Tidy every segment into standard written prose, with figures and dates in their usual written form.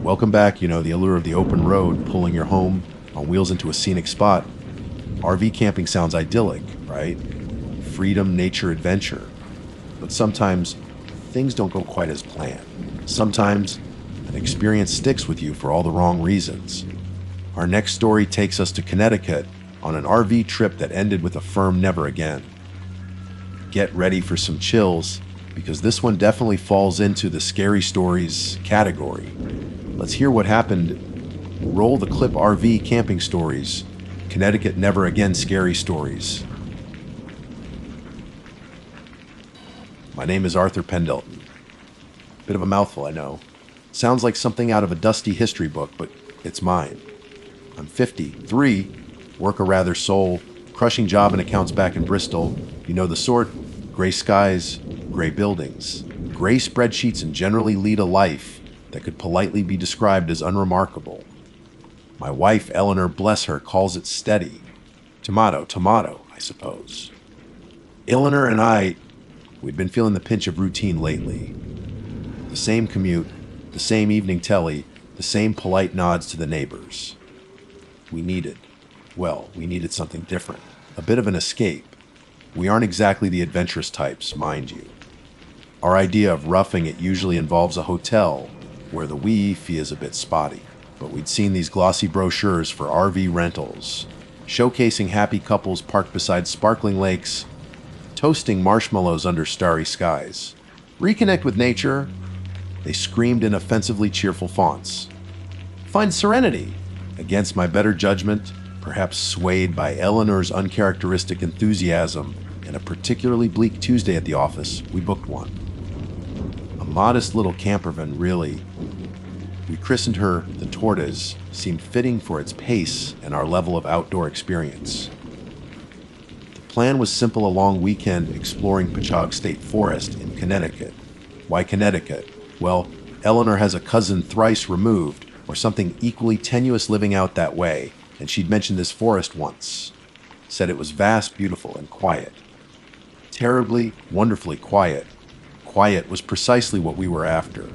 Welcome back, the allure of the open road, pulling your home on wheels into a scenic spot. RV camping sounds idyllic, right? Freedom, nature, adventure. But sometimes things don't go quite as planned. Sometimes an experience sticks with you for all the wrong reasons. Our next story takes us to Connecticut on an RV trip that ended with a firm never again. Get ready for some chills, because this one definitely falls into the scary stories category. Let's hear what happened. Roll the clip. RV camping stories. Connecticut never again scary stories. My name is Arthur Pendleton. Bit of a mouthful, I know. Sounds like something out of a dusty history book, but it's mine. I'm 53, work a rather soul-crushing job in accounts back in Bristol. You know the sort. Gray skies, gray buildings, gray spreadsheets, and generally lead a life that could politely be described as unremarkable. My wife, Eleanor, bless her, calls it steady. Tomato, tomato, I suppose. Eleanor and we'd been feeling the pinch of routine lately. The same commute, the same evening telly, the same polite nods to the neighbors. We needed something different, a bit of an escape. We aren't exactly the adventurous types, mind you. Our idea of roughing it usually involves a hotel, where the fee is a bit spotty. But we'd seen these glossy brochures for RV rentals, showcasing happy couples parked beside sparkling lakes, toasting marshmallows under starry skies. Reconnect with nature, they screamed in offensively cheerful fonts. Find serenity. Against my better judgment, perhaps swayed by Eleanor's uncharacteristic enthusiasm, and a particularly bleak Tuesday at the office, we booked one. A modest little campervan, really. We christened her the Tortoise, seemed fitting for its pace and our level of outdoor experience. The plan was simple: a long weekend exploring Patchogue State Forest in Connecticut. Why Connecticut? Well, Eleanor has a cousin thrice removed, or something equally tenuous, living out that way, and she'd mentioned this forest once. Said it was vast, beautiful, and quiet. Terribly, wonderfully quiet. Quiet was precisely what we were after.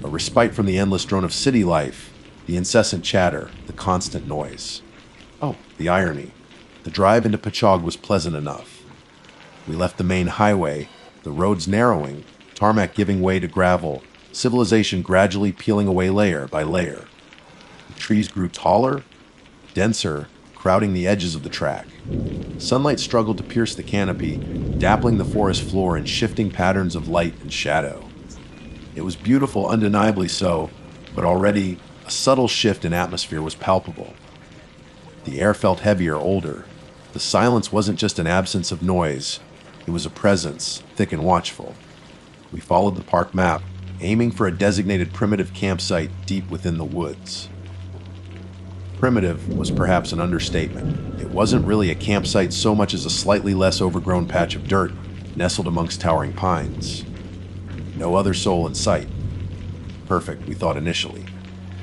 A respite from the endless drone of city life, the incessant chatter, the constant noise. Oh, the irony. The drive into Patchogue was pleasant enough. We left the main highway, the roads narrowing, tarmac giving way to gravel, civilization gradually peeling away layer by layer. The trees grew taller, denser, crowding the edges of the track. Sunlight struggled to pierce the canopy, dappling the forest floor in shifting patterns of light and shadow. It was beautiful, undeniably so, but already a subtle shift in atmosphere was palpable. The air felt heavier, older. The silence wasn't just an absence of noise, it was a presence, thick and watchful. We followed the park map, aiming for a designated primitive campsite deep within the woods. Primitive was perhaps an understatement. It wasn't really a campsite so much as a slightly less overgrown patch of dirt nestled amongst towering pines. No other soul in sight. Perfect, we thought initially.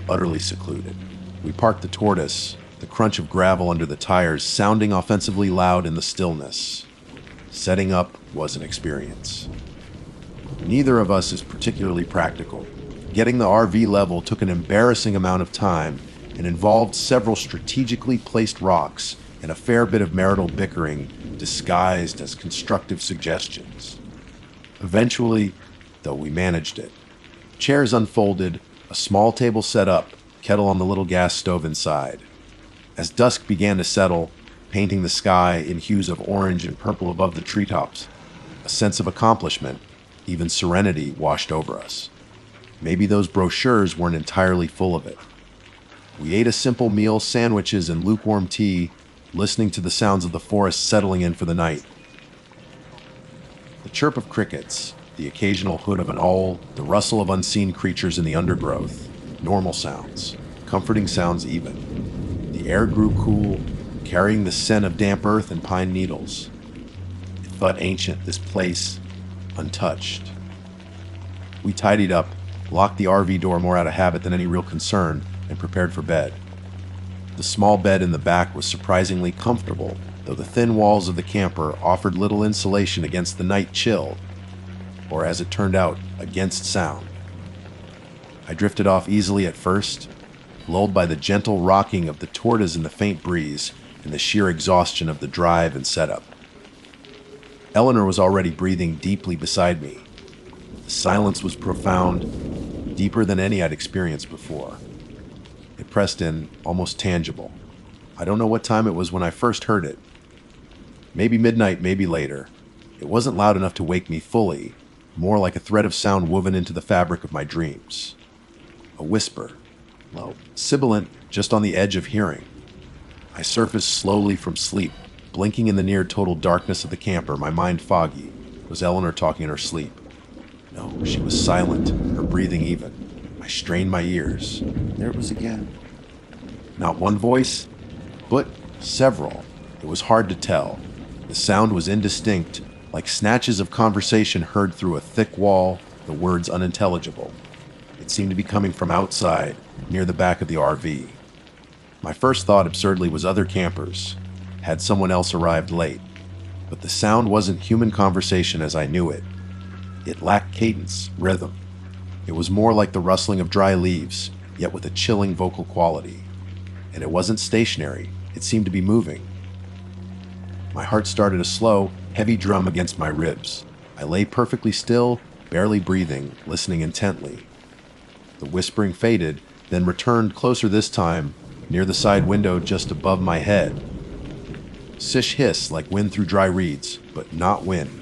Utterly secluded. We parked the Tortoise, the crunch of gravel under the tires sounding offensively loud in the stillness. Setting up was an experience. Neither of us is particularly practical. Getting the RV level took an embarrassing amount of time and involved several strategically placed rocks and a fair bit of marital bickering disguised as constructive suggestions. Eventually, though, we managed it. Chairs unfolded, a small table set up, kettle on the little gas stove inside. As dusk began to settle, painting the sky in hues of orange and purple above the treetops, a sense of accomplishment, even serenity, washed over us. Maybe those brochures weren't entirely full of it. We ate a simple meal, sandwiches and lukewarm tea, listening to the sounds of the forest settling in for the night. The chirp of crickets, the occasional hoot of an owl, the rustle of unseen creatures in the undergrowth. Normal sounds, comforting sounds even. The air grew cool, carrying the scent of damp earth and pine needles. It felt ancient, this place, untouched. We tidied up, locked the RV door more out of habit than any real concern, and prepared for bed. The small bed in the back was surprisingly comfortable, though the thin walls of the camper offered little insulation against the night chill, or as it turned out, against sound. I drifted off easily at first, lulled by the gentle rocking of the tortoise in the faint breeze and the sheer exhaustion of the drive and setup. Eleanor was already breathing deeply beside me. The silence was profound, deeper than any I'd experienced before. It pressed in, almost tangible. I don't know what time it was when I first heard it. Maybe midnight, maybe later. It wasn't loud enough to wake me fully, more like a thread of sound woven into the fabric of my dreams. A whisper, low, sibilant, just on the edge of hearing. I surfaced slowly from sleep, blinking in the near-total darkness of the camper, my mind foggy. Was Eleanor talking in her sleep? No, she was silent, her breathing even. I strained my ears. There it was again. Not one voice, but several. It was hard to tell. The sound was indistinct, like snatches of conversation heard through a thick wall, the words unintelligible. It seemed to be coming from outside, near the back of the RV. My first thought, absurdly, was other campers. Had someone else arrived late? But the sound wasn't human conversation as I knew it. It lacked cadence, rhythm. It was more like the rustling of dry leaves, yet with a chilling vocal quality. And it wasn't stationary. It seemed to be moving. My heart started a slow, heavy drum against my ribs. I lay perfectly still, barely breathing, listening intently. The whispering faded, then returned closer this time, near the side window just above my head. Sish hiss like wind through dry reeds, but not wind.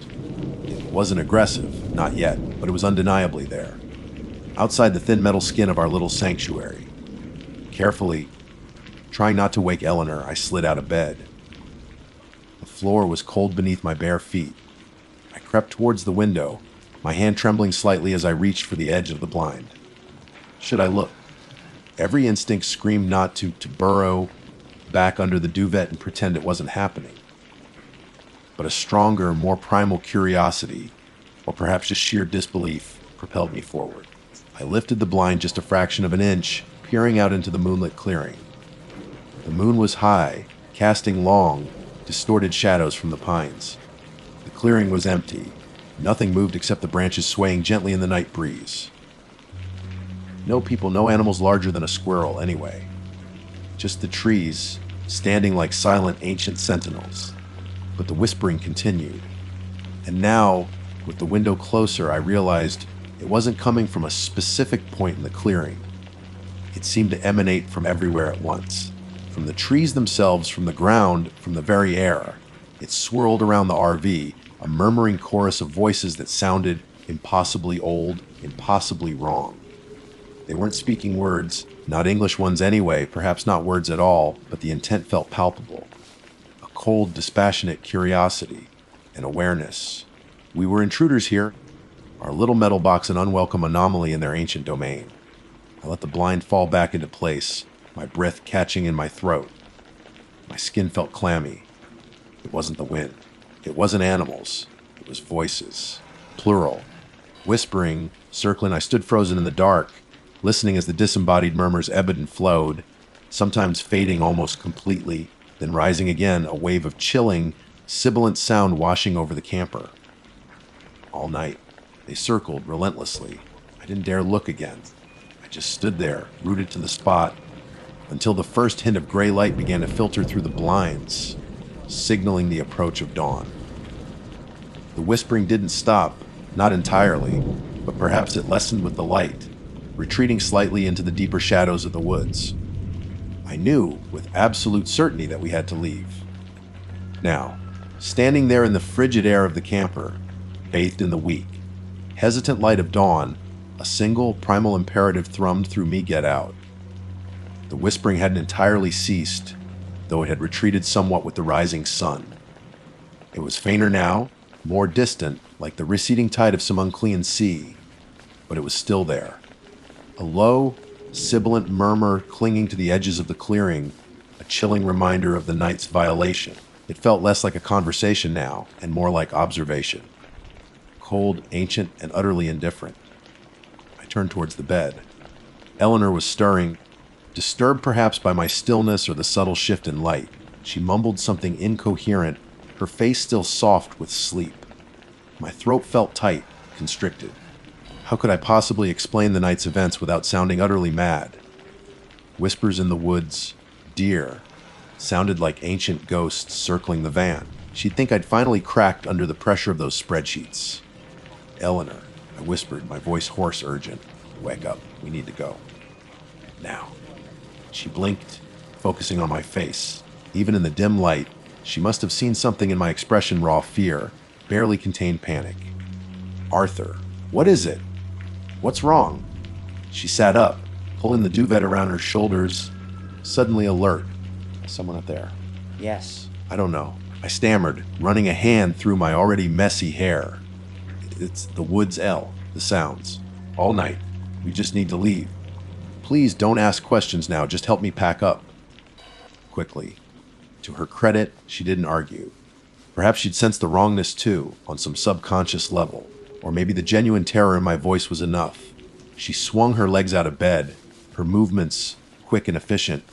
It wasn't aggressive, not yet, but it was undeniably there. Outside the thin metal skin of our little sanctuary. Carefully, trying not to wake Eleanor, I slid out of bed. The floor was cold beneath my bare feet. I crept towards the window, my hand trembling slightly as I reached for the edge of the blind. Should I look? Every instinct screamed not to burrow back under the duvet and pretend it wasn't happening. But a stronger, more primal curiosity, or perhaps just sheer disbelief, propelled me forward. I lifted the blind just a fraction of an inch, peering out into the moonlit clearing. The moon was high, casting long, distorted shadows from the pines. The clearing was empty. Nothing moved except the branches swaying gently in the night breeze. No people, no animals larger than a squirrel, anyway. Just the trees, standing like silent ancient sentinels. But the whispering continued. And now, with the window closer, I realized it wasn't coming from a specific point in the clearing. It seemed to emanate from everywhere at once. From the trees themselves, from the ground, from the very air. It swirled around the RV, a murmuring chorus of voices that sounded impossibly old, impossibly wrong. They weren't speaking words, not English ones anyway, perhaps not words at all, but the intent felt palpable. A cold, dispassionate curiosity, an awareness. We were intruders here, our little metal box an unwelcome anomaly in their ancient domain. I let the blind fall back into place, my breath catching in my throat. My skin felt clammy. It wasn't the wind. It wasn't animals. It was voices. Plural. Whispering, circling, I stood frozen in the dark, listening as the disembodied murmurs ebbed and flowed, sometimes fading almost completely, then rising again, a wave of chilling, sibilant sound washing over the camper. All night, they circled relentlessly. I didn't dare look again. I just stood there, rooted to the spot, until the first hint of gray light began to filter through the blinds, signaling the approach of dawn. The whispering didn't stop, not entirely, but perhaps it lessened with the light, retreating slightly into the deeper shadows of the woods. I knew with absolute certainty that we had to leave. Now, standing there in the frigid air of the camper, bathed in the weak, hesitant light of dawn, a single primal imperative thrummed through me: get out. The whispering hadn't entirely ceased, though it had retreated somewhat with the rising sun. It was fainter now, more distant, like the receding tide of some unclean sea, but it was still there. A low, sibilant murmur clinging to the edges of the clearing, a chilling reminder of the night's violation. It felt less like a conversation now, and more like observation. Cold, ancient, and utterly indifferent. I turned towards the bed. Eleanor was stirring, disturbed perhaps by my stillness or the subtle shift in light. She mumbled something incoherent, her face still soft with sleep. My throat felt tight, constricted. How could I possibly explain the night's events without sounding utterly mad? Whispers in the woods, deer, sounded like ancient ghosts circling the van. She'd think I'd finally cracked under the pressure of those spreadsheets. Eleanor, I whispered, my voice hoarse, urgent. Wake up, we need to go. Now. She blinked, focusing on my face. Even in the dim light, she must have seen something in my expression, raw fear, barely contained panic. Arthur, what is it? What's wrong? She sat up, pulling the duvet around her shoulders, suddenly alert. Someone up there? Yes. I don't know. I stammered, running a hand through my already messy hair. It's the woods L, the sounds. All night. We just need to leave. Please don't ask questions now, just help me pack up. Quickly. To her credit, she didn't argue. Perhaps she'd sensed the wrongness too, on some subconscious level. Or maybe the genuine terror in my voice was enough. She swung her legs out of bed, her movements quick and efficient,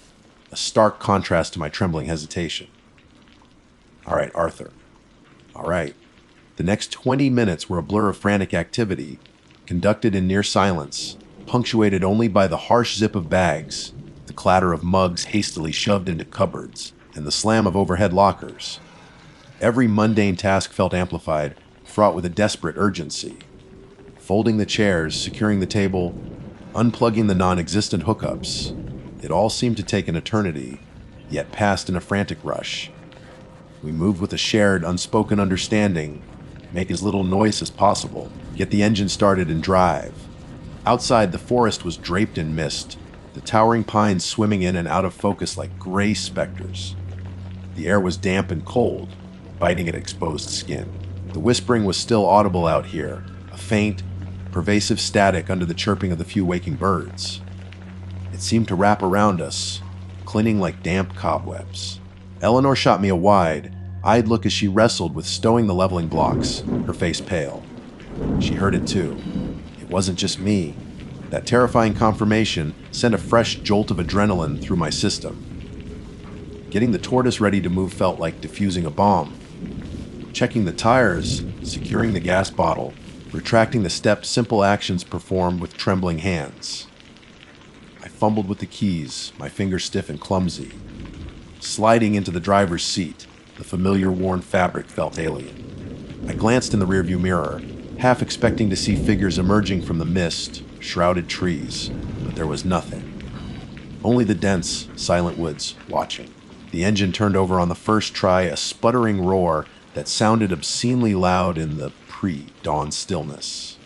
a stark contrast to my trembling hesitation. All right, Arthur. All right. The next 20 minutes were a blur of frantic activity, conducted in near silence, punctuated only by the harsh zip of bags, the clatter of mugs hastily shoved into cupboards, and the slam of overhead lockers. Every mundane task felt amplified, fraught with a desperate urgency. Folding the chairs, securing the table, unplugging the non-existent hookups. It all seemed to take an eternity, yet passed in a frantic rush. We moved with a shared, unspoken understanding, make as little noise as possible, get the engine started and drive. Outside, the forest was draped in mist, the towering pines swimming in and out of focus like gray specters. The air was damp and cold, biting at exposed skin. The whispering was still audible out here, a faint, pervasive static under the chirping of the few waking birds. It seemed to wrap around us, clinging like damp cobwebs. Eleanor shot me a wide-eyed look as she wrestled with stowing the leveling blocks, her face pale. She heard it too. It wasn't just me. That terrifying confirmation sent a fresh jolt of adrenaline through my system. Getting the tortoise ready to move felt like defusing a bomb. Checking the tires, securing the gas bottle, retracting the steps, simple actions performed with trembling hands. I fumbled with the keys, my fingers stiff and clumsy. Sliding into the driver's seat, the familiar worn fabric felt alien. I glanced in the rearview mirror, half expecting to see figures emerging from the mist, shrouded trees, but there was nothing. Only the dense, silent woods watching. The engine turned over on the first try, a sputtering roar that sounded obscenely loud in the pre-dawn stillness.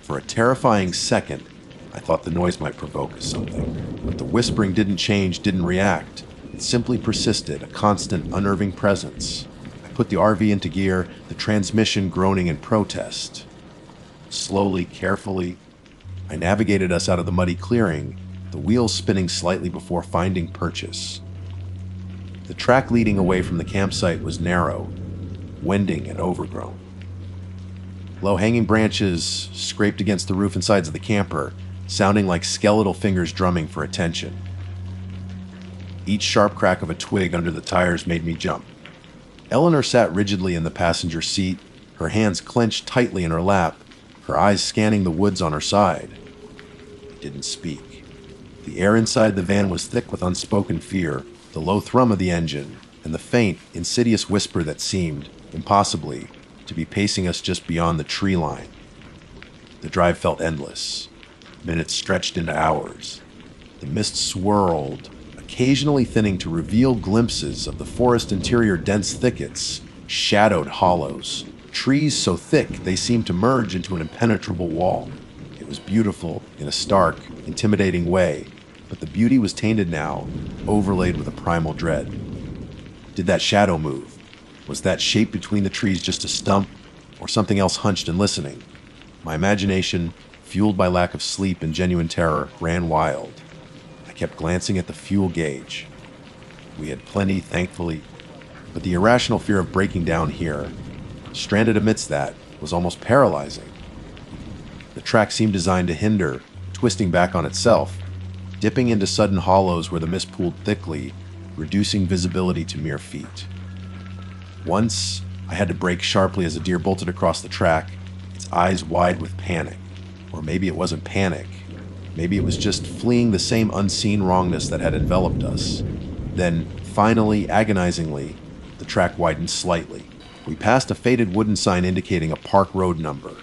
For a terrifying second, I thought the noise might provoke something, but the whispering didn't change, didn't react. It simply persisted, a constant, unnerving presence. I put the RV into gear, the transmission groaning in protest. Slowly, carefully, I navigated us out of the muddy clearing, the wheels spinning slightly before finding purchase. The track leading away from the campsite was narrow, winding and overgrown. Low-hanging branches scraped against the roof and sides of the camper, sounding like skeletal fingers drumming for attention. Each sharp crack of a twig under the tires made me jump. Eleanor sat rigidly in the passenger seat, her hands clenched tightly in her lap, her eyes scanning the woods on her side. I didn't speak. The air inside the van was thick with unspoken fear, the low thrum of the engine, and the faint, insidious whisper that seemed, impossibly, to be pacing us just beyond the tree line. The drive felt endless. Minutes stretched into hours. The mist swirled, occasionally thinning to reveal glimpses of the forest interior, dense thickets, shadowed hollows, trees so thick they seemed to merge into an impenetrable wall. It was beautiful in a stark, intimidating way, but the beauty was tainted now, overlaid with a primal dread. Did that shadow move? Was that shape between the trees just a stump, or something else hunched and listening? My imagination, fueled by lack of sleep and genuine terror, ran wild. I kept glancing at the fuel gauge. We had plenty, thankfully, but the irrational fear of breaking down here, stranded amidst that, was almost paralyzing. The track seemed designed to hinder, twisting back on itself, dipping into sudden hollows where the mist pooled thickly, reducing visibility to mere feet. Once, I had to brake sharply as a deer bolted across the track, its eyes wide with panic. Or maybe it wasn't panic. Maybe it was just fleeing the same unseen wrongness that had enveloped us. Then, finally, agonizingly, the track widened slightly. We passed a faded wooden sign indicating a park road number.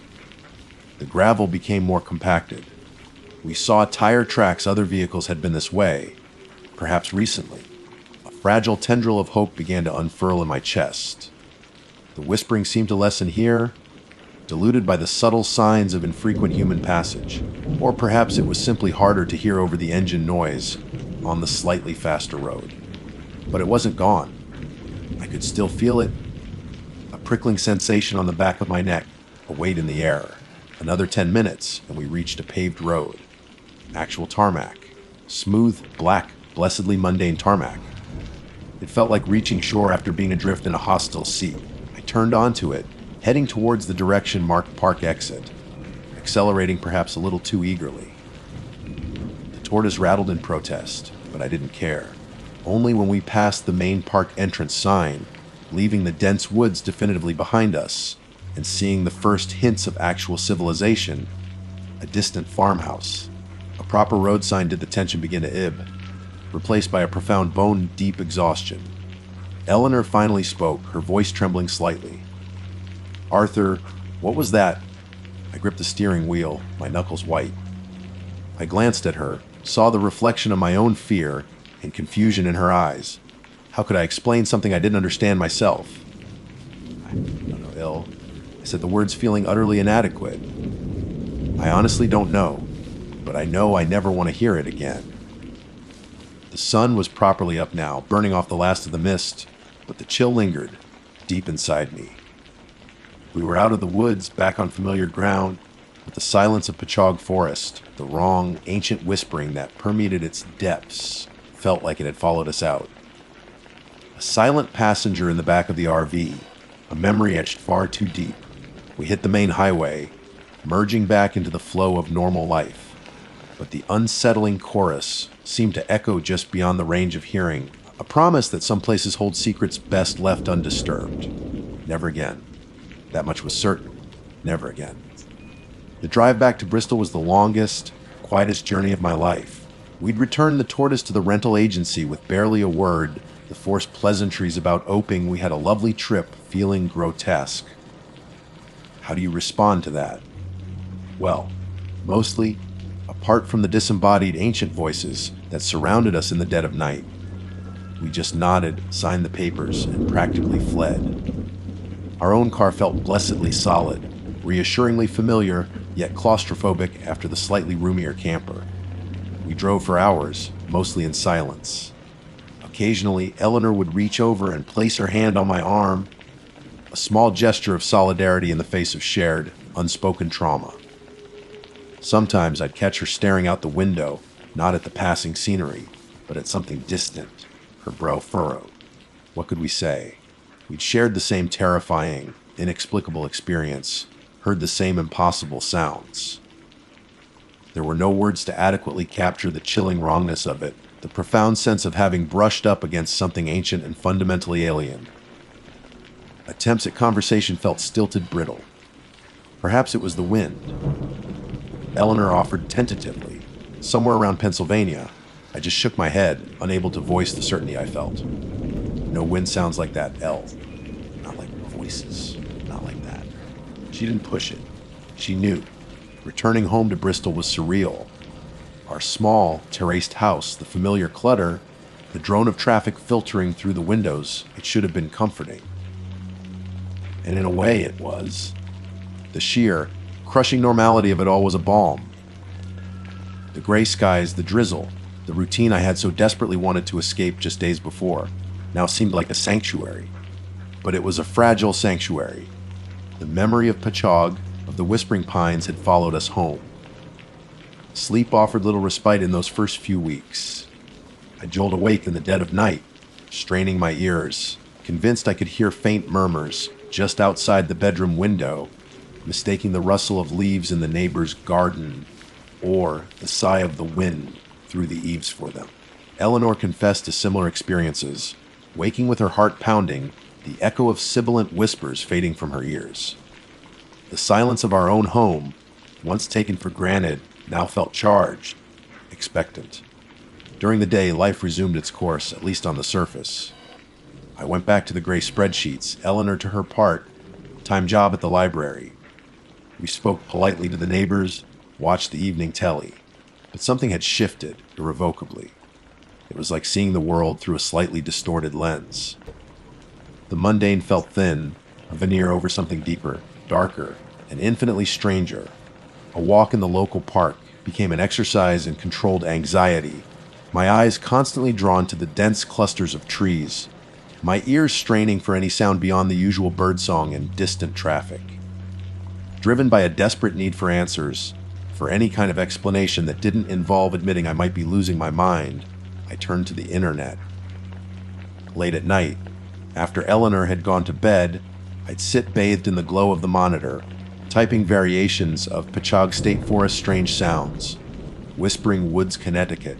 The gravel became more compacted. We saw tire tracks other vehicles had been this way, perhaps recently. A fragile tendril of hope began to unfurl in my chest. The whispering seemed to lessen here, diluted by the subtle signs of infrequent human passage. Or perhaps it was simply harder to hear over the engine noise on the slightly faster road. But it wasn't gone. I could still feel it. A prickling sensation on the back of my neck, a weight in the air. Another 10 minutes, and we reached a paved road. Actual tarmac. Smooth, black, blessedly mundane tarmac. It felt like reaching shore after being adrift in a hostile sea. I turned onto it, heading towards the direction marked park exit, accelerating perhaps a little too eagerly. The tortoise rattled in protest, but I didn't care. Only when we passed the main park entrance sign, leaving the dense woods definitively behind us, and seeing the first hints of actual civilization, a distant farmhouse. A proper road sign did the tension begin to ebb, replaced by a profound bone-deep exhaustion. Eleanor finally spoke, her voice trembling slightly. "Arthur, what was that?" I gripped the steering wheel, my knuckles white. I glanced at her, saw the reflection of my own fear and confusion in her eyes. How could I explain something I didn't understand myself? "I don't know, Il," I said, the words feeling utterly inadequate. "I honestly don't know, but I know I never want to hear it again." The sun was properly up now, burning off the last of the mist, but the chill lingered, deep inside me. We were out of the woods, back on familiar ground, with the silence of Pachog Forest. The wrong, ancient whispering that permeated its depths felt like it had followed us out. A silent passenger in the back of the RV, a memory etched far too deep. We hit the main highway, merging back into the flow of normal life. But the unsettling chorus seemed to echo just beyond the range of hearing, a promise that some places hold secrets best left undisturbed. Never again. That much was certain. Never again. The drive back to Bristol was the longest, quietest journey of my life. We'd returned the tortoise to the rental agency with barely a word, the forced pleasantries about oping we had a lovely trip feeling grotesque. How do you respond to that? Well, mostly, apart from the disembodied ancient voices that surrounded us in the dead of night, we just nodded, signed the papers, and practically fled. Our own car felt blessedly solid, reassuringly familiar, yet claustrophobic after the slightly roomier camper. We drove for hours, mostly in silence. Occasionally, Eleanor would reach over and place her hand on my arm, a small gesture of solidarity in the face of shared, unspoken trauma. Sometimes I'd catch her staring out the window, not at the passing scenery, but at something distant, her brow furrowed. What could we say? We'd shared the same terrifying, inexplicable experience, heard the same impossible sounds. There were no words to adequately capture the chilling wrongness of it, the profound sense of having brushed up against something ancient and fundamentally alien. Attempts at conversation felt stilted, brittle. Perhaps it was the wind. Eleanor offered tentatively, somewhere around Pennsylvania. I just shook my head, unable to voice the certainty I felt. No wind sounds like that, El. Not like voices. Not like that. She didn't push it. She knew. Returning home to Bristol was surreal. Our small, terraced house, the familiar clutter, the drone of traffic filtering through the windows, it should have been comforting. And in a way it was. The sheer, crushing normality of it all was a balm. The gray skies, the drizzle, the routine I had so desperately wanted to escape just days before, now seemed like a sanctuary. But it was a fragile sanctuary. The memory of Pachog, of the Whispering Pines, had followed us home. Sleep offered little respite in those first few weeks. I jolt awake in the dead of night, straining my ears, convinced I could hear faint murmurs just outside the bedroom window, mistaking the rustle of leaves in the neighbor's garden or the sigh of the wind through the eaves for them. Eleanor confessed to similar experiences, waking with her heart pounding, the echo of sibilant whispers fading from her ears. The silence of our own home, once taken for granted, now felt charged, expectant. During the day, life resumed its course, at least on the surface. I went back to the gray spreadsheets, Eleanor to her part-time job at the library. We spoke politely to the neighbors, watched the evening telly. But something had shifted irrevocably. It was like seeing the world through a slightly distorted lens. The mundane felt thin, a veneer over something deeper, darker, and infinitely stranger. A walk in the local park became an exercise in controlled anxiety, my eyes constantly drawn to the dense clusters of trees, my ears straining for any sound beyond the usual birdsong and distant traffic. Driven by a desperate need for answers, for any kind of explanation that didn't involve admitting I might be losing my mind, I turned to the internet. Late at night, after Eleanor had gone to bed, I'd sit bathed in the glow of the monitor, typing variations of Pechog State Forest strange sounds, Whispering Woods, Connecticut,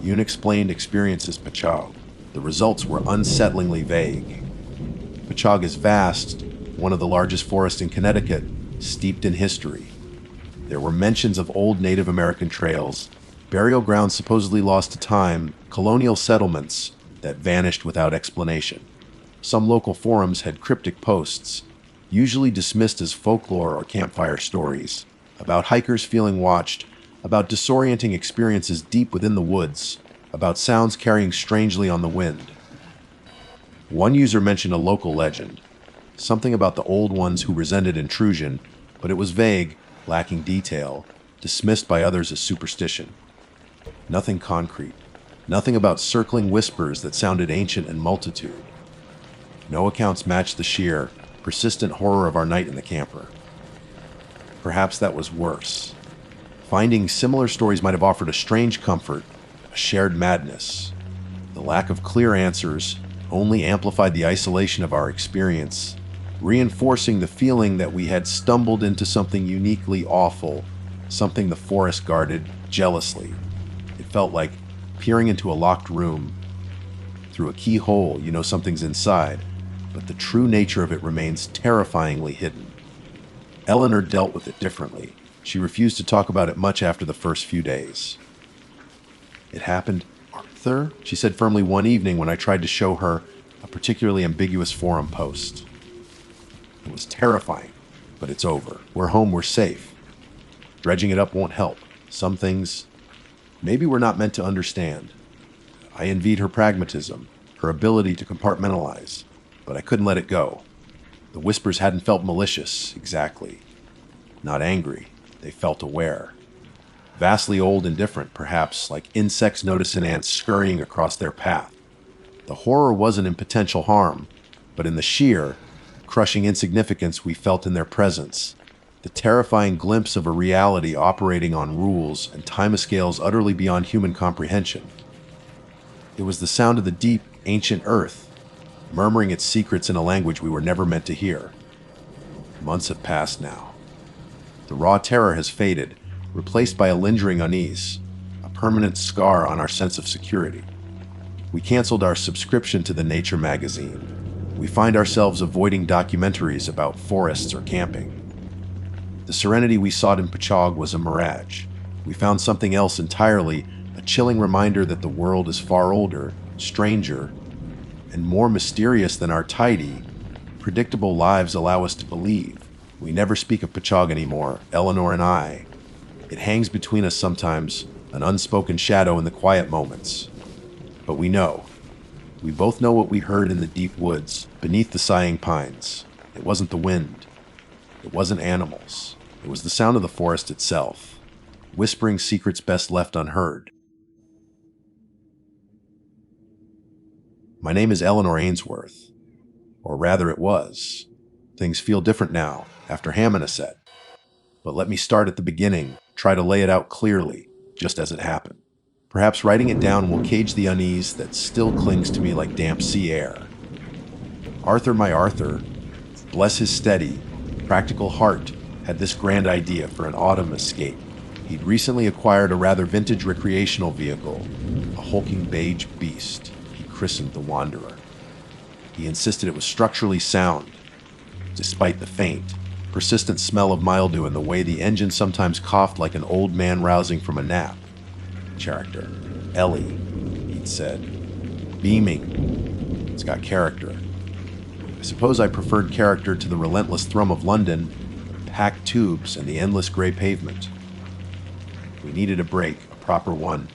unexplained experiences Pechog. The results were unsettlingly vague. Pechog is vast, one of the largest forests in Connecticut, steeped in history. There were mentions of old Native American trails, burial grounds supposedly lost to time, colonial settlements that vanished without explanation. Some local forums had cryptic posts, usually dismissed as folklore or campfire stories, about hikers feeling watched, about disorienting experiences deep within the woods, about sounds carrying strangely on the wind. One user mentioned a local legend, something about the old ones who resented intrusion, but it was vague, lacking detail, dismissed by others as superstition. Nothing concrete, nothing about circling whispers that sounded ancient and multitude. No accounts matched the sheer, persistent horror of our night in the camper. Perhaps that was worse. Finding similar stories might have offered a strange comfort, a shared madness. The lack of clear answers only amplified the isolation of our experience, reinforcing the feeling that we had stumbled into something uniquely awful, something the forest guarded jealously. It felt like peering into a locked room. Through a keyhole, you know something's inside, but the true nature of it remains terrifyingly hidden. Eleanor dealt with it differently. She refused to talk about it much after the first few days. "It happened, Arthur," she said firmly one evening when I tried to show her a particularly ambiguous forum post. "It was terrifying, but it's over. We're home, we're safe. Dredging it up won't help. Some things, maybe we're not meant to understand." I envied her pragmatism, her ability to compartmentalize, but I couldn't let it go. The whispers hadn't felt malicious, exactly. Not angry, they felt aware. Vastly old and different, perhaps, like insects noticing ants scurrying across their path. The horror wasn't in potential harm, but in the sheer, crushing insignificance we felt in their presence, the terrifying glimpse of a reality operating on rules and timescales utterly beyond human comprehension. It was the sound of the deep, ancient earth, murmuring its secrets in a language we were never meant to hear. Months have passed now. The raw terror has faded, replaced by a lingering unease, a permanent scar on our sense of security. We canceled our subscription to the Nature magazine. We find ourselves avoiding documentaries about forests or camping. The serenity we sought in Pechog was a mirage. We found something else entirely, a chilling reminder that the world is far older, stranger, and more mysterious than our tidy, predictable lives allow us to believe. We never speak of Pechog anymore, Eleanor and I. It hangs between us sometimes, an unspoken shadow in the quiet moments. But we know. We both know what we heard in the deep woods, beneath the sighing pines. It wasn't the wind. It wasn't animals. It was the sound of the forest itself, whispering secrets best left unheard. My name is Eleanor Ainsworth. Or rather it was. Things feel different now, after Hammonasset. But let me start at the beginning, try to lay it out clearly, just as it happened. Perhaps writing it down will cage the unease that still clings to me like damp sea air. Arthur, my Arthur, bless his steady, practical heart, had this grand idea for an autumn escape. He'd recently acquired a rather vintage recreational vehicle, a hulking beige beast he christened the Wanderer. He insisted it was structurally sound, despite the faint, persistent smell of mildew, and the way the engine sometimes coughed like an old man rousing from a nap. Character. Ellie, he'd said. Beaming. It's got character. I suppose I preferred character to the relentless thrum of London, packed tubes, and the endless gray pavement. We needed a break, a proper one,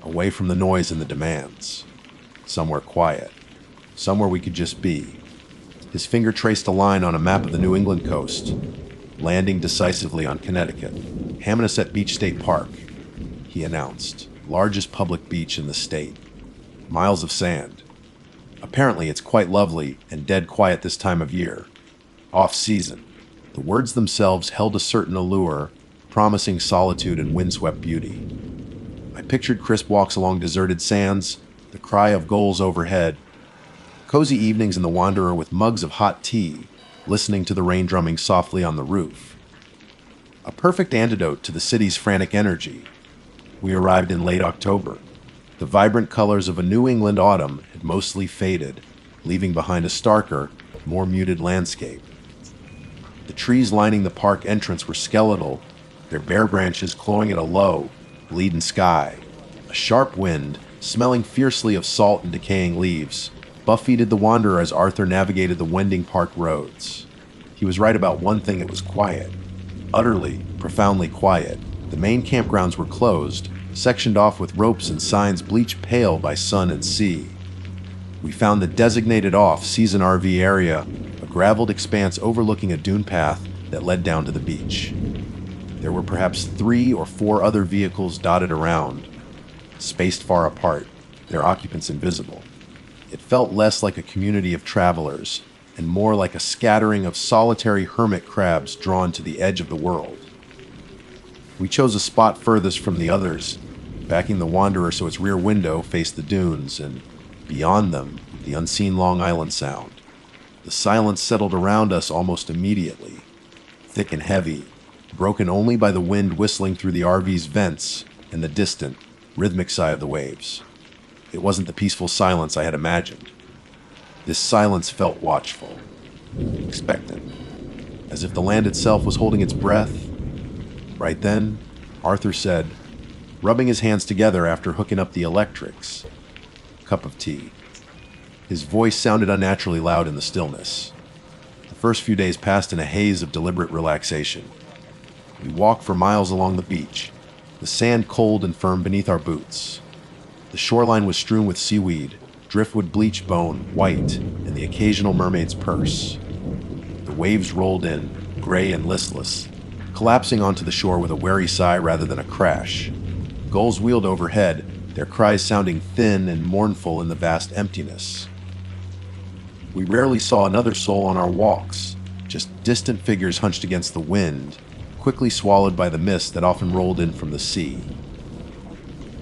away from the noise and the demands. Somewhere quiet. Somewhere we could just be. His finger traced a line on a map of the New England coast, landing decisively on Connecticut. Hammonasset Beach State Park, he announced. Largest public beach in the state. Miles of sand. Apparently it's quite lovely and dead quiet this time of year. Off-season. The words themselves held a certain allure, promising solitude and windswept beauty. I pictured crisp walks along deserted sands, the cry of gulls overhead, cozy evenings in the Wanderer with mugs of hot tea, listening to the rain drumming softly on the roof. A perfect antidote to the city's frantic energy. We arrived in late October. The vibrant colors of a New England autumn had mostly faded, leaving behind a starker, more muted landscape. The trees lining the park entrance were skeletal, their bare branches clawing at a low, leaden sky. A sharp wind, smelling fiercely of salt and decaying leaves, buffeted the Wanderer as Arthur navigated the winding park roads. He was right about one thing: it was quiet. Utterly, profoundly quiet. The main campgrounds were closed, sectioned off with ropes and signs bleached pale by sun and sea. We found the designated off-season RV area, a graveled expanse overlooking a dune path that led down to the beach. There were perhaps 3 or 4 other vehicles dotted around, spaced far apart, their occupants invisible. It felt less like a community of travelers and more like a scattering of solitary hermit crabs drawn to the edge of the world. We chose a spot furthest from the others, backing the Wanderer so its rear window faced the dunes, and beyond them, the unseen Long Island Sound. The silence settled around us almost immediately, thick and heavy, broken only by the wind whistling through the RV's vents and the distant, rhythmic sigh of the waves. It wasn't the peaceful silence I had imagined. This silence felt watchful, expectant, as if the land itself was holding its breath. Right then, Arthur said, rubbing his hands together after hooking up the electrics, "Cup of tea." His voice sounded unnaturally loud in the stillness. The first few days passed in a haze of deliberate relaxation. We walked for miles along the beach, the sand cold and firm beneath our boots. The shoreline was strewn with seaweed, driftwood bleached bone, white, and the occasional mermaid's purse. The waves rolled in, gray and listless, collapsing onto the shore with a wary sigh rather than a crash. Gulls wheeled overhead, their cries sounding thin and mournful in the vast emptiness. We rarely saw another soul on our walks, just distant figures hunched against the wind, quickly swallowed by the mist that often rolled in from the sea.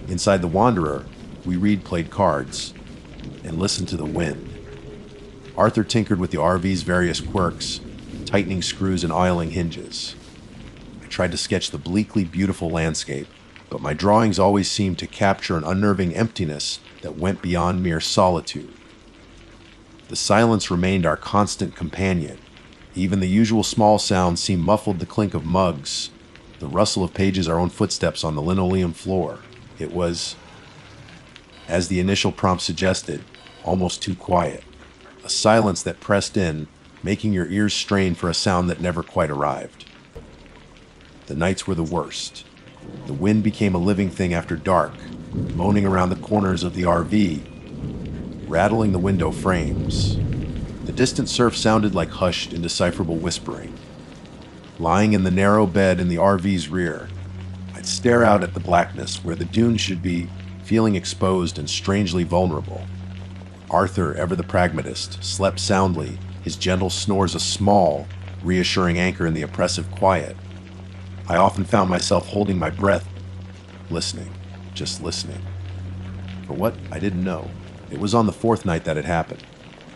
Inside the Wanderer, we played cards, and listened to the wind. Arthur tinkered with the RV's various quirks, tightening screws and oiling hinges. I tried to sketch the bleakly beautiful landscape, but my drawings always seemed to capture an unnerving emptiness that went beyond mere solitude. The silence remained our constant companion. Even the usual small sounds seemed muffled: the clink of mugs, the rustle of pages, our own footsteps on the linoleum floor. It was, as the initial prompt suggested, almost too quiet. A silence that pressed in, making your ears strain for a sound that never quite arrived. The nights were the worst. The wind became a living thing after dark, moaning around the corners of the RV, rattling the window frames. The distant surf sounded like hushed, indecipherable whispering. Lying in the narrow bed in the RV's rear, I'd stare out at the blackness where the dunes should be, feeling exposed and strangely vulnerable. Arthur, ever the pragmatist, slept soundly, his gentle snores a small, reassuring anchor in the oppressive quiet. I often found myself holding my breath, listening, just listening. For what? I didn't know. It was on the 4th night that it happened.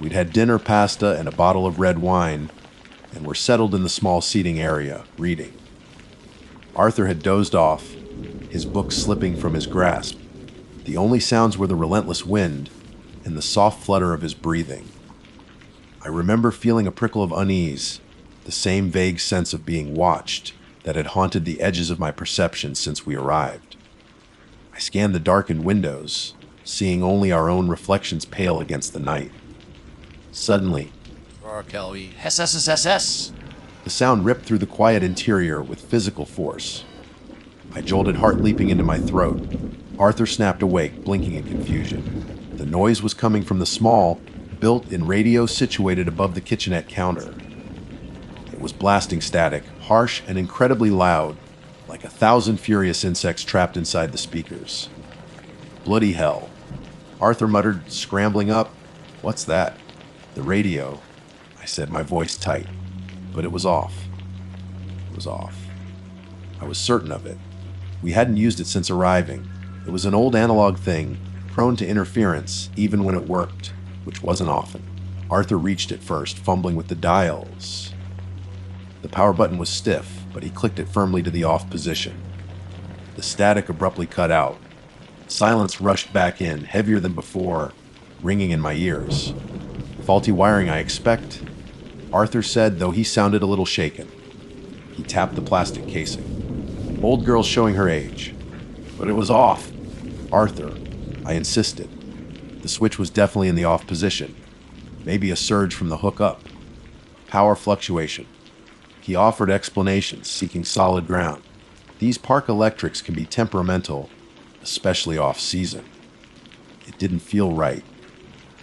We'd had dinner, pasta, and a bottle of red wine, and were settled in the small seating area, reading. Arthur had dozed off, his book slipping from his grasp. The only sounds were the relentless wind and the soft flutter of his breathing. I remember feeling a prickle of unease, the same vague sense of being watched that had haunted the edges of my perception since we arrived. I scanned the darkened windows, seeing only our own reflections pale against the night. Suddenly, SSSSS. the sound ripped through the quiet interior with physical force. I jolted, heart leaping into my throat. Arthur snapped awake, blinking in confusion. The noise was coming from the small, built-in radio situated above the kitchenette counter. It was blasting static, harsh and incredibly loud, like 1,000 furious insects trapped inside the speakers. Bloody hell. Arthur muttered, scrambling up. "What's that?" "The radio," I said, my voice tight. But it was off. It was off. I was certain of it. We hadn't used it since arriving. It was an old analog thing, prone to interference, even when it worked, which wasn't often. Arthur reached it first, fumbling with the dials. The power button was stiff, but he clicked it firmly to the off position. The static abruptly cut out. Silence rushed back in, heavier than before, ringing in my ears. "Faulty wiring, I expect," Arthur said, though he sounded a little shaken. He tapped the plastic casing. Old girl showing her age. "But it was off." "Arthur," I insisted. The switch was definitely in the off position. Maybe a surge from the hook up. Power fluctuation. He offered explanations, seeking solid ground. These park electrics can be temperamental, especially off-season. It didn't feel right.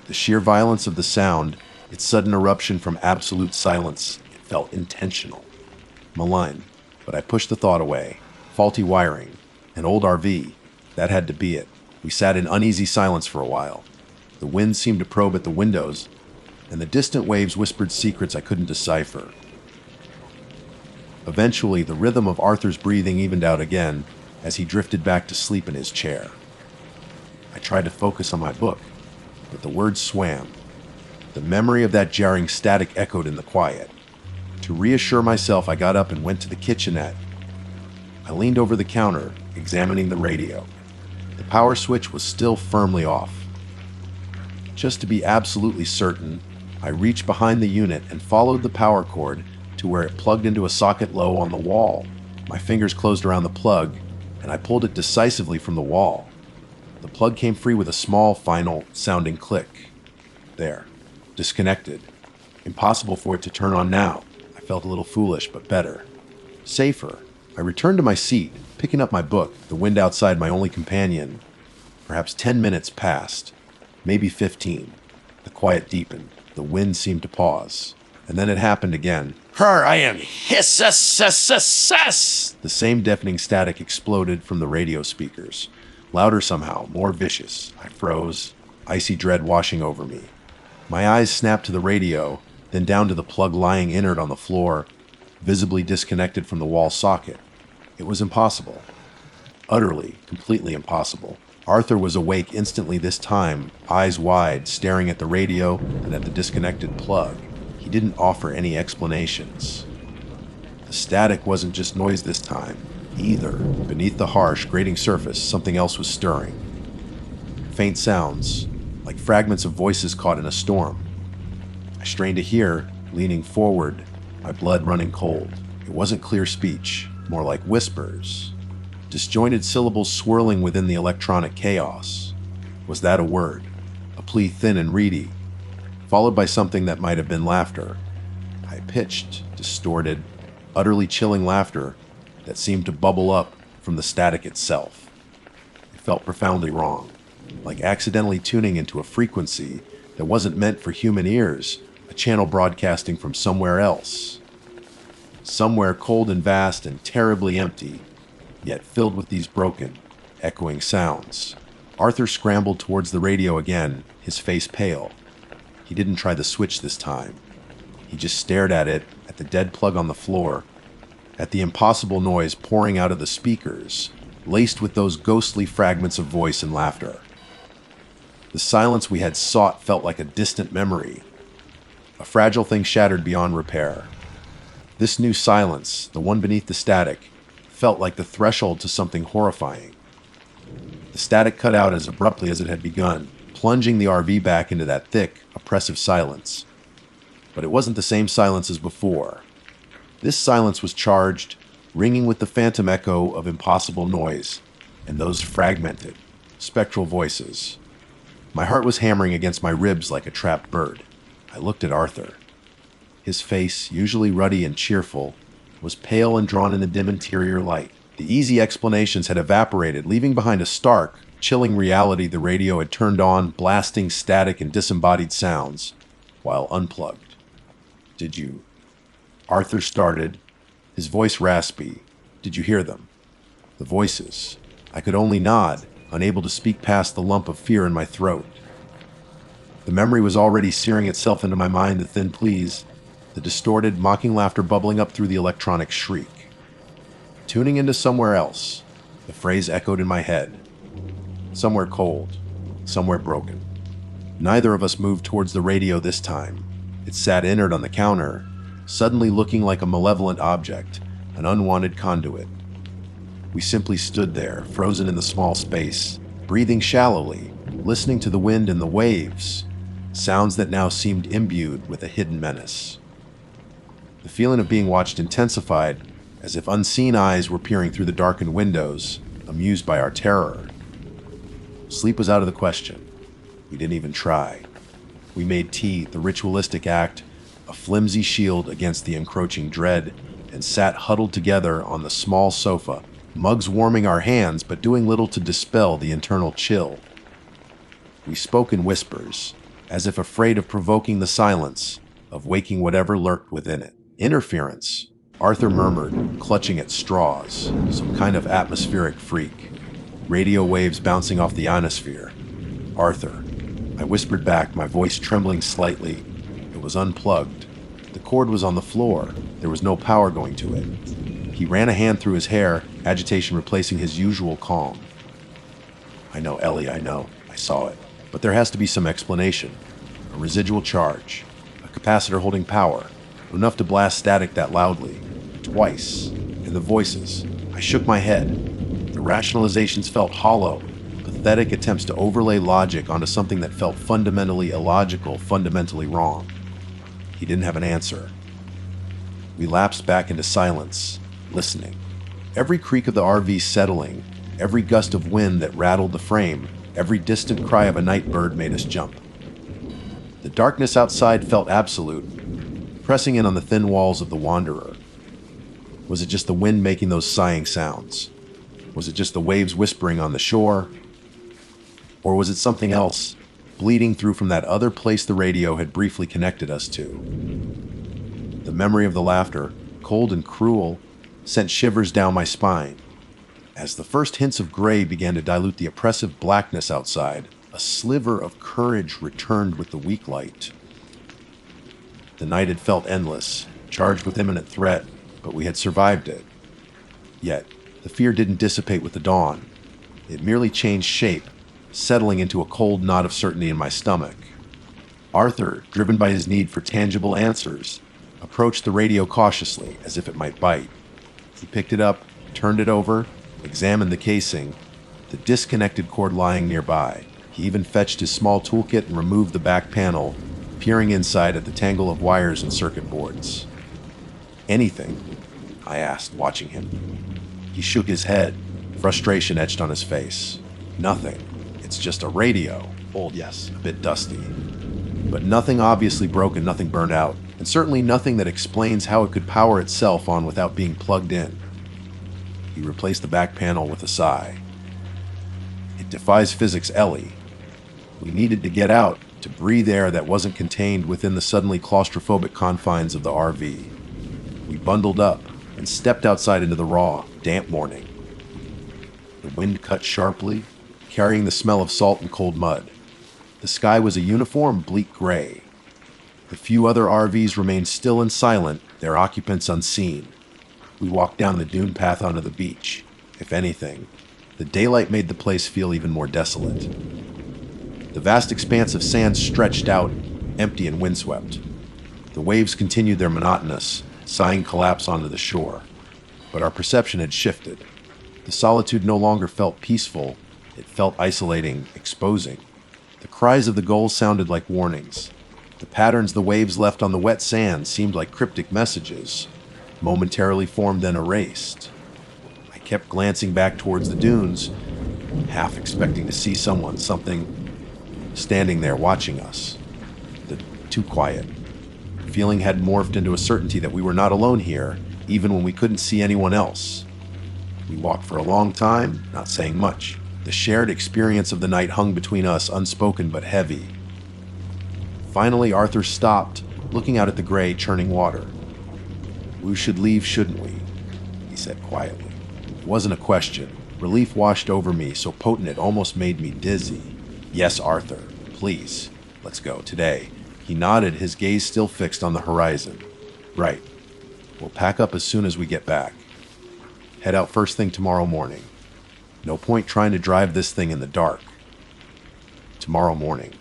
The sheer violence of the sound, its sudden eruption from absolute silence, it felt intentional. Malign, but I pushed the thought away. Faulty wiring. An old RV. That had to be it. We sat in uneasy silence for a while. The wind seemed to probe at the windows, and the distant waves whispered secrets I couldn't decipher. Eventually, the rhythm of Arthur's breathing evened out again as he drifted back to sleep in his chair. I tried to focus on my book, but the words swam. The memory of that jarring static echoed in the quiet. To reassure myself, I got up and went to the kitchenette. I leaned over the counter, examining the radio. The power switch was still firmly off. Just to be absolutely certain, I reached behind the unit and followed the power cord to where it plugged into a socket low on the wall. My fingers closed around the plug, and I pulled it decisively from the wall. The plug came free with a small, final sounding click. There. Disconnected. Impossible for it to turn on now. I felt a little foolish, but better. Safer. I returned to my seat, picking up my book, the wind outside my only companion. Perhaps 10 minutes passed. Maybe 15. The quiet deepened. The wind seemed to pause. And then it happened again. I am SSSSS. The same deafening static exploded from the radio speakers. Louder somehow, more vicious. I froze, icy dread washing over me. My eyes snapped to the radio, then down to the plug lying inert on the floor, visibly disconnected from the wall socket. It was impossible. Utterly, completely impossible. Arthur was awake instantly this time, eyes wide, staring at the radio and at the disconnected plug. He didn't offer any explanations. The static wasn't just noise this time, either. Beneath the harsh, grating surface, something else was stirring. Faint sounds, like fragments of voices caught in a storm. I strained to hear, leaning forward, my blood running cold. It wasn't clear speech, more like whispers. Disjointed syllables swirling within the electronic chaos. Was that a word? A plea thin and reedy, followed by something that might have been laughter. High-pitched, distorted, utterly chilling laughter that seemed to bubble up from the static itself. It felt profoundly wrong, like accidentally tuning into a frequency that wasn't meant for human ears, a channel broadcasting from somewhere else. Somewhere cold and vast and terribly empty, yet filled with these broken, echoing sounds. Arthur scrambled towards the radio again, his face pale. He didn't try the switch this time. He just stared at it, at the dead plug on the floor, at the impossible noise pouring out of the speakers, laced with those ghostly fragments of voice and laughter. The silence we had sought felt like a distant memory, a fragile thing shattered beyond repair. This new silence, the one beneath the static, felt like the threshold to something horrifying. The static cut out as abruptly as it had begun, plunging the RV back into that thick, oppressive silence. But it wasn't the same silence as before. This silence was charged, ringing with the phantom echo of impossible noise and those fragmented, spectral voices. My heart was hammering against my ribs like a trapped bird. I looked at Arthur. His face, usually ruddy and cheerful, was pale and drawn in the dim interior light. The easy explanations had evaporated, leaving behind a stark, chilling reality. The radio had turned on, blasting static and disembodied sounds, while unplugged. "Did you?" Arthur started, his voice raspy. "Did you hear them?" The voices. I could only nod, unable to speak past the lump of fear in my throat. The memory was already searing itself into my mind, the thin pleas, the distorted, mocking laughter bubbling up through the electronic shriek. Tuning into somewhere else, the phrase echoed in my head. Somewhere cold, somewhere broken. Neither of us moved towards the radio this time. It sat inert on the counter, suddenly looking like a malevolent object, an unwanted conduit. We simply stood there, frozen in the small space, breathing shallowly, listening to the wind and the waves, sounds that now seemed imbued with a hidden menace. The feeling of being watched intensified, as if unseen eyes were peering through the darkened windows, amused by our terror. Sleep was out of the question. We didn't even try. We made tea, the ritualistic act, a flimsy shield against the encroaching dread, and sat huddled together on the small sofa, mugs warming our hands but doing little to dispel the internal chill. We spoke in whispers, as if afraid of provoking the silence, of waking whatever lurked within it. "Interference," Arthur murmured, clutching at straws, some kind of atmospheric freak. Radio waves bouncing off the ionosphere. "Arthur," I whispered back, my voice trembling slightly. It was unplugged. The cord was on the floor. There was no power going to it. He ran a hand through his hair, agitation replacing his usual calm. "I know, Ellie, I know. I saw it. But there has to be some explanation. A residual charge. A capacitor holding power. Enough to blast static that loudly. Twice. And the voices. I shook my head. The rationalizations felt hollow. Pathetic attempts to overlay logic onto something that felt fundamentally illogical, fundamentally wrong. He didn't have an answer. We lapsed back into silence, listening. Every creak of the RV settling, every gust of wind that rattled the frame, every distant cry of a night bird made us jump. The darkness outside felt absolute, pressing in on the thin walls of the Wanderer. Was it just the wind making those sighing sounds? Was it just the waves whispering on the shore? Or was it something else, bleeding through from that other place the radio had briefly connected us to? The memory of the laughter, cold and cruel, sent shivers down my spine. As the first hints of gray began to dilute the oppressive blackness outside, a sliver of courage returned with the weak light. The night had felt endless, charged with imminent threat, but we had survived it. Yet, the fear didn't dissipate with the dawn. It merely changed shape, settling into a cold knot of certainty in my stomach. Arthur, driven by his need for tangible answers, approached the radio cautiously, as if it might bite. He picked it up, turned it over, examined the casing, the disconnected cord lying nearby. He even fetched his small toolkit and removed the back panel, peering inside at the tangle of wires and circuit boards. "Anything?" I asked, watching him. He shook his head, frustration etched on his face. "Nothing. It's just a radio. Old, yes, a bit dusty. But nothing obviously broken, nothing burned out, and certainly nothing that explains how it could power itself on without being plugged in." He replaced the back panel with a sigh. "It defies physics, Ellie. We needed to get out, to breathe air that wasn't contained within the suddenly claustrophobic confines of the RV. We bundled up and stepped outside into the raw, damp morning. The wind cut sharply, carrying the smell of salt and cold mud. The sky was a uniform bleak gray. The few other RVs remained still and silent, their occupants unseen. We walked down the dune path onto the beach. If anything, the daylight made the place feel even more desolate. The vast expanse of sand stretched out, empty and windswept. The waves continued their monotonous, sighing collapse onto the shore. But our perception had shifted. The solitude no longer felt peaceful. It felt isolating, exposing. The cries of the gulls sounded like warnings. The patterns the waves left on the wet sand seemed like cryptic messages. momentarily formed then erased. I kept glancing back towards the dunes, half expecting to see something, standing there watching us. Too quiet. Feeling had morphed into a certainty that we were not alone here, even when we couldn't see anyone else. We walked for a long time, not saying much. The shared experience of the night hung between us, unspoken but heavy. Finally, Arthur stopped, looking out at the gray, churning water. "We should leave, shouldn't we?" he said quietly. It wasn't a question. Relief washed over me, so potent it almost made me dizzy. "Yes, Arthur. Please. Let's go. Today." He nodded, his gaze still fixed on the horizon. "Right. We'll pack up as soon as we get back. Head out first thing tomorrow morning. No point trying to drive this thing in the dark." Tomorrow morning.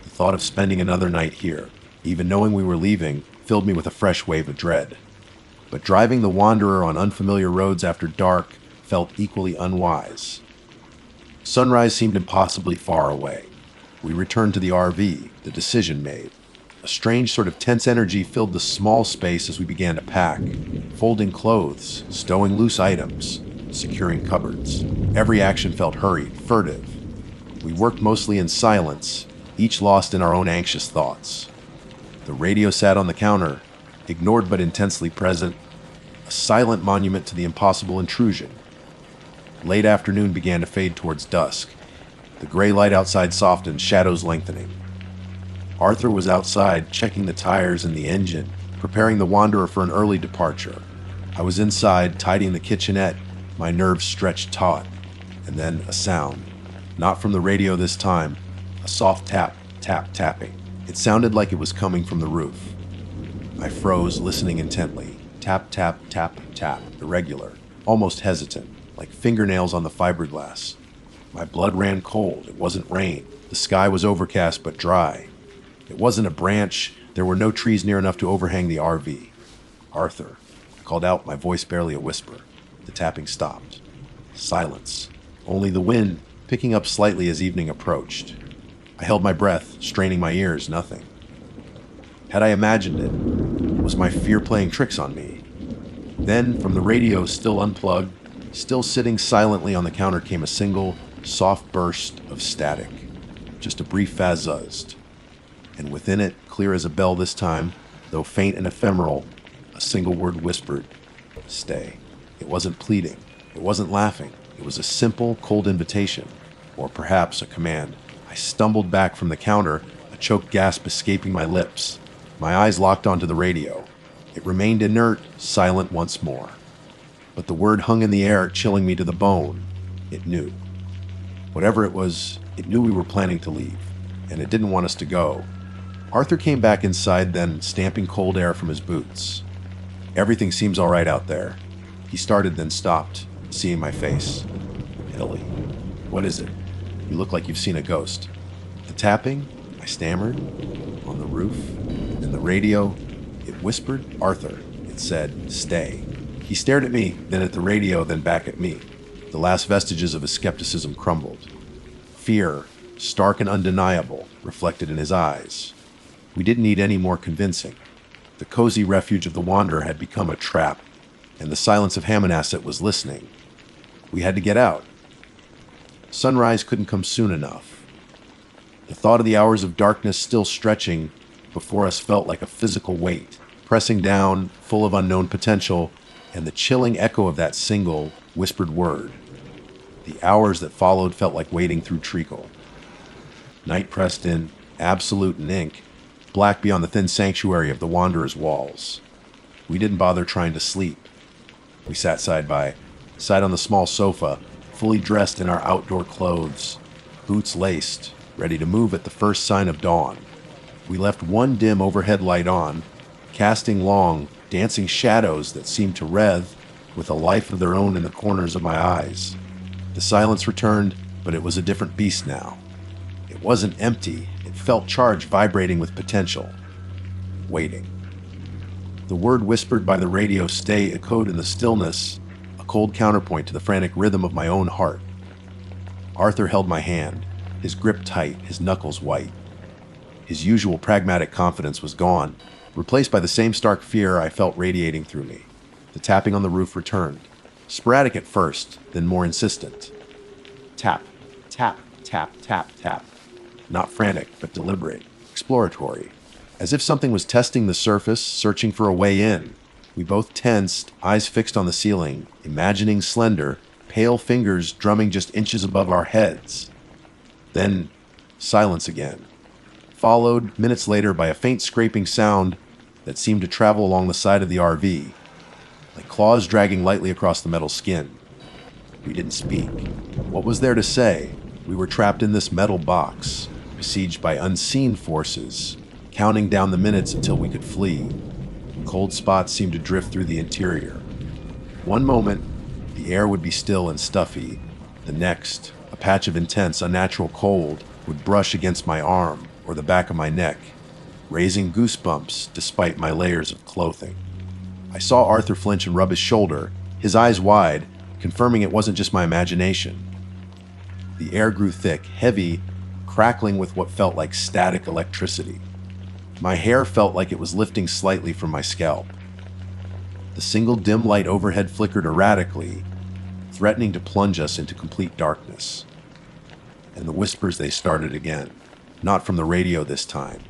The thought of spending another night here, even knowing we were leaving, filled me with a fresh wave of dread. But driving the Wanderer on unfamiliar roads after dark felt equally unwise. Sunrise seemed impossibly far away. We returned to the RV, the decision made. A strange sort of tense energy filled the small space as we began to pack, folding clothes, stowing loose items, securing cupboards. Every action felt hurried, furtive. We worked mostly in silence, each lost in our own anxious thoughts. The radio sat on the counter, ignored but intensely present, a silent monument to the impossible intrusion. Late afternoon began to fade towards dusk. The gray light outside softened, shadows lengthening. Arthur was outside, checking the tires and the engine, preparing the Wanderer for an early departure. I was inside, tidying the kitchenette, my nerves stretched taut. And then a sound. Not from the radio this time. A soft tap, tapping. It sounded like it was coming from the roof. I froze, listening intently. Tap, tap, irregular, almost hesitant, like fingernails on the fiberglass. My blood ran cold. It wasn't rain. The sky was overcast but dry. It wasn't a branch. There were no trees near enough to overhang the RV. "Arthur," I called out, my voice barely a whisper. The tapping stopped. Silence. Only the wind, picking up slightly as evening approached. I held my breath, straining my ears, nothing. Had I imagined it? Was my fear playing tricks on me? Then, from the radio still unplugged, still sitting silently on the counter, came a single, soft burst of static. Just a brief fazzuzzed. And within it, clear as a bell this time, though faint and ephemeral, a single word whispered, "Stay." It wasn't pleading. It wasn't laughing. It was a simple, cold invitation. Or perhaps a command. I stumbled back from the counter, a choked gasp escaping my lips. My eyes locked onto the radio. It remained inert, silent once more. But the word hung in the air, chilling me to the bone. It knew. Whatever it was, it knew we were planning to leave, and it didn't want us to go. Arthur came back inside then, stamping cold air from his boots. "Everything seems all right out there." He started, then stopped, seeing my face. "Ellie, what is it? You look like you've seen a ghost." "The tapping?" I stammered. "On the roof? And the radio?" It whispered, "Arthur." It said, "Stay." He stared at me, then at the radio, then back at me. The last vestiges of his skepticism crumbled. Fear, stark and undeniable, reflected in his eyes. We didn't need any more convincing. The cozy refuge of the Wanderer had become a trap, and the silence of Hammonasset was listening. We had to get out. Sunrise couldn't come soon enough. The thought of the hours of darkness still stretching before us felt like a physical weight, pressing down, full of unknown potential, and the chilling echo of that single, whispered word. The hours that followed felt like wading through treacle. Night pressed in, absolute in ink, black beyond the thin sanctuary of the Wanderer's walls. We didn't bother trying to sleep. We sat side by side on the small sofa, fully dressed in our outdoor clothes, boots laced, ready to move at the first sign of dawn. We left one dim overhead light on, casting long, dancing shadows that seemed to wreath with a life of their own in the corners of my eyes. The silence returned, but it was a different beast now. It wasn't empty. It felt charged, vibrating with potential. Waiting. The word whispered by the radio "stay" echoed in the stillness, a cold counterpoint to the frantic rhythm of my own heart. Arthur held my hand, his grip tight, his knuckles white. His usual pragmatic confidence was gone, replaced by the same stark fear I felt radiating through me. The tapping on the roof returned, sporadic at first, then more insistent. Tap, tap, tap, tap, tap. Not frantic, but deliberate, exploratory, as if something was testing the surface, searching for a way in. We both tensed, eyes fixed on the ceiling, imagining slender, pale fingers drumming just inches above our heads. Then, silence again, followed minutes later by a faint scraping sound that seemed to travel along the side of the RV, like claws dragging lightly across the metal skin. We didn't speak. What was there to say? We were trapped in this metal box, besieged by unseen forces, counting down the minutes until we could flee. Cold spots seemed to drift through the interior. One moment, the air would be still and stuffy. The next, a patch of intense, unnatural cold would brush against my arm or the back of my neck, raising goosebumps despite my layers of clothing. I saw Arthur flinch and rub his shoulder, his eyes wide, confirming it wasn't just my imagination. The air grew thick, heavy, crackling with what felt like static electricity. My hair felt like it was lifting slightly from my scalp. The single dim light overhead flickered erratically, threatening to plunge us into complete darkness. And the whispers, they started again. Not from the radio this time.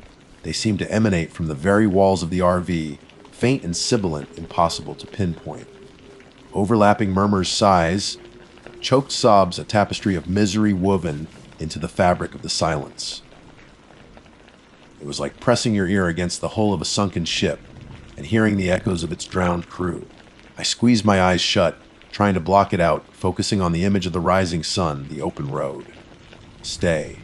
They seemed to emanate from the very walls of the RV, faint and sibilant, impossible to pinpoint. Overlapping murmurs, sighs, choked sobs, a tapestry of misery woven into the fabric of the silence. It was like pressing your ear against the hull of a sunken ship and hearing the echoes of its drowned crew. I squeezed my eyes shut, trying to block it out, focusing on the image of the rising sun, the open road. Stay.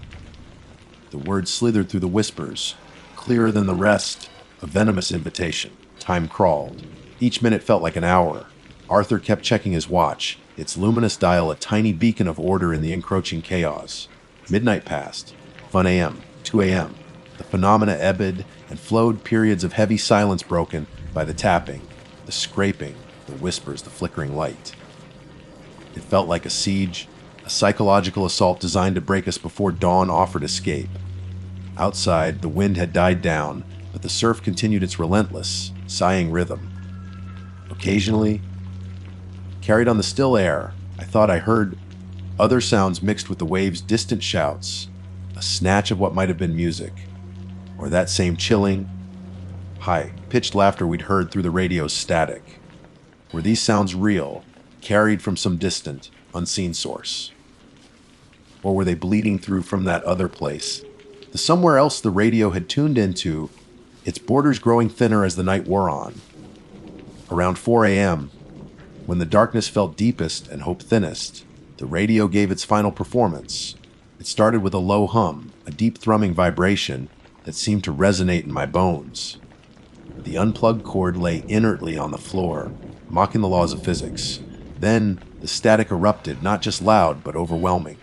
The words slithered through the whispers, clearer than the rest, a venomous invitation. Time crawled. Each minute felt like an hour. Arthur kept checking his watch, its luminous dial a tiny beacon of order in the encroaching chaos. Midnight passed. 1 a.m., 2 a.m. The phenomena ebbed and flowed, periods of heavy silence broken by the tapping, the scraping, the whispers, the flickering light. It felt like a siege, a psychological assault designed to break us before dawn offered escape. Outside, the wind had died down, but the surf continued its relentless, sighing rhythm. Occasionally, carried on the still air, I thought I heard other sounds mixed with the waves' distant shouts, a snatch of what might have been music, or that same chilling, high-pitched laughter we'd heard through the radio's static. Were these sounds real, carried from some distant, unseen source? Or were they bleeding through from that other place, the somewhere else the radio had tuned into, its borders growing thinner as the night wore on? Around 4 a.m., when the darkness felt deepest and hope thinnest, the radio gave its final performance. It started with a low hum, a deep thrumming vibration that seemed to resonate in my bones. The unplugged cord lay inertly on the floor, mocking the laws of physics. Then the static erupted, not just loud, but overwhelming.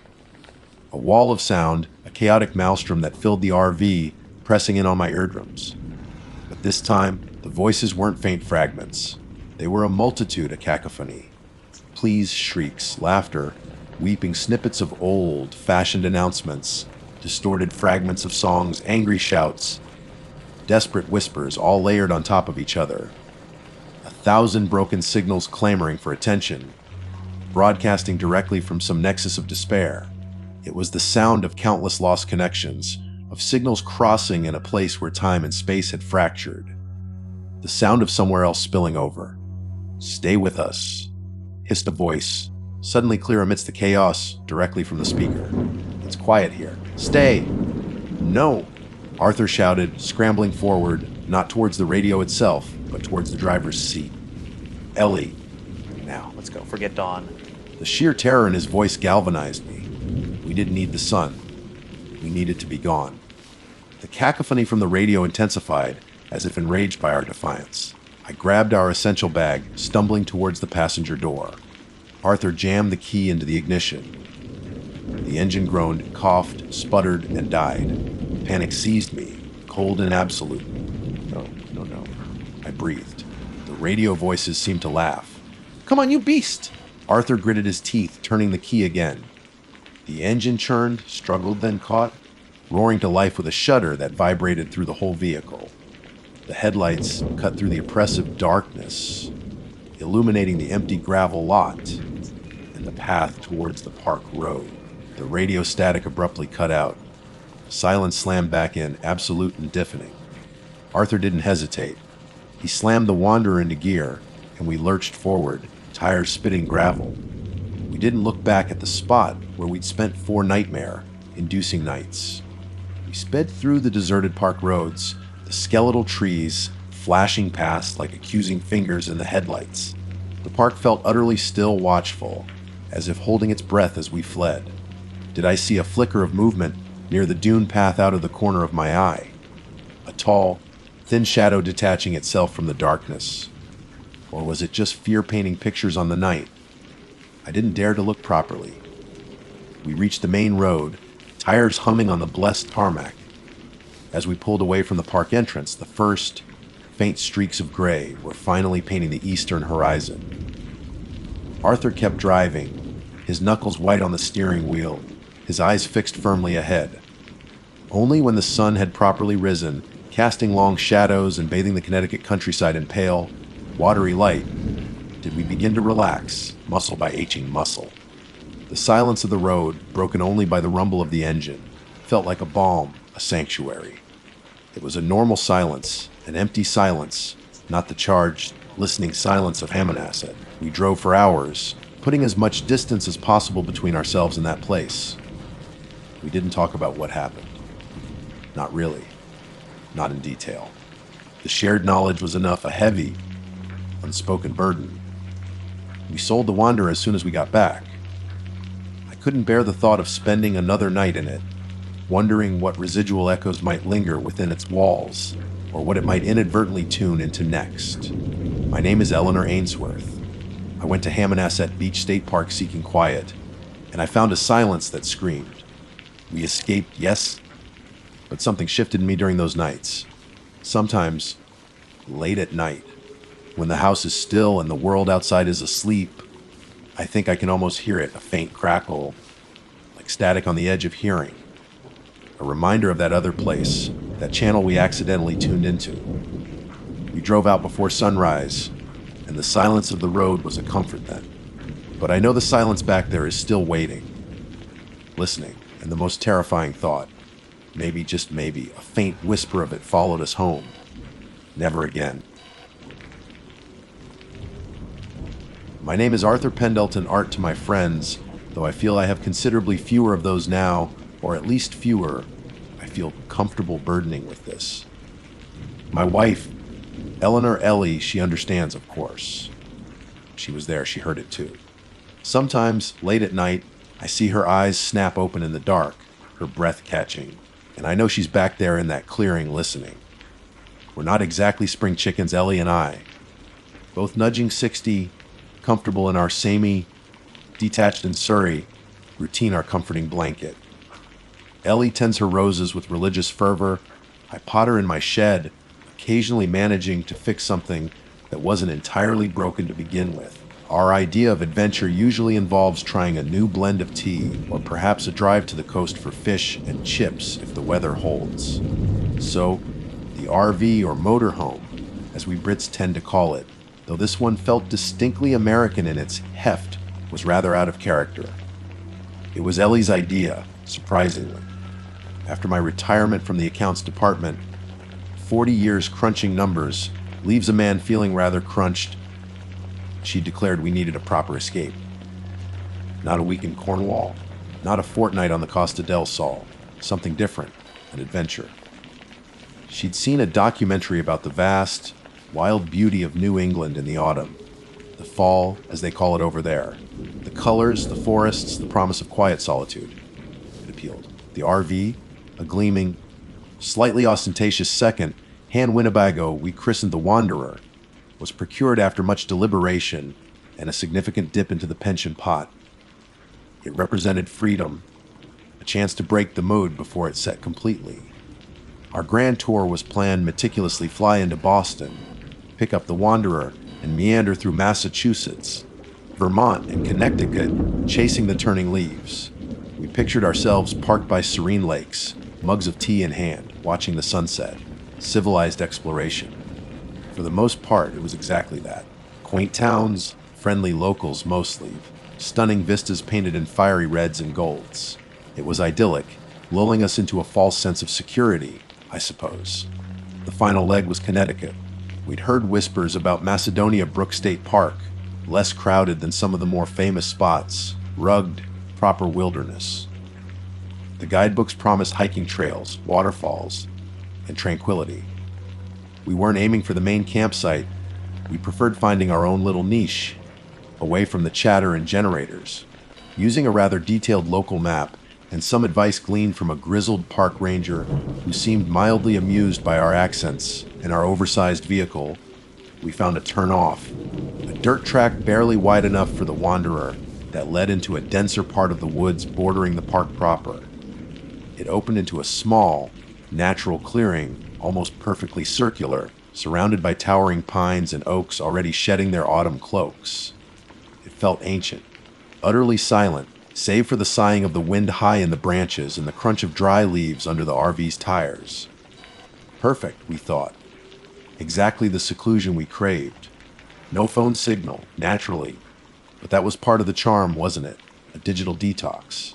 A wall of sound, a chaotic maelstrom that filled the RV, pressing in on my eardrums. But this time, the voices weren't faint fragments. They were a multitude, a cacophony. Pleas, shrieks, laughter, weeping snippets of old-fashioned announcements, distorted fragments of songs, angry shouts, desperate whispers, all layered on top of each other. 1,000 broken signals clamoring for attention, broadcasting directly from some nexus of despair. It was the sound of countless lost connections, of signals crossing in a place where time and space had fractured. The sound of somewhere else spilling over. "Stay with us," hissed a voice, suddenly clear amidst the chaos, directly from the speaker. "It's quiet here. Stay!" "No!" Arthur shouted, scrambling forward, not towards the radio itself, but towards the driver's seat. "Ellie!" Now, let's go. Forget Dawn. The sheer terror in his voice galvanized me. We didn't need the sun. We needed to be gone. The cacophony from the radio intensified, as if enraged by our defiance. I grabbed our essential bag, stumbling towards the passenger door. Arthur jammed the key into the ignition. The engine groaned, coughed, sputtered, and died. Panic seized me, cold and absolute. No. I breathed. The radio voices seemed to laugh. "Come on, you beast!" Arthur gritted his teeth, turning the key again. The engine churned, struggled, then caught, roaring to life with a shudder that vibrated through the whole vehicle. The headlights cut through the oppressive darkness. illuminating the empty gravel lot and the path towards the park road. The radio static abruptly cut out. Silence slammed back in, absolute and deafening. Arthur didn't hesitate. He slammed the Wanderer into gear, and we lurched forward, tires spitting gravel. We didn't look back at the spot where we'd spent 4 nightmare-inducing nights. We sped through the deserted park roads, the skeletal trees flashing past like accusing fingers in the headlights. The park felt utterly still, watchful, as if holding its breath as we fled. Did I see a flicker of movement near the dune path out of the corner of my eye? A tall, thin shadow detaching itself from the darkness. Or was it just fear painting pictures on the night? I didn't dare to look properly. We reached the main road, tires humming on the blessed tarmac. As we pulled away from the park entrance, the first faint streaks of gray were finally painting the eastern horizon. Arthur kept driving, his knuckles white on the steering wheel, his eyes fixed firmly ahead. Only when the sun had properly risen, casting long shadows and bathing the Connecticut countryside in pale, watery light, did we begin to relax, muscle by aching muscle. The silence of the road, broken only by the rumble of the engine, felt like a balm, a sanctuary. It was a normal silence, an empty silence, not the charged, listening silence of Hammonasset. We drove for hours, putting as much distance as possible between ourselves and that place. We didn't talk about what happened. Not really. Not in detail. The shared knowledge was enough, a heavy, unspoken burden. We sold the Wanderer as soon as we got back. I couldn't bear the thought of spending another night in it, wondering what residual echoes might linger within its walls, or what it might inadvertently tune into next. My name is Eleanor Ainsworth. I went to Hammonasset Beach State Park seeking quiet, and I found a silence that screamed. We escaped, yes, but something shifted in me during those nights. Sometimes, late at night, when the house is still and the world outside is asleep, I think I can almost hear it, a faint crackle, like static on the edge of hearing. A reminder of that other place, that channel we accidentally tuned into. We drove out before sunrise, and the silence of the road was a comfort then. But I know the silence back there is still waiting, listening, and the most terrifying thought, maybe, just maybe, a faint whisper of it followed us home. Never again. My name is Arthur Pendleton, art to my friends, though I feel I have considerably fewer of those now, or at least fewer. I feel comfortable burdening with this. My wife, Eleanor Ellie, she understands, of course. She was there, she heard it too. Sometimes, late at night, I see her eyes snap open in the dark, her breath catching, and I know she's back there in that clearing listening. We're not exactly spring chickens, Ellie and I. Both nudging 60, comfortable in our samey, detached in Surrey, routine our comforting blanket. Ellie tends her roses with religious fervor. I potter in my shed, occasionally managing to fix something that wasn't entirely broken to begin with. Our idea of adventure usually involves trying a new blend of tea, or perhaps a drive to the coast for fish and chips if the weather holds. So, the RV or motorhome, as we Brits tend to call it, though this one felt distinctly American in its heft, was rather out of character. It was Ellie's idea, surprisingly. After my retirement from the accounts department, 40 years crunching numbers leaves a man feeling rather crunched. She declared we needed a proper escape. Not a week in Cornwall, not a fortnight on the Costa del Sol, something different, an adventure. She'd seen a documentary about the vast, wild beauty of New England in the autumn, the fall, as they call it over there, the colors, the forests, the promise of quiet solitude. It appealed. The RV, a gleaming, slightly ostentatious second-hand Winnebago we christened the Wanderer, was procured after much deliberation and a significant dip into the pension pot. It represented freedom, a chance to break the mood before it set completely. Our grand tour was planned meticulously: fly into Boston, pick up the Wanderer, and meander through Massachusetts, Vermont, and Connecticut, chasing the turning leaves. We pictured ourselves parked by serene lakes, mugs of tea in hand, watching the sunset. Civilized exploration. For the most part, it was exactly that. Quaint towns, friendly locals mostly, stunning vistas painted in fiery reds and golds. It was idyllic, lulling us into a false sense of security, I suppose. The final leg was Connecticut. We'd heard whispers about Macedonia Brook State Park, less crowded than some of the more famous spots, rugged, proper wilderness. The guidebooks promised hiking trails, waterfalls, and tranquility. We weren't aiming for the main campsite. We preferred finding our own little niche, away from the chatter and generators. Using a rather detailed local map and some advice gleaned from a grizzled park ranger who seemed mildly amused by our accents and our oversized vehicle, we found a turn-off, a dirt track barely wide enough for the wanderer that led into a denser part of the woods bordering the park proper. It opened into a small, natural clearing, almost perfectly circular, surrounded by towering pines and oaks already shedding their autumn cloaks. It felt ancient, utterly silent, save for the sighing of the wind high in the branches and the crunch of dry leaves under the RV's tires. Perfect, we thought. Exactly the seclusion we craved. No phone signal, naturally. But that was part of the charm, wasn't it? A digital detox.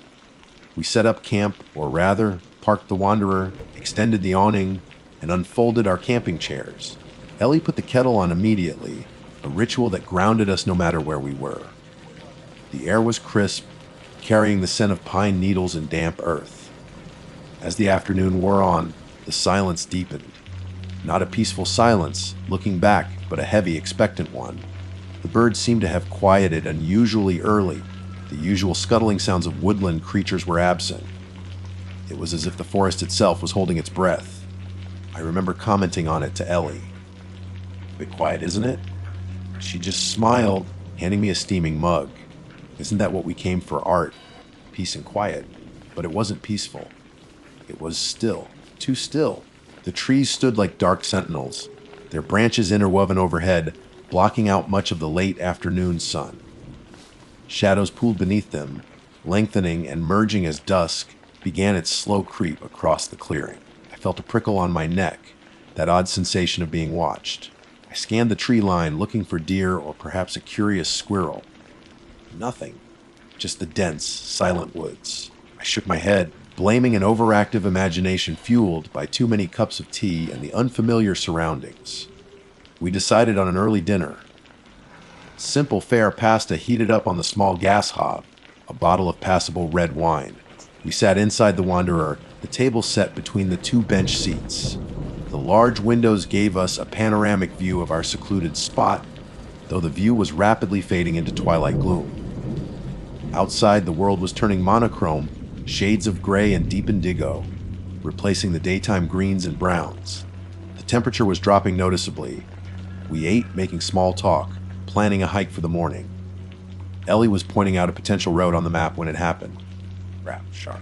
We set up camp, or rather, parked the Wanderer, extended the awning, and unfolded our camping chairs. Ellie put the kettle on immediately, a ritual that grounded us no matter where we were. The air was crisp, carrying the scent of pine needles and damp earth. As the afternoon wore on, the silence deepened. Not a peaceful silence, looking back, but a heavy, expectant one. The birds seemed to have quieted unusually early. The usual scuttling sounds of woodland creatures were absent. It was as if the forest itself was holding its breath. I remember commenting on it to Ellie. A bit quiet, isn't it? She just smiled, handing me a steaming mug. Isn't that what we came for? Art, peace and quiet. But it wasn't peaceful. It was still, too still. The trees stood like dark sentinels, their branches interwoven overhead, blocking out much of the late afternoon sun. Shadows pooled beneath them, lengthening and merging as dusk began its slow creep across the clearing. I felt a prickle on my neck, that odd sensation of being watched. I scanned the tree line, looking for deer or perhaps a curious squirrel. Nothing. Just the dense, silent woods. I shook my head, blaming an overactive imagination fueled by too many cups of tea and the unfamiliar surroundings. We decided on an early dinner. Simple fare pasta heated up on the small gas hob, a bottle of passable red wine. We sat inside the Wanderer, the table set between the two bench seats. The large windows gave us a panoramic view of our secluded spot, though the view was rapidly fading into twilight gloom. Outside, the world was turning monochrome, shades of gray and deep indigo, replacing the daytime greens and browns. The temperature was dropping noticeably. We ate, making small talk, planning a hike for the morning. Ellie was pointing out a potential road on the map when it happened. Rap, sharp.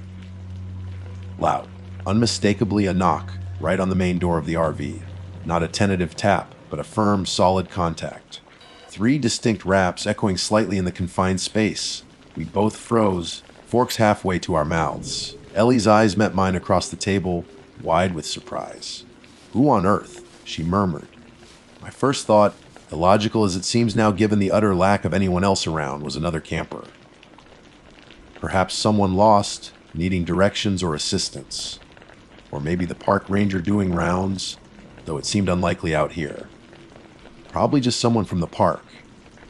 Loud. Unmistakably a knock, right on the main door of the RV. Not a tentative tap, but a firm, solid contact. 3 distinct raps echoing slightly in the confined space. We both froze, forks halfway to our mouths. Ellie's eyes met mine across the table, wide with surprise. "Who on earth?" she murmured. My first thought, illogical as it seems now given the utter lack of anyone else around, was another camper. Perhaps someone lost, needing directions or assistance. Or maybe the park ranger doing rounds, though it seemed unlikely out here. Probably just someone from the park,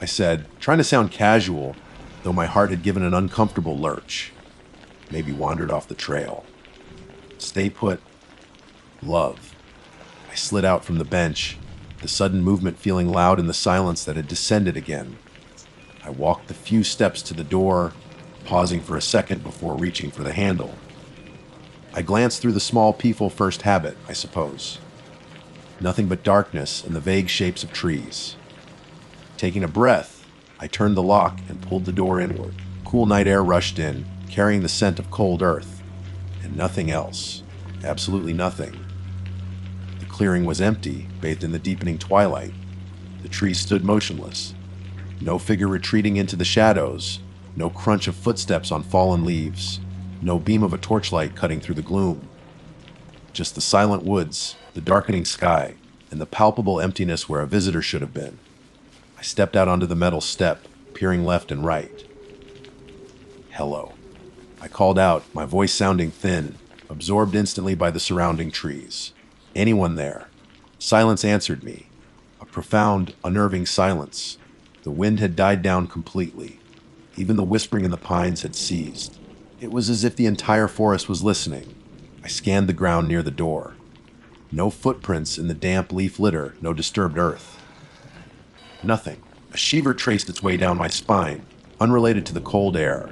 I said, trying to sound casual, though my heart had given an uncomfortable lurch. Maybe wandered off the trail. Stay put. Love. I slid out from the bench, the sudden movement feeling loud in the silence that had descended again. I walked the few steps to the door, pausing for a second before reaching for the handle. I glanced through the small peaceful first habit, I suppose. Nothing but darkness and the vague shapes of trees. Taking a breath, I turned the lock and pulled the door inward. Cool night air rushed in, carrying the scent of cold earth. And nothing else. Absolutely nothing. The clearing was empty, bathed in the deepening twilight. The trees stood motionless. No figure retreating into the shadows. No crunch of footsteps on fallen leaves. No beam of a torchlight cutting through the gloom. Just the silent woods, the darkening sky, and the palpable emptiness where a visitor should have been. I I stepped out onto the metal step, peering left and right. Hello. I called out, my voice sounding thin, absorbed instantly by the surrounding trees. Anyone there? Silence answered me. A profound, unnerving silence. The wind had died down completely. Even the whispering in the pines had ceased. It was as if the entire forest was listening. I scanned the ground near the door. No footprints in the damp leaf litter, no disturbed earth. Nothing. A shiver traced its way down my spine, unrelated to the cold air.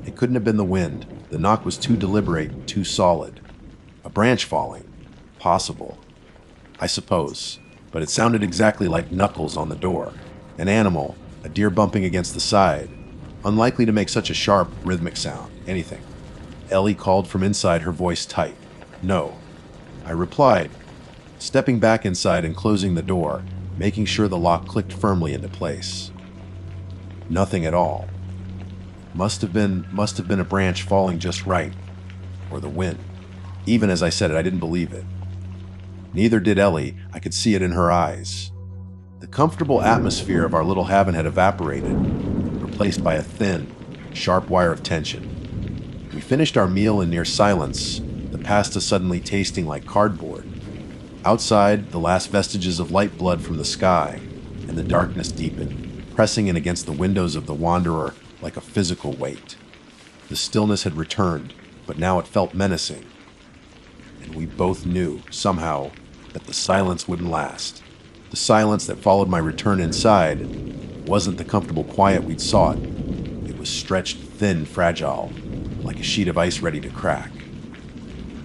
It couldn't have been the wind. The knock was too deliberate, too solid. A branch falling. Possible. I suppose. But it sounded exactly like knuckles on the door. An animal, a deer bumping against the side. Unlikely to make such a sharp, rhythmic sound. Anything. Ellie called from inside, her voice tight. No. I replied, stepping back inside and closing the door, making sure the lock clicked firmly into place. Nothing at all. Must have been a branch falling just right. Or the wind. Even as I said it, I didn't believe it. Neither did Ellie. I could see it in her eyes. The comfortable atmosphere of our little haven had evaporated, replaced by a thin, sharp wire of tension. We finished our meal in near silence, the pasta suddenly tasting like cardboard. Outside, the last vestiges of light blood from the sky, and the darkness deepened, pressing in against the windows of the wanderer like a physical weight. The stillness had returned, but now it felt menacing. And we both knew, somehow, that the silence wouldn't last. The silence that followed my return inside wasn't the comfortable quiet we'd sought. It was stretched thin, fragile, like a sheet of ice ready to crack.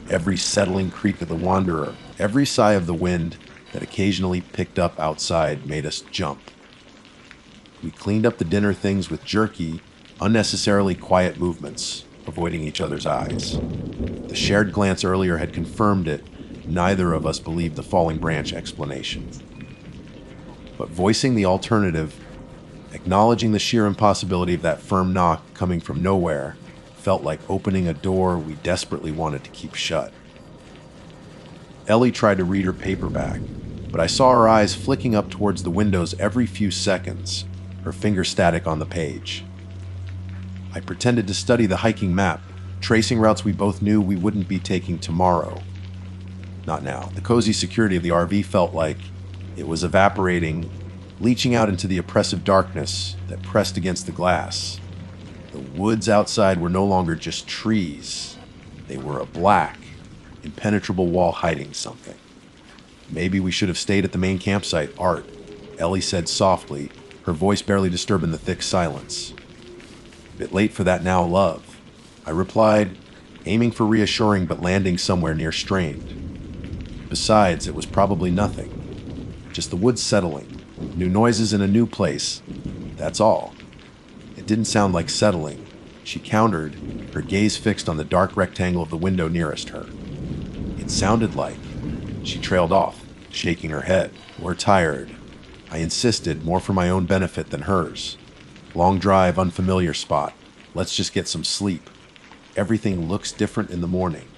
Every settling creak of the wanderer, every sigh of the wind that occasionally picked up outside made us jump. We cleaned up the dinner things with jerky, unnecessarily quiet movements, avoiding each other's eyes. The shared glance earlier had confirmed it. Neither of us believed the falling branch explanation. But voicing the alternative, acknowledging the sheer impossibility of that firm knock coming from nowhere, felt like opening a door we desperately wanted to keep shut. Ellie tried to read her paperback, but I saw her eyes flicking up towards the windows every few seconds, her finger static on the page. I pretended to study the hiking map, tracing routes we both knew we wouldn't be taking tomorrow. Not now. The cozy security of the RV felt like it was evaporating, leaching out into the oppressive darkness that pressed against the glass. The woods outside were no longer just trees. They were a black, impenetrable wall hiding something. Maybe we should have stayed at the main campsite, Art, Ellie said softly, her voice barely disturbing the thick silence. A bit late for that now, love, I replied, aiming for reassuring but landing somewhere near strained. Besides, it was probably nothing. Just the woods settling, new noises in a new place. That's all. It didn't sound like settling. She countered, her gaze fixed on the dark rectangle of the window nearest her. It sounded like... She trailed off, shaking her head. We're tired. I insisted, more for my own benefit than hers. Long drive, unfamiliar spot. Let's just get some sleep. Everything looks different in the morning.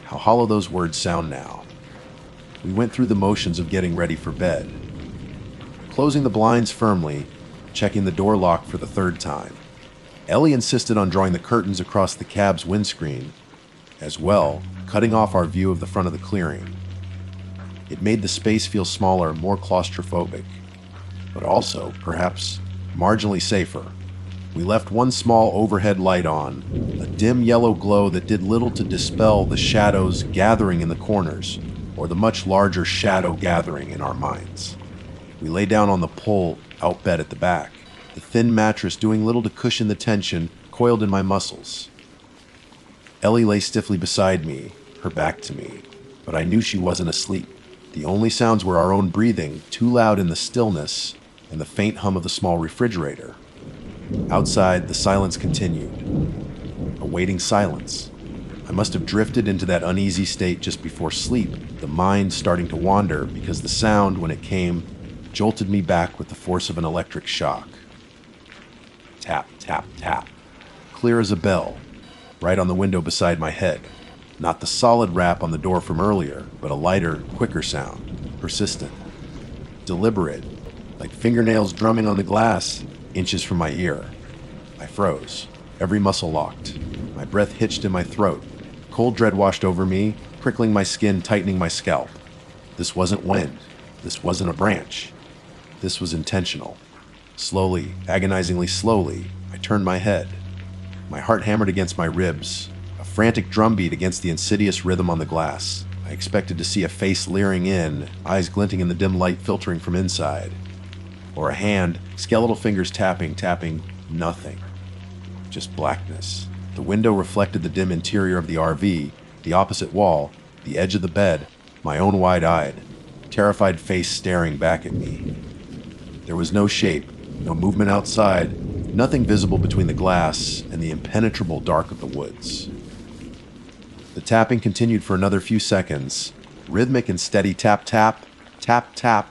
How hollow those words sound now. We went through the motions of getting ready for bed. Closing the blinds firmly, checking the door lock for the third time. Ellie insisted on drawing the curtains across the cab's windscreen, as well, cutting off our view of the front of the clearing. It made the space feel smaller, more claustrophobic, but also, perhaps, marginally safer. We left one small overhead light on, a dim yellow glow that did little to dispel the shadows gathering in the corners, or the much larger shadow gathering in our minds. We lay down on the pole out bed at the back, the thin mattress doing little to cushion the tension coiled in my muscles. Ellie lay stiffly beside me, her back to me, but I knew she wasn't asleep. The only sounds were our own breathing, too loud in the stillness, and the faint hum of the small refrigerator. Outside, the silence continued. A waiting silence. I must have drifted into that uneasy state just before sleep, the mind starting to wander because the sound, when it came, jolted me back with the force of an electric shock. Tap, tap, tap. Clear as a bell, right on the window beside my head. Not the solid rap on the door from earlier, but a lighter, quicker sound, persistent, deliberate, like fingernails drumming on the glass, inches from my ear. I froze, every muscle locked. My breath hitched in my throat. Cold dread washed over me, prickling my skin, tightening my scalp. This wasn't wind. This wasn't a branch. This was intentional. Slowly, agonizingly slowly, I turned my head. My heart hammered against my ribs, a frantic drumbeat against the insidious rhythm on the glass. I expected to see a face leering in, eyes glinting in the dim light filtering from inside. Or a hand, skeletal fingers tapping, nothing. Just blackness. The window reflected the dim interior of the RV, the opposite wall, the edge of the bed, my own wide-eyed, terrified face staring back at me. There was no shape, no movement outside, nothing visible between the glass and the impenetrable dark of the woods. The tapping continued for another few seconds, rhythmic and steady tap, tap, tap, tap,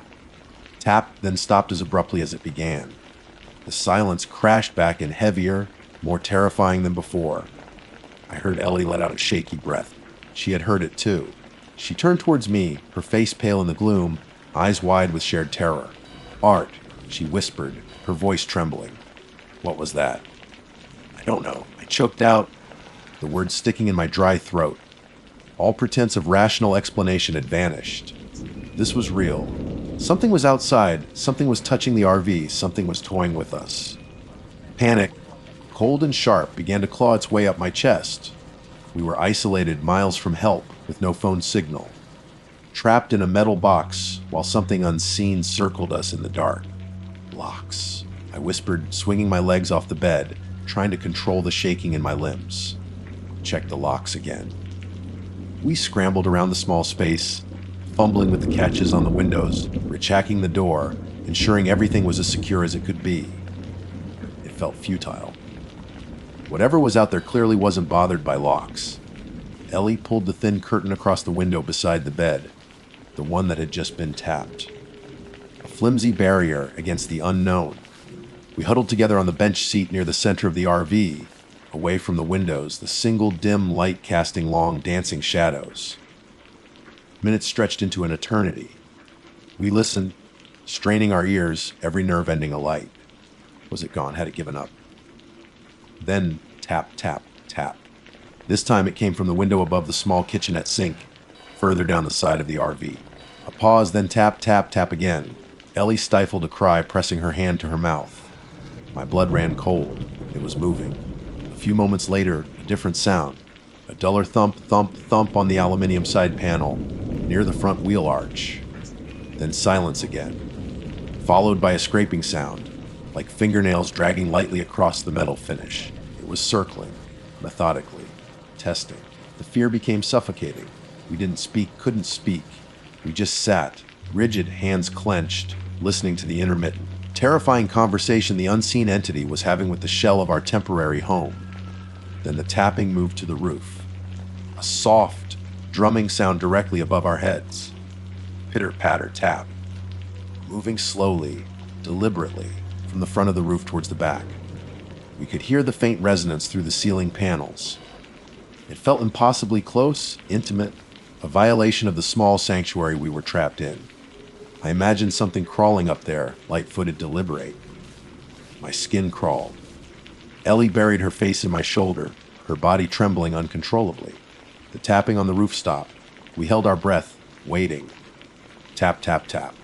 tap, then stopped as abruptly as it began. The silence crashed back in heavier, more terrifying than before. I heard Ellie let out a shaky breath. She had heard it too. She turned towards me, her face pale in the gloom, eyes wide with shared terror. "Art," she whispered, her voice trembling. What was that? I don't know. I choked out, the words sticking in my dry throat. All pretense of rational explanation had vanished. This was real. Something was outside, something was touching the RV, something was toying with us. Panic, cold and sharp, began to claw its way up my chest. We were isolated miles from help, with no phone signal. Trapped in a metal box, while something unseen circled us in the dark. Locks, I whispered, swinging my legs off the bed, trying to control the shaking in my limbs. Check the locks again. We scrambled around the small space, fumbling with the catches on the windows, rechacking the door, ensuring everything was as secure as it could be. It felt futile. Whatever was out there clearly wasn't bothered by locks. Ellie pulled the thin curtain across the window beside the bed, the one that had just been tapped. A flimsy barrier against the unknown. We huddled together on the bench seat near the center of the RV, away from the windows, the single dim light casting long, dancing shadows. Minutes stretched into an eternity. We listened, straining our ears, every nerve ending a light. Was it gone? Had it given up? Then tap, tap, tap. This time it came from the window above the small kitchenette sink, further down the side of the RV. A pause, then tap, tap, tap again. Ellie stifled a cry, pressing her hand to her mouth. My blood ran cold. It was moving. A few moments later, a different sound. A duller thump, thump, thump on the aluminum side panel, near the front wheel arch. Then silence again, followed by a scraping sound, like fingernails dragging lightly across the metal finish. It was circling, methodically, testing. The fear became suffocating. We didn't speak, couldn't speak. We just sat, rigid, hands clenched, listening to the intermittent, terrifying conversation the unseen entity was having with the shell of our temporary home. Then the tapping moved to the roof. A soft, drumming sound directly above our heads. Pitter-patter tap. Moving slowly, deliberately, from the front of the roof towards the back. We could hear the faint resonance through the ceiling panels. It felt impossibly close, intimate, a violation of the small sanctuary we were trapped in. I imagined something crawling up there, light-footed, deliberate. My skin crawled. Ellie buried her face in my shoulder, her body trembling uncontrollably. The tapping on the roof stopped. We held our breath, waiting. Tap, tap, tap.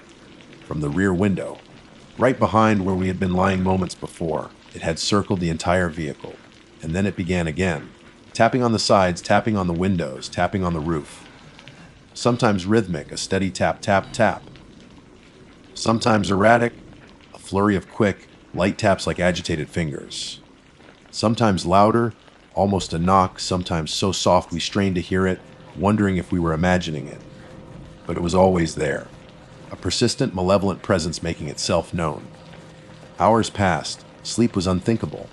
From the rear window, right behind where we had been lying moments before, it had circled the entire vehicle. And then it began again. Tapping on the sides, tapping on the windows, tapping on the roof. Sometimes rhythmic, a steady tap, tap, tap. Sometimes erratic, a flurry of quick, light taps like agitated fingers. Sometimes louder, almost a knock, sometimes so soft we strained to hear it, wondering if we were imagining it. But it was always there, a persistent, malevolent presence making itself known. Hours passed, sleep was unthinkable.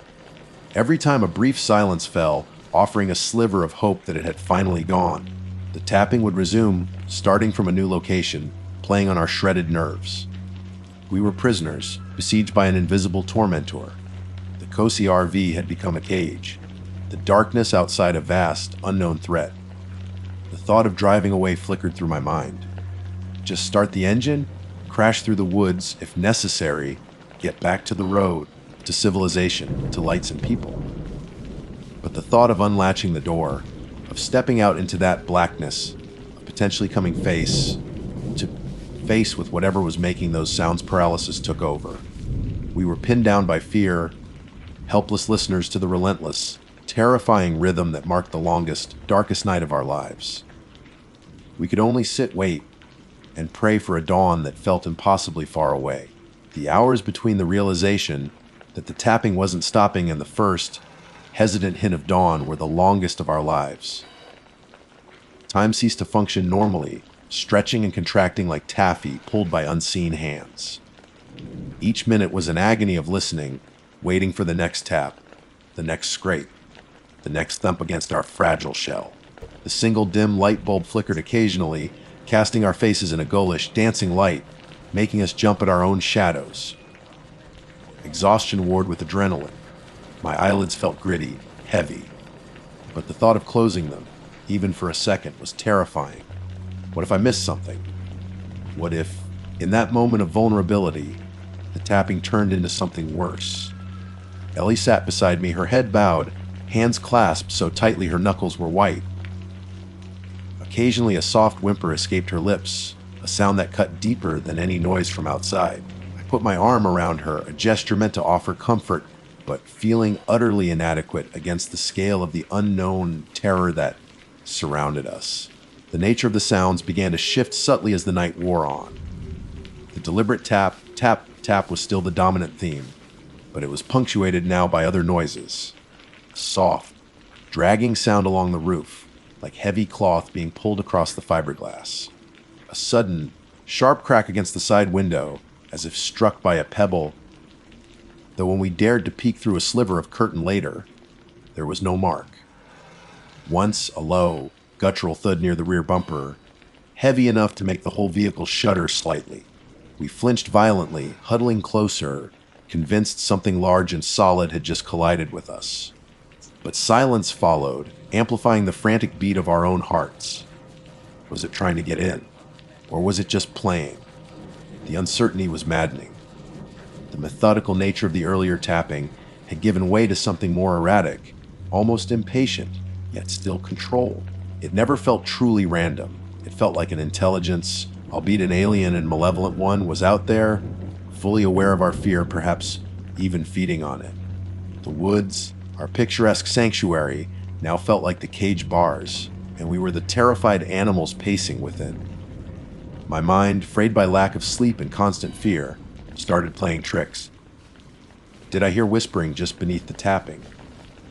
Every time a brief silence fell, offering a sliver of hope that it had finally gone, the tapping would resume, starting from a new location, playing on our shredded nerves. We were prisoners, besieged by an invisible tormentor. The cozy RV had become a cage. The darkness outside a vast, unknown threat. The thought of driving away flickered through my mind. Just start the engine, crash through the woods if necessary, get back to the road, to civilization, to lights and people. But the thought of unlatching the door, of stepping out into that blackness, of potentially coming face to face with whatever was making those sounds paralysis took over. We were pinned down by fear, helpless listeners to the relentless, terrifying rhythm that marked the longest, darkest night of our lives. We could only sit, wait, and pray for a dawn that felt impossibly far away. The hours between the realization that the tapping wasn't stopping and the first, hesitant hint of dawn were the longest of our lives. Time ceased to function normally, stretching and contracting like taffy pulled by unseen hands. Each minute was an agony of listening, waiting for the next tap, the next scrape, the next thump against our fragile shell. The single dim light bulb flickered occasionally, casting our faces in a ghoulish, dancing light, making us jump at our own shadows. Exhaustion warred with adrenaline. My eyelids felt gritty, heavy. But the thought of closing them, even for a second, was terrifying. What if I missed something? What if, in that moment of vulnerability, the tapping turned into something worse? Ellie sat beside me, her head bowed, hands clasped so tightly her knuckles were white. Occasionally a soft whimper escaped her lips, a sound that cut deeper than any noise from outside. I put my arm around her, a gesture meant to offer comfort, but feeling utterly inadequate against the scale of the unknown terror that surrounded us. The nature of the sounds began to shift subtly as the night wore on. The deliberate tap, tap, tap was still the dominant theme, but it was punctuated now by other noises. A soft, dragging sound along the roof, like heavy cloth being pulled across the fiberglass. A sudden, sharp crack against the side window, as if struck by a pebble, though when we dared to peek through a sliver of curtain later, there was no mark. Once a low, guttural thud near the rear bumper, heavy enough to make the whole vehicle shudder slightly. We flinched violently, huddling closer, convinced something large and solid had just collided with us. But silence followed, amplifying the frantic beat of our own hearts. Was it trying to get in? Or was it just playing? The uncertainty was maddening. The methodical nature of the earlier tapping had given way to something more erratic, almost impatient, yet still controlled. It never felt truly random. It felt like an intelligence, albeit an alien and malevolent one, was out there, fully aware of our fear, perhaps even feeding on it. The woods, our picturesque sanctuary, now felt like the cage bars, and we were the terrified animals pacing within. My mind, frayed by lack of sleep and constant fear, started playing tricks. Did I hear whispering just beneath the tapping?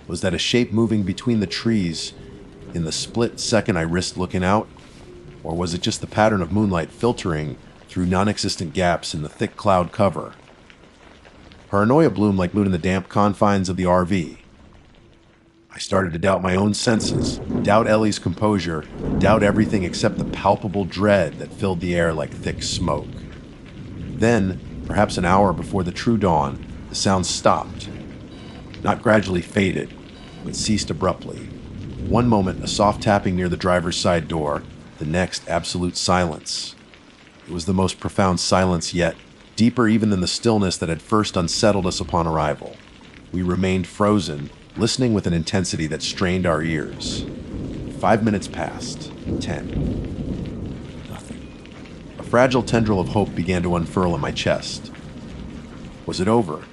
Was that a shape moving between the trees in the split second I risked looking out? Or was it just the pattern of moonlight filtering through non-existent gaps in the thick cloud cover? Paranoia bloomed like moon in the damp confines of the RV. I started to doubt my own senses, doubt Ellie's composure, doubt everything except the palpable dread that filled the air like thick smoke. Then, perhaps an hour before the true dawn, the sound stopped. Not gradually faded, but ceased abruptly. One moment, a soft tapping near the driver's side door, the next, absolute silence. It was the most profound silence yet, deeper even than the stillness that had first unsettled us upon arrival. We remained frozen, listening with an intensity that strained our ears. 5 minutes passed. 10. Nothing. A fragile tendril of hope began to unfurl in my chest. Was it over?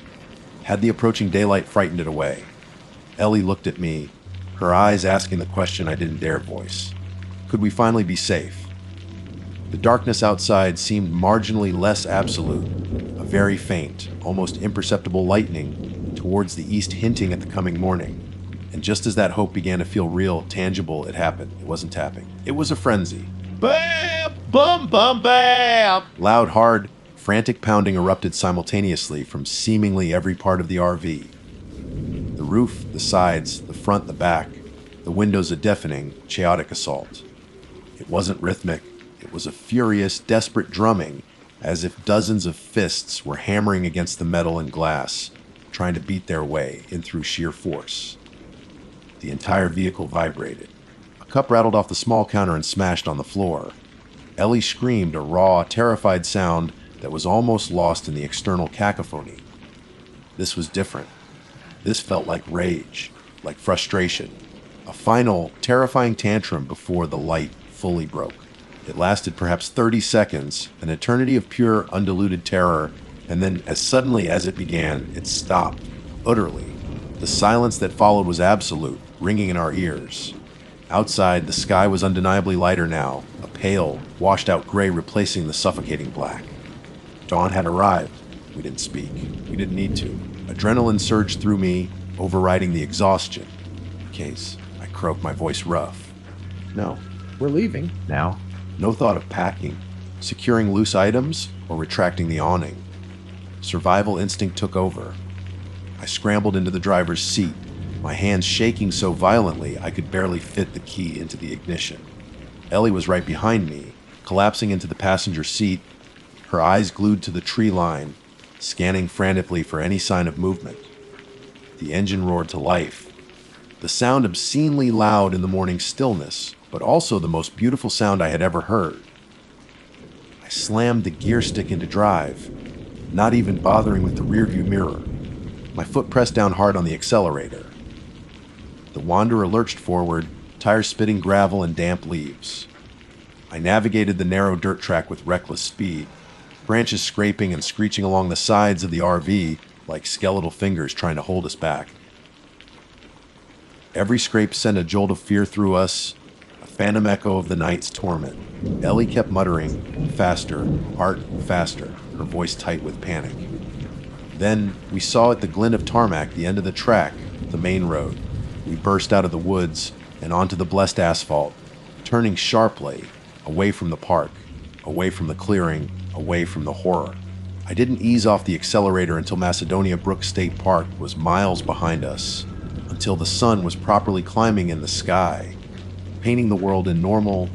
Had the approaching daylight frightened it away? Ellie looked at me, her eyes asking the question I didn't dare voice. Could we finally be safe? The darkness outside seemed marginally less absolute, a very faint, almost imperceptible lightning towards the east hinting at the coming morning. And just as that hope began to feel real, tangible, it happened. It wasn't tapping. It was a frenzy. Bam! Bum bum bam! Loud, hard, frantic pounding erupted simultaneously from seemingly every part of the RV. The roof, the sides, the front, the back, the windows a deafening, chaotic assault. It wasn't rhythmic. It was a furious, desperate drumming, as if dozens of fists were hammering against the metal and glass, trying to beat their way in through sheer force. The entire vehicle vibrated. A cup rattled off the small counter and smashed on the floor. Ellie screamed, a raw, terrified sound that was almost lost in the external cacophony. This was different. This felt like rage, like frustration, a final, terrifying tantrum before the light fully broke. It lasted perhaps 30 seconds, an eternity of pure, undiluted terror, and then, as suddenly as it began, it stopped, utterly. The silence that followed was absolute, ringing in our ears. Outside, the sky was undeniably lighter now, a pale, washed-out gray replacing the suffocating black. Dawn had arrived. We didn't speak. We didn't need to. Adrenaline surged through me, overriding the exhaustion. Case, I croaked, my voice rough. No, we're leaving now. No thought of packing, securing loose items, or retracting the awning. Survival instinct took over. I scrambled into the driver's seat, my hands shaking so violently I could barely fit the key into the ignition. Ellie was right behind me, collapsing into the passenger seat, her eyes glued to the tree line, scanning frantically for any sign of movement. The engine roared to life. The sound obscenely loud in the morning stillness, but also the most beautiful sound I had ever heard. I slammed the gear stick into drive, not even bothering with the rearview mirror. My foot pressed down hard on the accelerator. The Wanderer lurched forward, tires spitting gravel and damp leaves. I navigated the narrow dirt track with reckless speed, branches scraping and screeching along the sides of the RV like skeletal fingers trying to hold us back. Every scrape sent a jolt of fear through us, a phantom echo of the night's torment. Ellie kept muttering, faster, Art, faster, her voice tight with panic. Then we saw at the glint of tarmac the end of the track, the main road. We burst out of the woods and onto the blessed asphalt, turning sharply away from the park, away from the clearing, away from the horror. I didn't ease off the accelerator until Macedonia Brook State Park was miles behind us, until the sun was properly climbing in the sky, painting the world in normal,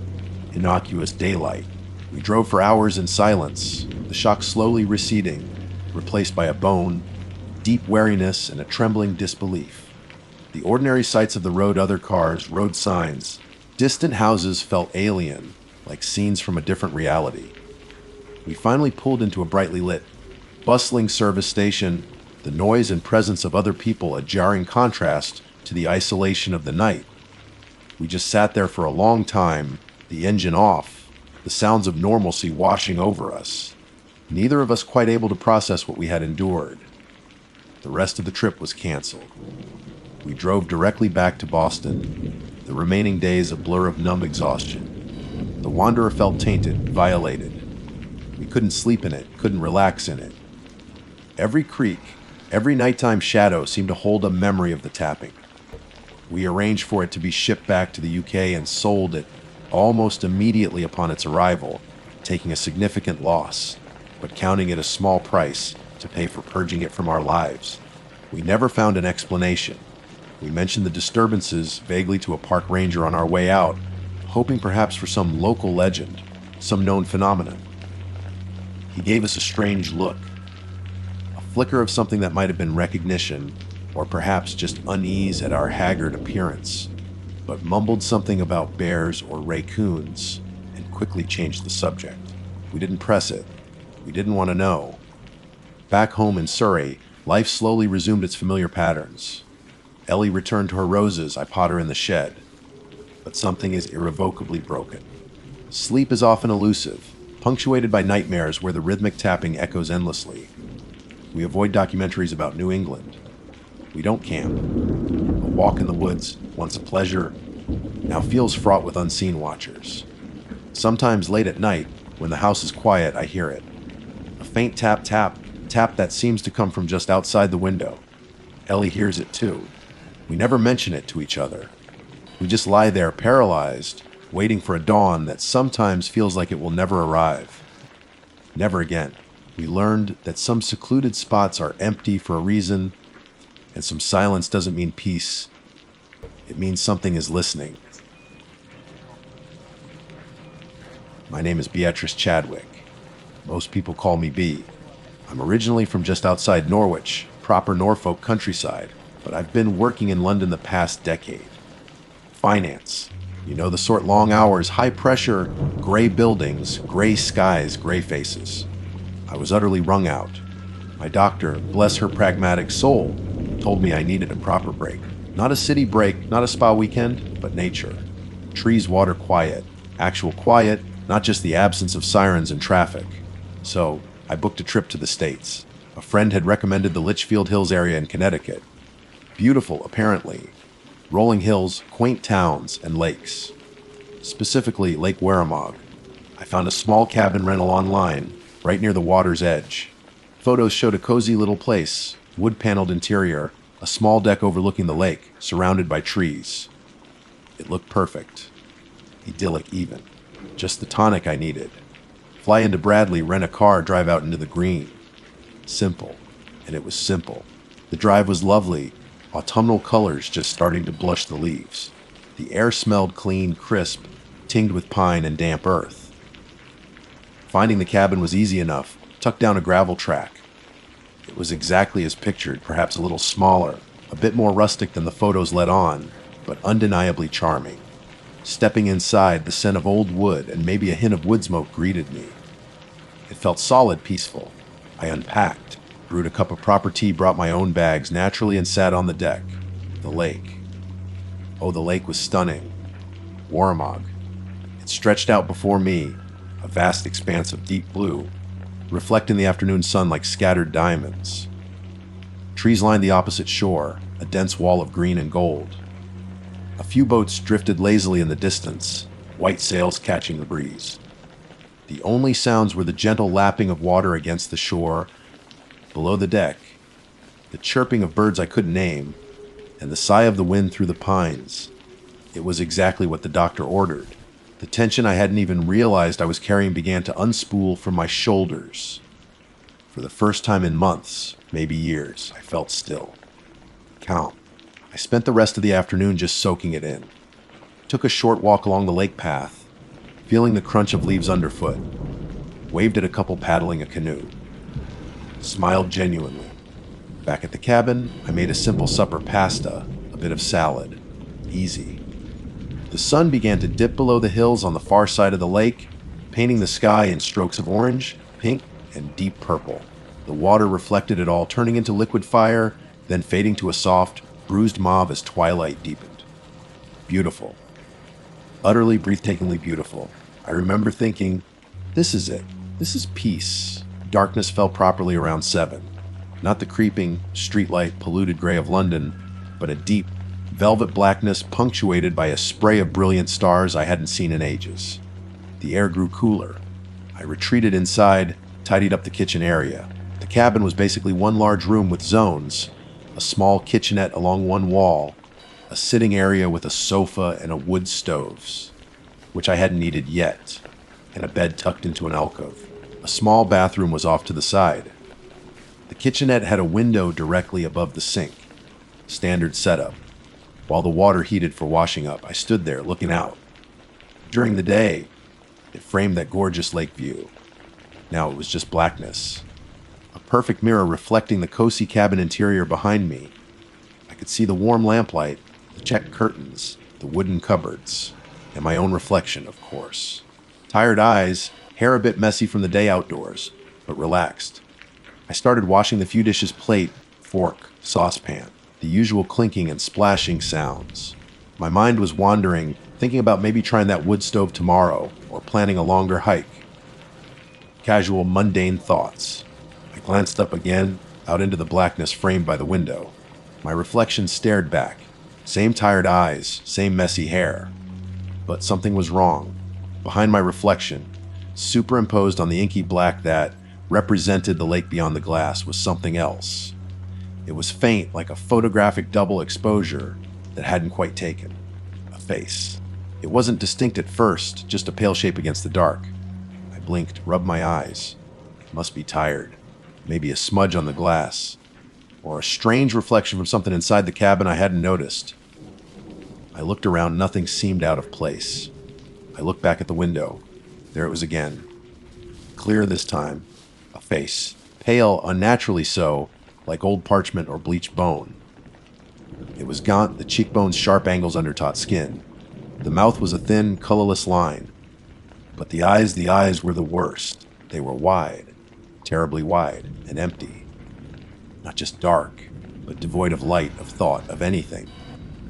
innocuous daylight. We drove for hours in silence, the shock slowly receding, replaced by a bone, deep wariness, and a trembling disbelief. The ordinary sights of the road, other cars, road signs, distant houses felt alien, like scenes from a different reality. We finally pulled into a brightly lit, bustling service station, the noise and presence of other people a jarring contrast to the isolation of the night. We just sat there for a long time, the engine off, the sounds of normalcy washing over us. Neither of us quite able to process what we had endured. The rest of the trip was canceled. We drove directly back to Boston, the remaining days a blur of numb exhaustion. The Wanderer felt tainted, violated. We couldn't sleep in it, couldn't relax in it. Every creak, every nighttime shadow seemed to hold a memory of the tapping. We arranged for it to be shipped back to the UK and sold it almost immediately upon its arrival, taking a significant loss, but counting it a small price to pay for purging it from our lives. We never found an explanation. We mentioned the disturbances vaguely to a park ranger on our way out, hoping perhaps for some local legend, some known phenomenon. He gave us a strange look, a flicker of something that might have been recognition, or perhaps just unease at our haggard appearance, but mumbled something about bears or raccoons, and quickly changed the subject. We didn't press it. We didn't want to know. Back home in Surrey, life slowly resumed its familiar patterns. Ellie returned to her roses, I pot her in the shed. But something is irrevocably broken. Sleep is often elusive, punctuated by nightmares where the rhythmic tapping echoes endlessly. We avoid documentaries about New England. We don't camp. A walk in the woods, once a pleasure, now feels fraught with unseen watchers. Sometimes late at night, when the house is quiet, I hear it. A faint tap, tap, tap that seems to come from just outside the window. Ellie hears it too. We never mention it to each other. We just lie there paralyzed, waiting for a dawn that sometimes feels like it will never arrive. Never again. We learned that some secluded spots are empty for a reason, and some silence doesn't mean peace. It means something is listening. My name is Beatrice Chadwick. Most people call me B. I'm originally from just outside Norwich, proper Norfolk countryside, but I've been working in London the past decade. Finance. You know the sort, long hours, high pressure, gray buildings, gray skies, gray faces. I was utterly wrung out. My doctor, bless her pragmatic soul, told me I needed a proper break. Not a city break, not a spa weekend, but nature. Trees, water, quiet. Actual quiet, not just the absence of sirens and traffic. So, I booked a trip to the States. A friend had recommended the Litchfield Hills area in Connecticut. Beautiful, apparently. Rolling hills, quaint towns, and lakes. Specifically, Lake Warramog. I found a small cabin rental online, right near the water's edge. Photos showed a cozy little place, wood-paneled interior, a small deck overlooking the lake, surrounded by trees. It looked perfect. Idyllic even. Just the tonic I needed. Fly into Bradley, rent a car, drive out into the green. Simple. And it was simple. The drive was lovely. Autumnal colors just starting to blush the leaves. The air smelled clean, crisp, tinged with pine and damp earth. Finding the cabin was easy enough, tucked down a gravel track. It was exactly as pictured, perhaps a little smaller, a bit more rustic than the photos let on, but undeniably charming. Stepping inside, the scent of old wood and maybe a hint of wood smoke greeted me. It felt solid, peaceful. I unpacked, brewed a cup of proper tea, brought my own bags naturally, and sat on the deck. The lake. Oh, the lake was stunning. Warramog. It stretched out before me, a vast expanse of deep blue, reflecting the afternoon sun like scattered diamonds. Trees lined the opposite shore, a dense wall of green and gold. A few boats drifted lazily in the distance, white sails catching the breeze. The only sounds were the gentle lapping of water against the shore, below the deck, the chirping of birds I couldn't name, and the sigh of the wind through the pines. It was exactly what the doctor ordered. The tension I hadn't even realized I was carrying began to unspool from my shoulders. For the first time in months, maybe years, I felt still. Calm. I spent the rest of the afternoon just soaking it in. Took a short walk along the lake path, feeling the crunch of leaves underfoot. Waved at a couple paddling a canoe. Smiled genuinely. Back at the cabin, I made a simple supper: pasta, a bit of salad. Easy. The sun began to dip below the hills on the far side of the lake, painting the sky in strokes of orange, pink, and deep purple. The water reflected it all, turning into liquid fire, then fading to a soft, bruised mauve as twilight deepened. Beautiful. Utterly, breathtakingly beautiful. I remember thinking, this is it. This is peace. Darkness fell properly around 7. Not the creeping, streetlight, polluted gray of London, but a deep, velvet blackness punctuated by a spray of brilliant stars I hadn't seen in ages. The air grew cooler. I retreated inside, tidied up the kitchen area. The cabin was basically one large room with zones, a small kitchenette along one wall, a sitting area with a sofa and a wood stoves, which I hadn't needed yet, and a bed tucked into an alcove. A small bathroom was off to the side. The kitchenette had a window directly above the sink. Standard setup. While the water heated for washing up, I stood there looking out. During the day, it framed that gorgeous lake view. Now it was just blackness. A perfect mirror reflecting the cozy cabin interior behind me. I could see the warm lamplight, the checked curtains, the wooden cupboards, and my own reflection, of course. Tired eyes, hair a bit messy from the day outdoors, but relaxed. I started washing the few dishes: plate, fork, saucepan, the usual clinking and splashing sounds. My mind was wandering, thinking about maybe trying that wood stove tomorrow, or planning a longer hike. Casual, mundane thoughts. I glanced up again, out into the blackness framed by the window. My reflection stared back. Same tired eyes, same messy hair. But something was wrong. Behind my reflection, superimposed on the inky black that represented the lake beyond the glass, was something else. It was faint, like a photographic double exposure that hadn't quite taken. A face. It wasn't distinct at first, just a pale shape against the dark. I blinked, rubbed my eyes. Must be tired. Maybe a smudge on the glass. Or a strange reflection from something inside the cabin I hadn't noticed. I looked around, nothing seemed out of place. I looked back at the window. There it was again. Clear this time. A face. Pale, unnaturally so, like old parchment or bleached bone. It was gaunt, the cheekbones sharp angles under taut skin. The mouth was a thin, colorless line. But the eyes were the worst. They were wide. terribly wide and empty. Not just dark, but devoid of light, of thought, of anything.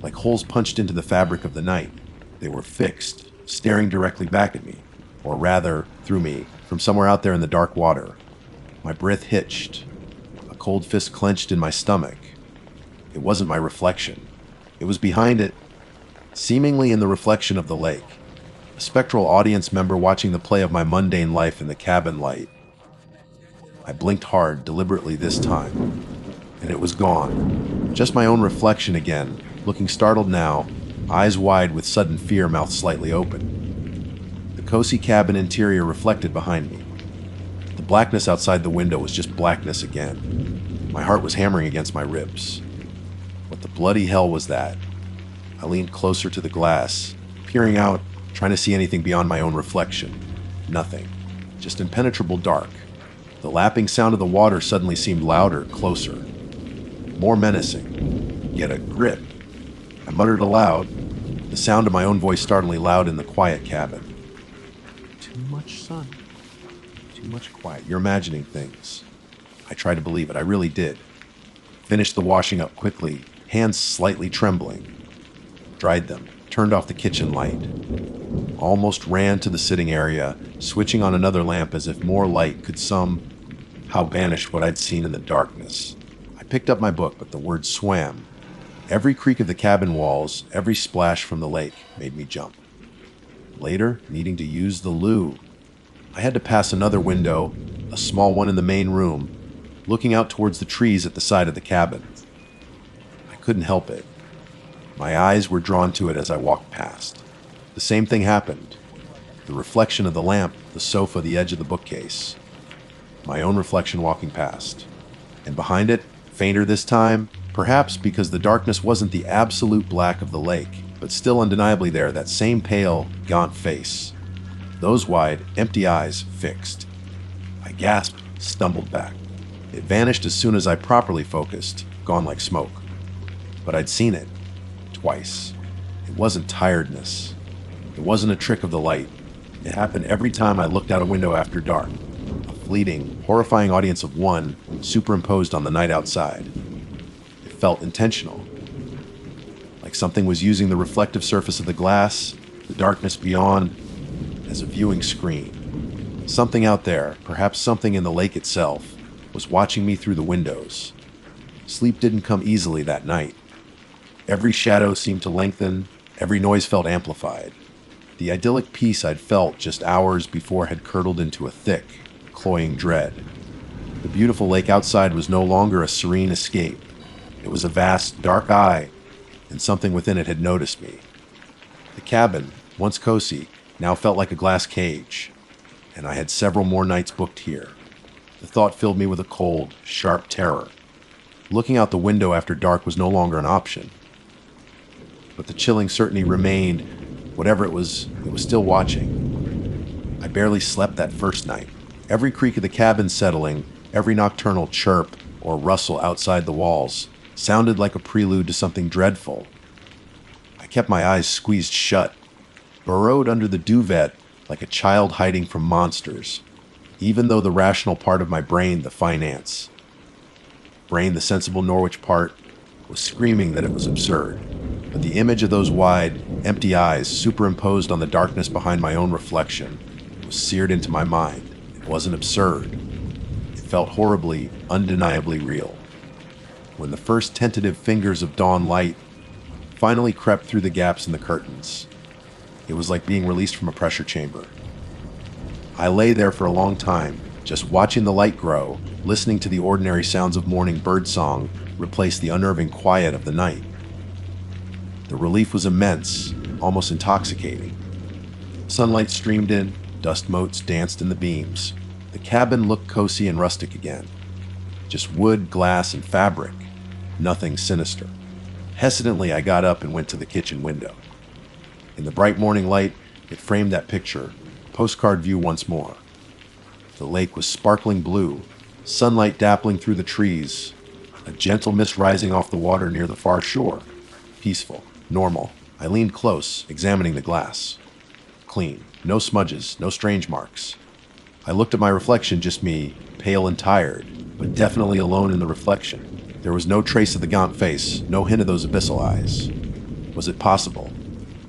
Like holes punched into the fabric of the night. They were fixed, staring directly back at me, or rather, through me, from somewhere out there in the dark water. My breath hitched, a cold fist clenched in my stomach. It wasn't my reflection. It was behind it, seemingly in the reflection of the lake. A spectral audience member watching the play of my mundane life in the cabin light. I blinked hard, deliberately this time, and it was gone. Just my own reflection again, looking startled now, eyes wide with sudden fear, mouth slightly open. The cozy cabin interior reflected behind me. The blackness outside the window was just blackness again. My heart was hammering against my ribs. What the bloody hell was that? I leaned closer to the glass, peering out, trying to see anything beyond my own reflection. Nothing. Just impenetrable dark. The lapping sound of the water suddenly seemed louder, closer. More menacing. Yet a grip. I muttered aloud, the sound of my own voice startlingly loud in the quiet cabin. Too much sun. Too much quiet. You're imagining things. I tried to believe it. I really did. Finished the washing up quickly, hands slightly trembling. Dried them. Turned off the kitchen light. Almost ran to the sitting area, switching on another lamp as if more light could somehow banish what I'd seen in the darkness. I picked up my book, but the word swam. Every creak of the cabin walls, every splash from the lake made me jump. Later, needing to use the loo. I had to pass another window, a small one in the main room, looking out towards the trees at the side of the cabin. I couldn't help it. My eyes were drawn to it as I walked past. The same thing happened. The reflection of the lamp, the sofa, the edge of the bookcase. My own reflection walking past. And behind it, fainter this time, perhaps because the darkness wasn't the absolute black of the lake, but still undeniably there, that same pale, gaunt face. Those wide, empty eyes fixed. I gasped, stumbled back. It vanished as soon as I properly focused, gone like smoke. But I'd seen it. Twice. It wasn't tiredness. It wasn't a trick of the light. It happened every time I looked out a window after dark. A fleeting, horrifying audience of one superimposed on the night outside. It felt intentional. Like something was using the reflective surface of the glass, the darkness beyond, as a viewing screen. Something out there, perhaps something in the lake itself, was watching me through the windows. Sleep didn't come easily that night. Every shadow seemed to lengthen, every noise felt amplified. The idyllic peace I'd felt just hours before had curdled into a thick, cloying dread. The beautiful lake outside was no longer a serene escape. It was a vast, dark eye, and something within it had noticed me. The cabin, once cozy, now felt like a glass cage, and I had several more nights booked here. The thought filled me with a cold, sharp terror. Looking out the window after dark was no longer an option. But the chilling certainty remained. Whatever it was still watching. I barely slept that first night. Every creak of the cabin settling, every nocturnal chirp or rustle outside the walls sounded like a prelude to something dreadful. I kept my eyes squeezed shut, burrowed under the duvet like a child hiding from monsters, even though the rational part of my brain, the finance brain, the sensible Norwich part, was screaming that it was absurd. But the image of those wide, empty eyes superimposed on the darkness behind my own reflection was seared into my mind. It wasn't absurd. It felt horribly, undeniably real. When the first tentative fingers of dawn light finally crept through the gaps in the curtains, it was like being released from a pressure chamber. I lay there for a long time, just watching the light grow, listening to the ordinary sounds of morning birdsong replace the unnerving quiet of the night. The relief was immense, almost intoxicating. Sunlight streamed in, dust motes danced in the beams. The cabin looked cozy and rustic again. Just wood, glass, and fabric. Nothing sinister. Hesitantly, I got up and went to the kitchen window. In the bright morning light, it framed that picture, postcard view once more. The lake was sparkling blue, sunlight dappling through the trees, a gentle mist rising off the water near the far shore. Peaceful. Normal. I leaned close, examining the glass. Clean. No smudges, no strange marks. I looked at my reflection, just me, pale and tired, but definitely alone in the reflection. There was no trace of the gaunt face, no hint of those abyssal eyes. Was it possible?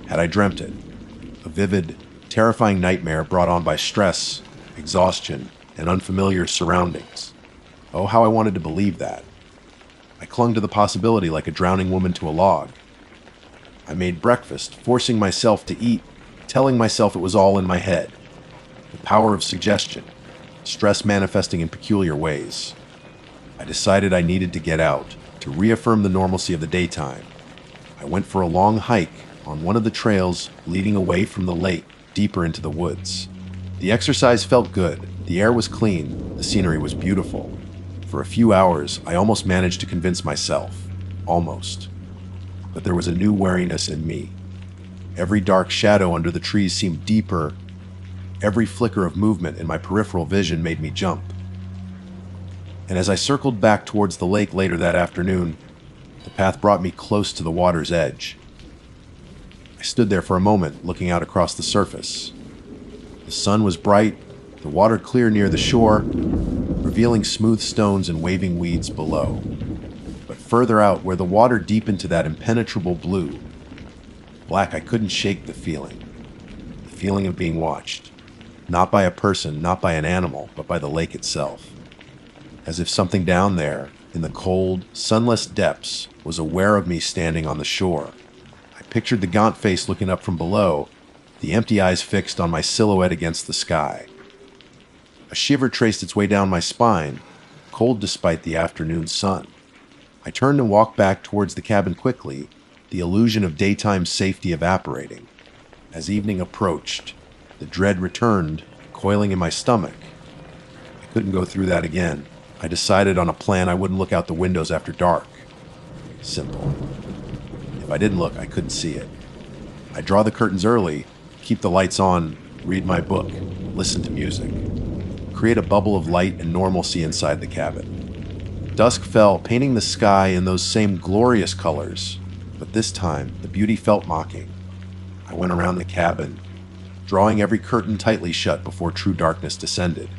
Had I dreamt it? A vivid, terrifying nightmare brought on by stress, exhaustion, and unfamiliar surroundings. Oh, how I wanted to believe that. I clung to the possibility like a drowning woman to a log. I made breakfast, forcing myself to eat, telling myself it was all in my head. The power of suggestion, stress manifesting in peculiar ways. I decided I needed to get out, to reaffirm the normalcy of the daytime. I went for a long hike on one of the trails leading away from the lake, deeper into the woods. The exercise felt good, the air was clean, the scenery was beautiful. For a few hours, I almost managed to convince myself. Almost. But there was a new wariness in me. Every dark shadow under the trees seemed deeper. Every flicker of movement in my peripheral vision made me jump. And as I circled back towards the lake later that afternoon, the path brought me close to the water's edge. I stood there for a moment, looking out across the surface. The sun was bright, the water clear near the shore, revealing smooth stones and waving weeds below. But further out, where the water deepened to that impenetrable blue, black, I couldn't shake the feeling. The feeling of being watched. Not by a person, not by an animal, but by the lake itself. As if something down there, in the cold, sunless depths, was aware of me standing on the shore. I pictured the gaunt face looking up from below, the empty eyes fixed on my silhouette against the sky. A shiver traced its way down my spine, cold despite the afternoon sun. I turned and walked back towards the cabin quickly, the illusion of daytime safety evaporating. As evening approached, the dread returned, coiling in my stomach. I couldn't go through that again. I decided on a plan. I wouldn't look out the windows after dark. Simple. If I didn't look, I couldn't see it. I'd draw the curtains early, keep the lights on, read my book, listen to music. Create a bubble of light and normalcy inside the cabin. Dusk fell, painting the sky in those same glorious colors, but this time the beauty felt mocking. I went around the cabin, drawing every curtain tightly shut before true darkness descended.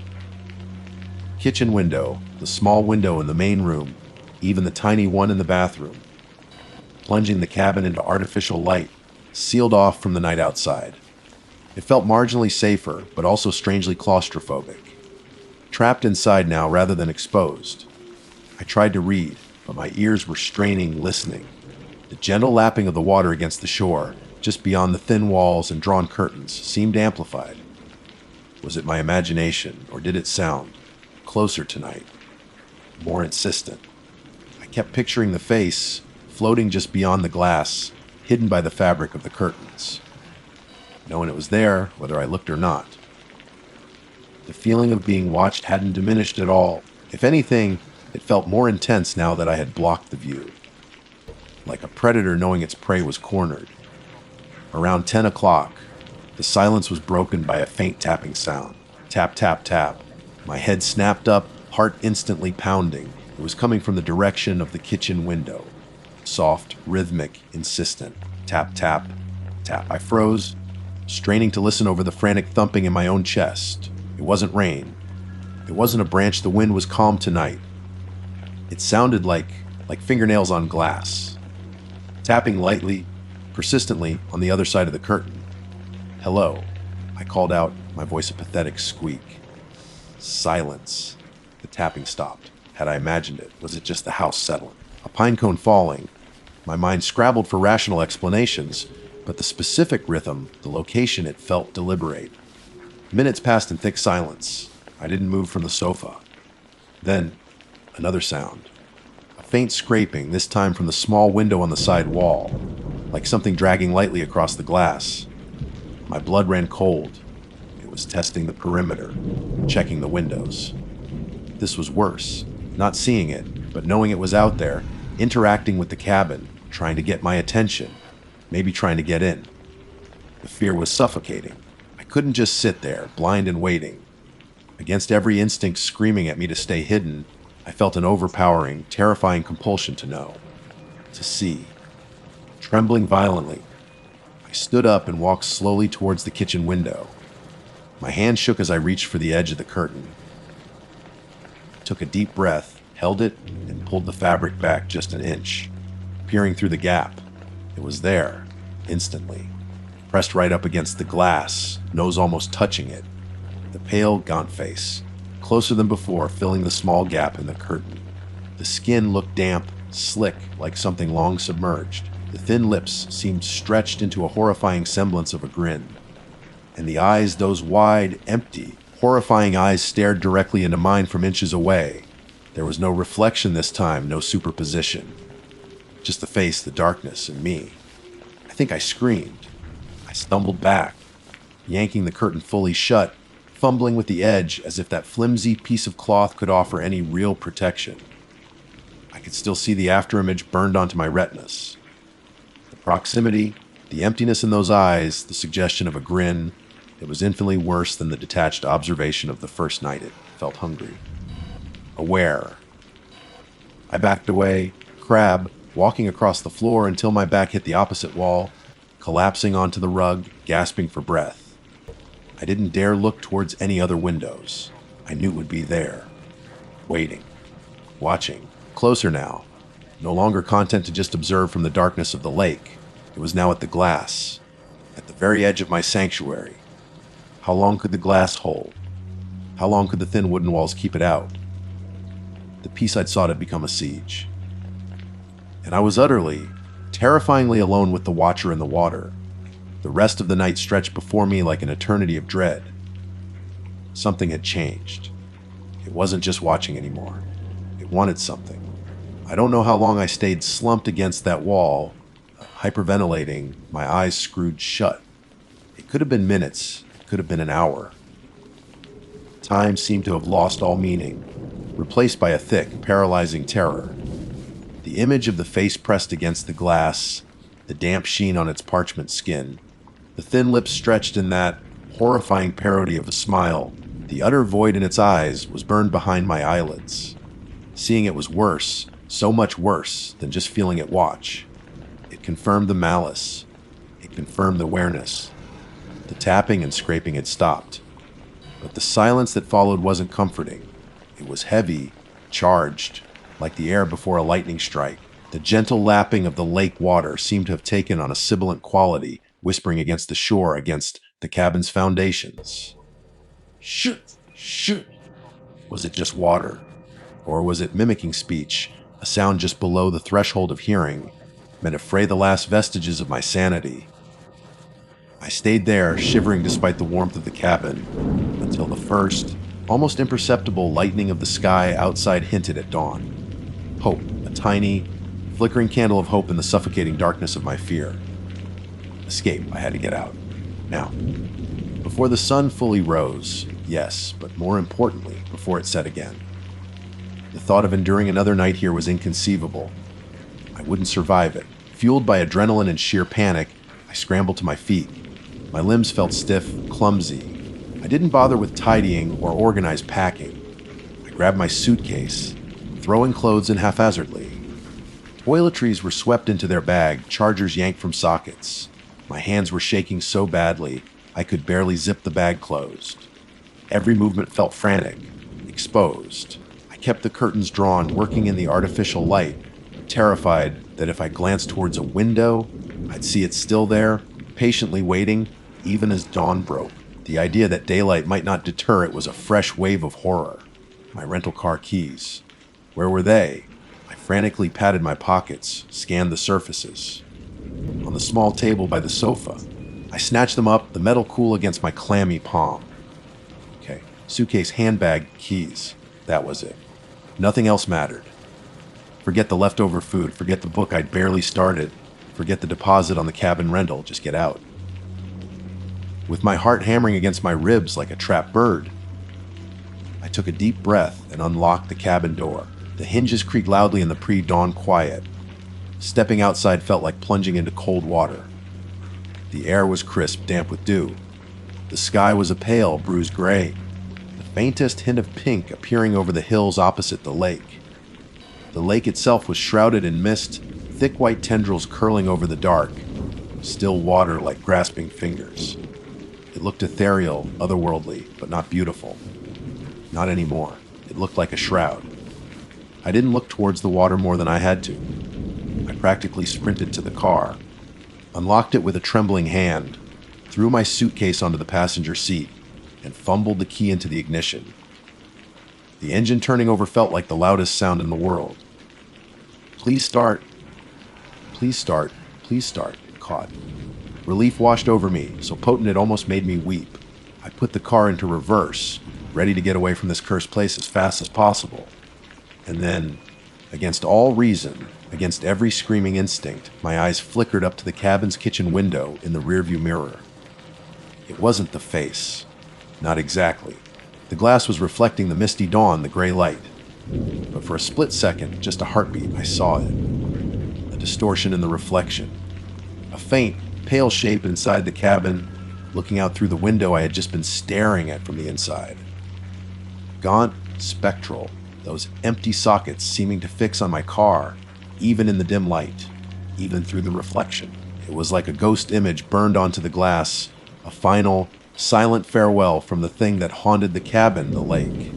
Kitchen window, the small window in the main room, even the tiny one in the bathroom, plunging the cabin into artificial light, sealed off from the night outside. It felt marginally safer, but also strangely claustrophobic. Trapped inside now rather than exposed. I tried to read, but my ears were straining, listening. The gentle lapping of the water against the shore, just beyond the thin walls and drawn curtains, seemed amplified. Was it my imagination, or did it sound closer tonight, more insistent? I kept picturing the face, floating just beyond the glass, hidden by the fabric of the curtains. Knowing it was there, whether I looked or not. The feeling of being watched hadn't diminished at all. If anything, it felt more intense now that I had blocked the view. Like a predator knowing its prey was cornered. Around 10 o'clock, the silence was broken by a faint tapping sound. Tap, tap, tap. My head snapped up, heart instantly pounding. It was coming from the direction of the kitchen window. Soft, rhythmic, insistent. Tap, tap, tap. I froze, straining to listen over the frantic thumping in my own chest. It wasn't rain. It wasn't a branch. The wind was calm tonight. It sounded like fingernails on glass. Tapping lightly, persistently on the other side of the curtain. Hello, I called out, my voice a pathetic squeak. Silence. The tapping stopped. Had I imagined it? Was it just the house settling? A pine cone falling. My mind scrabbled for rational explanations, but the specific rhythm, the location, it felt deliberate. Minutes passed in thick silence. I didn't move from the sofa. Then, another sound. A faint scraping, this time from the small window on the side wall, like something dragging lightly across the glass. My blood ran cold. It was testing the perimeter, checking the windows. This was worse. Not seeing it, but knowing it was out there, interacting with the cabin, trying to get my attention, maybe trying to get in. The fear was suffocating. I couldn't just sit there, blind and waiting. Against every instinct screaming at me to stay hidden, I felt an overpowering, terrifying compulsion to know, to see. Trembling violently, I stood up and walked slowly towards the kitchen window. My hand shook as I reached for the edge of the curtain. Took a deep breath, held it, and pulled the fabric back just an inch. Peering through the gap, it was there, instantly. Pressed right up against the glass, nose almost touching it. The pale, gaunt face, closer than before, filling the small gap in the curtain. The skin looked damp, slick, like something long submerged. The thin lips seemed stretched into a horrifying semblance of a grin. And the eyes, those wide, empty, horrifying eyes, stared directly into mine from inches away. There was no reflection this time, no superposition. Just the face, the darkness, and me. I think I screamed. I stumbled back, yanking the curtain fully shut, fumbling with the edge as if that flimsy piece of cloth could offer any real protection. I could still see the afterimage burned onto my retinas. The proximity, the emptiness in those eyes, the suggestion of a grin. It was infinitely worse than the detached observation of the first night it felt hungry. Aware. I backed away, crab, walking across the floor until my back hit the opposite wall, collapsing onto the rug, gasping for breath. I didn't dare look towards any other windows. I knew it would be there. Waiting. Watching. Closer now. No longer content to just observe from the darkness of the lake. It was now at the glass. At the very edge of my sanctuary. How long could the glass hold? How long could the thin wooden walls keep it out? The peace I'd sought had become a siege. And I was utterly, terrifyingly alone with the watcher in the water. The rest of the night stretched before me like an eternity of dread. Something had changed. It wasn't just watching anymore. It wanted something. I don't know how long I stayed slumped against that wall, hyperventilating, my eyes screwed shut. It could have been minutes. It could have been an hour. Time seemed to have lost all meaning, replaced by a thick, paralyzing terror. The image of the face pressed against the glass, the damp sheen on its parchment skin, the thin lips stretched in that horrifying parody of a smile, the utter void in its eyes was burned behind my eyelids. Seeing it was worse, so much worse than just feeling it watch. It confirmed the malice. It confirmed the awareness. The tapping and scraping had stopped. But the silence that followed wasn't comforting. It was heavy, charged, like the air before a lightning strike. The gentle lapping of the lake water seemed to have taken on a sibilant quality, whispering against the shore, against the cabin's foundations. Shh! Shh! Was it just water? Or was it mimicking speech, a sound just below the threshold of hearing, meant to fray the last vestiges of my sanity? I stayed there, shivering despite the warmth of the cabin, until the first, almost imperceptible lightening of the sky outside hinted at dawn. Hope, a tiny, flickering candle of hope in the suffocating darkness of my fear. Escape, I had to get out. Now. Before the sun fully rose, yes, but more importantly, before it set again. The thought of enduring another night here was inconceivable. I wouldn't survive it. Fueled by adrenaline and sheer panic, I scrambled to my feet. My limbs felt stiff, clumsy. I didn't bother with tidying or organized packing. I grabbed my suitcase, throwing clothes in haphazardly. Toiletries were swept into their bag, chargers yanked from sockets. My hands were shaking so badly, I could barely zip the bag closed. Every movement felt frantic, exposed. I kept the curtains drawn, working in the artificial light, terrified that if I glanced towards a window, I'd see it still there, patiently waiting, even as dawn broke. The idea that daylight might not deter it was a fresh wave of horror. My rental car keys. Where were they? I frantically patted my pockets, scanned the surfaces. On the small table by the sofa. I snatched them up, the metal cool against my clammy palm. Okay, suitcase, handbag, keys. That was it. Nothing else mattered. Forget the leftover food, forget the book I'd barely started, forget the deposit on the cabin rental, just get out. With my heart hammering against my ribs like a trapped bird, I took a deep breath and unlocked the cabin door. The hinges creaked loudly in the pre-dawn quiet. Stepping outside felt like plunging into cold water. The air was crisp, damp with dew. The sky was a pale, bruised gray, the faintest hint of pink appearing over the hills opposite the lake. The lake itself was shrouded in mist, thick white tendrils curling over the dark, still water like grasping fingers. It looked ethereal, otherworldly, but not beautiful. Not anymore. It looked like a shroud. I didn't look towards the water more than I had to. I practically sprinted to the car, unlocked it with a trembling hand, threw my suitcase onto the passenger seat, and fumbled the key into the ignition. The engine turning over felt like the loudest sound in the world. Please start. Please start. Please start. It caught. Relief washed over me, so potent it almost made me weep. I put the car into reverse, ready to get away from this cursed place as fast as possible. And then, against all reason, against every screaming instinct, my eyes flickered up to the cabin's kitchen window in the rearview mirror. It wasn't the face. Not exactly. The glass was reflecting the misty dawn, the gray light. But for a split second, just a heartbeat, I saw it. A distortion in the reflection. A faint, pale shape inside the cabin, looking out through the window I had just been staring at from the inside. Gaunt, spectral, those empty sockets seeming to fix on my car, even in the dim light, even through the reflection. It was like a ghost image burned onto the glass, a final, silent farewell from the thing that haunted the cabin, the lake.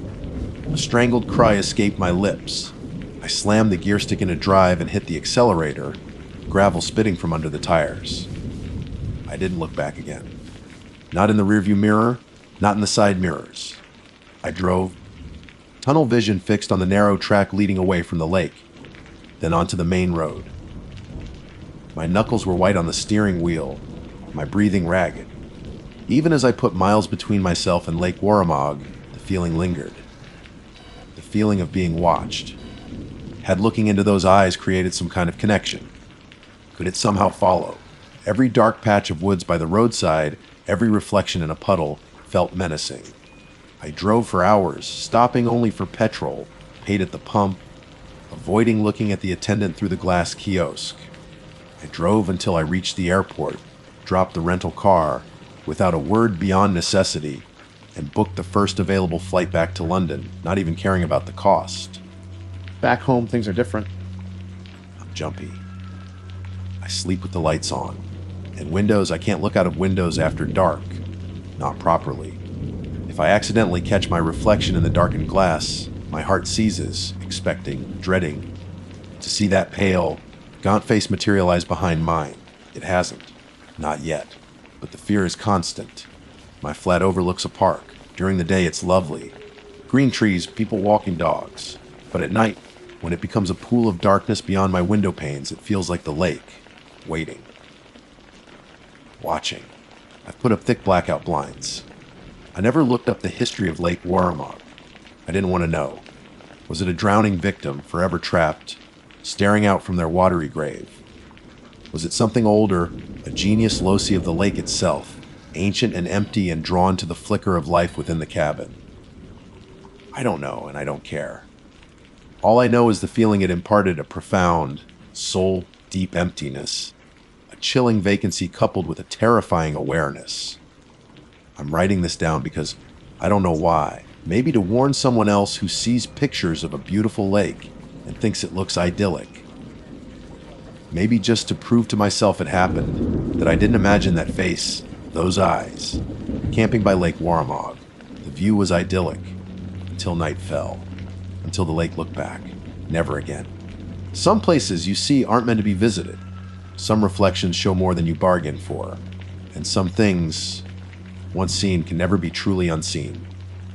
A strangled cry escaped my lips. I slammed the gear stick into drive and hit the accelerator, gravel spitting from under the tires. I didn't look back again. Not in the rearview mirror, not in the side mirrors. I drove, tunnel vision fixed on the narrow track leading away from the lake, then onto the main road. My knuckles were white on the steering wheel, my breathing ragged. Even as I put miles between myself and Lake Warramog, the feeling lingered. The feeling of being watched. Had looking into those eyes created some kind of connection? Could it somehow follow? Every dark patch of woods by the roadside, every reflection in a puddle, felt menacing. I drove for hours, stopping only for petrol, paid at the pump, avoiding looking at the attendant through the glass kiosk. I drove until I reached the airport, dropped the rental car, without a word beyond necessity, and booked the first available flight back to London, not even caring about the cost. Back home, things are different. I'm jumpy. I sleep with the lights on, and windows, I can't look out of windows after dark, not properly. If I accidentally catch my reflection in the darkened glass, my heart seizes, expecting, dreading, to see that pale, gaunt face materialize behind mine. It hasn't. Not yet. But the fear is constant. My flat overlooks a park. During the day, it's lovely. Green trees, people walking dogs. But at night, when it becomes a pool of darkness beyond my window panes, it feels like the lake, waiting. Watching. I've put up thick blackout blinds. I never looked up the history of Lake Warramog. I didn't want to know. Was it a drowning victim, forever trapped, staring out from their watery grave? Was it something older, a genius loci of the lake itself, ancient and empty and drawn to the flicker of life within the cabin? I don't know, and I don't care. All I know is the feeling it imparted a profound, soul-deep emptiness, a chilling vacancy coupled with a terrifying awareness. I'm writing this down because I don't know why. Maybe to warn someone else who sees pictures of a beautiful lake and thinks it looks idyllic. Maybe just to prove to myself it happened, that I didn't imagine that face, those eyes. Camping by Lake Warramog, the view was idyllic, until night fell, until the lake looked back, never again. Some places you see aren't meant to be visited. Some reflections show more than you bargained for, and some things, once seen, can never be truly unseen.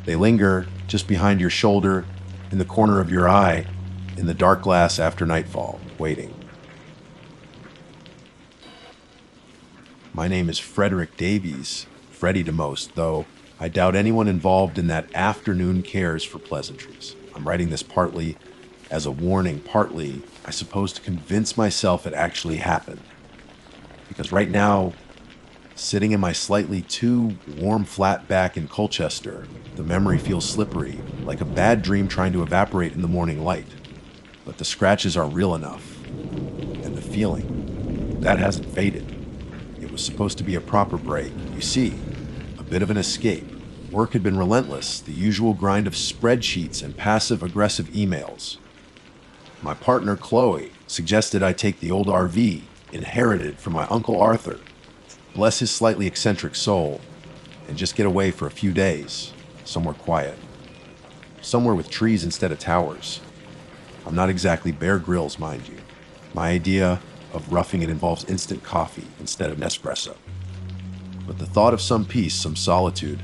They linger just behind your shoulder, in the corner of your eye, in the dark glass after nightfall, waiting. My name is Frederick Davies, Freddie to most, though I doubt anyone involved in that afternoon cares for pleasantries. I'm writing this partly as a warning, partly, I suppose, to convince myself it actually happened. Because right now, sitting in my slightly too warm flat back in Colchester, the memory feels slippery, like a bad dream trying to evaporate in the morning light. But the scratches are real enough. And the feeling, that hasn't faded. It was supposed to be a proper break. You see, a bit of an escape. Work had been relentless, the usual grind of spreadsheets and passive-aggressive emails. My partner, Chloe, suggested I take the old RV, inherited from my Uncle Arthur. Bless his slightly eccentric soul. and just get away for a few days, somewhere quiet. Somewhere with trees instead of towers. I'm not exactly Bear Grylls, mind you. My idea of roughing it involves instant coffee instead of Nespresso. But the thought of some peace, some solitude,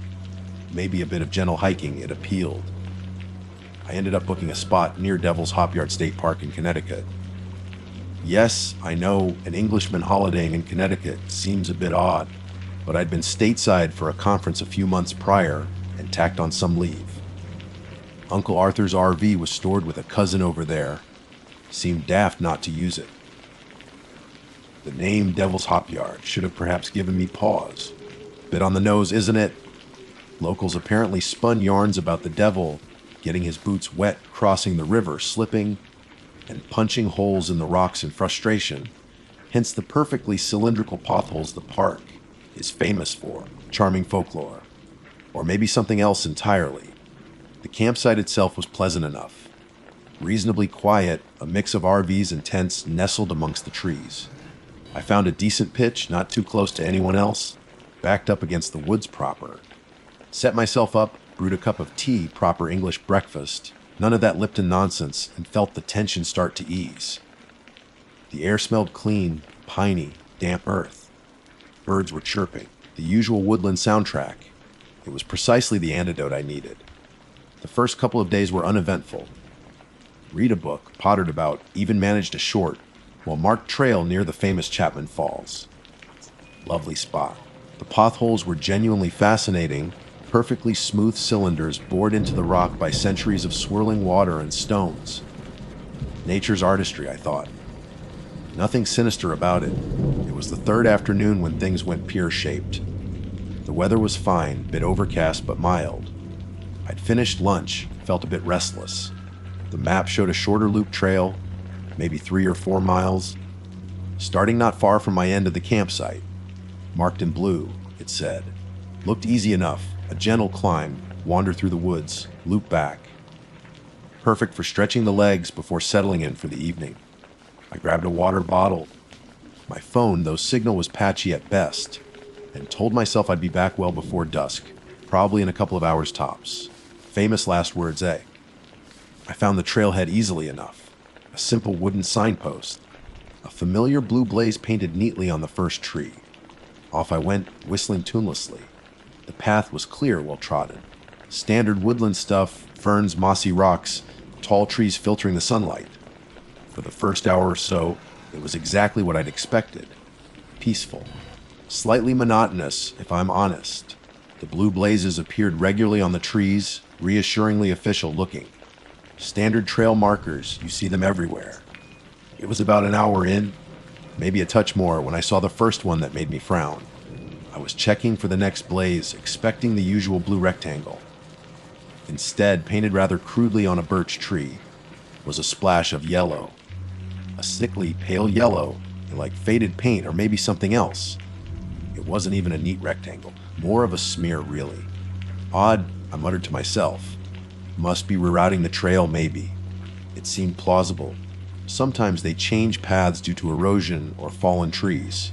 maybe a bit of gentle hiking, it appealed. I ended up booking a spot near Devil's Hopyard State Park in Connecticut. Yes, I know an Englishman holidaying in Connecticut seems a bit odd, but I'd been stateside for a conference a few months prior and tacked on some leave. Uncle Arthur's RV was stored with a cousin over there. Seemed daft not to use it. The name Devil's Hopyard should have perhaps given me pause. Bit on the nose, isn't it? Locals apparently spun yarns about the devil getting his boots wet crossing the river, slipping, and punching holes in the rocks in frustration, hence the perfectly cylindrical potholes the park is famous for. Charming folklore. Or maybe something else entirely. The campsite itself was pleasant enough. Reasonably quiet, a mix of RVs and tents nestled amongst the trees. I found a decent pitch, not too close to anyone else, backed up against the woods proper. Set myself up, brewed a cup of tea, proper English breakfast, none of that Lipton nonsense, and felt the tension start to ease. The air smelled clean, piney, damp earth. Birds were chirping, the usual woodland soundtrack. It was precisely the antidote I needed. The first couple of days were uneventful. Read a book, pottered about, even managed a short, while marked trail near the famous Chapman Falls. Lovely spot. The potholes were genuinely fascinating, perfectly smooth cylinders bored into the rock by centuries of swirling water and stones. Nature's artistry, I thought. Nothing sinister about it. It was the third afternoon when things went pear-shaped. The weather was fine, bit overcast but mild. I'd finished lunch, felt a bit restless. The map showed a shorter loop trail, maybe 3 or 4 miles, starting not far from my end of the campsite. Marked in blue, it said. Looked easy enough, a gentle climb, wander through the woods, loop back. Perfect for stretching the legs before settling in for the evening. I grabbed a water bottle. My phone, though signal was patchy at best, and told myself I'd be back well before dusk, probably in a couple of hours tops. Famous last words, eh? I found the trailhead easily enough. A simple wooden signpost. A familiar blue blaze painted neatly on the first tree. Off I went, whistling tunelessly. The path was clear, well trodden. Standard woodland stuff, ferns, mossy rocks, tall trees filtering the sunlight. For the first hour or so, it was exactly what I'd expected. Peaceful. Slightly monotonous, if I'm honest. The blue blazes appeared regularly on the trees, reassuringly official looking. Standard trail markers, you see them everywhere. It was about an hour in, maybe a touch more, when I saw the first one that made me frown. I was checking for the next blaze, expecting the usual blue rectangle. Instead, painted rather crudely on a birch tree, was a splash of yellow. A sickly, pale yellow, like faded paint or maybe something else. It wasn't even a neat rectangle, more of a smear, really. Odd, I muttered to myself. Must be rerouting the trail, maybe. It seemed plausible. Sometimes they change paths due to erosion or fallen trees.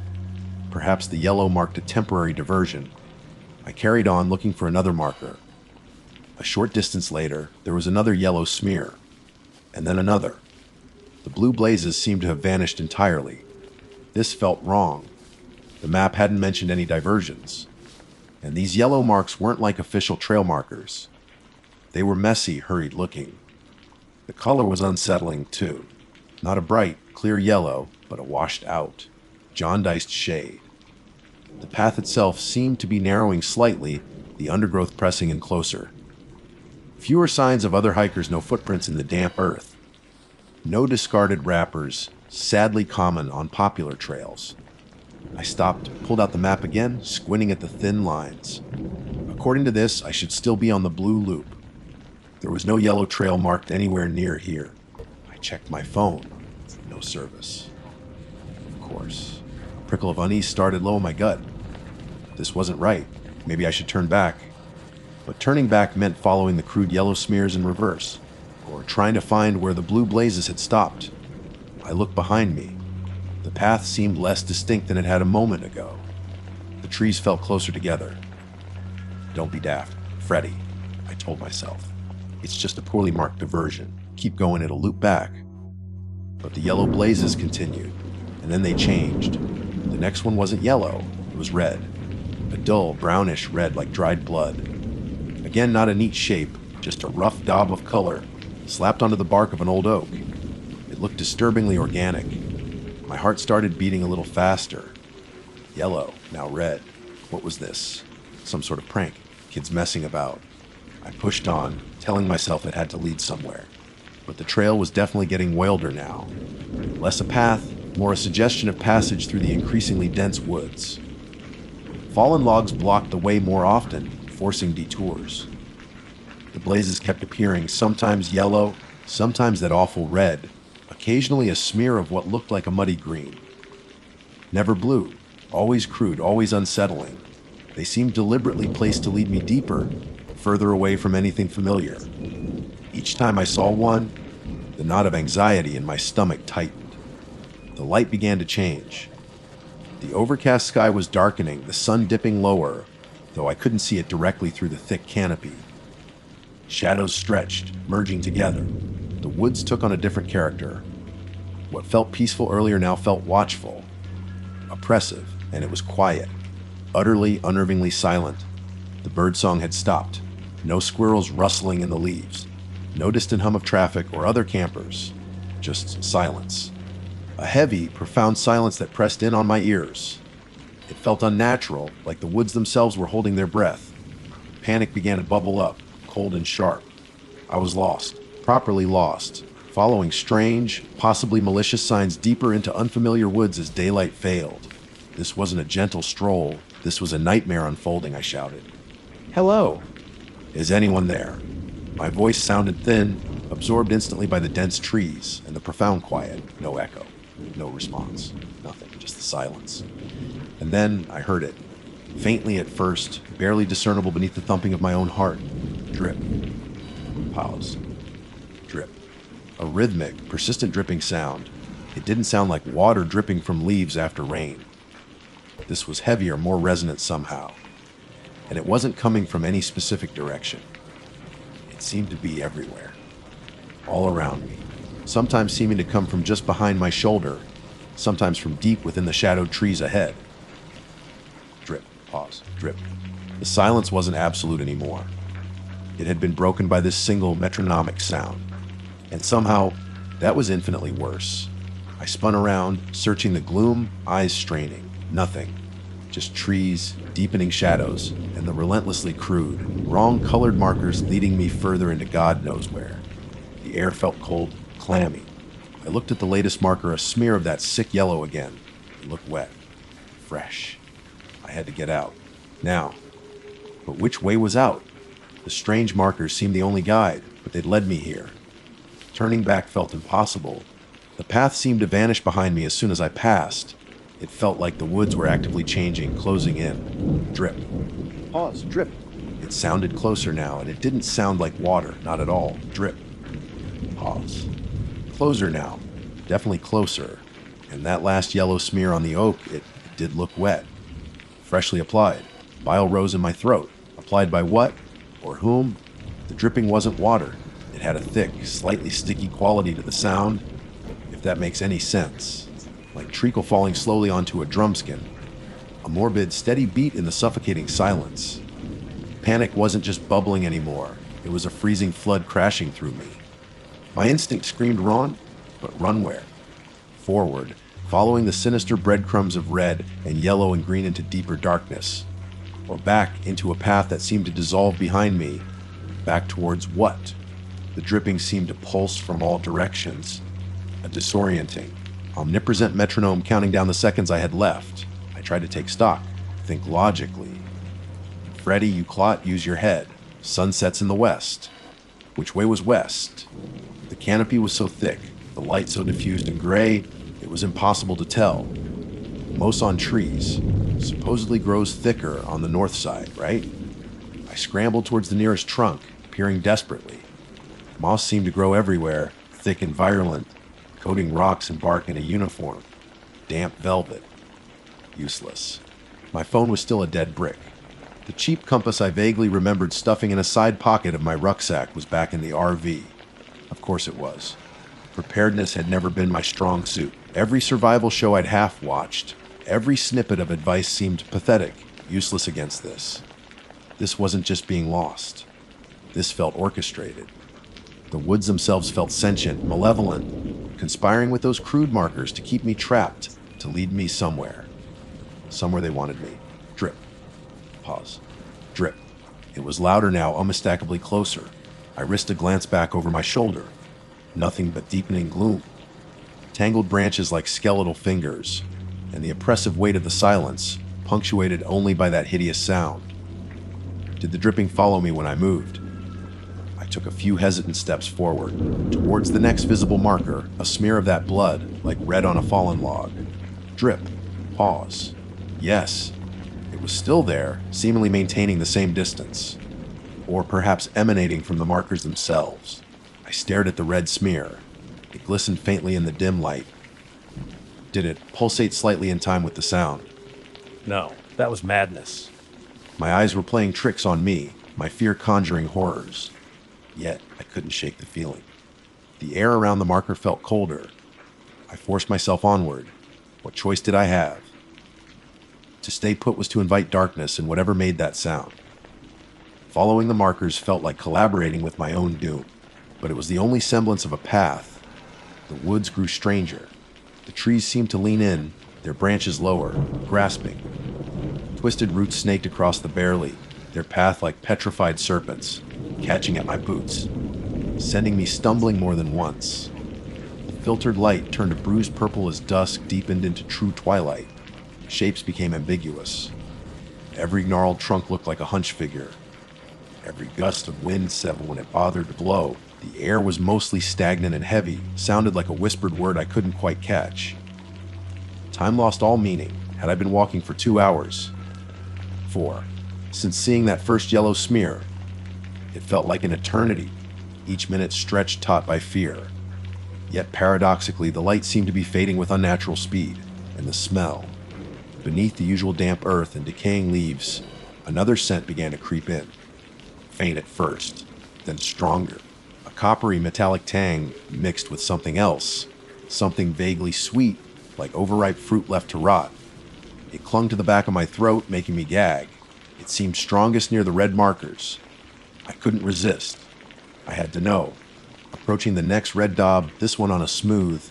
Perhaps the yellow marked a temporary diversion. I carried on, looking for another marker. A short distance later, there was another yellow smear, and then another. The blue blazes seemed to have vanished entirely. This felt wrong. The map hadn't mentioned any diversions. And these yellow marks weren't like official trail markers. They were messy, hurried looking. The color was unsettling, too. Not a bright, clear yellow, but a washed out, jaundiced shade. The path itself seemed to be narrowing slightly, the undergrowth pressing in closer. Fewer signs of other hikers, no footprints in the damp earth. No discarded wrappers, sadly common on popular trails. I stopped, pulled out the map again, squinting at the thin lines. According to this, I should still be on the blue loop. There was no yellow trail marked anywhere near here. I checked my phone. No service. Of course. A prickle of unease started low in my gut. This wasn't right. Maybe I should turn back. But turning back meant following the crude yellow smears in reverse, or trying to find where the blue blazes had stopped. I looked behind me. The path seemed less distinct than it had a moment ago. The trees felt closer together. Don't be daft. Freddy, I told myself. It's just a poorly marked diversion. Keep going, it'll loop back. But the yellow blazes continued, and then they changed. The next one wasn't yellow, it was red. A dull, brownish red like dried blood. Again, not a neat shape, just a rough daub of color, slapped onto the bark of an old oak. It looked disturbingly organic. My heart started beating a little faster. Yellow, now red. What was this? Some sort of prank. Kids messing about. I pushed on, telling myself it had to lead somewhere. But the trail was definitely getting wilder now. Less a path, more a suggestion of passage through the increasingly dense woods. Fallen logs blocked the way more often, forcing detours. The blazes kept appearing, sometimes yellow, sometimes that awful red, occasionally a smear of what looked like a muddy green. Never blue, always crude, always unsettling. They seemed deliberately placed to lead me deeper, further away from anything familiar. Each time I saw one, the knot of anxiety in my stomach tightened. The light began to change. The overcast sky was darkening, the sun dipping lower, though I couldn't see it directly through the thick canopy. Shadows stretched, merging together. The woods took on a different character. What felt peaceful earlier now felt watchful, oppressive, and it was quiet, utterly, unnervingly silent. The birdsong had stopped. No squirrels rustling in the leaves. No distant hum of traffic or other campers. Just silence. A heavy, profound silence that pressed in on my ears. It felt unnatural, like the woods themselves were holding their breath. Panic began to bubble up, cold and sharp. I was lost, properly lost, following strange, possibly malicious signs deeper into unfamiliar woods as daylight failed. This wasn't a gentle stroll. This was a nightmare unfolding, I shouted. "Hello! Is anyone there?" My voice sounded thin, absorbed instantly by the dense trees and the profound quiet. No echo, no response, nothing, just the silence. And then I heard it, faintly at first, barely discernible beneath the thumping of my own heart. Drip. Pause. Drip. A rhythmic, persistent dripping sound. It didn't sound like water dripping from leaves after rain. This was heavier, more resonant somehow. And it wasn't coming from any specific direction. It seemed to be everywhere. All around me. Sometimes seeming to come from just behind my shoulder. Sometimes from deep within the shadowed trees ahead. Drip. Pause. Drip. The silence wasn't absolute anymore. It had been broken by this single metronomic sound. And somehow, that was infinitely worse. I spun around, searching the gloom, eyes straining. Nothing. Just trees, deepening shadows, and the relentlessly crude, wrong-colored markers leading me further into God knows where. The air felt cold, clammy. I looked at the latest marker, a smear of that sick yellow again. It looked wet. Fresh. I had to get out. Now. But which way was out? The strange markers seemed the only guide, but they'd led me here. Turning back felt impossible. The path seemed to vanish behind me as soon as I passed. It felt like the woods were actively changing, closing in. Drip. Pause. Drip. It sounded closer now, and it didn't sound like water, not at all. Drip. Pause. Closer now. Definitely closer. And that last yellow smear on the oak, it did look wet. Freshly applied. Bile rose in my throat. Applied by what? Or whom? The dripping wasn't water. It had a thick, slightly sticky quality to the sound, if that makes any sense. Like treacle falling slowly onto a drumskin. A morbid, steady beat in the suffocating silence. Panic wasn't just bubbling anymore. It was a freezing flood crashing through me. My instinct screamed run, but run where? Forward, following the sinister breadcrumbs of red and yellow and green into deeper darkness. Or back into a path that seemed to dissolve behind me. Back towards what? The dripping seemed to pulse from all directions. A disorienting, omnipresent metronome counting down the seconds I had left. I tried to take stock, think logically. Freddy, you clot, use your head. Sun sets in the west. Which way was west? The canopy was so thick, the light so diffused and gray, it was impossible to tell. Moss on trees, supposedly grows thicker on the north side, right? I scrambled towards the nearest trunk, peering desperately. Moss seemed to grow everywhere, thick and virulent, coating rocks and bark in a uniform. Damp velvet. Useless. My phone was still a dead brick. The cheap compass I vaguely remembered stuffing in a side pocket of my rucksack was back in the RV. Of course it was. Preparedness had never been my strong suit. Every survival show I'd half watched, every snippet of advice seemed pathetic, useless against this. This wasn't just being lost. This felt orchestrated. The woods themselves felt sentient, malevolent, conspiring with those crude markers to keep me trapped, to lead me somewhere. Somewhere they wanted me. Drip. Pause. Drip. It was louder now, unmistakably closer. I risked a glance back over my shoulder. Nothing but deepening gloom. Tangled branches like skeletal fingers, and the oppressive weight of the silence, punctuated only by that hideous sound. Did the dripping follow me when I moved? I took a few hesitant steps forward, towards the next visible marker, a smear of that blood, like red on a fallen log. Drip. Pause. Yes. It was still there, seemingly maintaining the same distance. Or perhaps emanating from the markers themselves. I stared at the red smear. It glistened faintly in the dim light. Did it pulsate slightly in time with the sound? No, that was madness. My eyes were playing tricks on me, my fear conjuring horrors. Yet, I couldn't shake the feeling. The air around the marker felt colder. I forced myself onward. What choice did I have? To stay put was to invite darkness in whatever made that sound. Following the markers felt like collaborating with my own doom. But it was the only semblance of a path. The woods grew stranger. The trees seemed to lean in, their branches lower, grasping. Twisted roots snaked across the barley, their path like petrified serpents, catching at my boots, sending me stumbling more than once. The filtered light turned a bruised purple as dusk deepened into true twilight. Shapes became ambiguous. Every gnarled trunk looked like a hunch figure. Every gust of wind settled when it bothered to blow. The air was mostly stagnant and heavy, sounded like a whispered word I couldn't quite catch. Time lost all meaning. Had I been walking for 2 hours? 4. Since seeing that first yellow smear, it felt like an eternity, each minute stretched taut by fear. Yet paradoxically, the light seemed to be fading with unnatural speed, and the smell. Beneath the usual damp earth and decaying leaves, another scent began to creep in. Faint at first, then stronger. A coppery metallic tang mixed with something else, something vaguely sweet, like overripe fruit left to rot. It clung to the back of my throat, making me gag. It seemed strongest near the red markers. I couldn't resist. I had to know. Approaching the next red daub, this one on a smooth,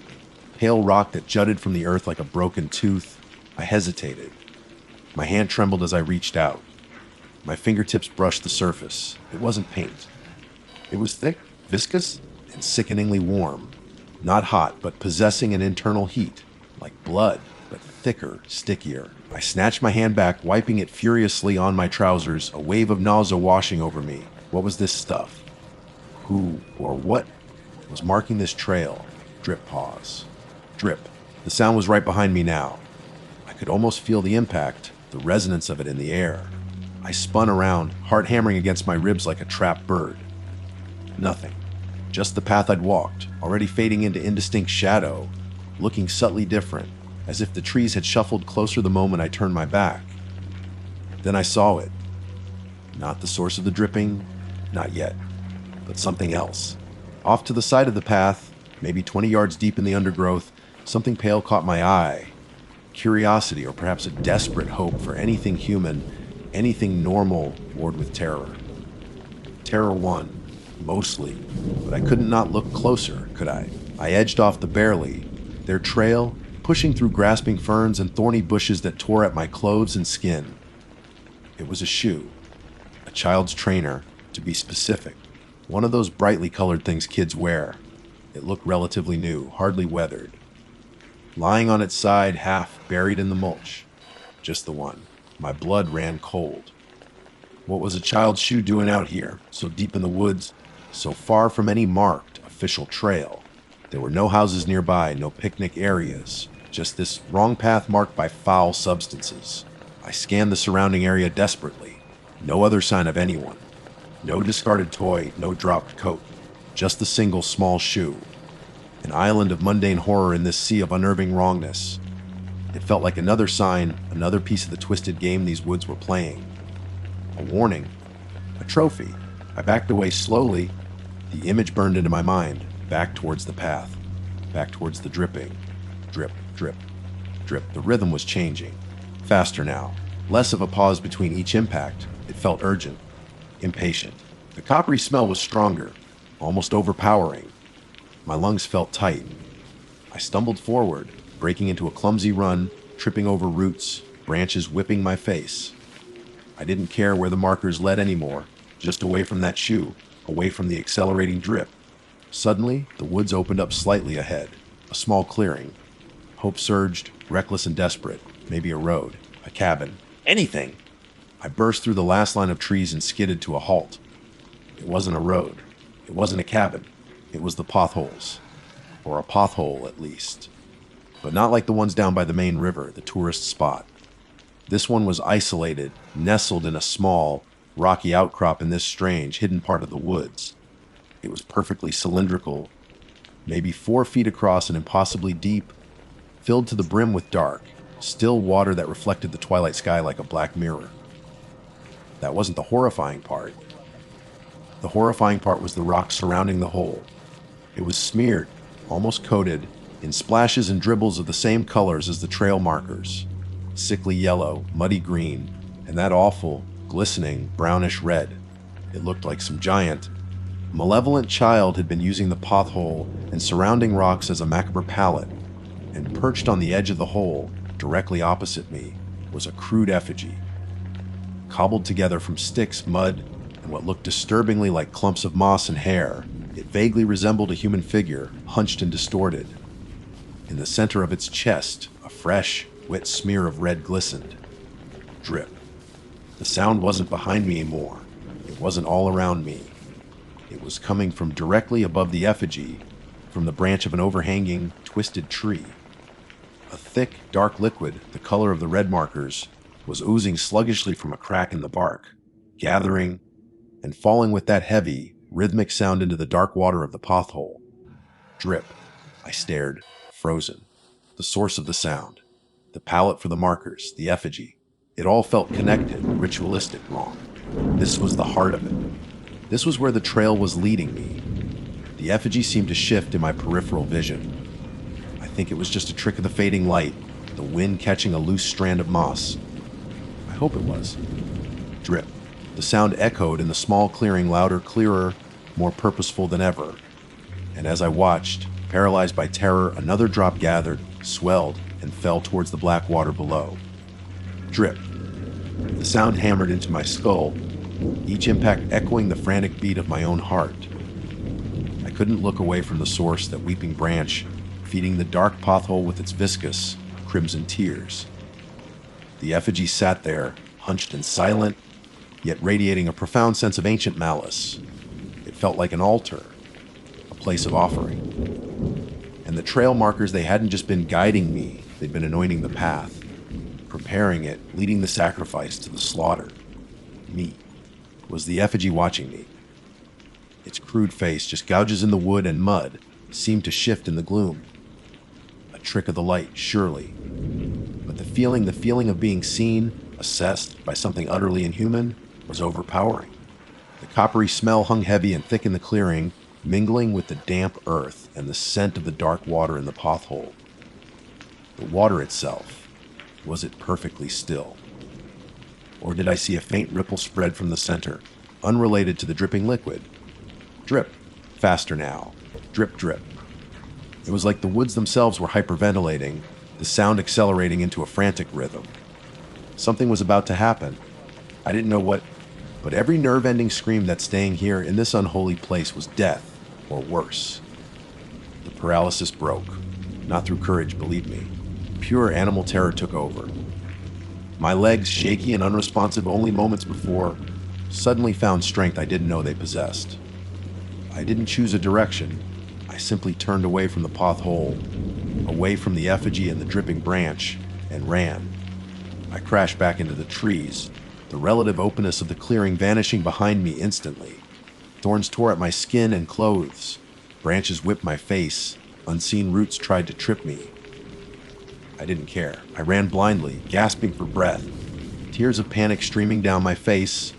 pale rock that jutted from the earth like a broken tooth, I hesitated. My hand trembled as I reached out. My fingertips brushed the surface. It wasn't paint. It was thick, viscous, and sickeningly warm. Not hot, but possessing an internal heat, like blood, but thicker, stickier. I snatched my hand back, wiping it furiously on my trousers, a wave of nausea washing over me. What was this stuff? Who, or what, was marking this trail? Drip. Pause. Drip. The sound was right behind me now. I could almost feel the impact, the resonance of it in the air. I spun around, heart hammering against my ribs like a trapped bird. Nothing. Just the path I'd walked, already fading into indistinct shadow, looking subtly different, as if the trees had shuffled closer the moment I turned my back. Then I saw it. Not the source of the dripping, not yet, but something else. Off to the side of the path, maybe 20 yards deep in the undergrowth, something pale caught my eye. Curiosity, or perhaps a desperate hope for anything human, anything normal, warred with terror. Terror won. Mostly, but I couldn't not look closer, could I? I edged off the barley, their trail, pushing through grasping ferns and thorny bushes that tore at my clothes and skin. It was a shoe, a child's trainer, to be specific. One of those brightly colored things kids wear. It looked relatively new, hardly weathered. Lying on its side, half buried in the mulch. Just the one. My blood ran cold. What was a child's shoe doing out here, so deep in the woods? So far from any marked, official trail. There were no houses nearby, no picnic areas, just this wrong path marked by foul substances. I scanned the surrounding area desperately. No other sign of anyone. No discarded toy, no dropped coat. Just the single small shoe. An island of mundane horror in this sea of unnerving wrongness. It felt like another sign, another piece of the twisted game these woods were playing. A warning. A trophy. I backed away slowly. The image burned into my mind, back towards the path, back towards the dripping. Drip, drip, drip. The rhythm was changing. Faster now. Less of a pause between each impact. It felt urgent, impatient. The coppery smell was stronger, almost overpowering. My lungs felt tight. I stumbled forward, breaking into a clumsy run, tripping over roots, branches whipping my face. I didn't care where the markers led anymore, just away from that shoe, away from the accelerating drip. Suddenly, the woods opened up slightly ahead, a small clearing. Hope surged, reckless and desperate. Maybe a road, a cabin, anything. I burst through the last line of trees and skidded to a halt. It wasn't a road. It wasn't a cabin. It was the potholes. Or a pothole, at least. But not like the ones down by the main river, the tourist spot. This one was isolated, nestled in a small, rocky outcrop in this strange, hidden part of the woods. It was perfectly cylindrical, maybe 4 feet across and impossibly deep, filled to the brim with dark, still water that reflected the twilight sky like a black mirror. That wasn't the horrifying part. The horrifying part was the rock surrounding the hole. It was smeared, almost coated, in splashes and dribbles of the same colors as the trail markers. Sickly yellow, muddy green, and that awful, glistening, brownish red. It looked like some giant, malevolent child had been using the pothole and surrounding rocks as a macabre palette, and perched on the edge of the hole, directly opposite me, was a crude effigy. Cobbled together from sticks, mud, and what looked disturbingly like clumps of moss and hair, it vaguely resembled a human figure, hunched and distorted. In the center of its chest, a fresh, wet smear of red glistened. Drip. The sound wasn't behind me anymore. It wasn't all around me. It was coming from directly above the effigy, from the branch of an overhanging, twisted tree. A thick, dark liquid, the color of the red markers, was oozing sluggishly from a crack in the bark, gathering, and falling with that heavy, rhythmic sound into the dark water of the pothole. Drip. I stared, frozen. The source of the sound. The palette for the markers, the effigy. It all felt connected, ritualistic, wrong. This was the heart of it. This was where the trail was leading me. The effigy seemed to shift in my peripheral vision. I think it was just a trick of the fading light, the wind catching a loose strand of moss. I hope it was. Drip. The sound echoed in the small clearing, louder, clearer, more purposeful than ever. And as I watched, paralyzed by terror, another drop gathered, swelled, and fell towards the black water below. Drip. The sound hammered into my skull, each impact echoing the frantic beat of my own heart. I couldn't look away from the source, that weeping branch, feeding the dark pothole with its viscous, crimson tears. The effigy sat there, hunched and silent, yet radiating a profound sense of ancient malice. It felt like an altar, a place of offering. And the trail markers, they hadn't just been guiding me, they'd been anointing the path, preparing it, leading the sacrifice to the slaughter. Me. Was the effigy watching me? Its crude face, just gouges in the wood and mud, seemed to shift in the gloom. A trick of the light, surely. But the feeling of being seen, assessed by something utterly inhuman, was overpowering. The coppery smell hung heavy and thick in the clearing, mingling with the damp earth and the scent of the dark water in the pothole. The water itself, was it perfectly still? Or did I see a faint ripple spread from the center, unrelated to the dripping liquid? Drip. Faster now. Drip, drip. It was like the woods themselves were hyperventilating, the sound accelerating into a frantic rhythm. Something was about to happen. I didn't know what, but every nerve-ending scream that staying here in this unholy place was death, or worse. The paralysis broke. Not through courage, believe me. Pure animal terror took over. My legs, shaky and unresponsive only moments before, suddenly found strength I didn't know they possessed. I didn't choose a direction. I simply turned away from the pothole, away from the effigy and the dripping branch, and ran. I crashed back into the trees, the relative openness of the clearing vanishing behind me instantly. Thorns tore at my skin and clothes. Branches whipped my face. Unseen roots tried to trip me. I didn't care. I ran blindly, gasping for breath. Tears of panic streaming down my face,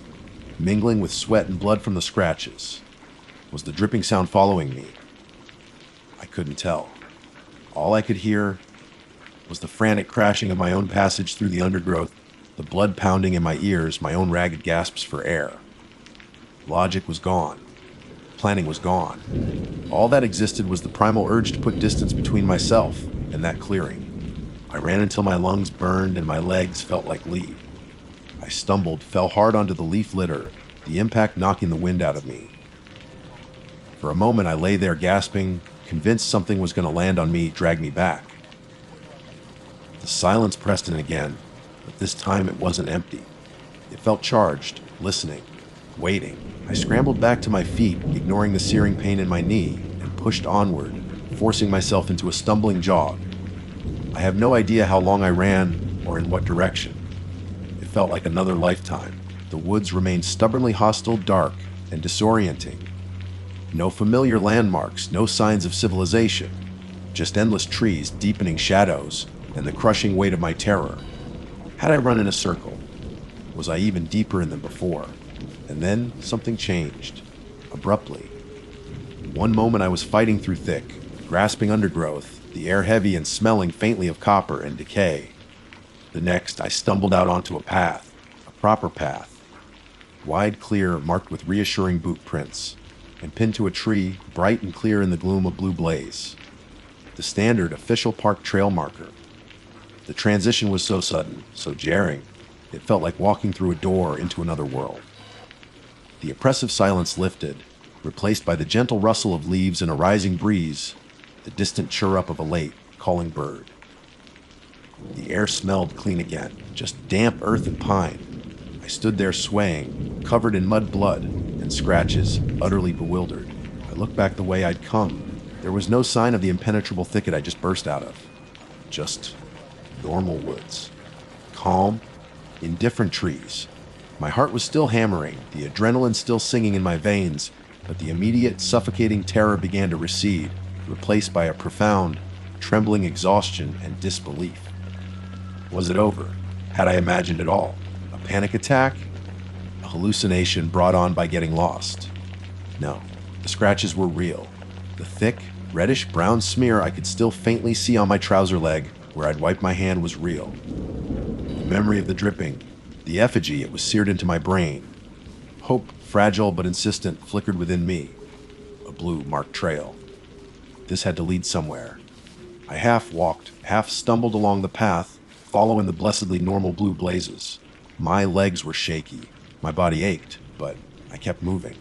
mingling with sweat and blood from the scratches. Was the dripping sound following me? I couldn't tell. All I could hear was the frantic crashing of my own passage through the undergrowth, the blood pounding in my ears, my own ragged gasps for air. Logic was gone. Planning was gone. All that existed was the primal urge to put distance between myself and that clearing. I ran until my lungs burned and my legs felt like lead. I stumbled, fell hard onto the leaf litter, the impact knocking the wind out of me. For a moment I lay there gasping, convinced something was going to land on me, drag me back. The silence pressed in again, but this time it wasn't empty. It felt charged, listening, waiting. I scrambled back to my feet, ignoring the searing pain in my knee, and pushed onward, forcing myself into a stumbling jog. I have no idea how long I ran or in what direction. It felt like another lifetime. The woods remained stubbornly hostile, dark, and disorienting. No familiar landmarks, no signs of civilization, just endless trees, deepening shadows, and the crushing weight of my terror. Had I run in a circle? Was I even deeper in than before? And then something changed, abruptly. One moment I was fighting through thick, grasping undergrowth, the air heavy and smelling faintly of copper and decay. The next, I stumbled out onto a path, a proper path, wide, clear, marked with reassuring boot prints, and pinned to a tree, bright and clear in the gloom of blue blaze. The standard official park trail marker. The transition was so sudden, so jarring, it felt like walking through a door into another world. The oppressive silence lifted, replaced by the gentle rustle of leaves and a rising breeze, the distant chirrup of a late, calling bird. The air smelled clean again, just damp earth and pine. I stood there swaying, covered in mud blood and scratches, utterly bewildered. I looked back the way I'd come. There was no sign of the impenetrable thicket I just burst out of. Just normal woods. Calm, indifferent trees. My heart was still hammering, the adrenaline still singing in my veins, but the immediate, suffocating terror began to recede, replaced by a profound, trembling exhaustion and disbelief. Was it over? Had I imagined it all? A panic attack? A hallucination brought on by getting lost? No, the scratches were real. The thick, reddish-brown smear I could still faintly see on my trouser leg where I'd wiped my hand was real. The memory of the dripping, the effigy, it was seared into my brain. Hope, fragile but insistent, flickered within me. A blue marked trail. This had to lead somewhere. I half walked, half stumbled along the path, following the blessedly normal blue blazes. My legs were shaky. My body ached, but I kept moving.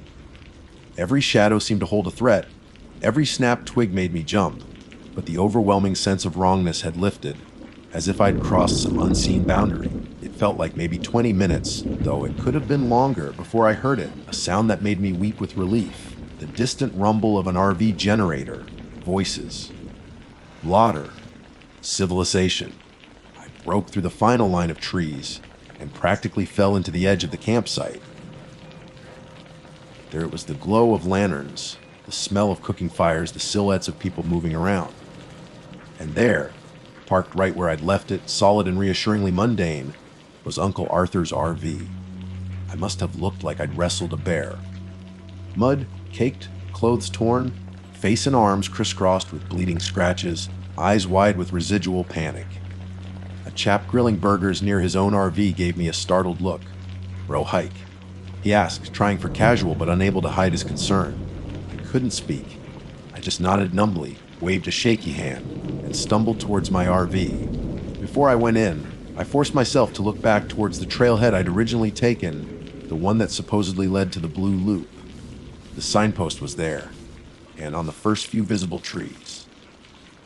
Every shadow seemed to hold a threat. Every snapped twig made me jump, but the overwhelming sense of wrongness had lifted, as if I'd crossed some unseen boundary. It felt like maybe 20 minutes, though it could have been longer, before I heard it, a sound that made me weep with relief. The distant rumble of an RV generator. Voices. Laughter. Civilization. I broke through the final line of trees and practically fell into the edge of the campsite. There it was, the glow of lanterns, the smell of cooking fires, the silhouettes of people moving around. And there, parked right where I'd left it, solid and reassuringly mundane, was Uncle Arthur's RV. I must have looked like I'd wrestled a bear. Mud, caked, clothes torn, face and arms crisscrossed with bleeding scratches, eyes wide with residual panic. A chap grilling burgers near his own RV gave me a startled look. "Bro, hike?" he asked, trying for casual but unable to hide his concern. I couldn't speak. I just nodded numbly, waved a shaky hand, and stumbled towards my RV. Before I went in, I forced myself to look back towards the trailhead I'd originally taken, the one that supposedly led to the Blue Loop. The signpost was there, and on the first few visible trees.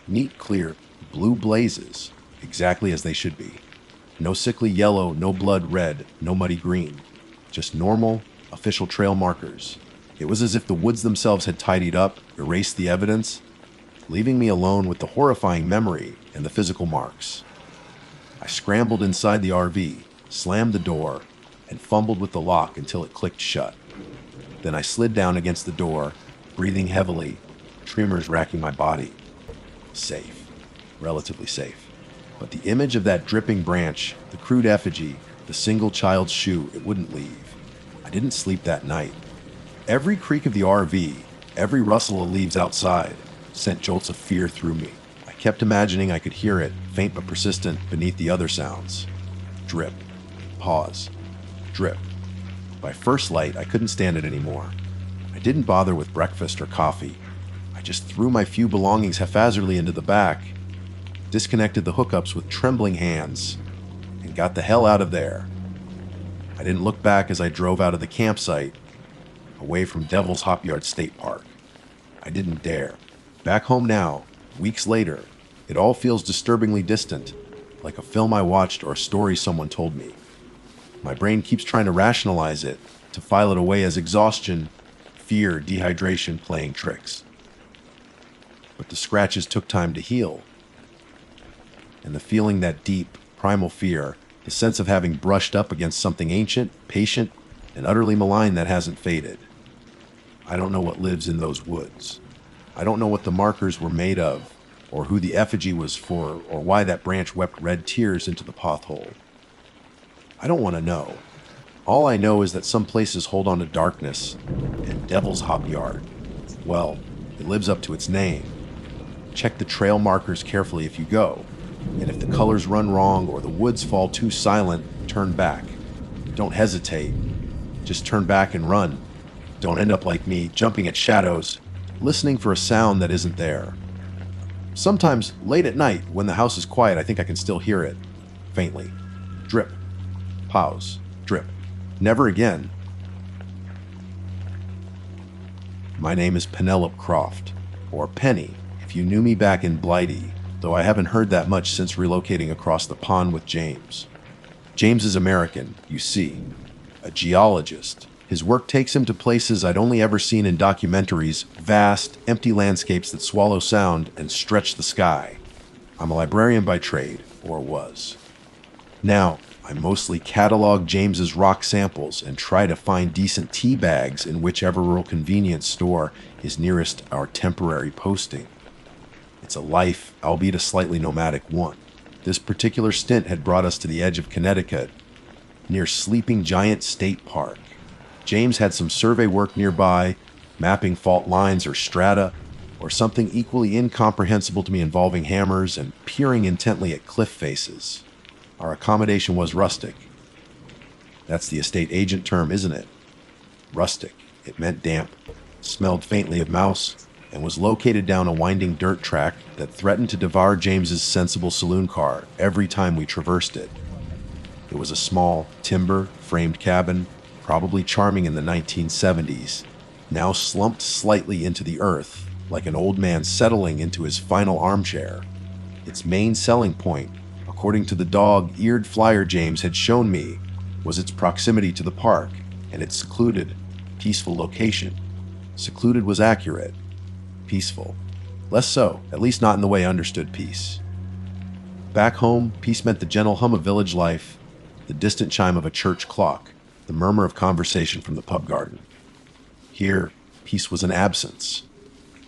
Neat, clear, blue blazes, exactly as they should be. No sickly yellow, no blood red, no muddy green. Just normal, official trail markers. It was as if the woods themselves had tidied up, erased the evidence, leaving me alone with the horrifying memory and the physical marks. I scrambled inside the RV, slammed the door, and fumbled with the lock until it clicked shut. Then I slid down against the door, breathing heavily, tremors racking my body. Safe. Relatively safe. But the image of that dripping branch, the crude effigy, the single child's shoe, it wouldn't leave. I didn't sleep that night. Every creak of the RV, every rustle of leaves outside, sent jolts of fear through me. I kept imagining I could hear it, faint but persistent, beneath the other sounds. Drip. Pause. Drip. By first light, I couldn't stand it anymore. I didn't bother with breakfast or coffee. I just threw my few belongings haphazardly into the back, disconnected the hookups with trembling hands, and got the hell out of there. I didn't look back as I drove out of the campsite, away from Devil's Hop Yard State Park. I didn't dare. Back home now, weeks later, it all feels disturbingly distant, like a film I watched or a story someone told me. My brain keeps trying to rationalize it, to file it away as exhaustion, fear, dehydration playing tricks. But the scratches took time to heal. And the feeling, that deep, primal fear, the sense of having brushed up against something ancient, patient, and utterly malign that hasn't faded. I don't know what lives in those woods. I don't know what the markers were made of, or who the effigy was for, or why that branch wept red tears into the pothole. I don't want to know. All I know is that some places hold on to darkness, and Devil's Hop Yard, well, it lives up to its name. Check the trail markers carefully if you go, and if the colors run wrong or the woods fall too silent, turn back. Don't hesitate. Just turn back and run. Don't end up like me, jumping at shadows, listening for a sound that isn't there. Sometimes, late at night, when the house is quiet, I think I can still hear it, faintly. Drip. Pause. Drip. Never again. My name is Penelope Croft, or Penny, if you knew me back in Blighty, though I haven't heard that much since relocating across the pond with James. James is American, you see, a geologist. His work takes him to places I'd only ever seen in documentaries, vast, empty landscapes that swallow sound and stretch the sky. I'm a librarian by trade, or was. Now, I mostly catalog James's rock samples and try to find decent tea bags in whichever rural convenience store is nearest our temporary posting. It's a life, albeit a slightly nomadic one. This particular stint had brought us to the edge of Connecticut, near Sleeping Giant State Park. James had some survey work nearby, mapping fault lines or strata, or something equally incomprehensible to me involving hammers and peering intently at cliff faces. Our accommodation was rustic. That's the estate agent term, isn't it? Rustic. It meant damp, smelled faintly of mouse, and was located down a winding dirt track that threatened to devour James's sensible saloon car every time we traversed it. It was a small, timber-framed cabin, probably charming in the 1970s, now slumped slightly into the earth, like an old man settling into his final armchair. Its main selling point, according to the dog-eared flyer James had shown me, was its proximity to the park and its secluded, peaceful location. Secluded was accurate. Peaceful. Less so, at least not in the way I understood peace. Back home, peace meant the gentle hum of village life, the distant chime of a church clock, the murmur of conversation from the pub garden. Here, peace was an absence.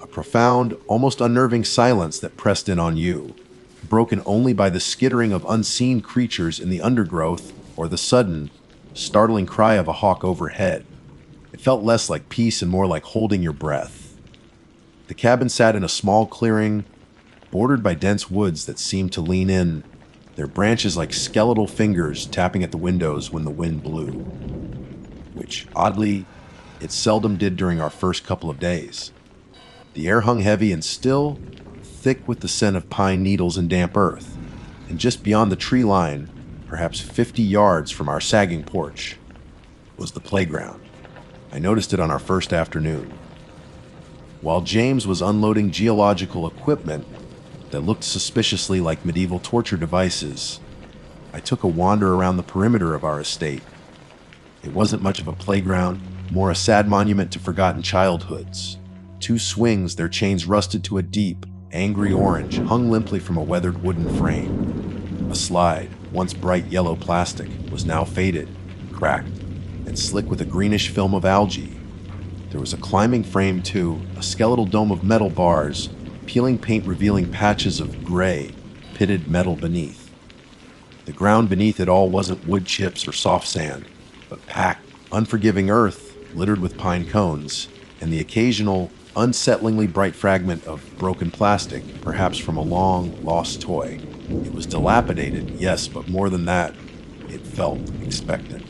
A profound, almost unnerving silence that pressed in on you, broken only by the skittering of unseen creatures in the undergrowth or the sudden, startling cry of a hawk overhead. It felt less like peace and more like holding your breath. The cabin sat in a small clearing, bordered by dense woods that seemed to lean in, their branches like skeletal fingers tapping at the windows when the wind blew. Which, oddly, it seldom did during our first couple of days. The air hung heavy and still, thick with the scent of pine needles and damp earth, and just beyond the tree line, perhaps 50 yards from our sagging porch, was the playground. I noticed it on our first afternoon. While James was unloading geological equipment that looked suspiciously like medieval torture devices, I took a wander around the perimeter of our estate. It wasn't much of a playground, more a sad monument to forgotten childhoods. 2 swings, their chains rusted to a deep, angry orange, hung limply from a weathered wooden frame. A slide, once bright yellow plastic, was now faded, cracked, and slick with a greenish film of algae. There was a climbing frame too, a skeletal dome of metal bars, peeling paint revealing patches of gray, pitted metal beneath. The ground beneath it all wasn't wood chips or soft sand, but packed, Unforgiving earth littered with pine cones, and the occasional, unsettlingly bright fragment of broken plastic, perhaps from a long, lost toy. It was dilapidated, yes, but more than that, it felt expectant,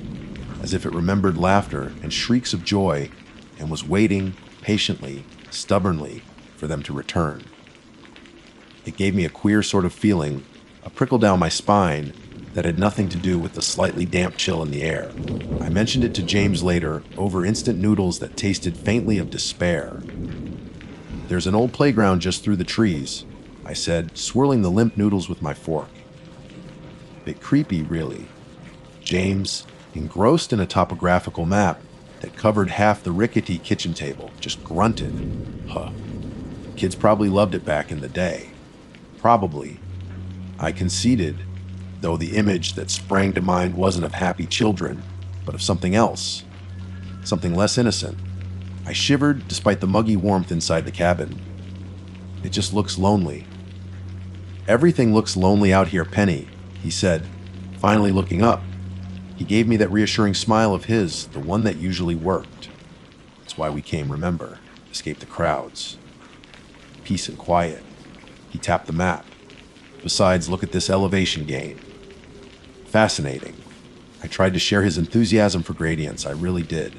as if it remembered laughter and shrieks of joy and was waiting patiently, stubbornly, for them to return. It gave me a queer sort of feeling, a prickle down my spine that had nothing to do with the slightly damp chill in the air. I mentioned it to James later over instant noodles that tasted faintly of despair. "There's an old playground just through the trees," I said, swirling the limp noodles with my fork. Bit creepy, really. James, engrossed in a topographical map that covered half the rickety kitchen table, just grunted. Huh. Kids probably loved it back in the day. Probably. I conceded, though the image that sprang to mind wasn't of happy children, but of something else. Something less innocent. I shivered despite the muggy warmth inside the cabin. "It just looks lonely." "Everything looks lonely out here, Penny," he said, finally looking up. He gave me that reassuring smile of his, the one that usually worked. "That's why we came, remember. Escape the crowds. Peace and quiet." He tapped the map. "Besides, look at this elevation gain." Fascinating. I tried to share his enthusiasm for gradients, I really did.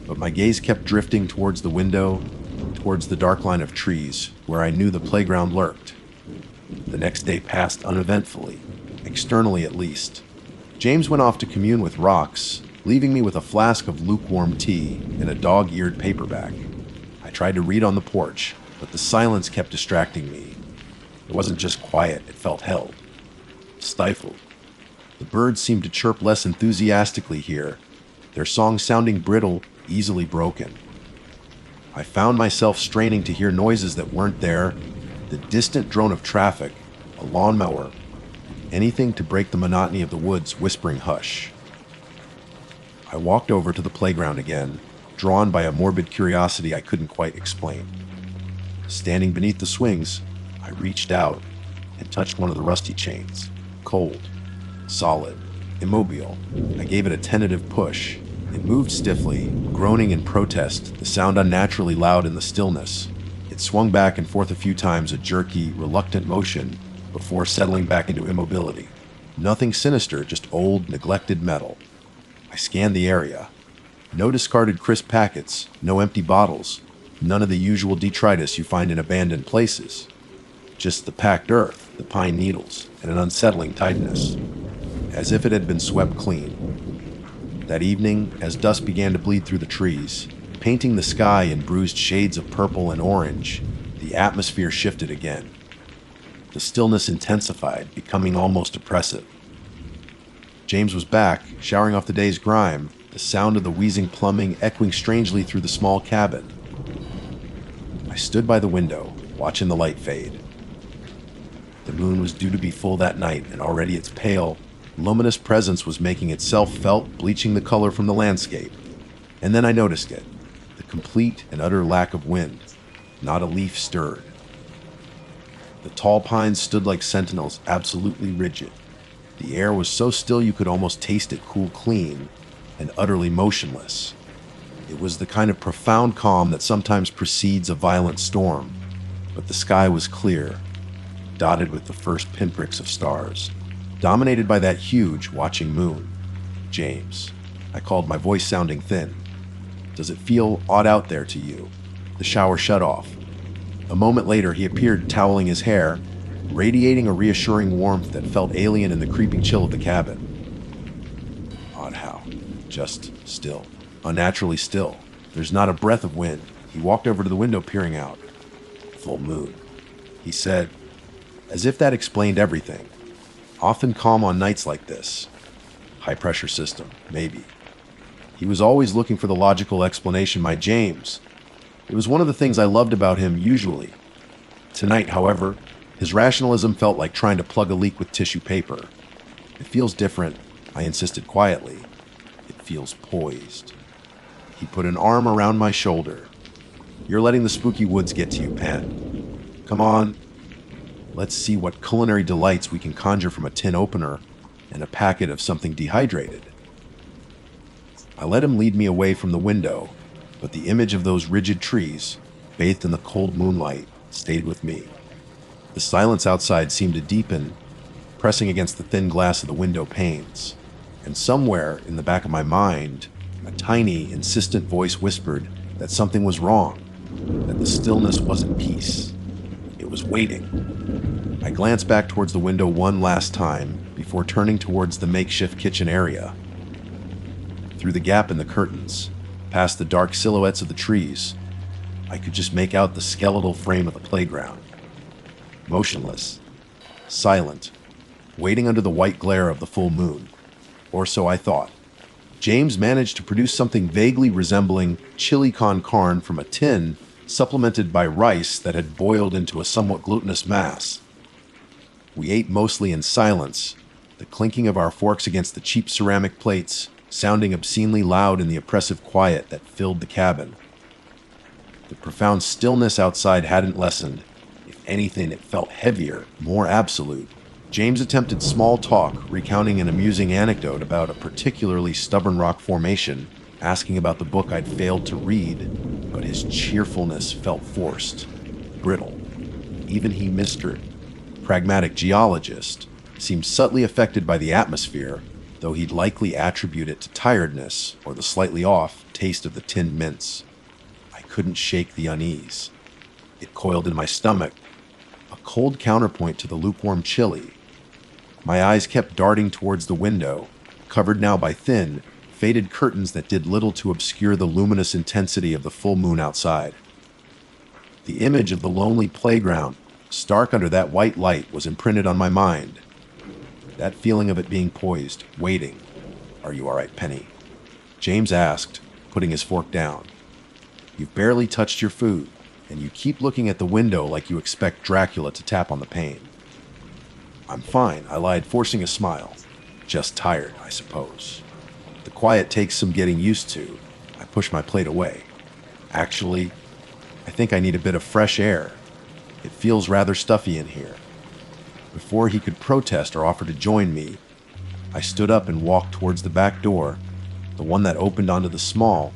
But my gaze kept drifting towards the window, towards the dark line of trees, where I knew the playground lurked. The next day passed uneventfully, externally at least. James went off to commune with rocks, leaving me with a flask of lukewarm tea and a dog-eared paperback. I tried to read on the porch, but the silence kept distracting me. It wasn't just quiet, it felt held, stifled. The birds seemed to chirp less enthusiastically here, their song sounding brittle, easily broken. I found myself straining to hear noises that weren't there, the distant drone of traffic, a lawnmower, anything to break the monotony of the woods whispering hush. I walked over to the playground again, drawn by a morbid curiosity I couldn't quite explain. Standing beneath the swings, I reached out and touched one of the rusty chains, cold, solid, immobile. I gave it a tentative push. It moved stiffly, groaning in protest, the sound unnaturally loud in the stillness. It swung back and forth a few times, a jerky, reluctant motion, before settling back into immobility. Nothing sinister, just old, neglected metal. I scanned the area. No discarded crisp packets, no empty bottles, none of the usual detritus you find in abandoned places. Just the packed earth, the pine needles, and an unsettling tightness, as if it had been swept clean. That evening, as dusk began to bleed through the trees, painting the sky in bruised shades of purple and orange, the atmosphere shifted again. The stillness intensified, becoming almost oppressive. James was back, showering off the day's grime, the sound of the wheezing plumbing echoing strangely through the small cabin. I stood by the window, watching the light fade. The moon was due to be full that night, and already its pale, luminous presence was making itself felt, bleaching the color from the landscape. And then I noticed it, the complete and utter lack of wind. Not a leaf stirred. The tall pines stood like sentinels, absolutely rigid. The air was so still you could almost taste it cool clean, and utterly motionless. It was the kind of profound calm that sometimes precedes a violent storm, but the sky was clear, dotted with the first pinpricks of stars, dominated by that huge, watching moon. "James," I called, my voice sounding thin. "Does it feel odd out there to you?" The shower shut off. A moment later, he appeared toweling his hair, radiating a reassuring warmth that felt alien in the creeping chill of the cabin. Odd how. Just still. Unnaturally still. There's not a breath of wind. He walked over to the window, peering out. "Full moon," he said, as if that explained everything. "Often calm on nights like this. High pressure system, maybe." He was always looking for the logical explanation, my James. It was one of the things I loved about him usually. Tonight, however, his rationalism felt like trying to plug a leak with tissue paper. "It feels different," I insisted quietly. "It feels poised." He put an arm around my shoulder. "You're letting the spooky woods get to you, Pen. Come on. Let's see what culinary delights we can conjure from a tin opener and a packet of something dehydrated." I let him lead me away from the window, but the image of those rigid trees, bathed in the cold moonlight, stayed with me. The silence outside seemed to deepen, pressing against the thin glass of the window panes. And somewhere in the back of my mind, a tiny, insistent voice whispered that something was wrong, that the stillness wasn't peace. It was waiting. I glanced back towards the window one last time before turning towards the makeshift kitchen area. Through the gap in the curtains, past the dark silhouettes of the trees, I could just make out the skeletal frame of the playground. Motionless, silent, waiting under the white glare of the full moon. Or so I thought. James managed to produce something vaguely resembling chili con carne from a tin, supplemented by rice that had boiled into a somewhat glutinous mass. We ate mostly in silence, the clinking of our forks against the cheap ceramic plates sounding obscenely loud in the oppressive quiet that filled the cabin. The profound stillness outside hadn't lessened. If anything, it felt heavier, more absolute. James attempted small talk, recounting an amusing anecdote about a particularly stubborn rock formation, asking about the book I'd failed to read, but his cheerfulness felt forced, brittle. Even he, Mr. Pragmatic Geologist, seemed subtly affected by the atmosphere, though he'd likely attribute it to tiredness or the slightly off taste of the tinned mints. I couldn't shake the unease. It coiled in my stomach, a cold counterpoint to the lukewarm chili. My eyes kept darting towards the window, covered now by thin, faded curtains that did little to obscure the luminous intensity of the full moon outside. The image of the lonely playground, stark under that white light, was imprinted on my mind. That feeling of it being poised, waiting. "Are you all right, Penny?" James asked, putting his fork down. "You've barely touched your food, and you keep looking at the window like you expect Dracula to tap on the pane." "I'm fine," I lied, forcing a smile. "Just tired, I suppose. The quiet takes some getting used to." I pushed my plate away. "Actually, I think I need a bit of fresh air. It feels rather stuffy in here." Before he could protest or offer to join me, I stood up and walked towards the back door, the one that opened onto the small,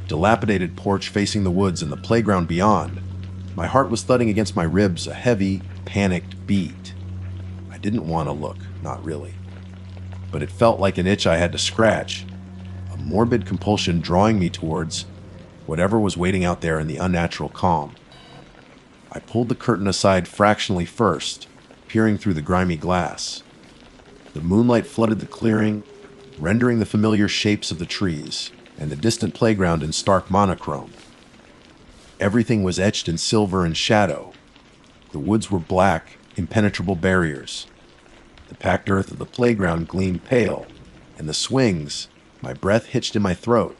dilapidated porch facing the woods and the playground beyond. My heart was thudding against my ribs, a heavy, panicked beat. I didn't want to look, not really. But it felt like an itch I had to scratch, a morbid compulsion drawing me towards whatever was waiting out there in the unnatural calm. I pulled the curtain aside fractionally first, peering through the grimy glass. The moonlight flooded the clearing, rendering the familiar shapes of the trees and the distant playground in stark monochrome. Everything was etched in silver and shadow. The woods were black, impenetrable barriers. The packed earth of the playground gleamed pale, and the swings, my breath hitched in my throat.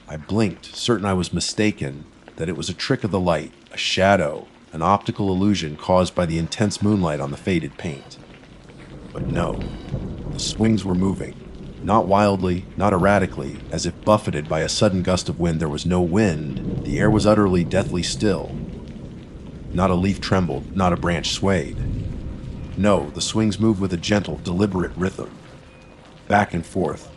I blinked, certain I was mistaken, that it was a trick of the light, a shadow, an optical illusion caused by the intense moonlight on the faded paint. But no, the swings were moving. Not wildly, not erratically, as if buffeted by a sudden gust of wind. There was no wind. The air was utterly, deathly still. Not a leaf trembled, not a branch swayed. No, the swings moved with a gentle, deliberate rhythm. Back and forth,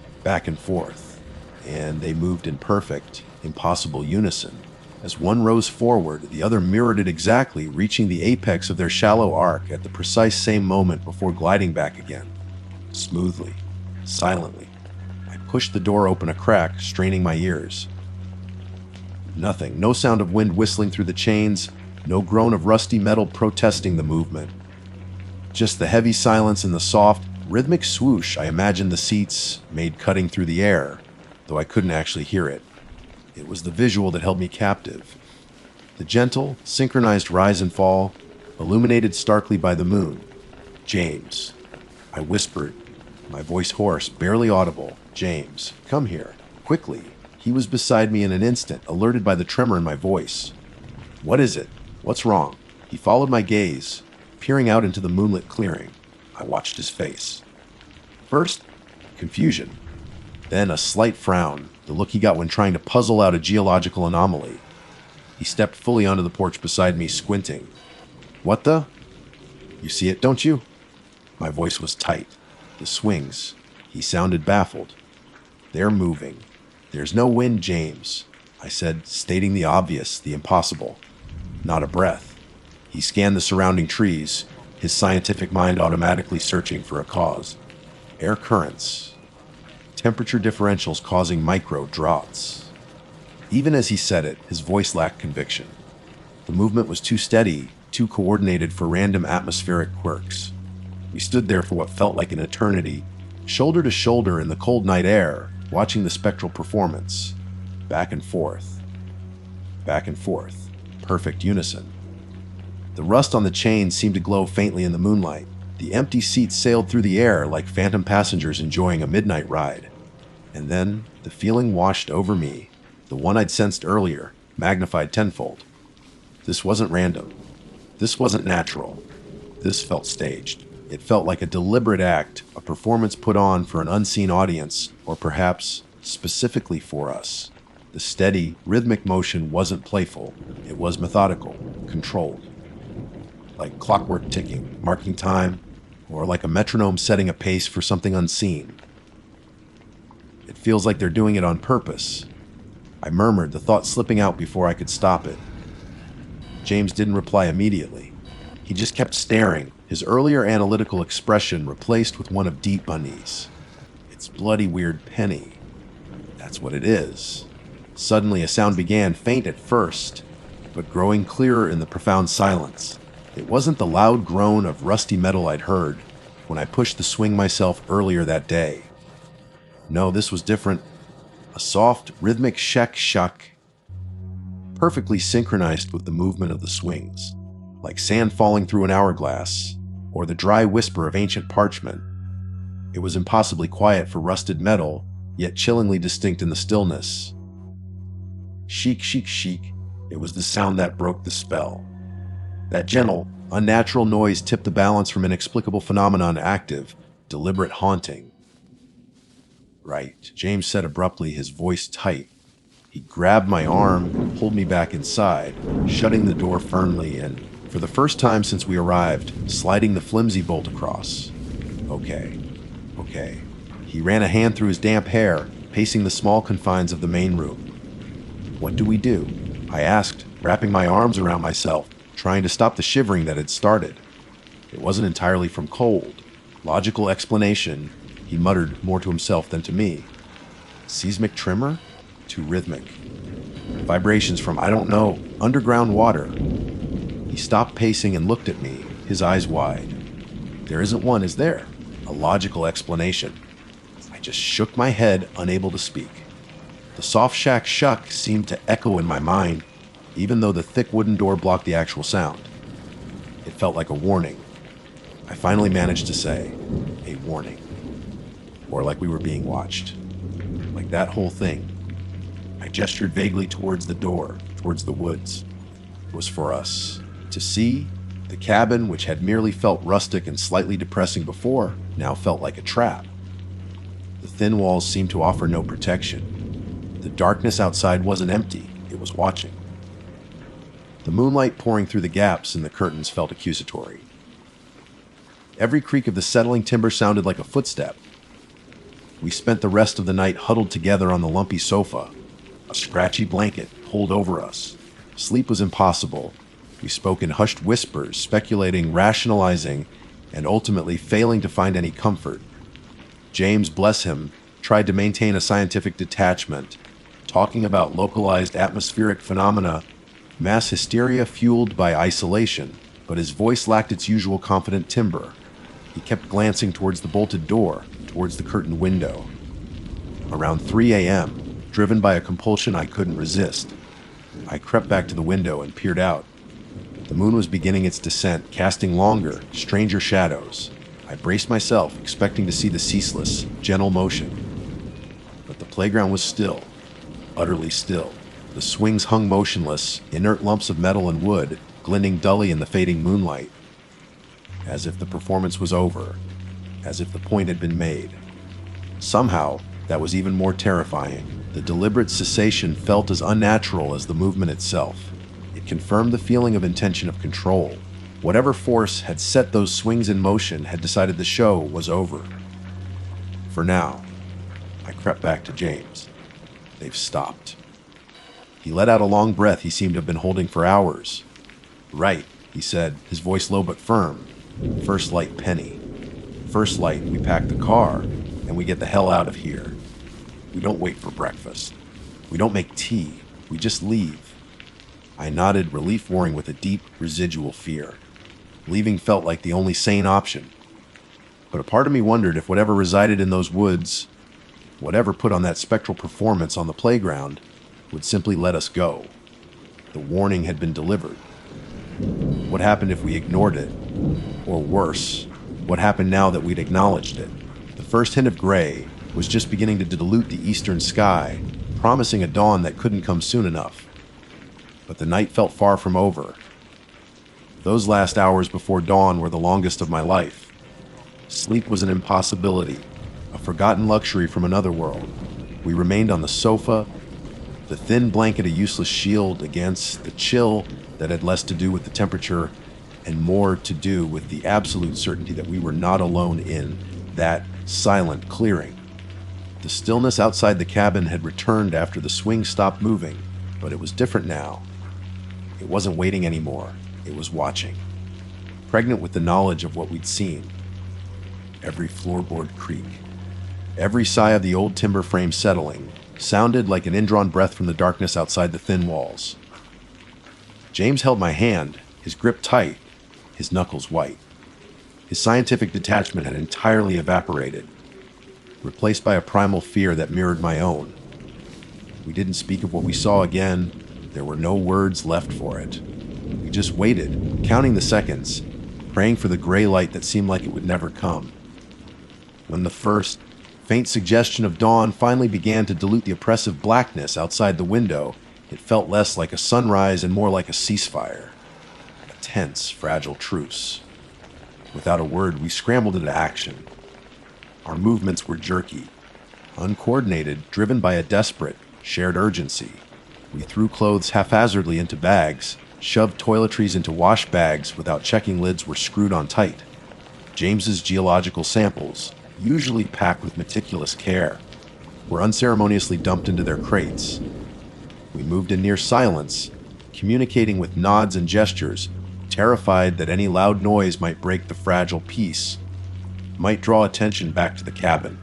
and they moved in perfect, impossible unison. As one rose forward, the other mirrored it exactly, reaching the apex of their shallow arc at the precise same moment before gliding back again. Smoothly, silently, I pushed the door open a crack, straining my ears. Nothing, no sound of wind whistling through the chains, no groan of rusty metal protesting the movement. Just the heavy silence and the soft, rhythmic swoosh I imagined the seats made cutting through the air, though I couldn't actually hear it. It was the visual that held me captive. The gentle, synchronized rise and fall, illuminated starkly by the moon. "James," I whispered, my voice hoarse, barely audible. "James, come here, quickly." He was beside me in an instant, alerted by the tremor in my voice. "What is it? What's wrong?" He followed my gaze, peering out into the moonlit clearing. I watched his face. First, confusion. Then a slight frown, the look he got when trying to puzzle out a geological anomaly. He stepped fully onto the porch beside me, squinting. "What the? You see it, don't you?" My voice was tight. The swings. He sounded baffled. They're moving. There's no wind, James, I said, stating the obvious, the impossible. Not a breath. He scanned the surrounding trees, his scientific mind automatically searching for a cause. Air currents. Temperature differentials causing micro draughts. Even as he said it, his voice lacked conviction. The movement was too steady, too coordinated for random atmospheric quirks. We stood there for what felt like an eternity, shoulder to shoulder in the cold night air, watching the spectral performance. Back and forth. Back and forth. Perfect unison. The rust on the chain seemed to glow faintly in the moonlight. The empty seats sailed through the air like phantom passengers enjoying a midnight ride. And then the feeling washed over me, the one I'd sensed earlier, magnified tenfold. This wasn't random. This wasn't natural. This felt staged. It felt like a deliberate act, a performance put on for an unseen audience, or perhaps specifically for us. The steady, rhythmic motion wasn't playful. It was methodical, controlled. Like clockwork ticking, marking time, or like a metronome setting a pace for something unseen. It feels like they're doing it on purpose. I murmured, the thought slipping out before I could stop it. James didn't reply immediately. He just kept staring, his earlier analytical expression replaced with one of deep unease. It's bloody weird Penny. That's what it is. Suddenly a sound began, faint at first, but growing clearer in the profound silence. It wasn't the loud groan of rusty metal I'd heard when I pushed the swing myself earlier that day. No, this was different. A soft, rhythmic shek-shuck, perfectly synchronized with the movement of the swings, like sand falling through an hourglass, or the dry whisper of ancient parchment. It was impossibly quiet for rusted metal, yet chillingly distinct in the stillness. Sheik, sheik, sheik. It was the sound that broke the spell. That gentle, unnatural noise tipped the balance from inexplicable phenomenon active, deliberate haunting. Right, James said abruptly, his voice tight. He grabbed my arm and pulled me back inside, shutting the door firmly and, for the first time since we arrived, sliding the flimsy bolt across. Okay. He ran a hand through his damp hair, pacing the small confines of the main room. What do we do? I asked, wrapping my arms around myself, trying to stop the shivering that had started. It wasn't entirely from cold. Logical explanation, he muttered more to himself than to me. Seismic tremor? Too rhythmic. Vibrations from, I don't know, underground water. He stopped pacing and looked at me, his eyes wide. There isn't one, is there? A logical explanation. I just shook my head, unable to speak. The soft shack shuck seemed to echo in my mind, even though the thick wooden door blocked the actual sound. It felt like a warning. I finally managed to say, a warning. Or like we were being watched. Like that whole thing. I gestured vaguely towards the door, towards the woods. It was for us. To see, the cabin, which had merely felt rustic and slightly depressing before, now felt like a trap. The thin walls seemed to offer no protection. The darkness outside wasn't empty, it was watching. The moonlight pouring through the gaps in the curtains felt accusatory. Every creak of the settling timber sounded like a footstep. We spent the rest of the night huddled together on the lumpy sofa, a scratchy blanket pulled over us. Sleep was impossible. We spoke in hushed whispers, speculating, rationalizing, and ultimately failing to find any comfort. James, bless him, tried to maintain a scientific detachment, talking about localized atmospheric phenomena, mass hysteria fueled by isolation, but his voice lacked its usual confident timbre. He kept glancing towards the bolted door, towards the curtained window. Around 3 a.m., driven by a compulsion I couldn't resist, I crept back to the window and peered out. The moon was beginning its descent, casting longer, stranger shadows. I braced myself, expecting to see the ceaseless, gentle motion. But the playground was still, utterly still. The swings hung motionless, inert lumps of metal and wood, glinting dully in the fading moonlight. As if the performance was over, as if the point had been made. Somehow, that was even more terrifying. The deliberate cessation felt as unnatural as the movement itself. It confirmed the feeling of intention of control. Whatever force had set those swings in motion had decided the show was over. For now. I crept back to James. They've stopped. He let out a long breath he seemed to have been holding for hours. Right, he said, his voice low but firm. First light, Penny. First light, we pack the car, and we get the hell out of here. We don't wait for breakfast. We don't make tea. We just leave. I nodded, relief warring with a deep, residual fear. Leaving felt like the only sane option. But a part of me wondered if whatever resided in those woods, whatever put on that spectral performance on the playground, would simply let us go. The warning had been delivered. What happened if we ignored it? Or worse, what happened now that we'd acknowledged it? The first hint of gray was just beginning to dilute the eastern sky, promising a dawn that couldn't come soon enough. But the night felt far from over. Those last hours before dawn were the longest of my life. Sleep was an impossibility, a forgotten luxury from another world. We remained on the sofa, the thin blanket a useless shield against the chill that had less to do with the temperature and more to do with the absolute certainty that we were not alone in that silent clearing. The stillness outside the cabin had returned after the swing stopped moving, but it was different now. It wasn't waiting anymore. It was watching, pregnant with the knowledge of what we'd seen. Every floorboard creak, every sigh of the old timber frame settling, sounded like an indrawn breath from the darkness outside the thin walls. James held my hand, his grip tight, his knuckles white. His scientific detachment had entirely evaporated, replaced by a primal fear that mirrored my own. We didn't speak of what we saw again. There were no words left for it. We just waited, counting the seconds, praying for the gray light that seemed like it would never come. When the first, faint suggestion of dawn finally began to dilute the oppressive blackness outside the window, it felt less like a sunrise and more like a ceasefire. A tense, fragile truce. Without a word, we scrambled into action. Our movements were jerky, uncoordinated, driven by a desperate, shared urgency. We threw clothes haphazardly into bags, shoved toiletries into wash bags without checking lids were screwed on tight. James's geological samples, usually packed with meticulous care, were unceremoniously dumped into their crates. We moved in near silence, communicating with nods and gestures, terrified that any loud noise might break the fragile peace, might draw attention back to the cabin,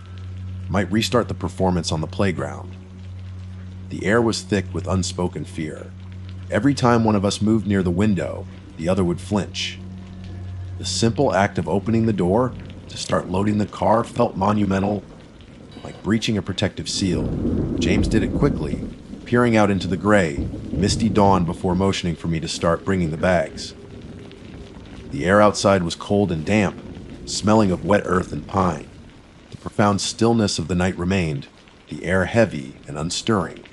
might restart the performance on the playground. The air was thick with unspoken fear. Every time one of us moved near the window, the other would flinch. The simple act of opening the door to start loading the car felt monumental, like breaching a protective seal. James did it quickly, peering out into the gray, misty dawn before motioning for me to start bringing the bags. The air outside was cold and damp, smelling of wet earth and pine. The profound stillness of the night remained, the air heavy and unstirring.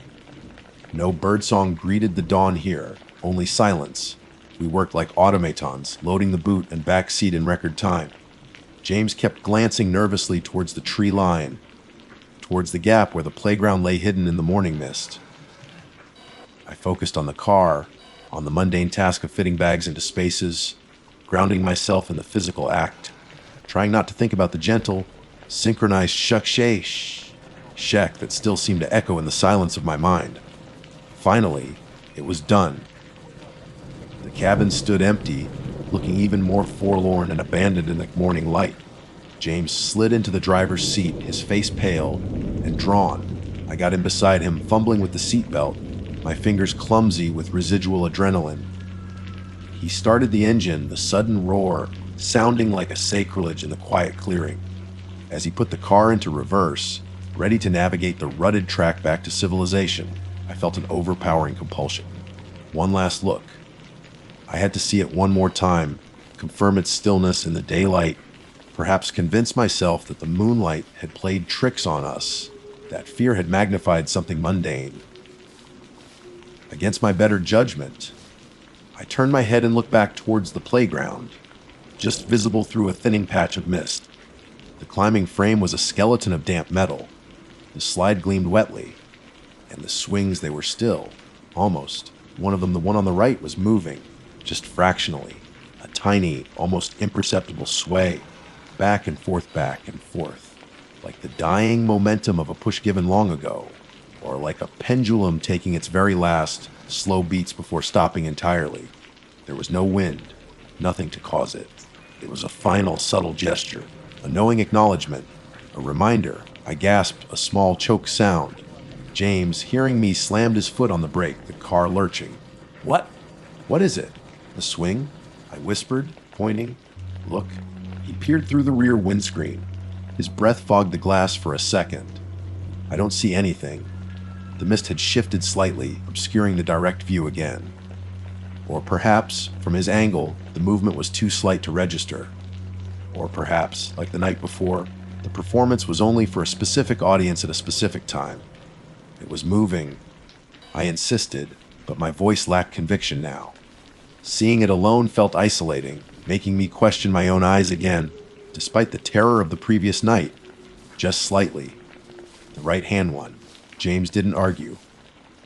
No birdsong greeted the dawn here, only silence. We worked like automatons, loading the boot and back seat in record time. James kept glancing nervously towards the tree line, towards the gap where the playground lay hidden in the morning mist. I focused on the car, on the mundane task of fitting bags into spaces, grounding myself in the physical act, trying not to think about the gentle, synchronized shek that still seemed to echo in the silence of my mind. Finally, it was done. The cabin stood empty, looking even more forlorn and abandoned in the morning light. James slid into the driver's seat, his face pale and drawn. I got in beside him, fumbling with the seatbelt, my fingers clumsy with residual adrenaline. He started the engine, the sudden roar sounding like a sacrilege in the quiet clearing. As he put the car into reverse, ready to navigate the rutted track back to civilization, I felt an overpowering compulsion. One last look. I had to see it one more time, confirm its stillness in the daylight, perhaps convince myself that the moonlight had played tricks on us, that fear had magnified something mundane. Against my better judgment, I turned my head and looked back towards the playground, just visible through a thinning patch of mist. The climbing frame was a skeleton of damp metal. The slide gleamed wetly, and the swings, they were still, almost. One of them, the one on the right, was moving, just fractionally, a tiny, almost imperceptible sway, back and forth, back and forth. like the dying momentum of a push given long ago, or like a pendulum taking its very last, slow beats before stopping entirely. There was no wind, nothing to cause it. It was a final, subtle gesture, a knowing acknowledgement, a reminder. I gasped a small choke sound. James, hearing me, slammed his foot on the brake, the car lurching. What? What is it? The swing? I whispered, pointing. Look. He peered through the rear windscreen. His breath fogged the glass for a second. I don't see anything. The mist had shifted slightly, obscuring the direct view again. Or perhaps, from his angle, the movement was too slight to register. Or perhaps, like the night before, the performance was only for a specific audience at a specific time. It was moving. I insisted, but my voice lacked conviction now. Seeing it alone felt isolating, making me question my own eyes again, despite the terror of the previous night. Just slightly. The right-hand one. James didn't argue.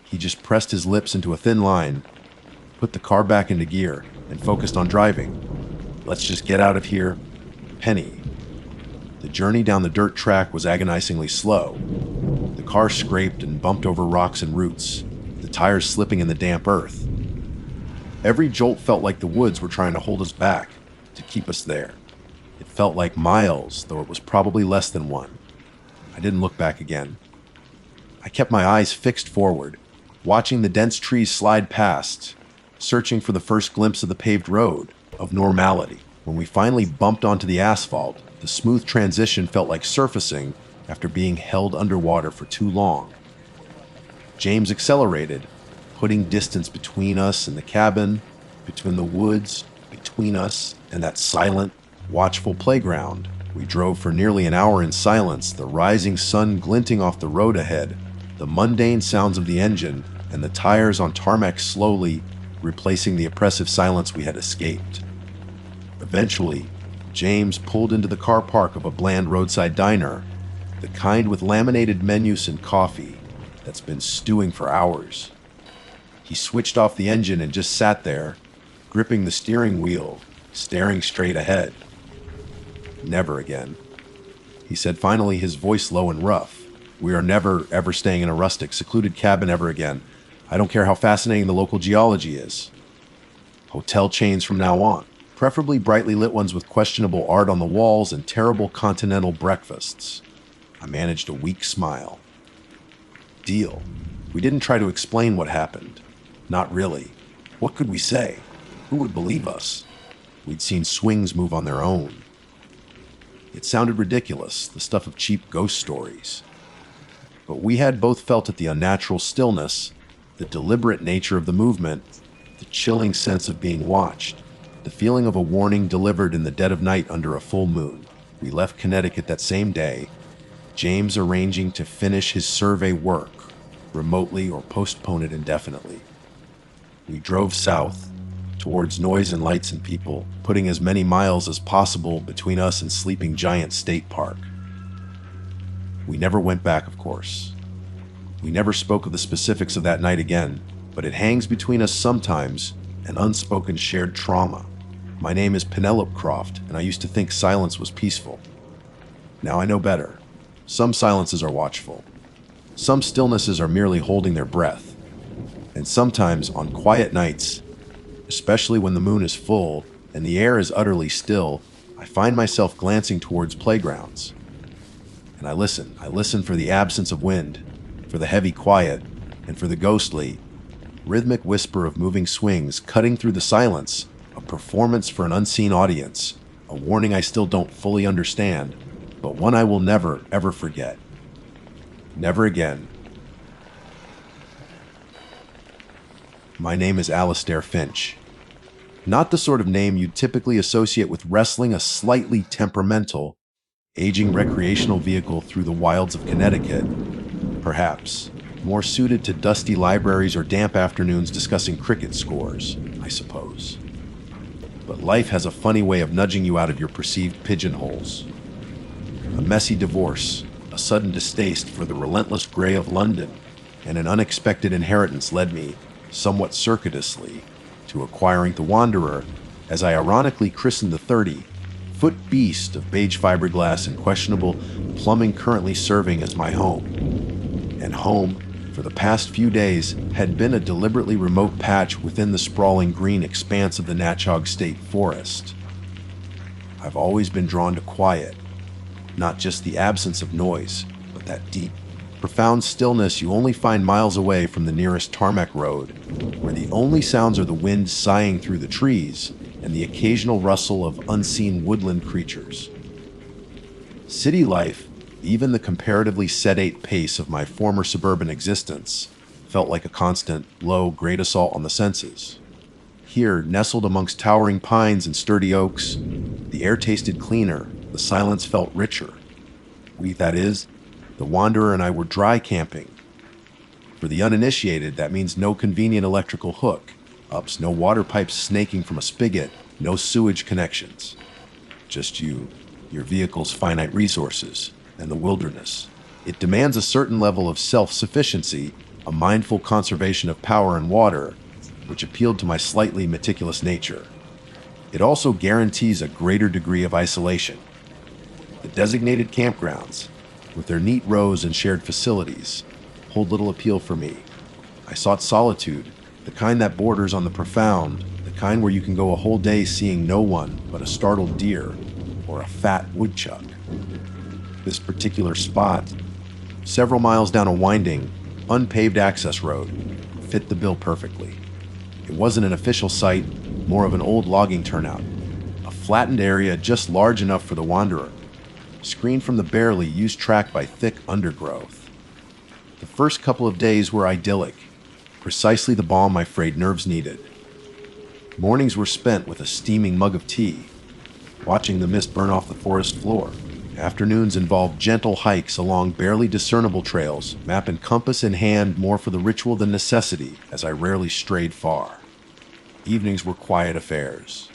He just pressed his lips into a thin line, put the car back into gear, and focused on driving. Let's just get out of here. Penny. The journey down the dirt track was agonizingly slow. The car scraped and bumped over rocks and roots, the tires slipping in the damp earth. Every jolt felt like the woods were trying to hold us back, to keep us there. It felt like miles, though it was probably less than one. I didn't look back again. I kept my eyes fixed forward, watching the dense trees slide past, searching for the first glimpse of the paved road, of normality. When we finally bumped onto the asphalt, the smooth transition felt like surfacing after being held underwater for too long. James accelerated, putting distance between us and the cabin, between the woods, between us and that silent, watchful playground. We drove for nearly an hour in silence, the rising sun glinting off the road ahead, the mundane sounds of the engine, and the tires on tarmac slowly replacing the oppressive silence we had escaped. Eventually, James pulled into the car park of a bland roadside diner, the kind with laminated menus and coffee that's been stewing for hours. He switched off the engine and just sat there, gripping the steering wheel, staring straight ahead. Never again. He said finally, his voice low and rough. We are never, ever staying in a rustic, secluded cabin ever again. I don't care how fascinating the local geology is. Hotel chains from now on, preferably brightly lit ones with questionable art on the walls and terrible continental breakfasts. I managed a weak smile. Deal. We didn't try to explain what happened. Not really. What could we say? Who would believe us? We'd seen swings move on their own. It sounded ridiculous, the stuff of cheap ghost stories. But we had both felt it, the unnatural stillness, the deliberate nature of the movement, the chilling sense of being watched, the feeling of a warning delivered in the dead of night under a full moon. We left Connecticut that same day, James arranging to finish his survey work, remotely or postpone it indefinitely. We drove south, towards noise and lights and people, putting as many miles as possible between us and Sleeping Giant State Park. We never went back, of course. We never spoke of the specifics of that night again, but it hangs between us sometimes, an unspoken shared trauma. My name is Penelope Croft, and I used to think silence was peaceful. Now I know better. Some silences are watchful. Some stillnesses are merely holding their breath. And sometimes, on quiet nights, especially when the moon is full and the air is utterly still, I find myself glancing towards playgrounds. And I listen for the absence of wind, for the heavy quiet, and for the ghostly, rhythmic whisper of moving swings cutting through the silence, a performance for an unseen audience, a warning I still don't fully understand, but one I will never, ever forget. Never again. My name is Alistair Finch. Not the sort of name you'd typically associate with wrestling a slightly temperamental, aging recreational vehicle through the wilds of Connecticut. Perhaps more suited to dusty libraries or damp afternoons discussing cricket scores, I suppose. But life has a funny way of nudging you out of your perceived pigeonholes. A messy divorce, a sudden distaste for the relentless gray of London, and an unexpected inheritance led me, somewhat circuitously, to acquiring The Wanderer, as I ironically christened the 30, 8-foot beast of beige fiberglass and questionable plumbing currently serving as my home. And home, for the past few days, had been a deliberately remote patch within the sprawling green expanse of the Natchog State Forest. I've always been drawn to quiet, not just the absence of noise, but that deep, profound stillness you only find miles away from the nearest tarmac road, where the only sounds are the wind sighing through the trees and the occasional rustle of unseen woodland creatures. City life, even the comparatively sedate pace of my former suburban existence, felt like a constant, low, great assault on the senses. Here, nestled amongst towering pines and sturdy oaks, the air tasted cleaner, the silence felt richer. That is, the wanderer and I were dry camping. For the uninitiated, that means no convenient electrical hook, no water pipes snaking from a spigot, no sewage connections. Just you, your vehicle's finite resources, and the wilderness. It demands a certain level of self-sufficiency, a mindful conservation of power and water, which appealed to my slightly meticulous nature. It also guarantees a greater degree of isolation. The designated campgrounds, with their neat rows and shared facilities, hold little appeal for me. I sought solitude, the kind that borders on the profound, the kind where you can go a whole day seeing no one but a startled deer or a fat woodchuck. This particular spot, several miles down a winding, unpaved access road, fit the bill perfectly. It wasn't an official site, more of an old logging turnout, a flattened area just large enough for the wanderer, screened from the barely used track by thick undergrowth. The first couple of days were idyllic, precisely the balm my frayed nerves needed. Mornings were spent with a steaming mug of tea, watching the mist burn off the forest floor. Afternoons involved gentle hikes along barely discernible trails, map and compass in hand more for the ritual than necessity, as I rarely strayed far. Evenings were quiet affairs.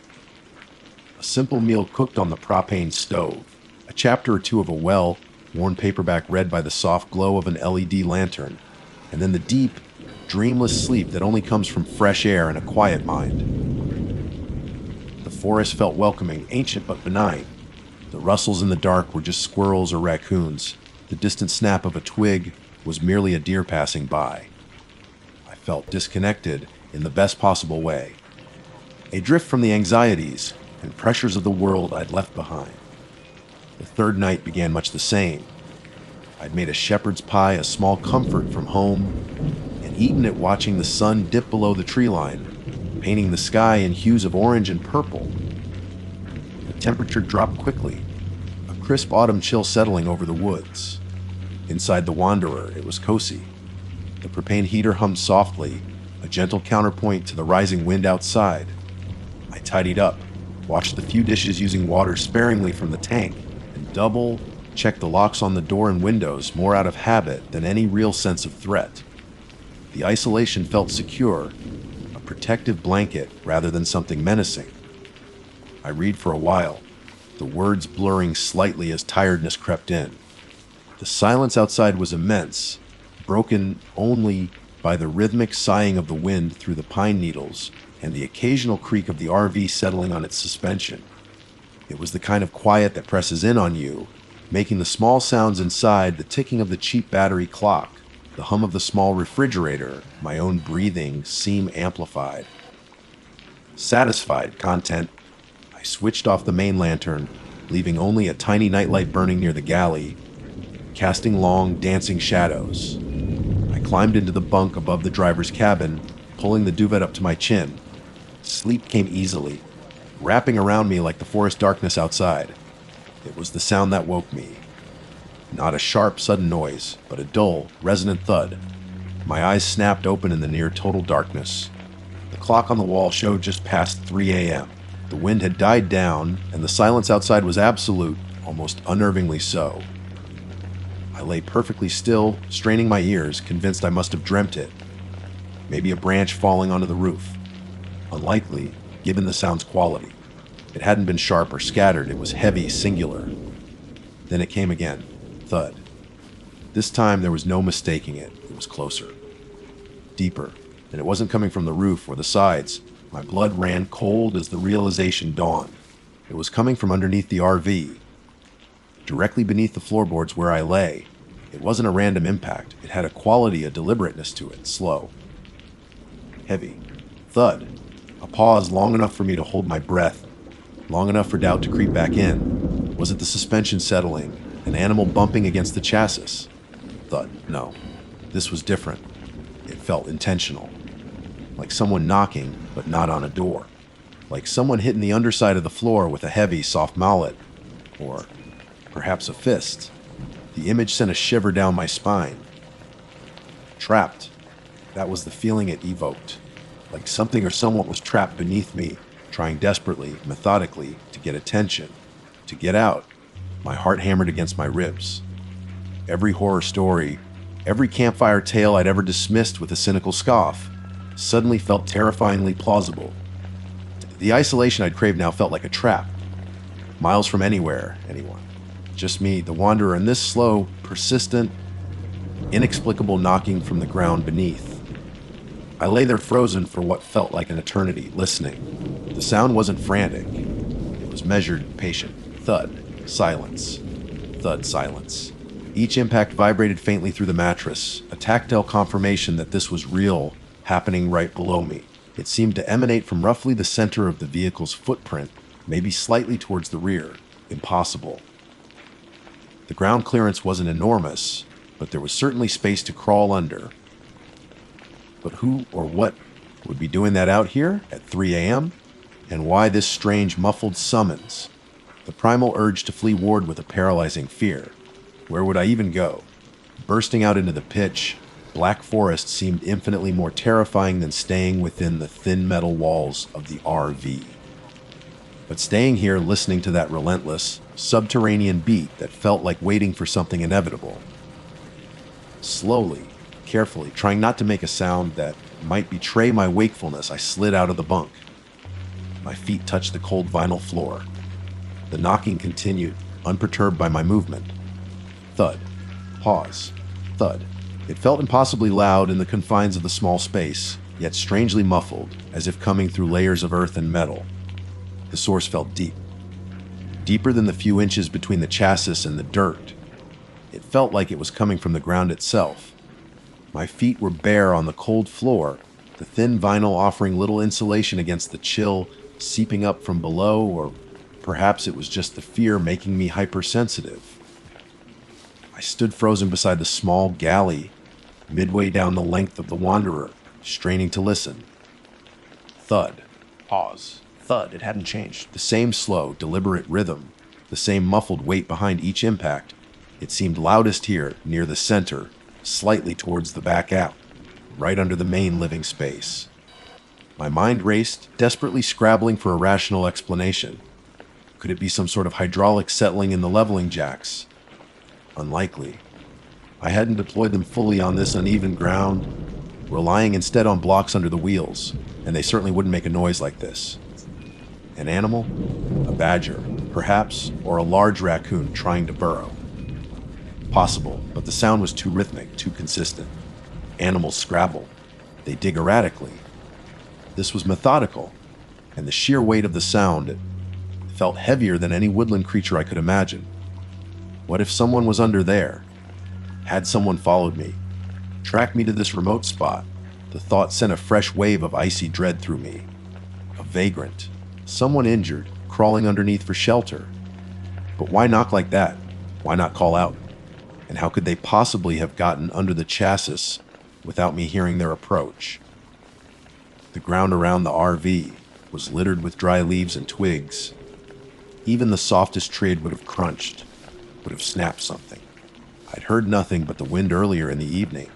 A simple meal cooked on the propane stove, a chapter or two of a well-worn paperback read by the soft glow of an LED lantern, and then the deep, dreamless sleep that only comes from fresh air and a quiet mind. The forest felt welcoming, ancient but benign. The rustles in the dark were just squirrels or raccoons. The distant snap of a twig was merely a deer passing by. I felt disconnected in the best possible way, adrift from the anxieties and pressures of the world I'd left behind. The third night began much the same. I'd made a shepherd's pie a small comfort from home and eaten it watching the sun dip below the tree line, painting the sky in hues of orange and purple. The temperature dropped quickly, a crisp autumn chill settling over the woods. Inside the wanderer, it was cozy. The propane heater hummed softly, a gentle counterpoint to the rising wind outside. I tidied up, washed the few dishes using water sparingly from the tank, and double-checked the locks on the door and windows more out of habit than any real sense of threat. The isolation felt secure, a protective blanket rather than something menacing. I read for a while, the words blurring slightly as tiredness crept in. The silence outside was immense, broken only by the rhythmic sighing of the wind through the pine needles and the occasional creak of the RV settling on its suspension. It was the kind of quiet that presses in on you, making the small sounds inside, the ticking of the cheap battery clock, the hum of the small refrigerator, my own breathing, seem amplified. Satisfied, content, I switched off the main lantern, leaving only a tiny nightlight burning near the galley, casting long, dancing shadows. I climbed into the bunk above the driver's cabin, pulling the duvet up to my chin. Sleep came easily, wrapping around me like the forest darkness outside. It was the sound that woke me. Not a sharp, sudden noise, but a dull, resonant thud. My eyes snapped open in the near total darkness. The clock on the wall showed just past 3 a.m. The wind had died down, and the silence outside was absolute, almost unnervingly so. I lay perfectly still, straining my ears, convinced I must have dreamt it. Maybe a branch falling onto the roof. Unlikely, given the sound's quality. It hadn't been sharp or scattered, it was heavy, singular. Then it came again. Thud. This time there was no mistaking it. It was closer. Deeper. And it wasn't coming from the roof or the sides. My blood ran cold as the realization dawned. It was coming from underneath the RV, directly beneath the floorboards where I lay. It wasn't a random impact. It had a quality, a deliberateness to it. Slow. Heavy. Thud. A pause long enough for me to hold my breath, long enough for doubt to creep back in. Was it the suspension settling? An animal bumping against the chassis? Thud. No. This was different. It felt intentional. Like someone knocking, but not on a door. Like someone hitting the underside of the floor with a heavy, soft mallet. Or perhaps a fist. The image sent a shiver down my spine. Trapped. That was the feeling it evoked. Like something or someone was trapped beneath me, trying desperately, methodically, to get attention. To get out. My heart hammered against my ribs. Every horror story, every campfire tale I'd ever dismissed with a cynical scoff, suddenly felt terrifyingly plausible. The isolation I'd craved now felt like a trap. Miles from anywhere, anyone. Just me, the wanderer, and this slow, persistent, inexplicable knocking from the ground beneath. I lay there frozen for what felt like an eternity, listening. The sound wasn't frantic. It was measured, patient. Thud. Silence. Thud. Silence. Each impact vibrated faintly through the mattress, a tactile confirmation that this was real, happening right below me. It seemed to emanate from roughly the center of the vehicle's footprint, maybe slightly towards the rear. Impossible. The ground clearance wasn't enormous, but there was certainly space to crawl under. But who or what would be doing that out here at 3 a.m.? And why this strange muffled summons? The primal urge to flee ward with a paralyzing fear. Where would I even go? Bursting out into the pitch, black forest seemed infinitely more terrifying than staying within the thin metal walls of the RV. But staying here listening to that relentless, subterranean beat that felt like waiting for something inevitable. Slowly, carefully, trying not to make a sound that might betray my wakefulness, I slid out of the bunk. My feet touched the cold vinyl floor. The knocking continued, unperturbed by my movement. Thud. Pause. Thud. It felt impossibly loud in the confines of the small space, yet strangely muffled, as if coming through layers of earth and metal. The source felt deep. Deeper than the few inches between the chassis and the dirt. It felt like it was coming from the ground itself. My feet were bare on the cold floor, the thin vinyl offering little insulation against the chill seeping up from below, or perhaps it was just the fear making me hypersensitive. I stood frozen beside the small galley, midway down the length of the Wanderer, straining to listen. Thud. Pause. Thud. It hadn't changed. The same slow, deliberate rhythm, the same muffled weight behind each impact. It seemed loudest here, near the center, slightly towards the back out, right under the main living space. My mind raced, desperately scrabbling for a rational explanation. Could it be some sort of hydraulic settling in the leveling jacks? Unlikely. I hadn't deployed them fully on this uneven ground, relying instead on blocks under the wheels, and they certainly wouldn't make a noise like this. An animal? A badger, perhaps, or a large raccoon trying to burrow. Possible, but the sound was too rhythmic, too consistent. Animals scrabble. They dig erratically. This was methodical, and the sheer weight of the sound, it felt heavier than any woodland creature I could imagine. What if someone was under there? Had someone followed me, tracked me to this remote spot? The thought sent a fresh wave of icy dread through me. A vagrant, someone injured, crawling underneath for shelter. But why knock like that? Why not call out? And how could they possibly have gotten under the chassis without me hearing their approach? The ground around the RV was littered with dry leaves and twigs. Even the softest tree would have crunched, would have snapped something. I'd heard nothing but the wind earlier in the evening.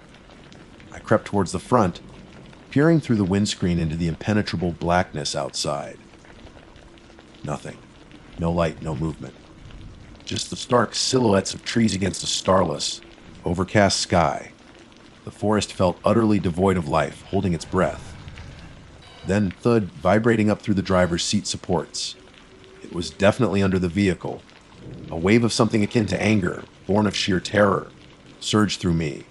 I crept towards the front, peering through the windscreen into the impenetrable blackness outside. Nothing. No light, no movement. Just the stark silhouettes of trees against a starless, overcast sky. The forest felt utterly devoid of life, holding its breath. Then thud vibrating up through the driver's seat supports. It was definitely under the vehicle. A wave of something akin to anger, born of sheer terror, surged through me.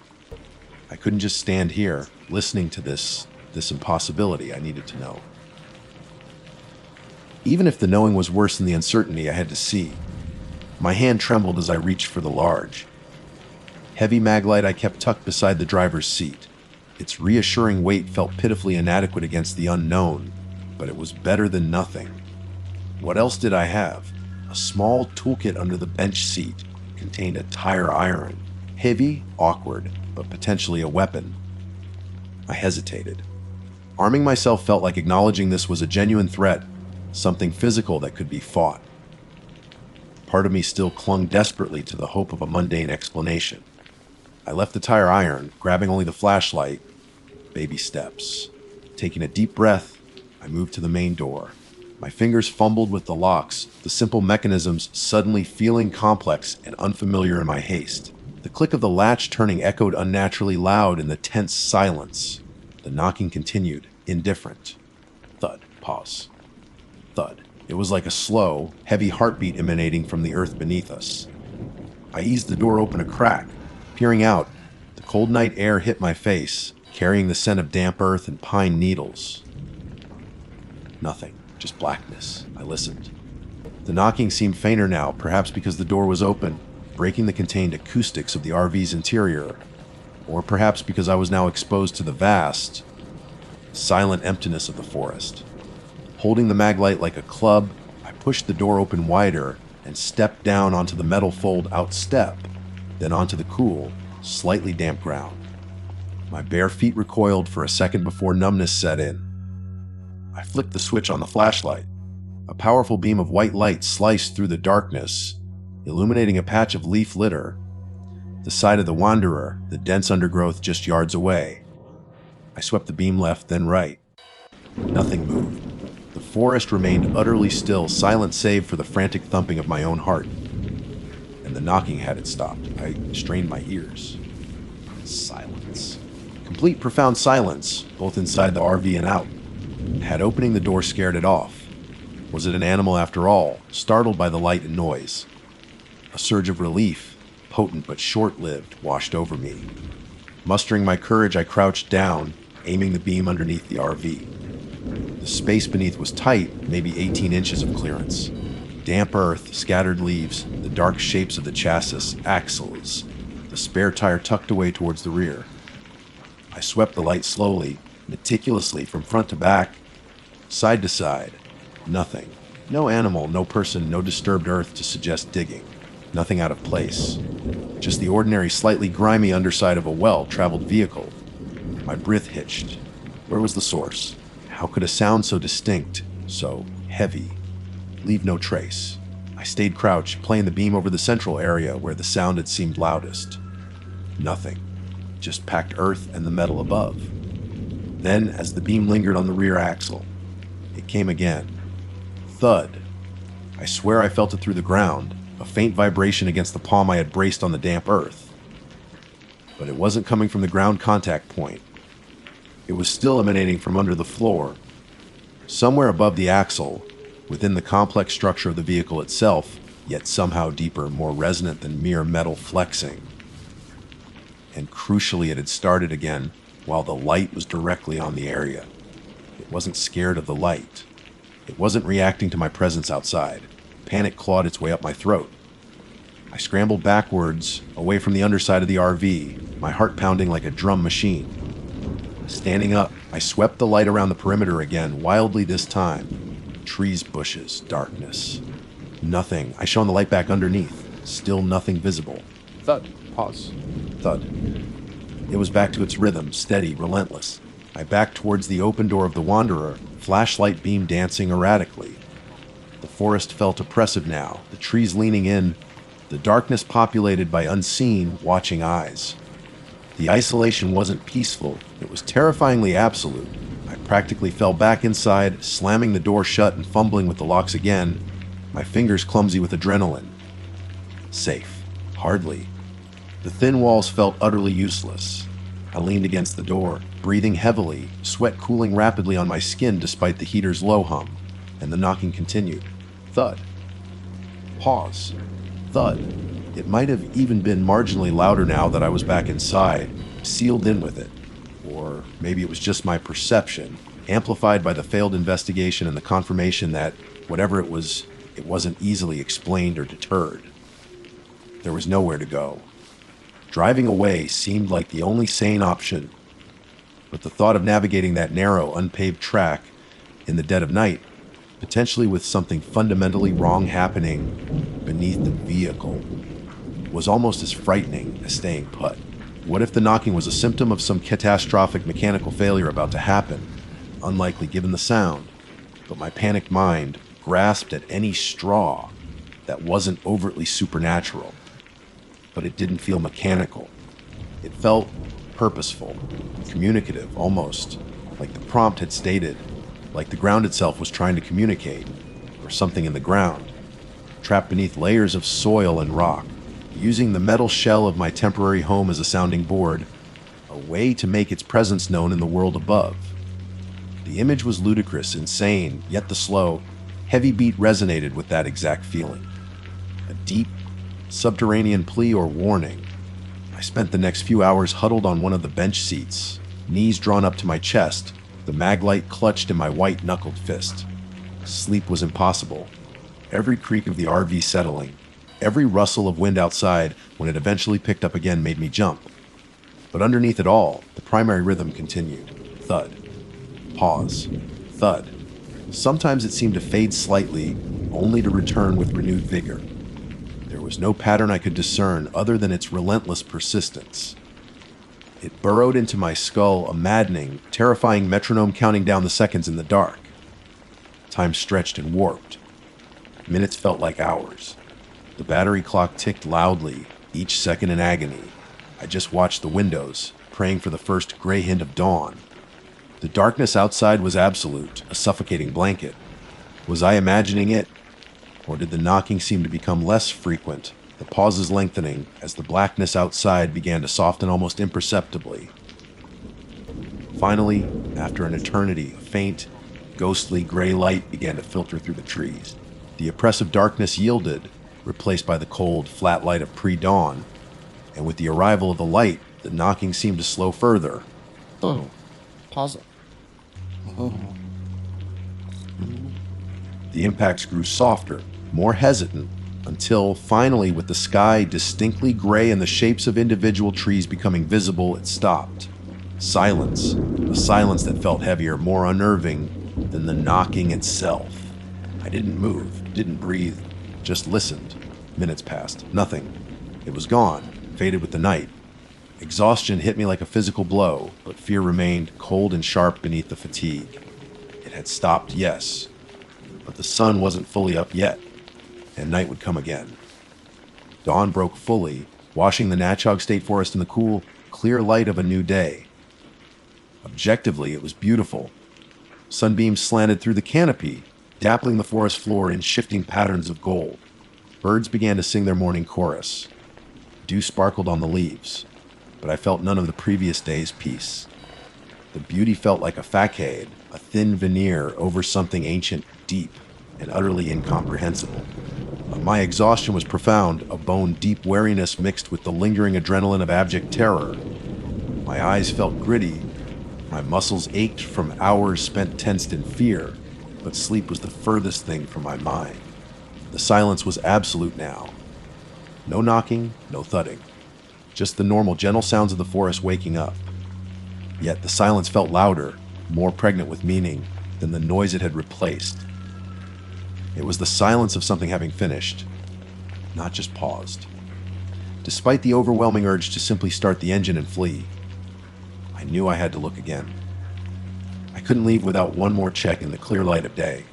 I couldn't just stand here, listening to this impossibility. I needed to know. even if the knowing was worse than the uncertainty I had to see. My hand trembled as I reached for the large, heavy maglite I kept tucked beside the driver's seat. Its reassuring weight felt pitifully inadequate against the unknown, but it was better than nothing. What else did I have? A small toolkit under the bench seat contained a tire iron. Heavy, awkward, but potentially a weapon. I hesitated. Arming myself felt like acknowledging this was a genuine threat, something physical that could be fought. Part of me still clung desperately to the hope of a mundane explanation. I left the tire iron, grabbing only the flashlight. Baby steps. Taking a deep breath, I moved to the main door. My fingers fumbled with the locks, the simple mechanisms suddenly feeling complex and unfamiliar in my haste. The click of the latch turning echoed unnaturally loud in the tense silence. The knocking continued, indifferent. Thud. Pause. Thud. It was like a slow, heavy heartbeat emanating from the earth beneath us. I eased the door open a crack. Peering out, the cold night air hit my face, carrying the scent of damp earth and pine needles. Nothing, just blackness. I listened. The knocking seemed fainter now, perhaps because the door was open, breaking the contained acoustics of the RV's interior, or perhaps because I was now exposed to the vast, silent emptiness of the forest. Holding the maglite like a club, I pushed the door open wider and stepped down onto the metal fold outstep, then onto the cool, slightly damp ground. My bare feet recoiled for a second before numbness set in. I flicked the switch on the flashlight. A powerful beam of white light sliced through the darkness, illuminating a patch of leaf litter, the side of the Wanderer, the dense undergrowth just yards away. I swept the beam left, then right. Nothing moved. The forest remained utterly still, silent save for the frantic thumping of my own heart. And the knocking hadn't stopped. I strained my ears. Silence. Complete profound silence, both inside the RV and out. Had opening the door scared it off? Was it an animal after all, startled by the light and noise? A surge of relief, potent but short-lived, washed over me. Mustering my courage, I crouched down, aiming the beam underneath the RV. The space beneath was tight, maybe 18 inches of clearance. Damp earth, scattered leaves, the dark shapes of the chassis, axles, the spare tire tucked away towards the rear. I swept the light slowly, meticulously from front to back, side to side. Nothing. No animal, no person, no disturbed earth to suggest digging. Nothing out of place. Just the ordinary, slightly grimy underside of a well-traveled vehicle. My breath hitched. Where was the source? How could a sound so distinct, so heavy, leave no trace? I stayed crouched, playing the beam over the central area where the sound had seemed loudest. Nothing. Just packed earth and the metal above. Then, as the beam lingered on the rear axle, it came again. Thud. I swear I felt it through the ground, a faint vibration against the palm I had braced on the damp earth. But it wasn't coming from the ground contact point. It was still emanating from under the floor, somewhere above the axle, within the complex structure of the vehicle itself, yet somehow deeper, more resonant than mere metal flexing. And crucially, it had started again while the light was directly on the area. It wasn't scared of the light. It wasn't reacting to my presence outside. Panic clawed its way up my throat. I scrambled backwards, away from the underside of the RV, my heart pounding like a drum machine. Standing up, I swept the light around the perimeter again, wildly this time. Trees, bushes, darkness. Nothing. I shone the light back underneath. Still nothing visible. Thud. Pause. Thud. It was back to its rhythm, steady, relentless. I backed towards the open door of the Wanderer, flashlight beam dancing erratically. The forest felt oppressive now, the trees leaning in, the darkness populated by unseen, watching eyes. The isolation wasn't peaceful, it was terrifyingly absolute. I practically fell back inside, slamming the door shut and fumbling with the locks again, my fingers clumsy with adrenaline. Safe. Hardly. The thin walls felt utterly useless. I leaned against the door, breathing heavily, sweat cooling rapidly on my skin despite the heater's low hum, and the knocking continued. Thud. Pause. Thud. It might have even been marginally louder now that I was back inside, sealed in with it. Or maybe it was just my perception, amplified by the failed investigation and the confirmation that Whatever it wasn't easily explained or deterred. There was nowhere to go. Driving away seemed like the only sane option, but the thought of navigating that narrow, unpaved track in the dead of night, potentially with something fundamentally wrong happening beneath the vehicle, was almost as frightening as staying put. What if the knocking was a symptom of some catastrophic mechanical failure about to happen? Unlikely given the sound, but my panicked mind grasped at any straw that wasn't overtly supernatural. But it didn't feel mechanical. It felt purposeful, communicative, almost like the prompt had stated, like the ground itself was trying to communicate, or something in the ground, trapped beneath layers of soil and rock, using the metal shell of my temporary home as a sounding board, a way to make its presence known in the world above. The image was ludicrous, insane, yet the slow, heavy beat resonated with that exact feeling. A deep, subterranean plea or warning. I spent the next few hours huddled on one of the bench seats, knees drawn up to my chest, the mag light clutched in my white-knuckled fist. Sleep was impossible. Every creak of the RV settling, every rustle of wind outside when it eventually picked up again made me jump. But underneath it all, the primary rhythm continued. Thud. Pause. Thud. Sometimes it seemed to fade slightly, only to return with renewed vigor. There was no pattern I could discern other than its relentless persistence. It burrowed into my skull, a maddening, terrifying metronome counting down the seconds in the dark. Time stretched and warped. Minutes felt like hours. The battery clock ticked loudly, each second in agony. I just watched the windows, praying for the first gray hint of dawn. The darkness outside was absolute, a suffocating blanket. Was I imagining it? Or did the knocking seem to become less frequent, the pauses lengthening as the blackness outside began to soften almost imperceptibly? Finally, after an eternity, a faint, ghostly gray light began to filter through the trees. The oppressive darkness yielded, replaced by the cold, flat light of pre-dawn, and with the arrival of the light, the knocking seemed to slow further. Oh, pause it. Oh. The impacts grew softer, more hesitant, until finally, with the sky distinctly gray and the shapes of individual trees becoming visible, it stopped. Silence, a silence that felt heavier, more unnerving than the knocking itself. I didn't move, didn't breathe, just listened. Minutes passed, nothing. It was gone, faded with the night. Exhaustion hit me like a physical blow, but fear remained cold and sharp beneath the fatigue. It had stopped, yes, but the sun wasn't fully up yet, and night would come again. Dawn broke fully, washing the Natchog State Forest in the cool, clear light of a new day. Objectively, it was beautiful. Sunbeams slanted through the canopy, dappling the forest floor in shifting patterns of gold. Birds began to sing their morning chorus. Dew sparkled on the leaves, but I felt none of the previous day's peace. The beauty felt like a facade, a thin veneer over something ancient, deep, and utterly incomprehensible. My exhaustion was profound, a bone-deep weariness mixed with the lingering adrenaline of abject terror. My eyes felt gritty, my muscles ached from hours spent tensed in fear, but sleep was the furthest thing from my mind. The silence was absolute now. No knocking, no thudding. Just the normal, gentle sounds of the forest waking up. Yet the silence felt louder, more pregnant with meaning than the noise it had replaced. It was the silence of something having finished, not just paused. Despite the overwhelming urge to simply start the engine and flee, I knew I had to look again. I couldn't leave without one more check in the clear light of day.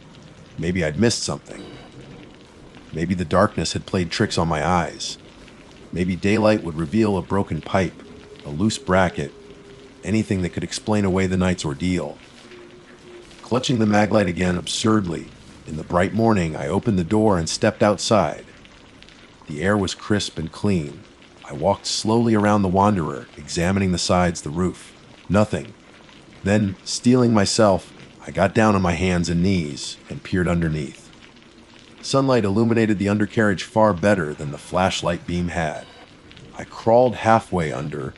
Maybe I'd missed something. Maybe the darkness had played tricks on my eyes. Maybe daylight would reveal a broken pipe, a loose bracket, anything that could explain away the night's ordeal. Clutching the maglite again absurdly, in the bright morning, I opened the door and stepped outside. The air was crisp and clean. I walked slowly around the Wanderer, examining the sides, the roof. Nothing. Then, steeling myself, I got down on my hands and knees and peered underneath. Sunlight illuminated the undercarriage far better than the flashlight beam had. I crawled halfway under,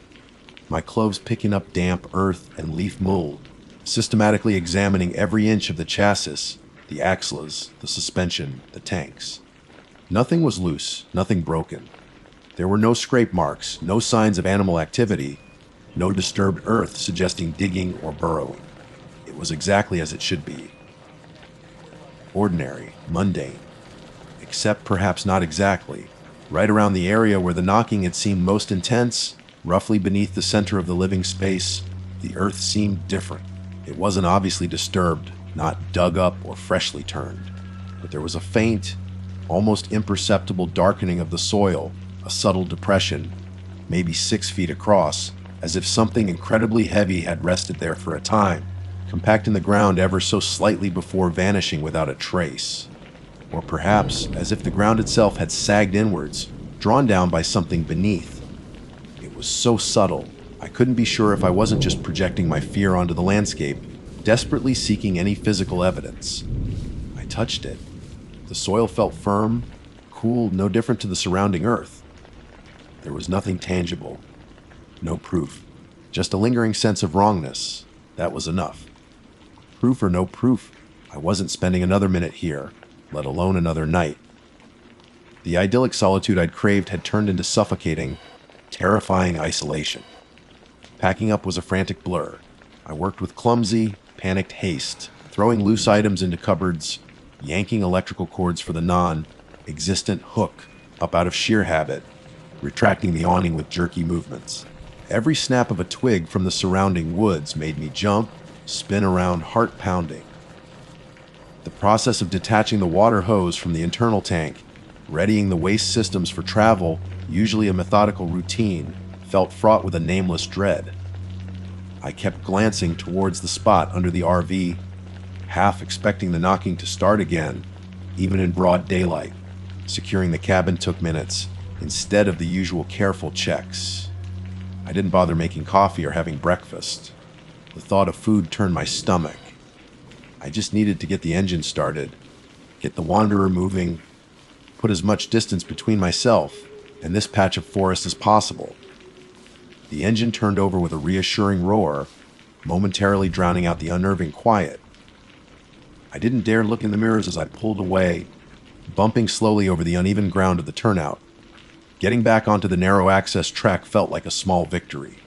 my clothes picking up damp earth and leaf mold, systematically examining every inch of the chassis, the axles, the suspension, the tanks. Nothing was loose, nothing broken. There were no scrape marks, no signs of animal activity, no disturbed earth suggesting digging or burrowing. It was exactly as it should be. Ordinary, mundane. Except perhaps not exactly. Right around the area where the knocking had seemed most intense, roughly beneath the center of the living space, the earth seemed different. It wasn't obviously disturbed, not dug up or freshly turned, but there was a faint, almost imperceptible darkening of the soil, a subtle depression, maybe 6 feet across, as if something incredibly heavy had rested there for a time, compacting the ground ever so slightly before vanishing without a trace. Or perhaps as if the ground itself had sagged inwards, drawn down by something beneath. It was so subtle, I couldn't be sure if I wasn't just projecting my fear onto the landscape, desperately seeking any physical evidence. I touched it. The soil felt firm, cool, no different to the surrounding earth. There was nothing tangible, no proof, just a lingering sense of wrongness. That was enough. Proof or no proof, I wasn't spending another minute here, let alone another night. The idyllic solitude I'd craved had turned into suffocating, terrifying isolation. Packing up was a frantic blur. I worked with clumsy, panicked haste, throwing loose items into cupboards, yanking electrical cords for the non-existent hook up out of sheer habit, retracting the awning with jerky movements. Every snap of a twig from the surrounding woods made me jump, spin around, heart pounding. The process of detaching the water hose from the internal tank, readying the waste systems for travel, usually a methodical routine, felt fraught with a nameless dread. I kept glancing towards the spot under the RV, half expecting the knocking to start again, even in broad daylight. Securing the cabin took minutes, instead of the usual careful checks. I didn't bother making coffee or having breakfast. The thought of food turned my stomach. I just needed to get the engine started, get the Wanderer moving, put as much distance between myself and this patch of forest as possible. The engine turned over with a reassuring roar, momentarily drowning out the unnerving quiet. I didn't dare look in the mirrors as I pulled away, bumping slowly over the uneven ground of the turnout. Getting back onto the narrow access track felt like a small victory.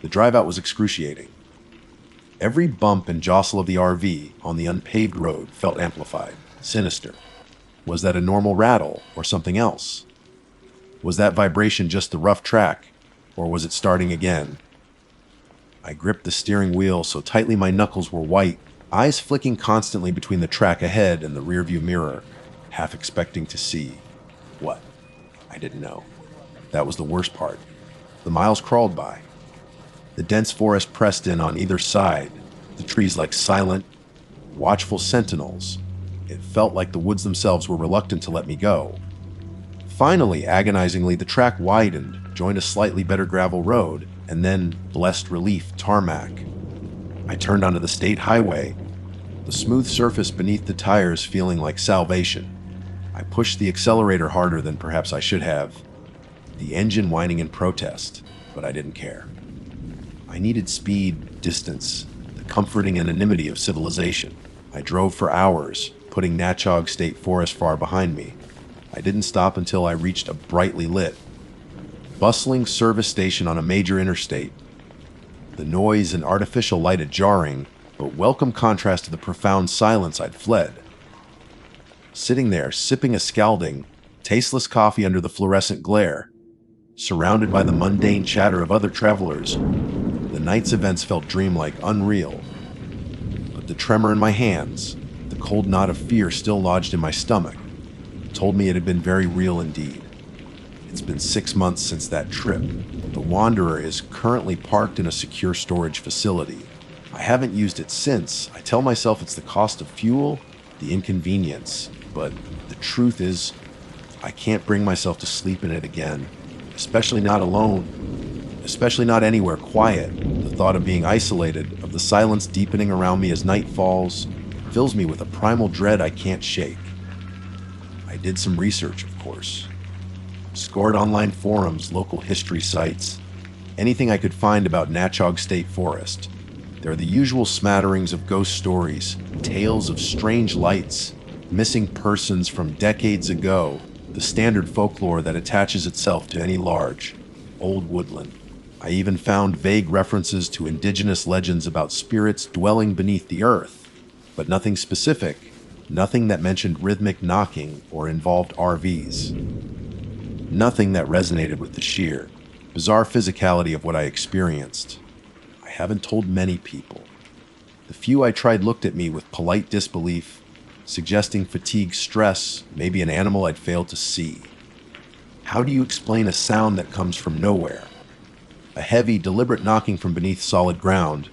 The drive out was excruciating. Every bump and jostle of the RV on the unpaved road felt amplified, sinister. Was that a normal rattle or something else? Was that vibration just the rough track, or was it starting again? I gripped the steering wheel so tightly my knuckles were white, eyes flicking constantly between the track ahead and the rearview mirror, half expecting to see what? I didn't know. That was the worst part. The miles crawled by. The dense forest pressed in on either side, the trees like silent, watchful sentinels. It felt like the woods themselves were reluctant to let me go. Finally, agonizingly, the track widened, joined a slightly better gravel road, and then, blessed relief, tarmac. I turned onto the state highway, the smooth surface beneath the tires feeling like salvation. I pushed the accelerator harder than perhaps I should have, the engine whining in protest, but I didn't care. I needed speed, distance, the comforting anonymity of civilization. I drove for hours, putting Natchog State Forest far behind me. I didn't stop until I reached a brightly lit, bustling service station on a major interstate. The noise and artificial light a jarring, but welcome contrast to the profound silence I'd fled. Sitting there, sipping a scalding, tasteless coffee under the fluorescent glare, surrounded by the mundane chatter of other travelers, the night's events felt dreamlike, unreal. But the tremor in my hands, the cold knot of fear still lodged in my stomach, told me it had been very real indeed. It's been 6 months since that trip. The Wanderer is currently parked in a secure storage facility. I haven't used it since. I tell myself it's the cost of fuel, the inconvenience, but the truth is, I can't bring myself to sleep in it again, especially not alone, especially not anywhere quiet. The thought of being isolated, of the silence deepening around me as night falls, fills me with a primal dread I can't shake. I did some research, of course. Scoured online forums, local history sites, anything I could find about Natchog State Forest. There are the usual smatterings of ghost stories, tales of strange lights, missing persons from decades ago, the standard folklore that attaches itself to any large, old woodland. I even found vague references to indigenous legends about spirits dwelling beneath the earth, but nothing specific, nothing that mentioned rhythmic knocking or involved RVs. Nothing that resonated with the sheer, bizarre physicality of what I experienced. I haven't told many people. The few I tried looked at me with polite disbelief, suggesting fatigue, stress, maybe an animal I'd failed to see. How do you explain a sound that comes from nowhere? A heavy, deliberate knocking from beneath solid ground,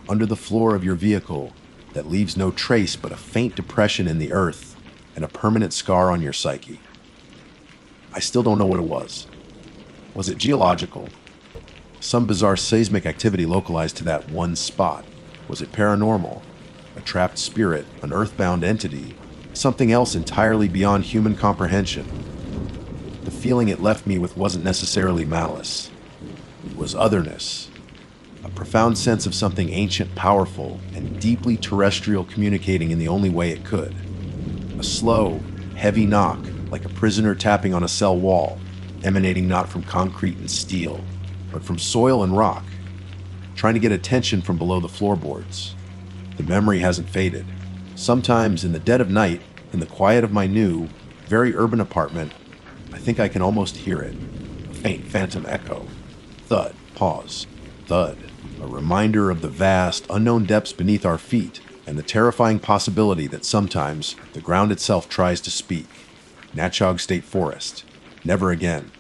under the floor of your vehicle, that leaves no trace but a faint depression in the earth and a permanent scar on your psyche. I still don't know what it was. Was it geological? Some bizarre seismic activity localized to that one spot? Was it paranormal? A trapped spirit, an earthbound entity, something else entirely beyond human comprehension? The feeling it left me with wasn't necessarily malice. It was otherness. A profound sense of something ancient, powerful, and deeply terrestrial communicating in the only way it could. A slow, heavy knock, like a prisoner tapping on a cell wall, emanating not from concrete and steel, but from soil and rock, trying to get attention from below the floorboards. The memory hasn't faded. Sometimes, in the dead of night, in the quiet of my new, very urban apartment, I think I can almost hear it. A faint phantom echo. Thud, pause, thud. A reminder of the vast, unknown depths beneath our feet, and the terrifying possibility that sometimes the ground itself tries to speak. Natchog State Forest. Never again.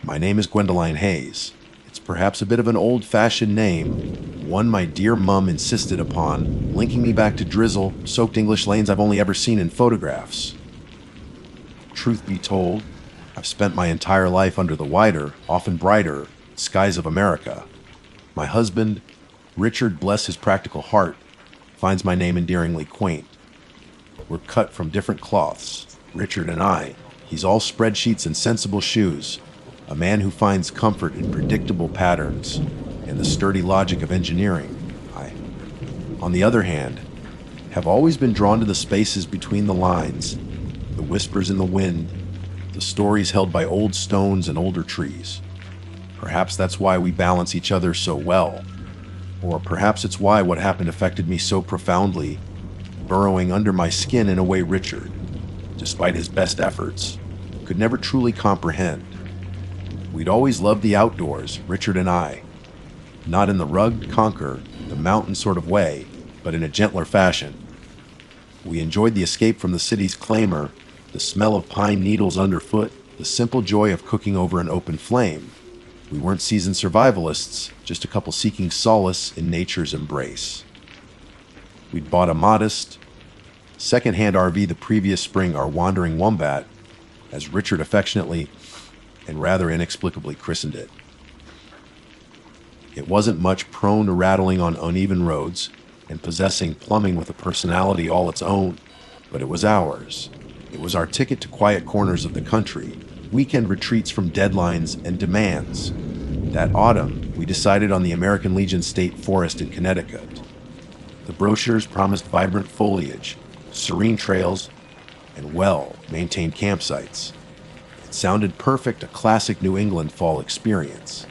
My name is Gwendoline Hayes. It's perhaps a bit of an old-fashioned name, one my dear mum insisted upon, linking me back to drizzle-soaked English lanes I've only ever seen in photographs. Truth be told, I've spent my entire life under the wider, often brighter, skies of America. My husband, Richard, bless his practical heart, finds my name endearingly quaint. We're cut from different cloths, Richard and I. He's all spreadsheets and sensible shoes, a man who finds comfort in predictable patterns and the sturdy logic of engineering. I, on the other hand, have always been drawn to the spaces between the lines, the whispers in the wind, the stories held by old stones and older trees. Perhaps that's why we balance each other so well. Or perhaps it's why what happened affected me so profoundly, burrowing under my skin in a way Richard, despite his best efforts, could never truly comprehend. We'd always loved the outdoors, Richard and I. Not in the rugged conquer, the mountain sort of way, but in a gentler fashion. We enjoyed the escape from the city's clamor, the smell of pine needles underfoot, the simple joy of cooking over an open flame. We weren't seasoned survivalists, just a couple seeking solace in nature's embrace. We'd bought a modest, second-hand RV the previous spring, our Wandering Wombat, as Richard affectionately and rather inexplicably christened it. It wasn't much prone to rattling on uneven roads and possessing plumbing with a personality all its own, but it was ours. It was our ticket to quiet corners of the country, weekend retreats from deadlines and demands. That autumn, we decided on the American Legion State Forest in Connecticut. The brochures promised vibrant foliage, serene trails, and well-maintained campsites. It sounded perfect, a classic New England fall experience.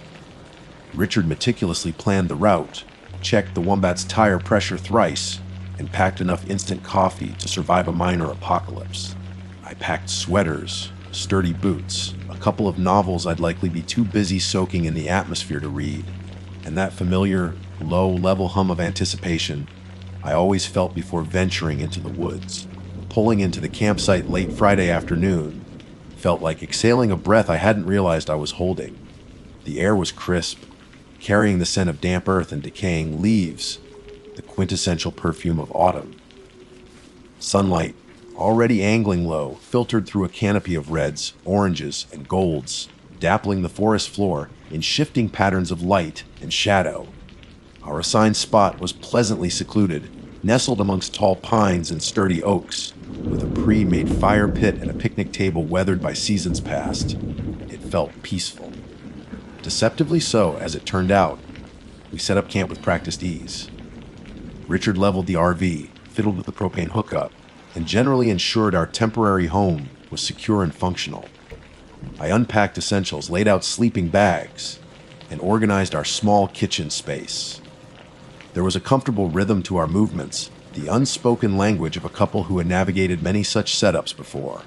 Richard meticulously planned the route, checked the Wombat's tire pressure thrice, and packed enough instant coffee to survive a minor apocalypse. I packed sweaters, sturdy boots, a couple of novels I'd likely be too busy soaking in the atmosphere to read, and that familiar, low-level hum of anticipation I always felt before venturing into the woods. Pulling into the campsite late Friday afternoon felt like exhaling a breath I hadn't realized I was holding. The air was crisp, carrying the scent of damp earth and decaying leaves, the quintessential perfume of autumn. Sunlight, already angling low, filtered through a canopy of reds, oranges, and golds, dappling the forest floor in shifting patterns of light and shadow. Our assigned spot was pleasantly secluded, nestled amongst tall pines and sturdy oaks, with a pre-made fire pit and a picnic table weathered by seasons past. It felt peaceful. Deceptively so, as it turned out. We set up camp with practiced ease. Richard leveled the RV, fiddled with the propane hookup, and generally ensured our temporary home was secure and functional. I unpacked essentials, laid out sleeping bags, and organized our small kitchen space. There was a comfortable rhythm to our movements, the unspoken language of a couple who had navigated many such setups before.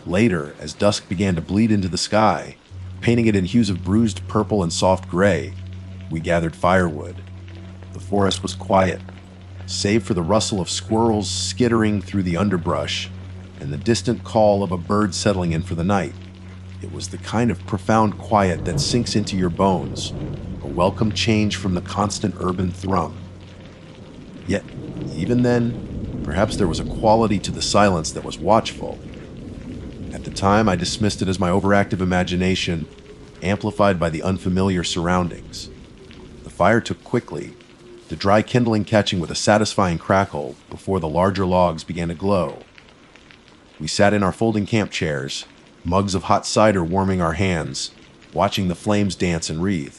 Later, as dusk began to bleed into the sky, painting it in hues of bruised purple and soft gray, we gathered firewood. The forest was quiet, save for the rustle of squirrels skittering through the underbrush and the distant call of a bird settling in for the night. It was the kind of profound quiet that sinks into your bones, a welcome change from the constant urban thrum. Yet, even then, perhaps there was a quality to the silence that was watchful. At the time, I dismissed it as my overactive imagination, amplified by the unfamiliar surroundings. The fire took quickly, the dry kindling catching with a satisfying crackle before the larger logs began to glow. We sat in our folding camp chairs, mugs of hot cider warming our hands, watching the flames dance and wreathe.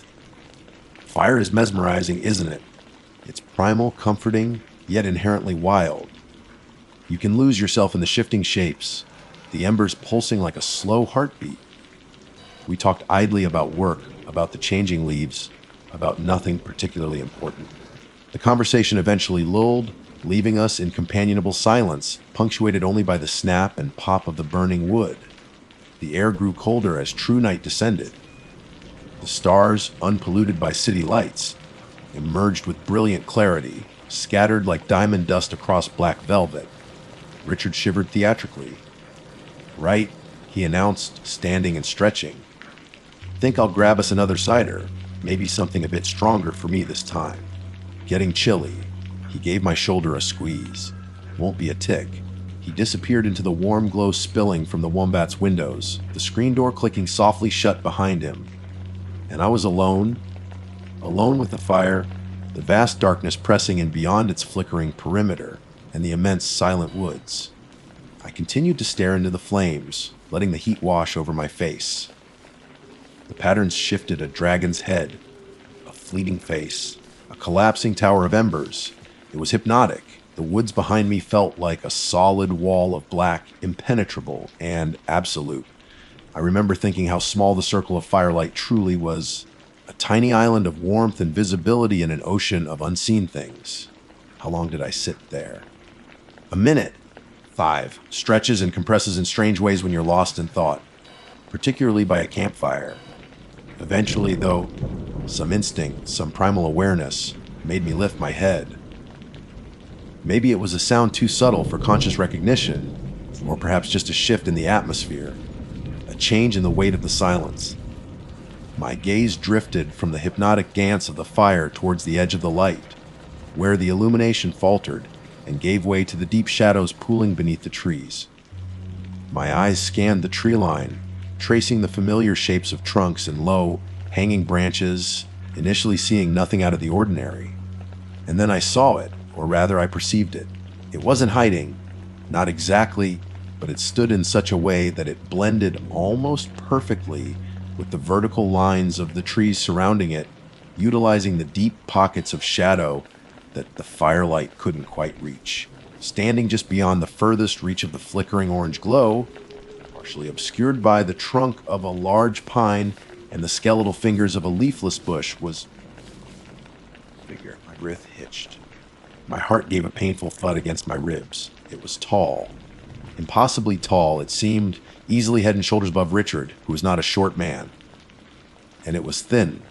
Fire is mesmerizing, isn't it? It's primal, comforting, yet inherently wild. You can lose yourself in the shifting shapes, the embers pulsing like a slow heartbeat. We talked idly about work, about the changing leaves, about nothing particularly important. The conversation eventually lulled, leaving us in companionable silence, punctuated only by the snap and pop of the burning wood. The air grew colder as true night descended. The stars, unpolluted by city lights, emerged with brilliant clarity, scattered like diamond dust across black velvet. Richard shivered theatrically. "Right," he announced, standing and stretching. "Think I'll grab us another cider, maybe something a bit stronger for me this time. Getting chilly." He gave my shoulder a squeeze. "Won't be a tick." He disappeared into the warm glow spilling from the wombat's windows, the screen door clicking softly shut behind him. And I was alone with the fire, the vast darkness pressing in beyond its flickering perimeter, and the immense silent woods. I continued to stare into the flames, letting the heat wash over my face. The patterns shifted a dragon's head, a fleeting face, a collapsing tower of embers. It was hypnotic. The woods behind me felt like a solid wall of black, impenetrable and absolute. I remember thinking how small the circle of firelight truly was, a tiny island of warmth and visibility in an ocean of unseen things. How long did I sit there? A minute. 5. Stretches and compresses in strange ways when you're lost in thought, particularly by a campfire. Eventually, though, some instinct, some primal awareness made me lift my head. Maybe it was a sound too subtle for conscious recognition, or perhaps just a shift in the atmosphere, a change in the weight of the silence. My gaze drifted from the hypnotic dance of the fire towards the edge of the light, where the illumination faltered and gave way to the deep shadows pooling beneath the trees. My eyes scanned the tree line, tracing the familiar shapes of trunks and low, hanging branches, initially seeing nothing out of the ordinary. And then I saw it, or rather I perceived it. It wasn't hiding, not exactly, but it stood in such a way that it blended almost perfectly with the vertical lines of the trees surrounding it, utilizing the deep pockets of shadow that the firelight couldn't quite reach. Standing just beyond the furthest reach of the flickering orange glow, partially obscured by the trunk of a large pine and the skeletal fingers of a leafless bush, was a figure. My wrist hitched. My heart gave a painful thud against my ribs. It was tall. Impossibly tall, it seemed easily head and shoulders above Richard, who was not a short man. And it was thin,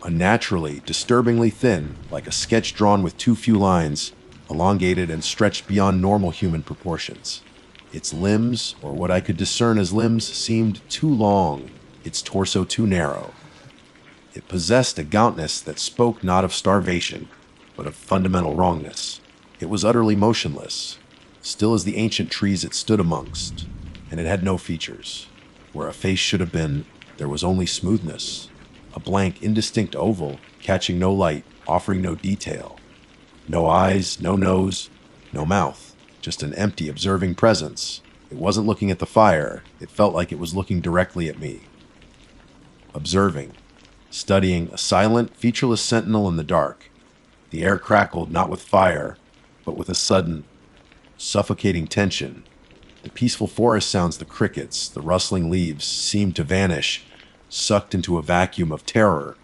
unnaturally, disturbingly thin, like a sketch drawn with too few lines, elongated and stretched beyond normal human proportions. Its limbs, or what I could discern as limbs, seemed too long, its torso too narrow. It possessed a gauntness that spoke not of starvation, but of fundamental wrongness. It was utterly motionless, still as the ancient trees it stood amongst, and it had no features. Where a face should have been, there was only smoothness, a blank, indistinct oval, catching no light, offering no detail. No eyes, no nose, no mouth, just an empty, observing presence. It wasn't looking at the fire, it felt like it was looking directly at me. Observing, studying a silent, featureless sentinel in the dark. The air crackled not with fire, but with a sudden, suffocating tension. The peaceful forest sounds, the crickets, the rustling leaves, seemed to vanish, sucked into a vacuum of terror.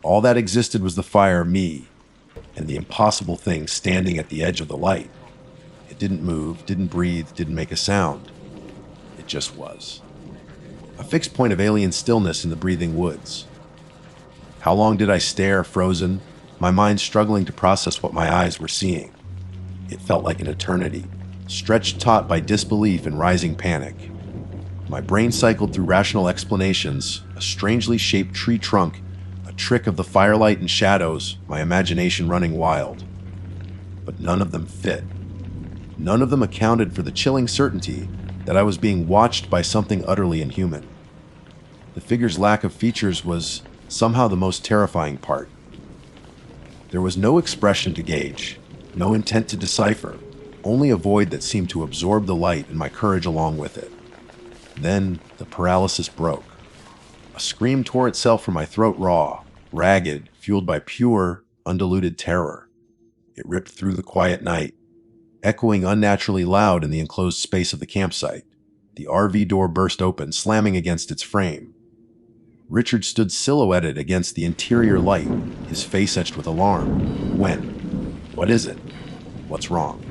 All that existed was the fire, me, and the impossible thing standing at the edge of the light. It didn't move, didn't breathe, didn't make a sound. It just was. A fixed point of alien stillness in the breathing woods. How long did I stare, frozen, my mind struggling to process what my eyes were seeing? It felt like an eternity, stretched taut by disbelief and rising panic. My brain cycled through rational explanations, a strangely shaped tree trunk, a trick of the firelight and shadows, my imagination running wild. But none of them fit. None of them accounted for the chilling certainty that I was being watched by something utterly inhuman. The figure's lack of features was somehow the most terrifying part. There was no expression to gauge, no intent to decipher, only a void that seemed to absorb the light and my courage along with it. Then the paralysis broke. A scream tore itself from my throat raw, ragged, fueled by pure, undiluted terror. It ripped through the quiet night, echoing unnaturally loud in the enclosed space of the campsite. The RV door burst open, slamming against its frame. Richard stood silhouetted against the interior light, his face etched with alarm. When? What is it? What's wrong?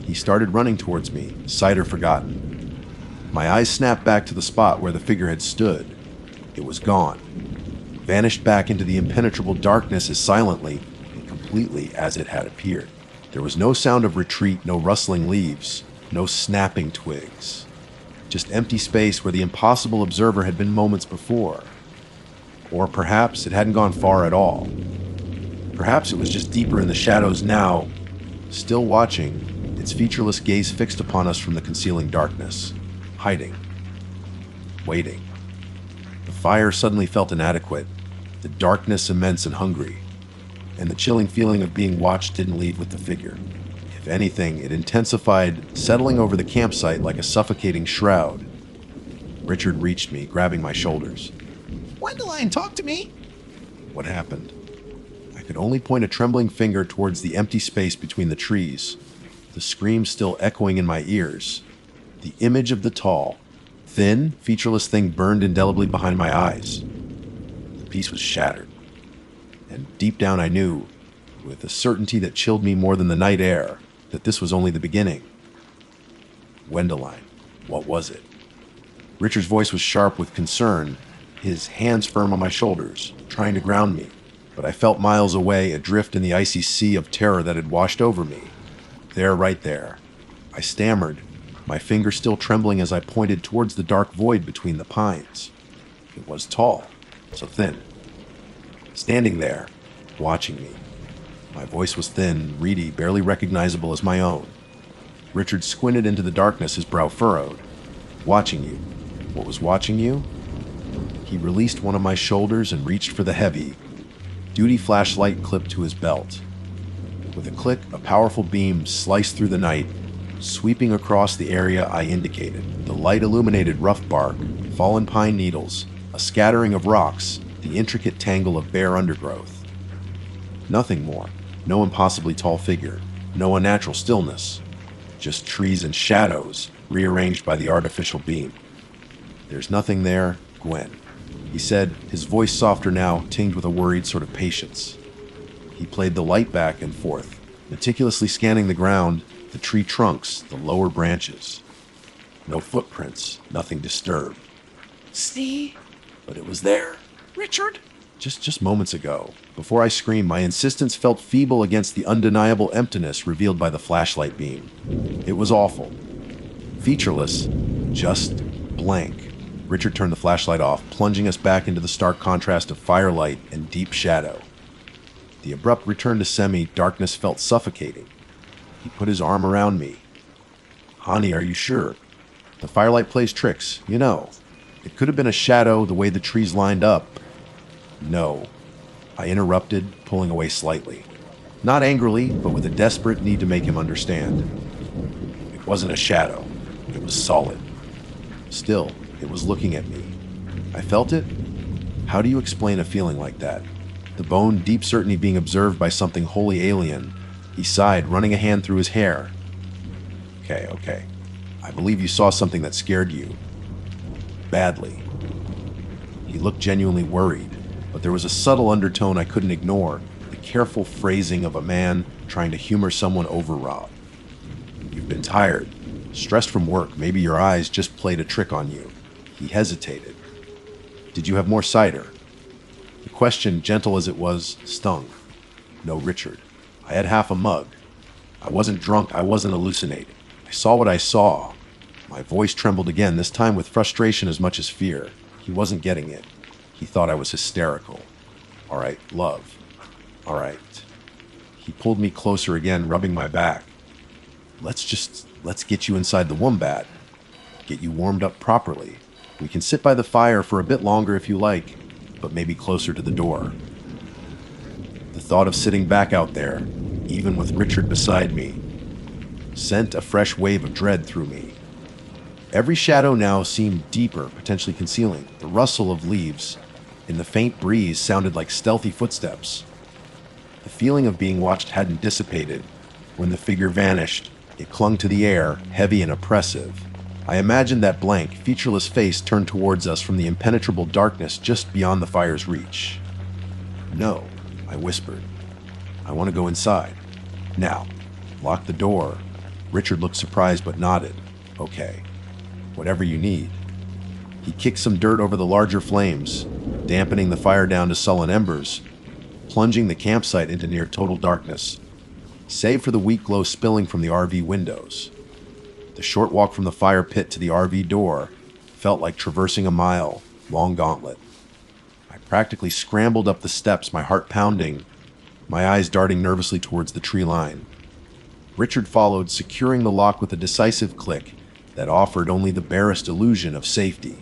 He started running towards me, cider forgotten. My eyes snapped back to the spot where the figure had stood. It was gone. Vanished back into the impenetrable darkness as silently and completely as it had appeared. There was no sound of retreat, no rustling leaves, no snapping twigs. Just empty space where the impossible observer had been moments before. Or perhaps it hadn't gone far at all. Perhaps it was just deeper in the shadows now, still watching, its featureless gaze fixed upon us from the concealing darkness, hiding, waiting. The fire suddenly felt inadequate, the darkness immense and hungry, and the chilling feeling of being watched didn't leave with the figure. If anything, it intensified, settling over the campsite like a suffocating shroud. Richard reached me, grabbing my shoulders. Gwendoline, talk to me! What happened? I could only point a trembling finger towards the empty space between the trees, the scream still echoing in my ears. The image of the tall, thin, featureless thing burned indelibly behind my eyes. The piece was shattered. And deep down I knew, with a certainty that chilled me more than the night air, that this was only the beginning. Gwendoline, what was it? Richard's voice was sharp with concern, his hands firm on my shoulders, trying to ground me, but I felt miles away, adrift in the icy sea of terror that had washed over me. There, right there. I stammered, my finger still trembling as I pointed towards the dark void between the pines. It was tall, so thin. Standing there, watching me. My voice was thin, reedy, barely recognizable as my own. Richard squinted into the darkness, his brow furrowed. Watching you. What was watching you? He released one of my shoulders and reached for the heavy, duty flashlight clipped to his belt. With a click, a powerful beam sliced through the night, sweeping across the area I indicated. The light illuminated rough bark, fallen pine needles, a scattering of rocks, the intricate tangle of bare undergrowth. Nothing more. No impossibly tall figure. No unnatural stillness. Just trees and shadows rearranged by the artificial beam. There's nothing there, Gwen, he said, his voice softer now, tinged with a worried sort of patience. He played the light back and forth, meticulously scanning the ground, the tree trunks, the lower branches. No footprints, nothing disturbed. See? But it was there. Richard? Just moments ago. Before I screamed, my insistence felt feeble against the undeniable emptiness revealed by the flashlight beam. It was awful. Featureless. Just blank. Richard turned the flashlight off, plunging us back into the stark contrast of firelight and deep shadow. The abrupt return to semi-darkness felt suffocating. He put his arm around me. Honey, are you sure? The firelight plays tricks, you know. It could have been a shadow the way the trees lined up. No, I interrupted, pulling away slightly. Not angrily, but with a desperate need to make him understand. It wasn't a shadow. It was solid. Still, it was looking at me. I felt it. How do you explain a feeling like that? The bone deep certainty being observed by something wholly alien. He sighed, running a hand through his hair. Okay. I believe you saw something that scared you. Badly. He looked genuinely worried, but there was a subtle undertone I couldn't ignore, the careful phrasing of a man trying to humor someone overwrought. You've been tired, stressed from work. Maybe your eyes just played a trick on you. He hesitated. Did you have more cider? The question, gentle as it was, stung. No, Richard. I had half a mug. I wasn't drunk. I wasn't hallucinating. I saw what I saw. My voice trembled again, this time with frustration as much as fear. He wasn't getting it. He thought I was hysterical. All right, love. All right. He pulled me closer again, rubbing my back. Let's get you inside the wombat. Get you warmed up properly. We can sit by the fire for a bit longer if you like, but maybe closer to the door. The thought of sitting back out there, even with Richard beside me, sent a fresh wave of dread through me. Every shadow now seemed deeper, potentially concealing. The rustle of leaves in the faint breeze sounded like stealthy footsteps. The feeling of being watched hadn't dissipated. When the figure vanished, it clung to the air, heavy and oppressive. I imagined that blank, featureless face turned towards us from the impenetrable darkness just beyond the fire's reach. No, I whispered. I want to go inside. Now. Lock the door. Richard looked surprised but nodded. Okay. Whatever you need. He kicked some dirt over the larger flames, dampening the fire down to sullen embers, plunging the campsite into near total darkness, save for the weak glow spilling from the RV windows. The short walk from the fire pit to the RV door felt like traversing a mile-long gauntlet. I practically scrambled up the steps, my heart pounding, my eyes darting nervously towards the tree line. Richard followed, securing the lock with a decisive click that offered only the barest illusion of safety.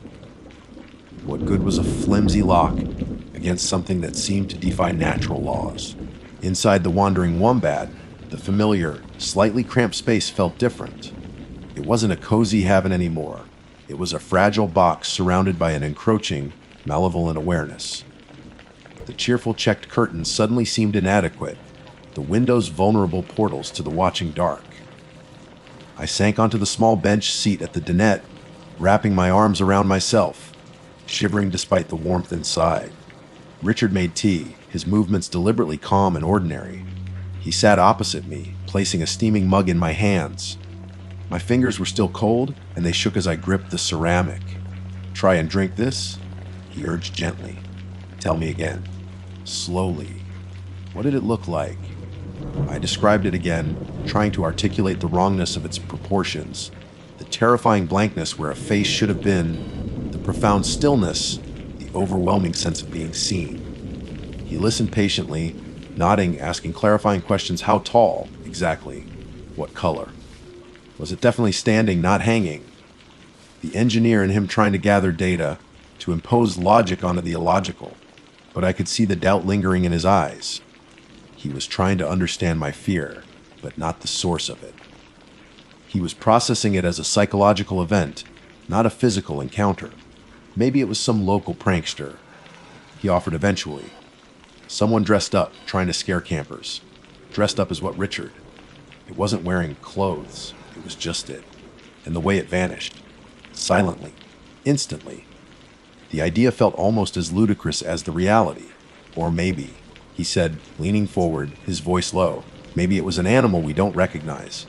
What good was a flimsy lock against something that seemed to defy natural laws? Inside the wandering wombat, the familiar, slightly cramped space felt different. It wasn't a cozy haven anymore. It was a fragile box surrounded by an encroaching, malevolent awareness. The cheerful checked curtains suddenly seemed inadequate, the windows vulnerable portals to the watching dark. I sank onto the small bench seat at the dinette, wrapping my arms around myself, shivering despite the warmth inside. Richard made tea, his movements deliberately calm and ordinary. He sat opposite me, placing a steaming mug in my hands. My fingers were still cold, and they shook as I gripped the ceramic. Try and drink this? He urged gently. Tell me again. Slowly. What did it look like? I described it again, trying to articulate the wrongness of its proportions, the terrifying blankness where a face should have been, the profound stillness, the overwhelming sense of being seen. He listened patiently, nodding, asking clarifying questions. How tall, exactly? What color? Was it definitely standing, not hanging? The engineer in him trying to gather data, to impose logic onto the illogical, but I could see the doubt lingering in his eyes. He was trying to understand my fear, but not the source of it. He was processing it as a psychological event, not a physical encounter. Maybe it was some local prankster. He offered eventually. Someone dressed up, trying to scare campers. Dressed up as what, Richard? It wasn't wearing clothes. It was just it. And the way it vanished. Silently. Instantly. The idea felt almost as ludicrous as the reality. Or maybe, he said, leaning forward, his voice low, maybe it was an animal we don't recognize.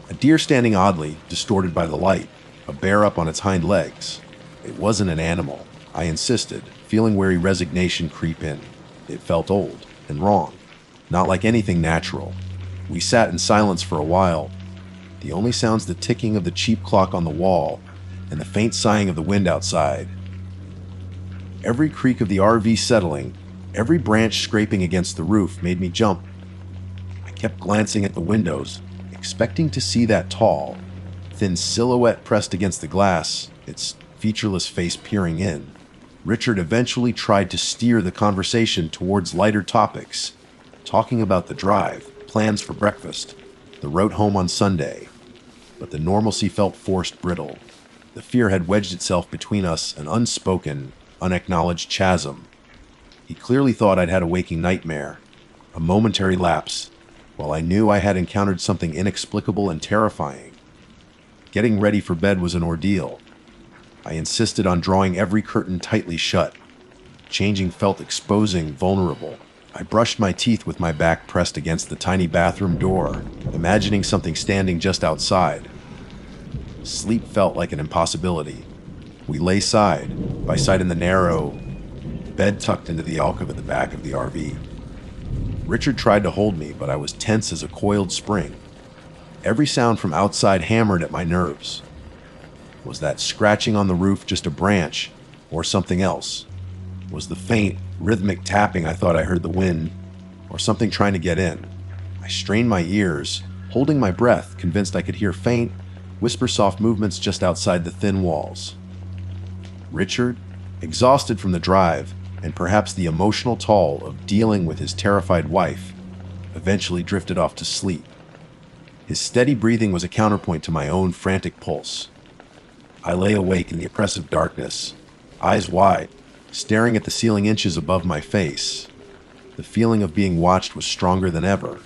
A deer standing oddly, distorted by the light. A bear up on its hind legs. It wasn't an animal, I insisted, feeling wary resignation creep in. It felt old and wrong. Not like anything natural. We sat in silence for a while. The only sounds the ticking of the cheap clock on the wall and the faint sighing of the wind outside. Every creak of the RV settling, every branch scraping against the roof made me jump. I kept glancing at the windows, expecting to see that tall, thin silhouette pressed against the glass, its featureless face peering in. Richard eventually tried to steer the conversation towards lighter topics, talking about the drive, plans for breakfast, the route home on Sunday. But the normalcy felt forced, brittle. The fear had wedged itself between us, an unspoken, unacknowledged chasm. He clearly thought I'd had a waking nightmare, a momentary lapse, while I knew I had encountered something inexplicable and terrifying. Getting ready for bed was an ordeal. I insisted on drawing every curtain tightly shut. Changing felt exposing, vulnerable. I brushed my teeth with my back pressed against the tiny bathroom door, imagining something standing just outside. Sleep felt like an impossibility. We lay side by side in the narrow bed tucked into the alcove at the back of the RV. Richard tried to hold me, but I was tense as a coiled spring. Every sound from outside hammered at my nerves. Was that scratching on the roof just a branch, or something else? Was the faint, rhythmic tapping I thought I heard the wind, or something trying to get in? I strained my ears, holding my breath, convinced I could hear faint, whisper-soft movements just outside the thin walls. Richard, exhausted from the drive, and perhaps the emotional toll of dealing with his terrified wife, eventually drifted off to sleep. His steady breathing was a counterpoint to my own frantic pulse. I lay awake in the oppressive darkness, eyes wide, staring at the ceiling inches above my face. The feeling of being watched was stronger than ever.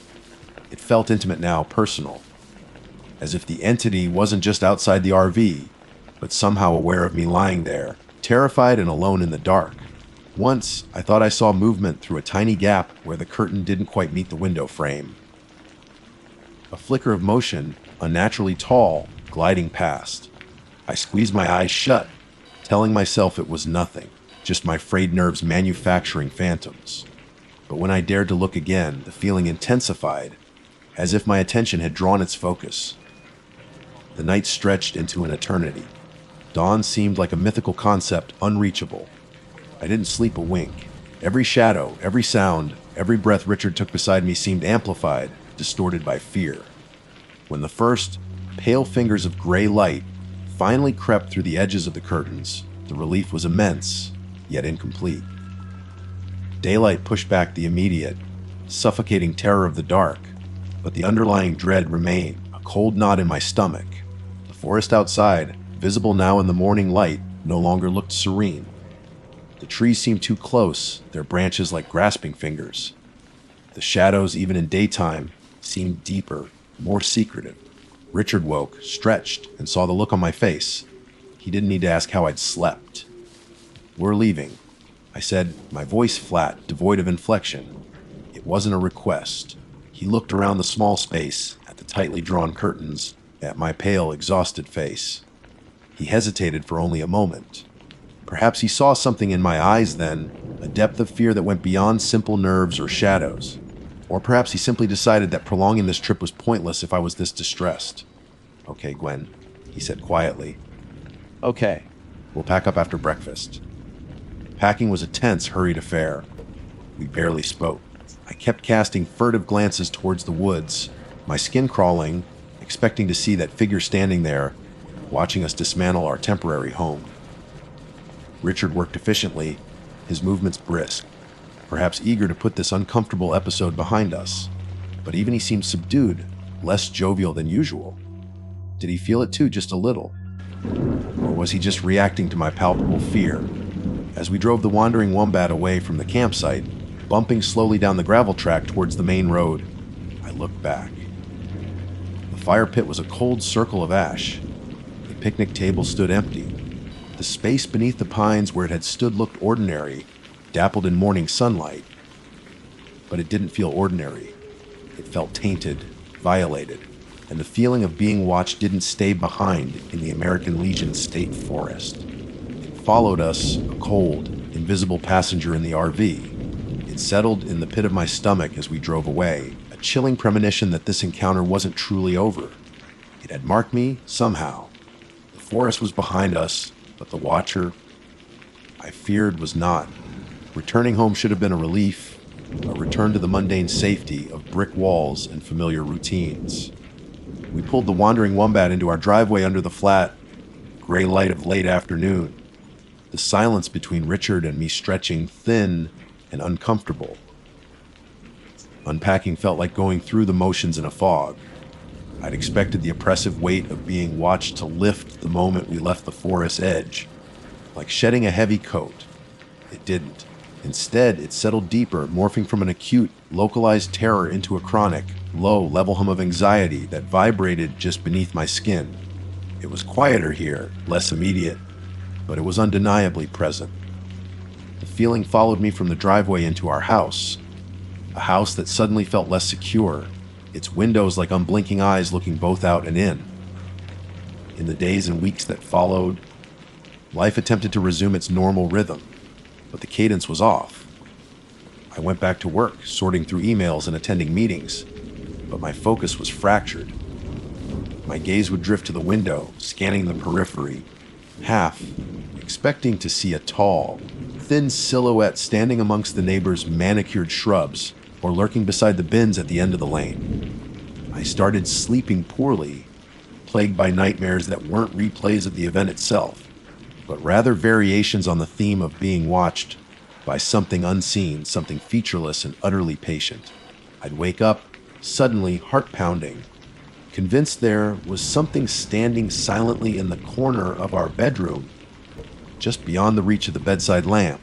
It felt intimate now, personal, as if the entity wasn't just outside the RV, but somehow aware of me lying there, terrified and alone in the dark. Once, I thought I saw movement through a tiny gap where the curtain didn't quite meet the window frame. A flicker of motion, unnaturally tall, gliding past. I squeezed my eyes shut, telling myself it was nothing, just my frayed nerves manufacturing phantoms. But when I dared to look again, the feeling intensified, as if my attention had drawn its focus. The night stretched into an eternity. Dawn seemed like a mythical concept, unreachable. I didn't sleep a wink. Every shadow, every sound, every breath Richard took beside me seemed amplified, distorted by fear. When the first, pale fingers of gray light finally crept through the edges of the curtains, the relief was immense, yet incomplete. Daylight pushed back the immediate, suffocating terror of the dark, but the underlying dread remained, a cold knot in my stomach. The forest outside, visible now in the morning light, no longer looked serene. The trees seemed too close, their branches like grasping fingers. The shadows, even in daytime, seemed deeper, more secretive. Richard woke, stretched, and saw the look on my face. He didn't need to ask how I'd slept. "We're leaving," I said, my voice flat, devoid of inflection. It wasn't a request. He looked around the small space, at the tightly drawn curtains, at my pale, exhausted face. He hesitated for only a moment. Perhaps he saw something in my eyes then, a depth of fear that went beyond simple nerves or shadows. Or perhaps he simply decided that prolonging this trip was pointless if I was this distressed. "Okay, Gwen," he said quietly. "Okay, we'll pack up after breakfast." Packing was a tense, hurried affair. We barely spoke. I kept casting furtive glances towards the woods, my skin crawling, expecting to see that figure standing there, watching us dismantle our temporary home. Richard worked efficiently, his movements brisk, perhaps eager to put this uncomfortable episode behind us. But even he seemed subdued, less jovial than usual. Did he feel it too, just a little? Or was he just reacting to my palpable fear? As we drove the wandering wombat away from the campsite, bumping slowly down the gravel track towards the main road, I looked back. The fire pit was a cold circle of ash. The picnic table stood empty. The space beneath the pines where it had stood looked ordinary, dappled in morning sunlight. But it didn't feel ordinary. It felt tainted, violated, and the feeling of being watched didn't stay behind in the American Legion State Forest. It followed us, a cold, invisible passenger in the RV. It settled in the pit of my stomach as we drove away, a chilling premonition that this encounter wasn't truly over. It had marked me, somehow. The forest was behind us, but the watcher, I feared, was not. Returning home should have been a relief, a return to the mundane safety of brick walls and familiar routines. We pulled the wandering wombat into our driveway under the flat, gray light of late afternoon. The silence between Richard and me stretching thin and uncomfortable. Unpacking felt like going through the motions in a fog. I'd expected the oppressive weight of being watched to lift the moment we left the forest edge, like shedding a heavy coat. It didn't. Instead, it settled deeper, morphing from an acute, localized terror into a chronic, low-level hum of anxiety that vibrated just beneath my skin. It was quieter here, less immediate, but it was undeniably present. The feeling followed me from the driveway into our house, a house that suddenly felt less secure, its windows like unblinking eyes looking both out and in. In the days and weeks that followed, life attempted to resume its normal rhythm, but the cadence was off. I went back to work, sorting through emails and attending meetings, but my focus was fractured. My gaze would drift to the window, scanning the periphery, half expecting to see a tall, thin silhouette standing amongst the neighbors' manicured shrubs or lurking beside the bins at the end of the lane. I started sleeping poorly, plagued by nightmares that weren't replays of the event itself, but rather variations on the theme of being watched by something unseen, something featureless and utterly patient. I'd wake up, suddenly heart pounding, convinced there was something standing silently in the corner of our bedroom, just beyond the reach of the bedside lamp.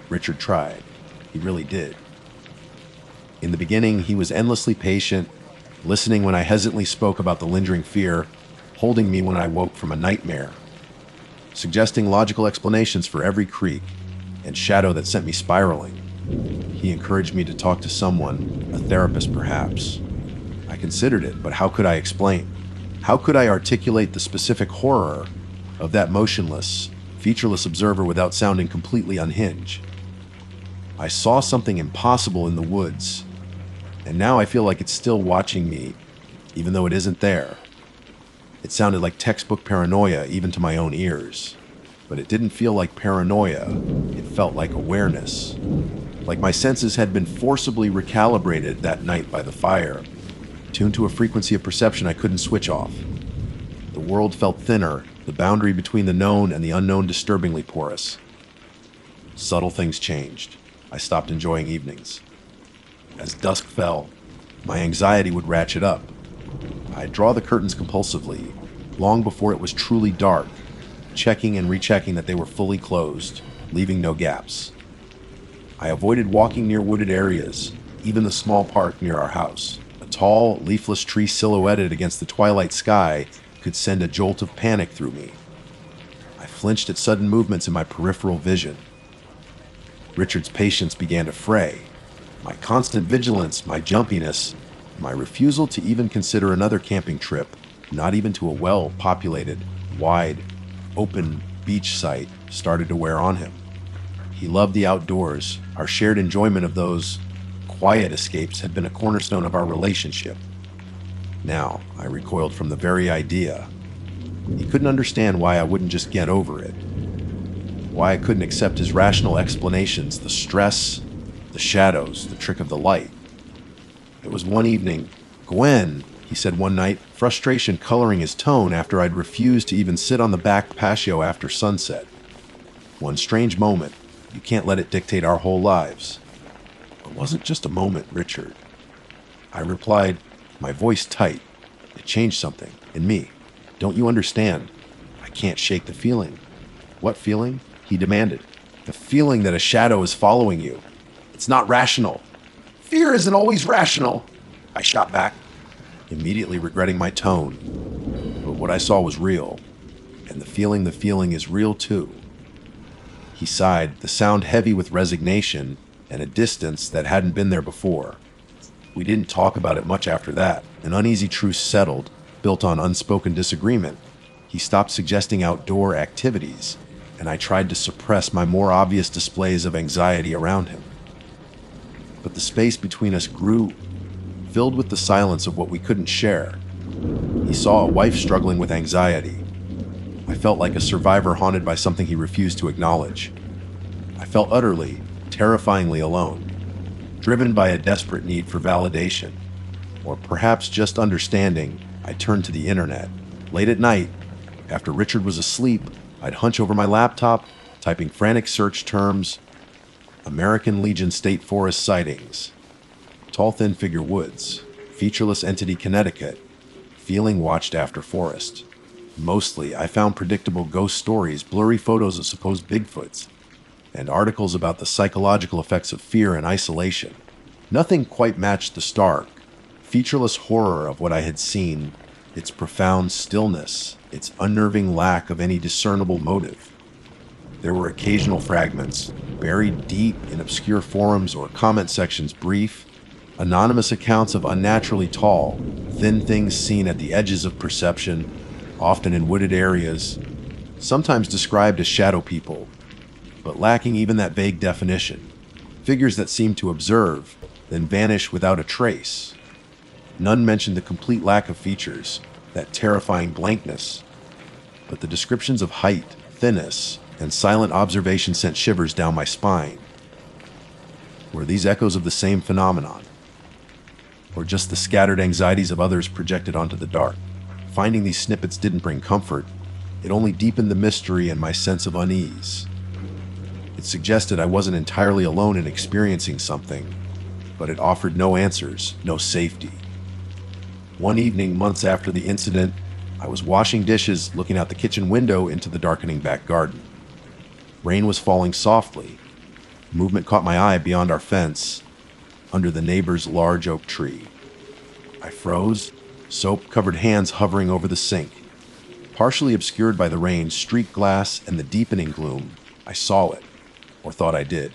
Richard tried. He really did. In the beginning, he was endlessly patient, listening when I hesitantly spoke about the lingering fear, holding me when I woke from a nightmare, suggesting logical explanations for every creak and shadow that sent me spiraling. He encouraged me to talk to someone, a therapist perhaps. I considered it, but how could I explain? How could I articulate the specific horror of that motionless, featureless observer without sounding completely unhinged? I saw something impossible in the woods, and now I feel like it's still watching me, even though it isn't there. It sounded like textbook paranoia, even to my own ears. But it didn't feel like paranoia. It felt like awareness. Like my senses had been forcibly recalibrated that night by the fire, tuned to a frequency of perception I couldn't switch off. The world felt thinner, the boundary between the known and the unknown disturbingly porous. Subtle things changed. I stopped enjoying evenings. As dusk fell, my anxiety would ratchet up. I'd draw the curtains compulsively, long before it was truly dark, checking and rechecking that they were fully closed, leaving no gaps. I avoided walking near wooded areas, even the small park near our house. A tall, leafless tree silhouetted against the twilight sky could send a jolt of panic through me. I flinched at sudden movements in my peripheral vision. Richard's patience began to fray. My constant vigilance, my jumpiness, my refusal to even consider another camping trip, not even to a well-populated, wide, open beach site, started to wear on him. He loved the outdoors. Our shared enjoyment of those quiet escapes had been a cornerstone of our relationship. Now, I recoiled from the very idea. He couldn't understand why I wouldn't just get over it. Why I couldn't accept his rational explanations, the stress, the shadows, the trick of the light. It was one evening. "Gwen," he said one night, frustration coloring his tone after I'd refused to even sit on the back patio after sunset. One strange moment. You can't let it dictate our whole lives. It wasn't just a moment, Richard. I replied, my voice tight. It changed something in me. Don't you understand? I can't shake the feeling. What feeling? He demanded. The feeling that a shadow is following you. It's not rational. Fear isn't always rational, I shot back, immediately regretting my tone. But what I saw was real, and the feeling is real too. He sighed, the sound heavy with resignation and a distance that hadn't been there before. We didn't talk about it much after that. An uneasy truce settled, built on unspoken disagreement. He stopped suggesting outdoor activities, and I tried to suppress my more obvious displays of anxiety around him. But the space between us grew, filled with the silence of what we couldn't share. He saw a wife struggling with anxiety. I felt like a survivor haunted by something he refused to acknowledge. I felt utterly, terrifyingly alone, driven by a desperate need for validation, or perhaps just understanding. I turned to the internet. Late at night, after Richard was asleep, I'd hunch over my laptop, typing frantic search terms: American Legion State Forest sightings, tall thin figure woods, featureless entity Connecticut, feeling watched after forest. Mostly, I found predictable ghost stories, blurry photos of supposed Bigfoots. and articles about the psychological effects of fear and isolation. Nothing quite matched the stark, featureless horror of what I had seen, its profound stillness, its unnerving lack of any discernible motive. There were occasional fragments, buried deep in obscure forums or comment sections, brief, anonymous accounts of unnaturally tall, thin things seen at the edges of perception, often in wooded areas, sometimes described as shadow people, but lacking even that vague definition. Figures that seemed to observe, then vanish without a trace. None mentioned the complete lack of features, that terrifying blankness, but the descriptions of height, thinness, and silent observation sent shivers down my spine. Were these echoes of the same phenomenon? Or just the scattered anxieties of others projected onto the dark? Finding these snippets didn't bring comfort. It only deepened the mystery and my sense of unease. It suggested I wasn't entirely alone in experiencing something, but it offered no answers, no safety. One evening, months after the incident, I was washing dishes, looking out the kitchen window into the darkening back garden. Rain was falling softly. Movement caught my eye beyond our fence, under the neighbor's large oak tree. I froze, soap-covered hands hovering over the sink. Partially obscured by the rain, streaked glass, and the deepening gloom, I saw it, or thought I did.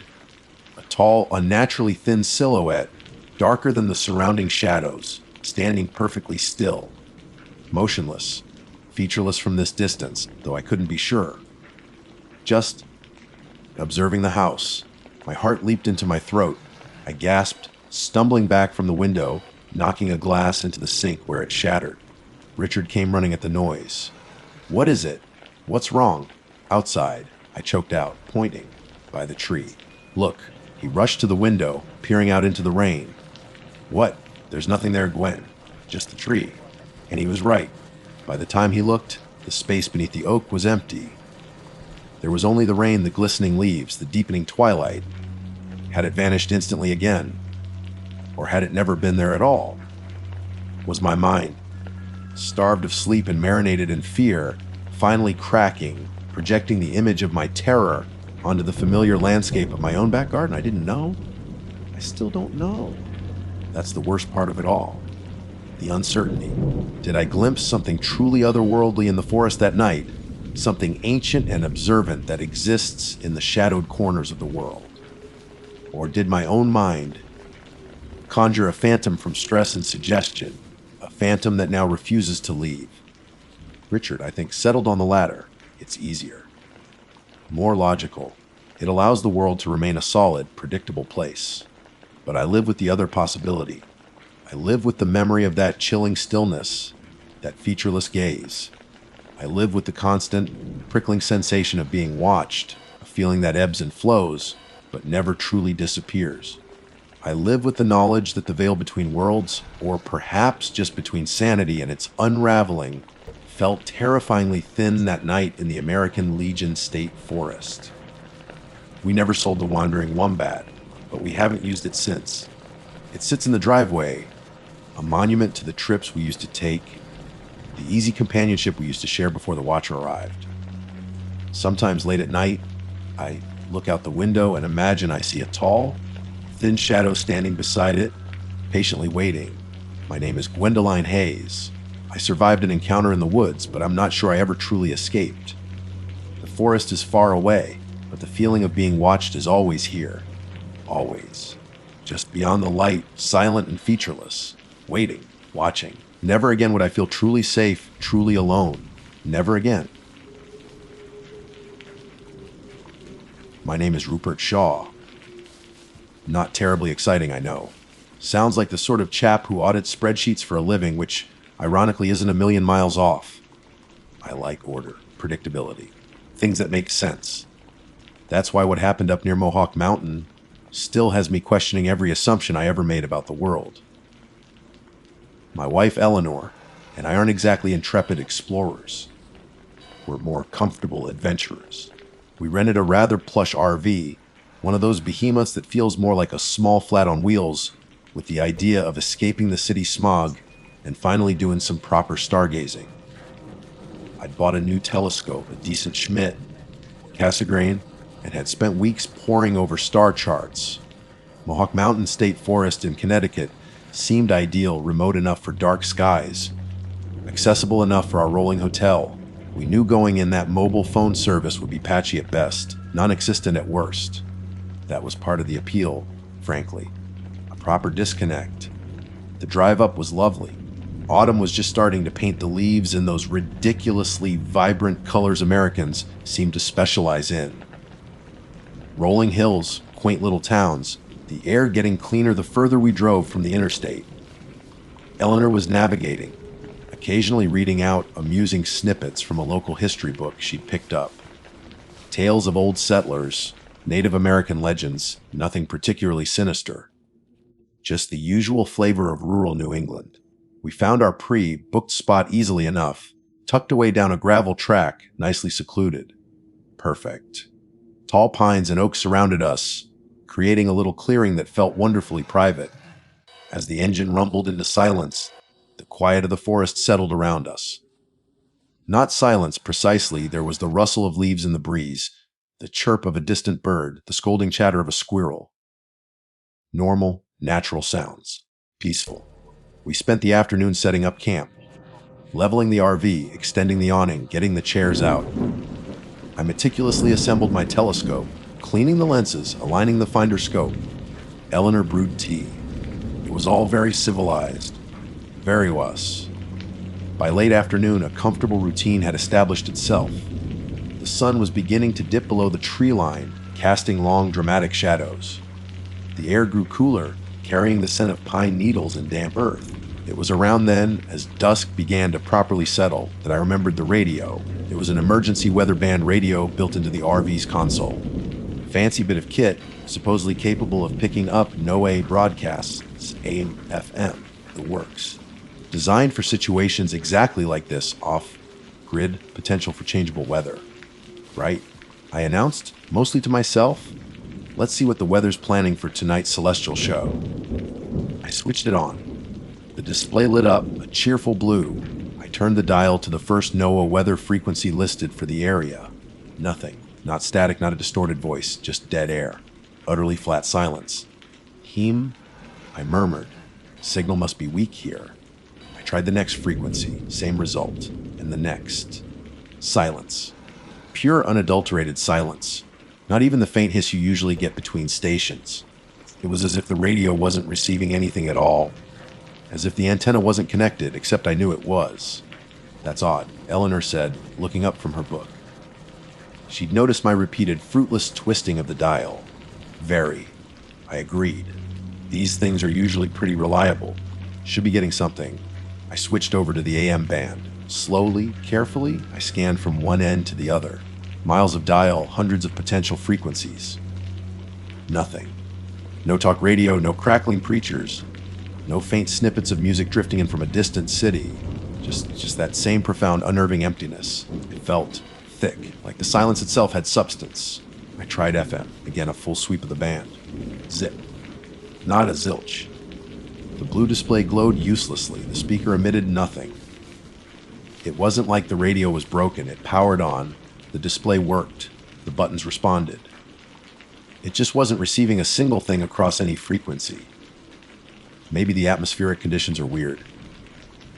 A tall, unnaturally thin silhouette, darker than the surrounding shadows, standing perfectly still, motionless, featureless from this distance, though I couldn't be sure. Just observing the house. My heart leaped into my throat. I gasped, stumbling back from the window, knocking a glass into the sink where it shattered. Richard came running at the noise. "What is it? What's wrong?" "Outside," I choked out, pointing. "By the tree. Look." He rushed to the window, peering out into the rain. "What? There's nothing there, Gwen. Just the tree." And he was right. By the time he looked, the space beneath the oak was empty. There was only the rain, the glistening leaves, the deepening twilight. Had it vanished instantly again? Or had it never been there at all? Was my mind, starved of sleep and marinated in fear, finally cracking, projecting the image of my terror onto the familiar landscape of my own back garden? I didn't know. I still don't know. That's the worst part of it all. The uncertainty. Did I glimpse something truly otherworldly in the forest that night? Something ancient and observant that exists in the shadowed corners of the world? Or did my own mind conjure a phantom from stress and suggestion, a phantom that now refuses to leave? Richard, I think, settled on the latter. It's easier. More logical. It allows the world to remain a solid, predictable place. But I live with the other possibility. I live with the memory of that chilling stillness, that featureless gaze. I live with the constant, prickling sensation of being watched, a feeling that ebbs and flows, but never truly disappears. I live with the knowledge that the veil between worlds, or perhaps just between sanity and its unraveling, felt terrifyingly thin that night in the American Legion State Forest. We never sold the wandering wombat, but we haven't used it since. It sits in the driveway, a monument to the trips we used to take, the easy companionship we used to share before the watcher arrived. Sometimes late at night, I look out the window and imagine I see a tall, thin shadow standing beside it, patiently waiting. My name is Gwendoline Hayes. I survived an encounter in the woods, but I'm not sure I ever truly escaped. The forest is far away, but the feeling of being watched is always here. Always. Just beyond the light, silent and featureless. Waiting, watching. Never again would I feel truly safe, truly alone. Never again. My name is Rupert Shaw. Not terribly exciting, I know. Sounds like the sort of chap who audits spreadsheets for a living, which ironically isn't a million miles off. I like order, predictability, things that make sense. That's why what happened up near Mohawk Mountain still has me questioning every assumption I ever made about the world. My wife Eleanor and I aren't exactly intrepid explorers. We're more comfortable adventurers. We rented a rather plush RV, one of those behemoths that feels more like a small flat on wheels, with the idea of escaping the city smog and finally doing some proper stargazing. I'd bought a new telescope, a decent Schmidt, Cassegrain, and had spent weeks poring over star charts. Mohawk Mountain State Forest in Connecticut seemed ideal, remote enough for dark skies, accessible enough for our rolling hotel. We knew going in that mobile phone service would be patchy at best, non-existent at worst. That was part of the appeal, frankly. A proper disconnect. The drive up was lovely. Autumn was just starting to paint the leaves in those ridiculously vibrant colors Americans seem to specialize in. Rolling hills, quaint little towns, the air getting cleaner the further we drove from the interstate. Eleanor was navigating, occasionally reading out amusing snippets from a local history book she'd picked up. Tales of old settlers, Native American legends, nothing particularly sinister. Just the usual flavor of rural New England. We found our booked spot easily enough, tucked away down a gravel track, nicely secluded. Perfect. Tall pines and oaks surrounded us, creating a little clearing that felt wonderfully private. As the engine rumbled into silence, the quiet of the forest settled around us. Not silence precisely, there was the rustle of leaves in the breeze, the chirp of a distant bird, the scolding chatter of a squirrel. Normal, natural sounds. Peaceful. We spent the afternoon setting up camp, leveling the RV, extending the awning, getting the chairs out. I meticulously assembled my telescope, cleaning the lenses, aligning the finder scope. Eleanor brewed tea. It was all very civilized. Very us. By late afternoon, a comfortable routine had established itself. The sun was beginning to dip below the tree line, casting long, dramatic shadows. The air grew cooler, carrying the scent of pine needles and damp earth. It was around then, as dusk began to properly settle, that I remembered the radio. It was an emergency weather band radio built into the RV's console. Fancy bit of kit, supposedly capable of picking up no-A broadcasts, AM, FM, the works. Designed for situations exactly like this, off-grid, potential for changeable weather. Right? I announced, mostly to myself, let's see what the weather's planning for tonight's celestial show. I switched it on. The display lit up, a cheerful blue. I turned the dial to the first NOAA weather frequency listed for the area. Nothing. Not static, not a distorted voice, just dead air. Utterly flat silence. Heem? I murmured. Signal must be weak here. I tried the next frequency, same result. And the next. Silence. Pure unadulterated silence. Not even the faint hiss you usually get between stations. It was as if the radio wasn't receiving anything at all. As if the antenna wasn't connected, except I knew it was. That's odd, Eleanor said, looking up from her book. She'd noticed my repeated fruitless twisting of the dial. Very. I agreed. These things are usually pretty reliable. Should be getting something. I switched over to the AM band. Slowly, carefully, I scanned from one end to the other. Miles of dial, hundreds of potential frequencies. Nothing. No talk radio, no crackling preachers. No faint snippets of music drifting in from a distant city. Just that same profound, unnerving emptiness. It felt thick, like the silence itself had substance. I tried FM, again a full sweep of the band. Zip. Not a zilch. The blue display glowed uselessly. The speaker emitted nothing. It wasn't like the radio was broken. It powered on. The display worked. The buttons responded. It just wasn't receiving a single thing across any frequency. Maybe the atmospheric conditions are weird.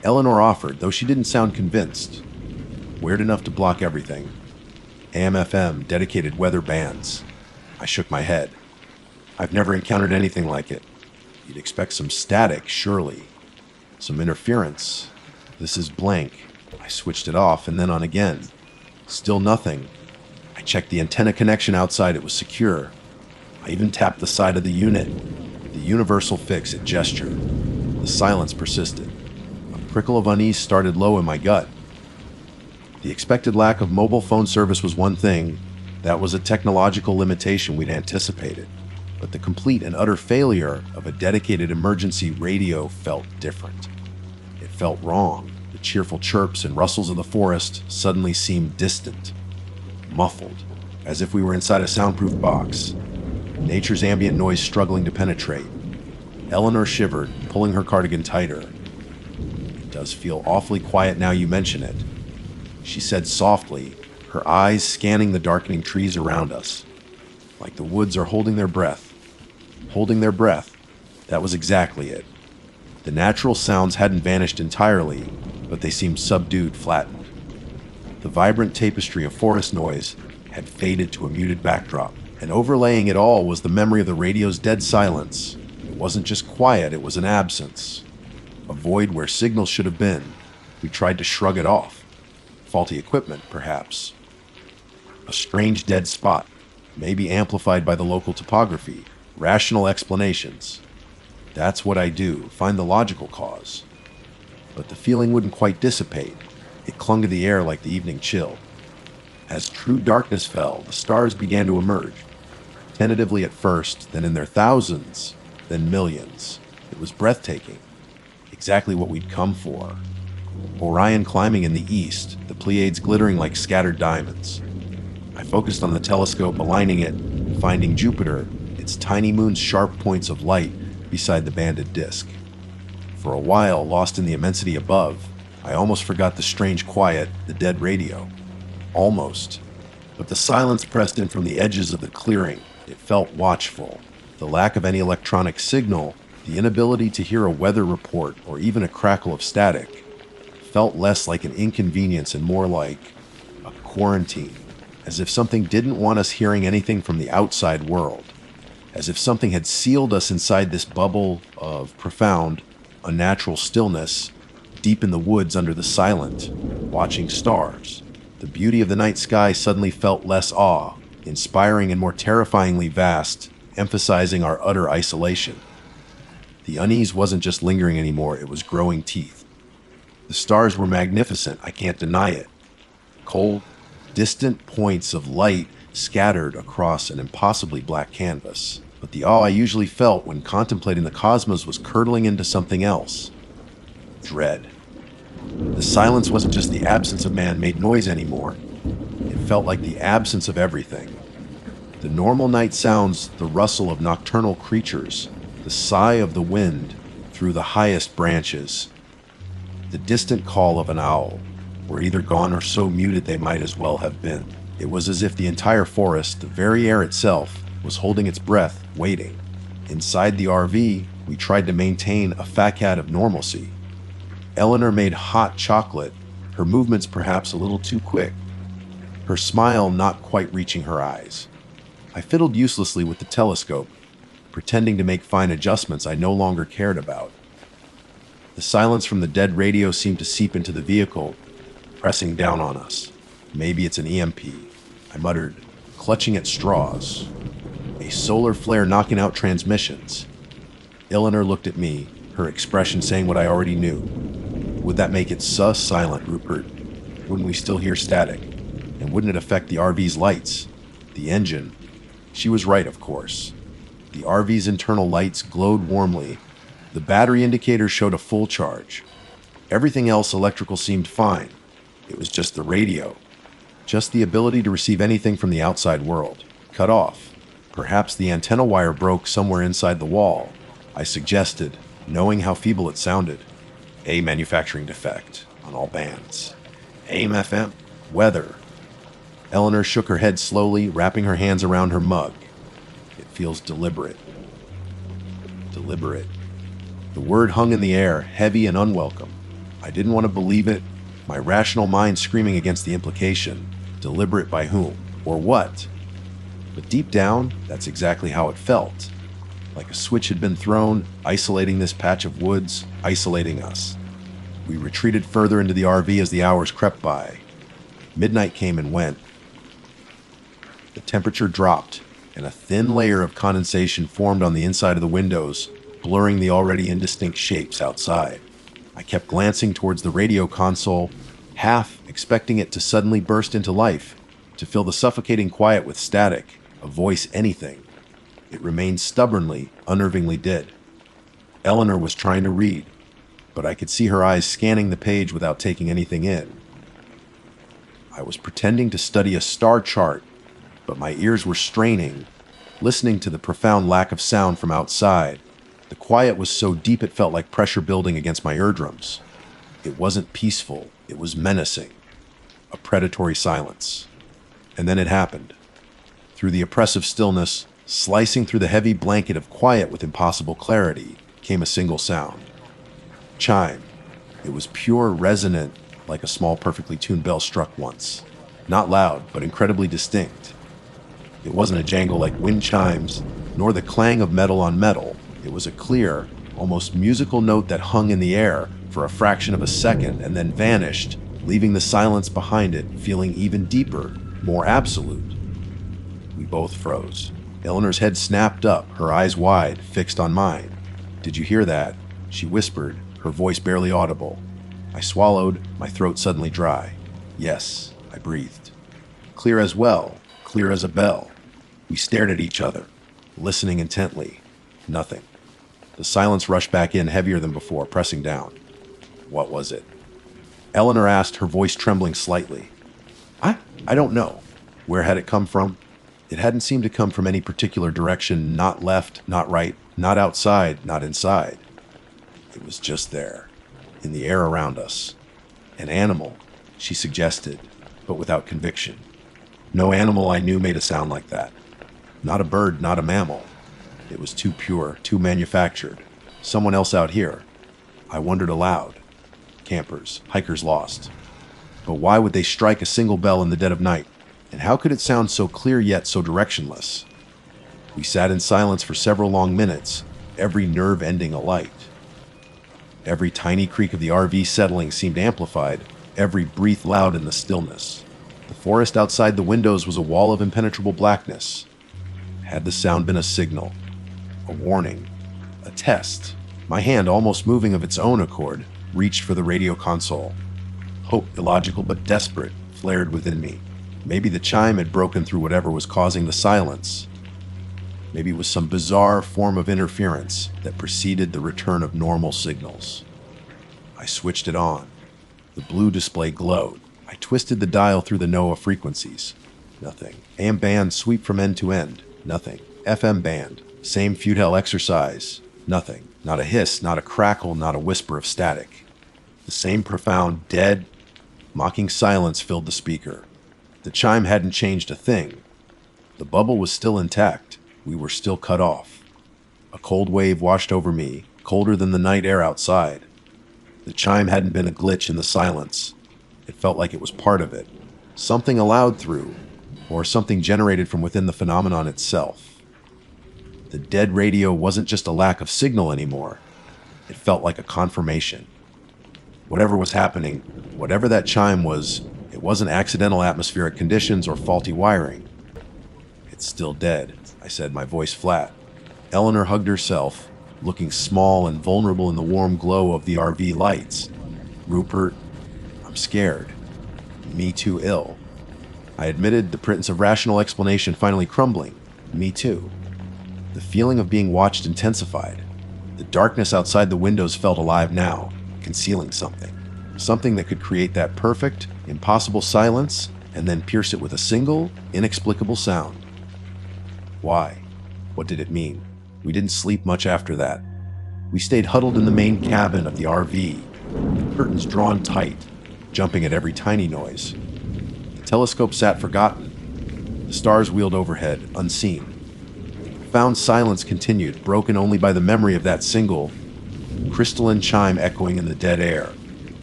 Eleanor offered, though she didn't sound convinced. Weird enough to block everything. AM/FM, dedicated weather bands. I shook my head. I've never encountered anything like it. You'd expect some static, surely. Some interference. This is blank. I switched it off and then on again. Still nothing. I checked the antenna connection outside. It was secure. I even tapped the side of the unit. The universal fix, it gestured. The silence persisted. A prickle of unease started low in my gut. The expected lack of mobile phone service was one thing. That was a technological limitation we'd anticipated. But the complete and utter failure of a dedicated emergency radio felt different. It felt wrong. The cheerful chirps and rustles of the forest suddenly seemed distant, muffled, as if we were inside a soundproof box. Nature's ambient noise struggling to penetrate. Eleanor shivered, pulling her cardigan tighter. It does feel awfully quiet now you mention it, she said softly, her eyes scanning the darkening trees around us. like the woods are holding their breath. Holding their breath. That was exactly it. The natural sounds hadn't vanished entirely, but they seemed subdued, flattened. The vibrant tapestry of forest noise had faded to a muted backdrop, and overlaying it all was the memory of the radio's dead silence. It wasn't just quiet, it was an absence. A void where signals should have been. We tried to shrug it off. Faulty equipment, perhaps. A strange dead spot, maybe amplified by the local topography. Rational explanations. That's what I do, find the logical cause. But the feeling wouldn't quite dissipate. It clung to the air like the evening chill. As true darkness fell, the stars began to emerge. Tentatively at first, then in their thousands, then millions. It was breathtaking. Exactly what we'd come for. Orion climbing in the east, the Pleiades glittering like scattered diamonds. I focused on the telescope, aligning it, finding Jupiter, its tiny moon's sharp points of light beside the banded disk. For a while, lost in the immensity above, I almost forgot the strange quiet, the dead radio. Almost. But the silence pressed in from the edges of the clearing. It felt watchful. The lack of any electronic signal, the inability to hear a weather report or even a crackle of static, felt less like an inconvenience and more like a quarantine, as if something didn't want us hearing anything from the outside world, as if something had sealed us inside this bubble of profound, unnatural stillness deep in the woods under the silent, watching stars. The beauty of the night sky suddenly felt less awe, inspiring and more terrifyingly vast, emphasizing our utter isolation. The unease wasn't just lingering anymore, it was growing teeth. The stars were magnificent, I can't deny it. Cold, distant points of light scattered across an impossibly black canvas. But the awe I usually felt when contemplating the cosmos was curdling into something else. Dread. The silence wasn't just the absence of man-made noise anymore. It felt like the absence of everything. The normal night sounds, the rustle of nocturnal creatures, the sigh of the wind through the highest branches, the distant call of an owl, were either gone or so muted they might as well have been. It was as if the entire forest, the very air itself, was holding its breath, waiting. Inside the RV, we tried to maintain a facade of normalcy. Eleanor made hot chocolate, her movements perhaps a little too quick, her smile not quite reaching her eyes. I fiddled uselessly with the telescope, pretending to make fine adjustments I no longer cared about. The silence from the dead radio seemed to seep into the vehicle, pressing down on us. Maybe it's an EMP, I muttered, clutching at straws. A solar flare knocking out transmissions. Eleanor looked at me, her expression saying what I already knew. Would that make it silent, Rupert? Wouldn't we still hear static? And wouldn't it affect the RV's lights? The engine? She was right, of course. The RV's internal lights glowed warmly. The battery indicator showed a full charge. Everything else electrical seemed fine. It was just the radio. Just the ability to receive anything from the outside world. Cut off. Perhaps the antenna wire broke somewhere inside the wall, I suggested, knowing how feeble it sounded. A manufacturing defect on all bands. AIM FM. Weather. Eleanor shook her head slowly, wrapping her hands around her mug. It feels deliberate. Deliberate. The word hung in the air, heavy and unwelcome. I didn't want to believe it, my rational mind screaming against the implication. Deliberate by whom? Or what? But deep down, that's exactly how it felt. Like a switch had been thrown, isolating this patch of woods, isolating us. We retreated further into the RV as the hours crept by. Midnight came and went. The temperature dropped, and a thin layer of condensation formed on the inside of the windows, blurring the already indistinct shapes outside. I kept glancing towards the radio console, half expecting it to suddenly burst into life, to fill the suffocating quiet with static, a voice, anything. It remained stubbornly, unnervingly dead. Eleanor was trying to read, but I could see her eyes scanning the page without taking anything in. I was pretending to study a star chart, but my ears were straining, listening to the profound lack of sound from outside. The quiet was so deep it felt like pressure building against my eardrums. It wasn't peaceful, it was menacing. A predatory silence. And then it happened. Through the oppressive stillness, slicing through the heavy blanket of quiet with impossible clarity, came a single sound. Chime. It was pure, resonant, like a small, perfectly tuned bell struck once. Not loud, but incredibly distinct. It wasn't a jangle like wind chimes, nor the clang of metal on metal. It was a clear, almost musical note that hung in the air for a fraction of a second and then vanished, leaving the silence behind it feeling even deeper, more absolute. We both froze. Eleanor's head snapped up, her eyes wide, fixed on mine. "Did you hear that?" she whispered, her voice barely audible. I swallowed, my throat suddenly dry. "Yes," I breathed. Clear as well, clear as a bell. We stared at each other, listening intently. Nothing. The silence rushed back in heavier than before, pressing down. What was it? Eleanor asked, her voice trembling slightly. I don't know. Where had it come from? It hadn't seemed to come from any particular direction, not left, not right, not outside, not inside. It was just there, in the air around us. An animal, she suggested, but without conviction. No animal I knew made a sound like that. Not a bird, not a mammal. It was too pure, too manufactured. Someone else out here. I wondered aloud. Campers, hikers lost. But why would they strike a single bell in the dead of night? And how could it sound so clear yet so directionless? We sat in silence for several long minutes, every nerve ending alight. Every tiny creak of the RV settling seemed amplified, every breath loud in the stillness. The forest outside the windows was a wall of impenetrable blackness. Had the sound been a signal, a warning, a test? My hand, almost moving of its own accord, reached for the radio console. Hope, illogical but desperate, flared within me. Maybe the chime had broken through whatever was causing the silence. Maybe it was some bizarre form of interference that preceded the return of normal signals. I switched it on. The blue display glowed. I twisted the dial through the NOAA frequencies. Nothing. AM band sweep from end to end. Nothing. FM band. Same futile exercise. Nothing. Not a hiss, not a crackle, not a whisper of static. The same profound, dead, mocking silence filled the speaker. The chime hadn't changed a thing. The bubble was still intact. We were still cut off. A cold wave washed over me, colder than the night air outside. The chime hadn't been a glitch in the silence. It felt like it was part of it. Something allowed through, or something generated from within the phenomenon itself. The dead radio wasn't just a lack of signal anymore. It felt like a confirmation. Whatever was happening, whatever that chime was, it wasn't accidental atmospheric conditions or faulty wiring. It's still dead, I said, my voice flat. Eleanor hugged herself, looking small and vulnerable in the warm glow of the RV lights. Rupert, I'm scared. Me too ill. I admitted, the pretense of rational explanation finally crumbling. Me too. The feeling of being watched intensified. The darkness outside the windows felt alive now, concealing something. Something that could create that perfect, impossible silence and then pierce it with a single, inexplicable sound. Why? What did it mean? We didn't sleep much after that. We stayed huddled in the main cabin of the RV, the curtains drawn tight, jumping at every tiny noise. The telescope sat forgotten. The stars wheeled overhead, unseen. Profound silence continued, broken only by the memory of that single, crystalline chime echoing in the dead air,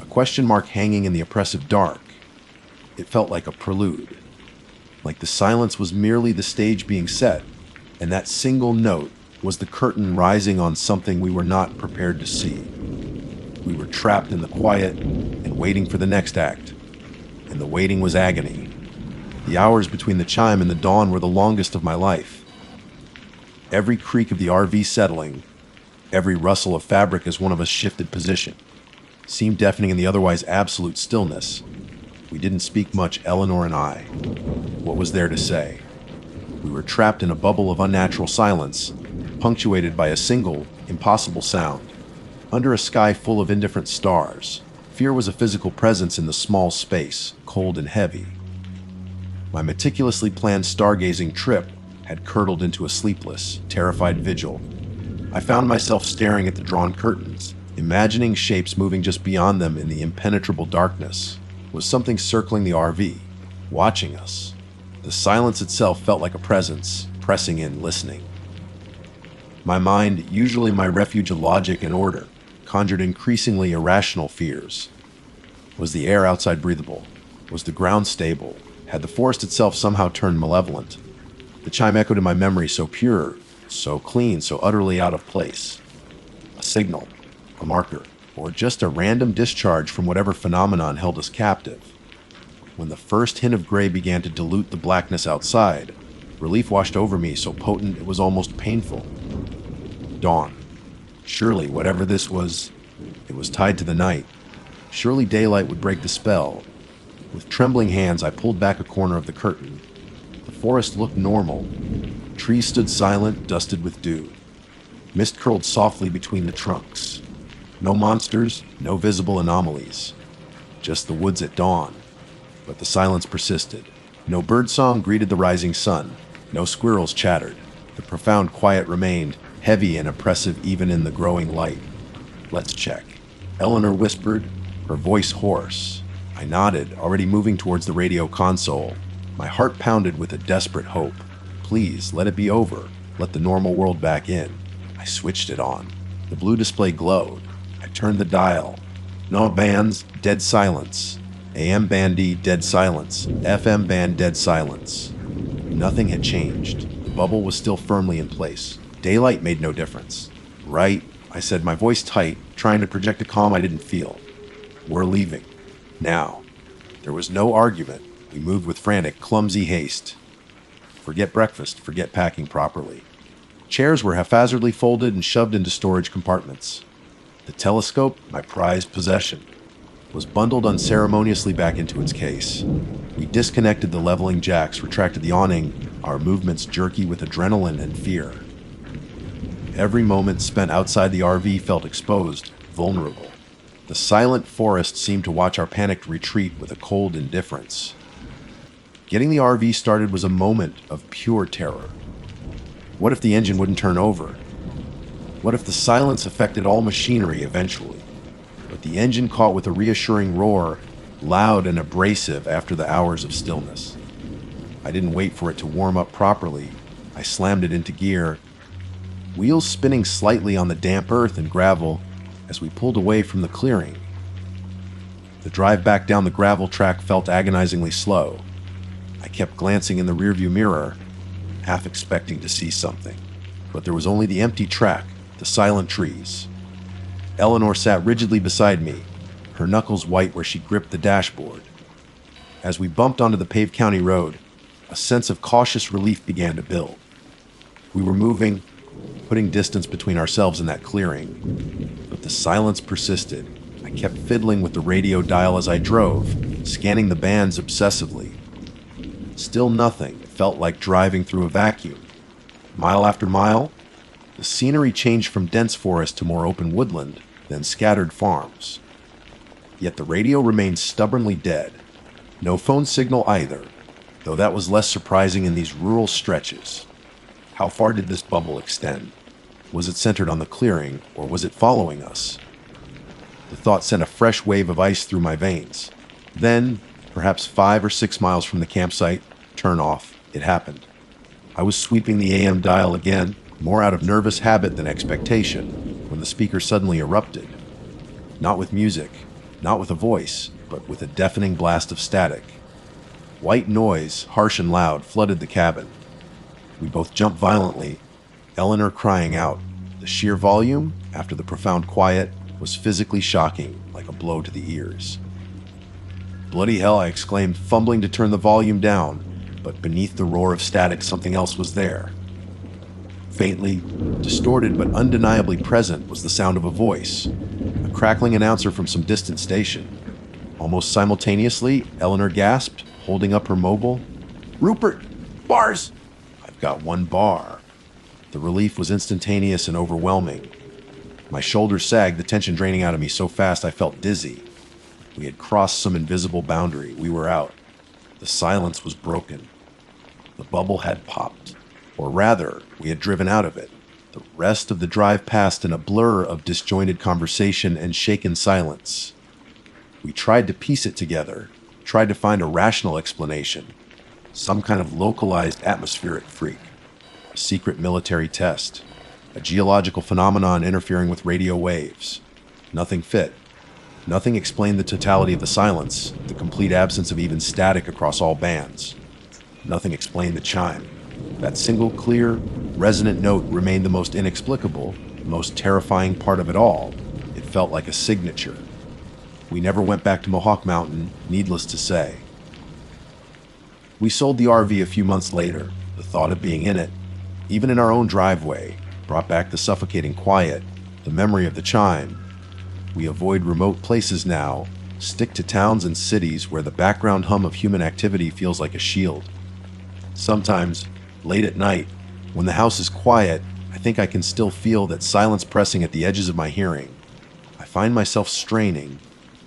a question mark hanging in the oppressive dark. It felt like a prelude, like the silence was merely the stage being set, and that single note was the curtain rising on something we were not prepared to see. We were trapped in the quiet and waiting for the next act, and the waiting was agony. The hours between the chime and the dawn were the longest of my life. Every creak of the RV settling, every rustle of fabric as one of us shifted position, seemed deafening in the otherwise absolute stillness. We didn't speak much, Eleanor and I. What was there to say? We were trapped in a bubble of unnatural silence, punctuated by a single, impossible sound. Under a sky full of indifferent stars, fear was a physical presence in the small space, cold and heavy. My meticulously planned stargazing trip had curdled into a sleepless, terrified vigil. I found myself staring at the drawn curtains, imagining shapes moving just beyond them in the impenetrable darkness. Was something circling the RV, watching us? The silence itself felt like a presence, pressing in, listening. My mind, usually my refuge of logic and order, conjured increasingly irrational fears. Was the air outside breathable? Was the ground stable? Had the forest itself somehow turned malevolent? The chime echoed in my memory so pure, so clean, so utterly out of place. A signal, a marker, or just a random discharge from whatever phenomenon held us captive. When the first hint of gray began to dilute the blackness outside, relief washed over me so potent it was almost painful. Dawn. Surely, whatever this was, it was tied to the night. Surely daylight would break the spell. With trembling hands, I pulled back a corner of the curtain. The forest looked normal. Trees stood silent, dusted with dew. Mist curled softly between the trunks. No monsters, no visible anomalies. Just the woods at dawn. But the silence persisted. No birdsong greeted the rising sun. No squirrels chattered. The profound quiet remained, heavy and oppressive even in the growing light. "Let's check," Eleanor whispered, her voice hoarse. I nodded, already moving towards the radio console. My heart pounded with a desperate hope. Please, let it be over. Let the normal world back in. I switched it on. The blue display glowed. I turned the dial. No bands, dead silence. AM band D, dead silence. FM band, dead silence. Nothing had changed. The bubble was still firmly in place. Daylight made no difference. "Right," I said, my voice tight, trying to project a calm I didn't feel. "We're leaving. Now." There was no argument. We moved with frantic, clumsy haste. Forget breakfast, forget packing properly. Chairs were haphazardly folded and shoved into storage compartments. The telescope, my prized possession, was bundled unceremoniously back into its case. We disconnected the leveling jacks, retracted the awning, our movements jerky with adrenaline and fear. Every moment spent outside the RV felt exposed, vulnerable. The silent forest seemed to watch our panicked retreat with a cold indifference. Getting the RV started was a moment of pure terror. What if the engine wouldn't turn over? What if the silence affected all machinery eventually? But the engine caught with a reassuring roar, loud and abrasive after the hours of stillness. I didn't wait for it to warm up properly. I slammed it into gear, wheels spinning slightly on the damp earth and gravel as we pulled away from the clearing. The drive back down the gravel track felt agonizingly slow. I kept glancing in the rearview mirror, half expecting to see something. But there was only the empty track, the silent trees. Eleanor sat rigidly beside me, her knuckles white where she gripped the dashboard. As we bumped onto the paved county road, a sense of cautious relief began to build. We were moving, putting distance between ourselves and that clearing. But the silence persisted. I kept fiddling with the radio dial as I drove, scanning the bands obsessively. Still nothing. It felt like driving through a vacuum. Mile after mile, the scenery changed from dense forest to more open woodland, then scattered farms. Yet the radio remained stubbornly dead. No phone signal either, though that was less surprising in these rural stretches. How far did this bubble extend? Was it centered on the clearing, or was it following us? The thought sent a fresh wave of ice through my veins. Then, perhaps 5 or 6 miles from the campsite, turn off, it happened. I was sweeping the AM dial again, more out of nervous habit than expectation, when the speaker suddenly erupted. Not with music, not with a voice, but with a deafening blast of static. White noise, harsh and loud, flooded the cabin. We both jumped violently, Eleanor crying out. The sheer volume, after the profound quiet, was physically shocking, like a blow to the ears. "Bloody hell," I exclaimed, fumbling to turn the volume down, but beneath the roar of static, something else was there. Faintly, distorted but undeniably present, was the sound of a voice, a crackling announcer from some distant station. Almost simultaneously, Eleanor gasped, holding up her mobile. "Rupert! Bars!" "I've got 1 bar." The relief was instantaneous and overwhelming. My shoulders sagged, the tension draining out of me so fast I felt dizzy. We had crossed some invisible boundary. We were out. The silence was broken. The bubble had popped. Or rather, we had driven out of it. The rest of the drive passed in a blur of disjointed conversation and shaken silence. We tried to piece it together, tried to find a rational explanation. Some kind of localized atmospheric freak, a secret military test, a geological phenomenon interfering with radio waves. Nothing fit. Nothing explained the totality of the silence, the complete absence of even static across all bands. Nothing explained the chime. That single, clear, resonant note remained the most inexplicable, the most terrifying part of it all. It felt like a signature. We never went back to Mohawk Mountain, needless to say. We sold the RV a few months later. The thought of being in it, even in our own driveway, brought back the suffocating quiet, the memory of the chime. We avoid remote places now, stick to towns and cities where the background hum of human activity feels like a shield. Sometimes, late at night, when the house is quiet, I think I can still feel that silence pressing at the edges of my hearing. I find myself straining,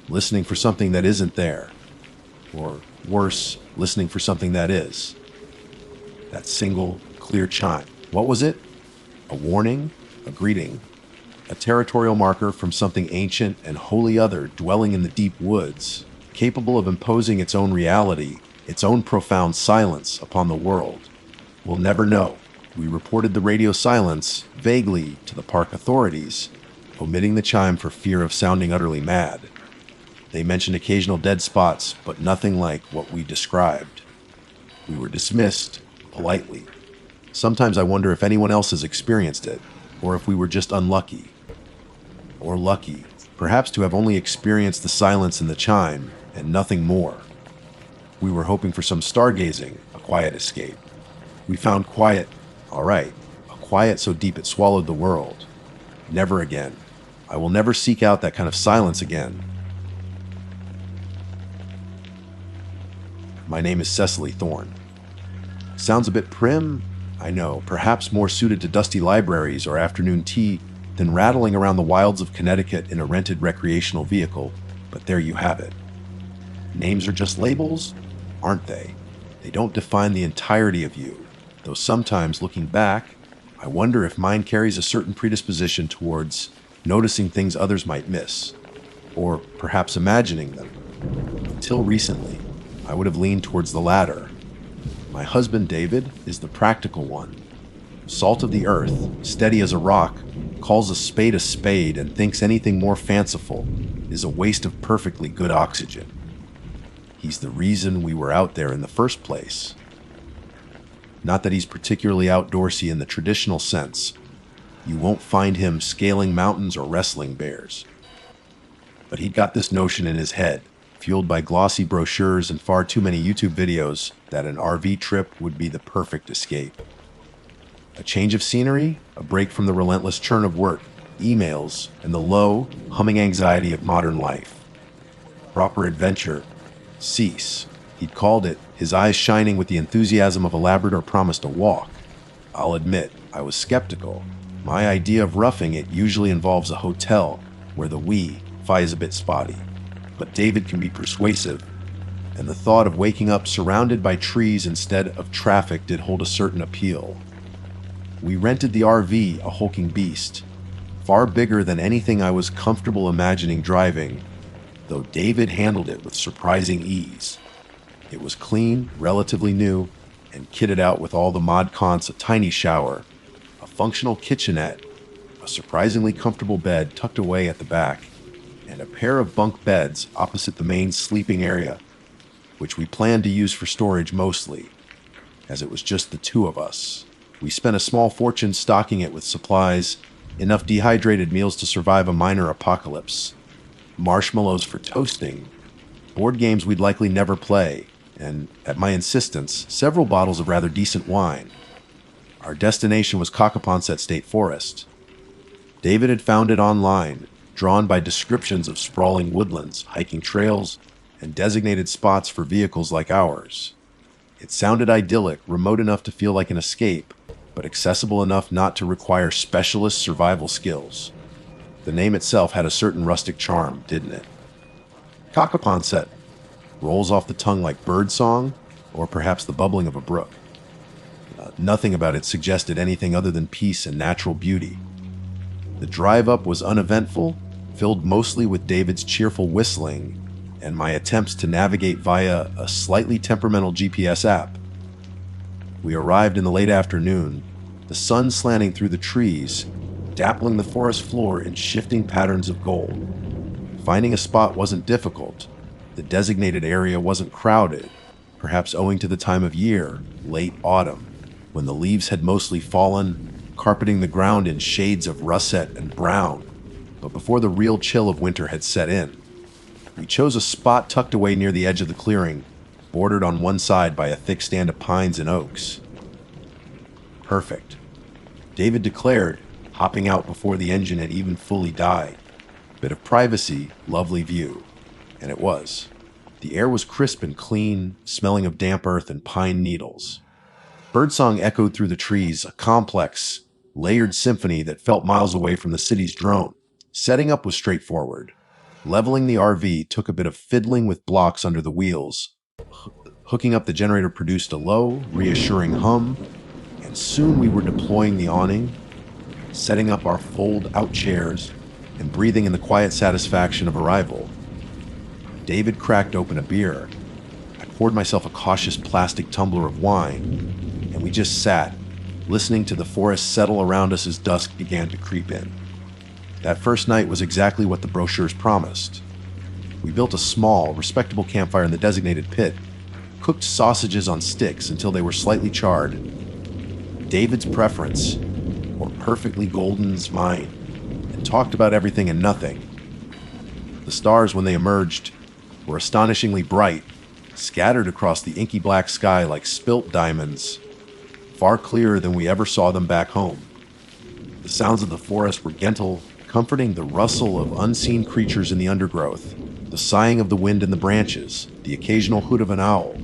listening for something that isn't there. Or worse, listening for something that is. That single, clear chime. What was it? A warning? A greeting? A territorial marker from something ancient and wholly other dwelling in the deep woods, capable of imposing its own reality, its own profound silence upon the world? We'll never know. We reported the radio silence vaguely to the park authorities, omitting the chime for fear of sounding utterly mad. They mentioned occasional dead spots, but nothing like what we described. We were dismissed, politely. Sometimes I wonder if anyone else has experienced it, or if we were just unlucky. Or lucky, perhaps to have only experienced the silence and the chime, and nothing more. We were hoping for some stargazing, a quiet escape. We found quiet, all right, a quiet so deep it swallowed the world. Never again. I will never seek out that kind of silence again. My name is Cecily Thorne. Sounds a bit prim, I know, perhaps more suited to dusty libraries or afternoon tea than rattling around the wilds of Connecticut in a rented recreational vehicle, but there you have it. Names are just labels, aren't they? They don't define the entirety of you, though sometimes, looking back, I wonder if mine carries a certain predisposition towards noticing things others might miss, or perhaps imagining them. Until recently, I would have leaned towards the latter. My husband, David, is the practical one. Salt of the earth, steady as a rock, calls a spade and thinks anything more fanciful is a waste of perfectly good oxygen. He's the reason we were out there in the first place. Not that he's particularly outdoorsy in the traditional sense. You won't find him scaling mountains or wrestling bears. But he got this notion in his head, fueled by glossy brochures and far too many YouTube videos, that an RV trip would be the perfect escape. A change of scenery, a break from the relentless churn of work, emails, and the low, humming anxiety of modern life. Proper adventure. Cease. He'd called it, his eyes shining with the enthusiasm of a Labrador promised a walk. I'll admit, I was skeptical. My idea of roughing it usually involves a hotel, where the Wi-Fi is a bit spotty. But David can be persuasive, and the thought of waking up surrounded by trees instead of traffic did hold a certain appeal. We rented the RV, a hulking beast, far bigger than anything I was comfortable imagining driving, though David handled it with surprising ease. It was clean, relatively new, and kitted out with all the mod cons: a tiny shower, a functional kitchenette, a surprisingly comfortable bed tucked away at the back, and a pair of bunk beds opposite the main sleeping area, which we planned to use for storage mostly, as it was just the two of us. We spent a small fortune stocking it with supplies, enough dehydrated meals to survive a minor apocalypse, marshmallows for toasting, board games we'd likely never play, and, at my insistence, several bottles of rather decent wine. Our destination was Cockaponset State Forest. David had found it online, drawn by descriptions of sprawling woodlands, hiking trails, and designated spots for vehicles like ours. It sounded idyllic, remote enough to feel like an escape, but accessible enough not to require specialist survival skills. The name itself had a certain rustic charm, didn't it? Cockaponset rolls off the tongue like birdsong, or perhaps the bubbling of a brook. Nothing about it suggested anything other than peace and natural beauty. The drive up was uneventful, filled mostly with David's cheerful whistling and my attempts to navigate via a slightly temperamental GPS app. We arrived in the late afternoon, the sun slanting through the trees, dappling the forest floor in shifting patterns of gold. Finding a spot wasn't difficult. The designated area wasn't crowded, perhaps owing to the time of year, late autumn, when the leaves had mostly fallen, carpeting the ground in shades of russet and brown. But before the real chill of winter had set in, we chose a spot tucked away near the edge of the clearing, bordered on one side by a thick stand of pines and oaks. Perfect, David declared, hopping out before the engine had even fully died. Bit of privacy, lovely view. And it was. The air was crisp and clean, smelling of damp earth and pine needles. Birdsong echoed through the trees, a complex, layered symphony that felt miles away from the city's drone. Setting up was straightforward. Leveling the RV took a bit of fiddling with blocks under the wheels. Hooking up the generator produced a low, reassuring hum, and soon we were deploying the awning, setting up our fold-out chairs, and breathing in the quiet satisfaction of arrival. David cracked open a beer. I poured myself a cautious plastic tumbler of wine, and we just sat, listening to the forest settle around us as dusk began to creep in. That first night was exactly what the brochures promised. We built a small, respectable campfire in the designated pit, cooked sausages on sticks until they were slightly charred. David's preference, or perfectly golden's mine, and talked about everything and nothing. The stars, when they emerged, were astonishingly bright, scattered across the inky black sky like spilt diamonds, far clearer than we ever saw them back home. The sounds of the forest were gentle, comforting the rustle of unseen creatures in the undergrowth, the sighing of the wind in the branches, the occasional hoot of an owl.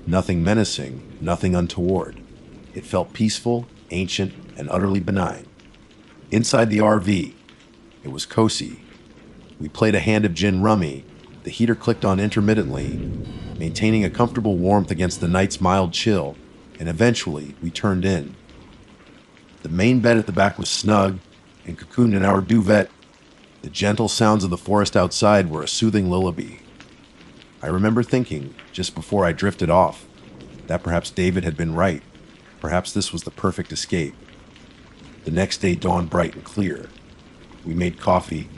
Nothing menacing, nothing untoward. It felt peaceful, ancient, and utterly benign. Inside the RV, it was cozy. We played a hand of gin rummy. The heater clicked on intermittently, maintaining a comfortable warmth against the night's mild chill, and eventually we turned in. The main bed at the back was snug, and cocooned in our duvet. The gentle sounds of the forest outside were a soothing lullaby. I remember thinking, just before I drifted off, that perhaps David had been right. Perhaps this was the perfect escape. The next day dawned bright and clear. We made coffee,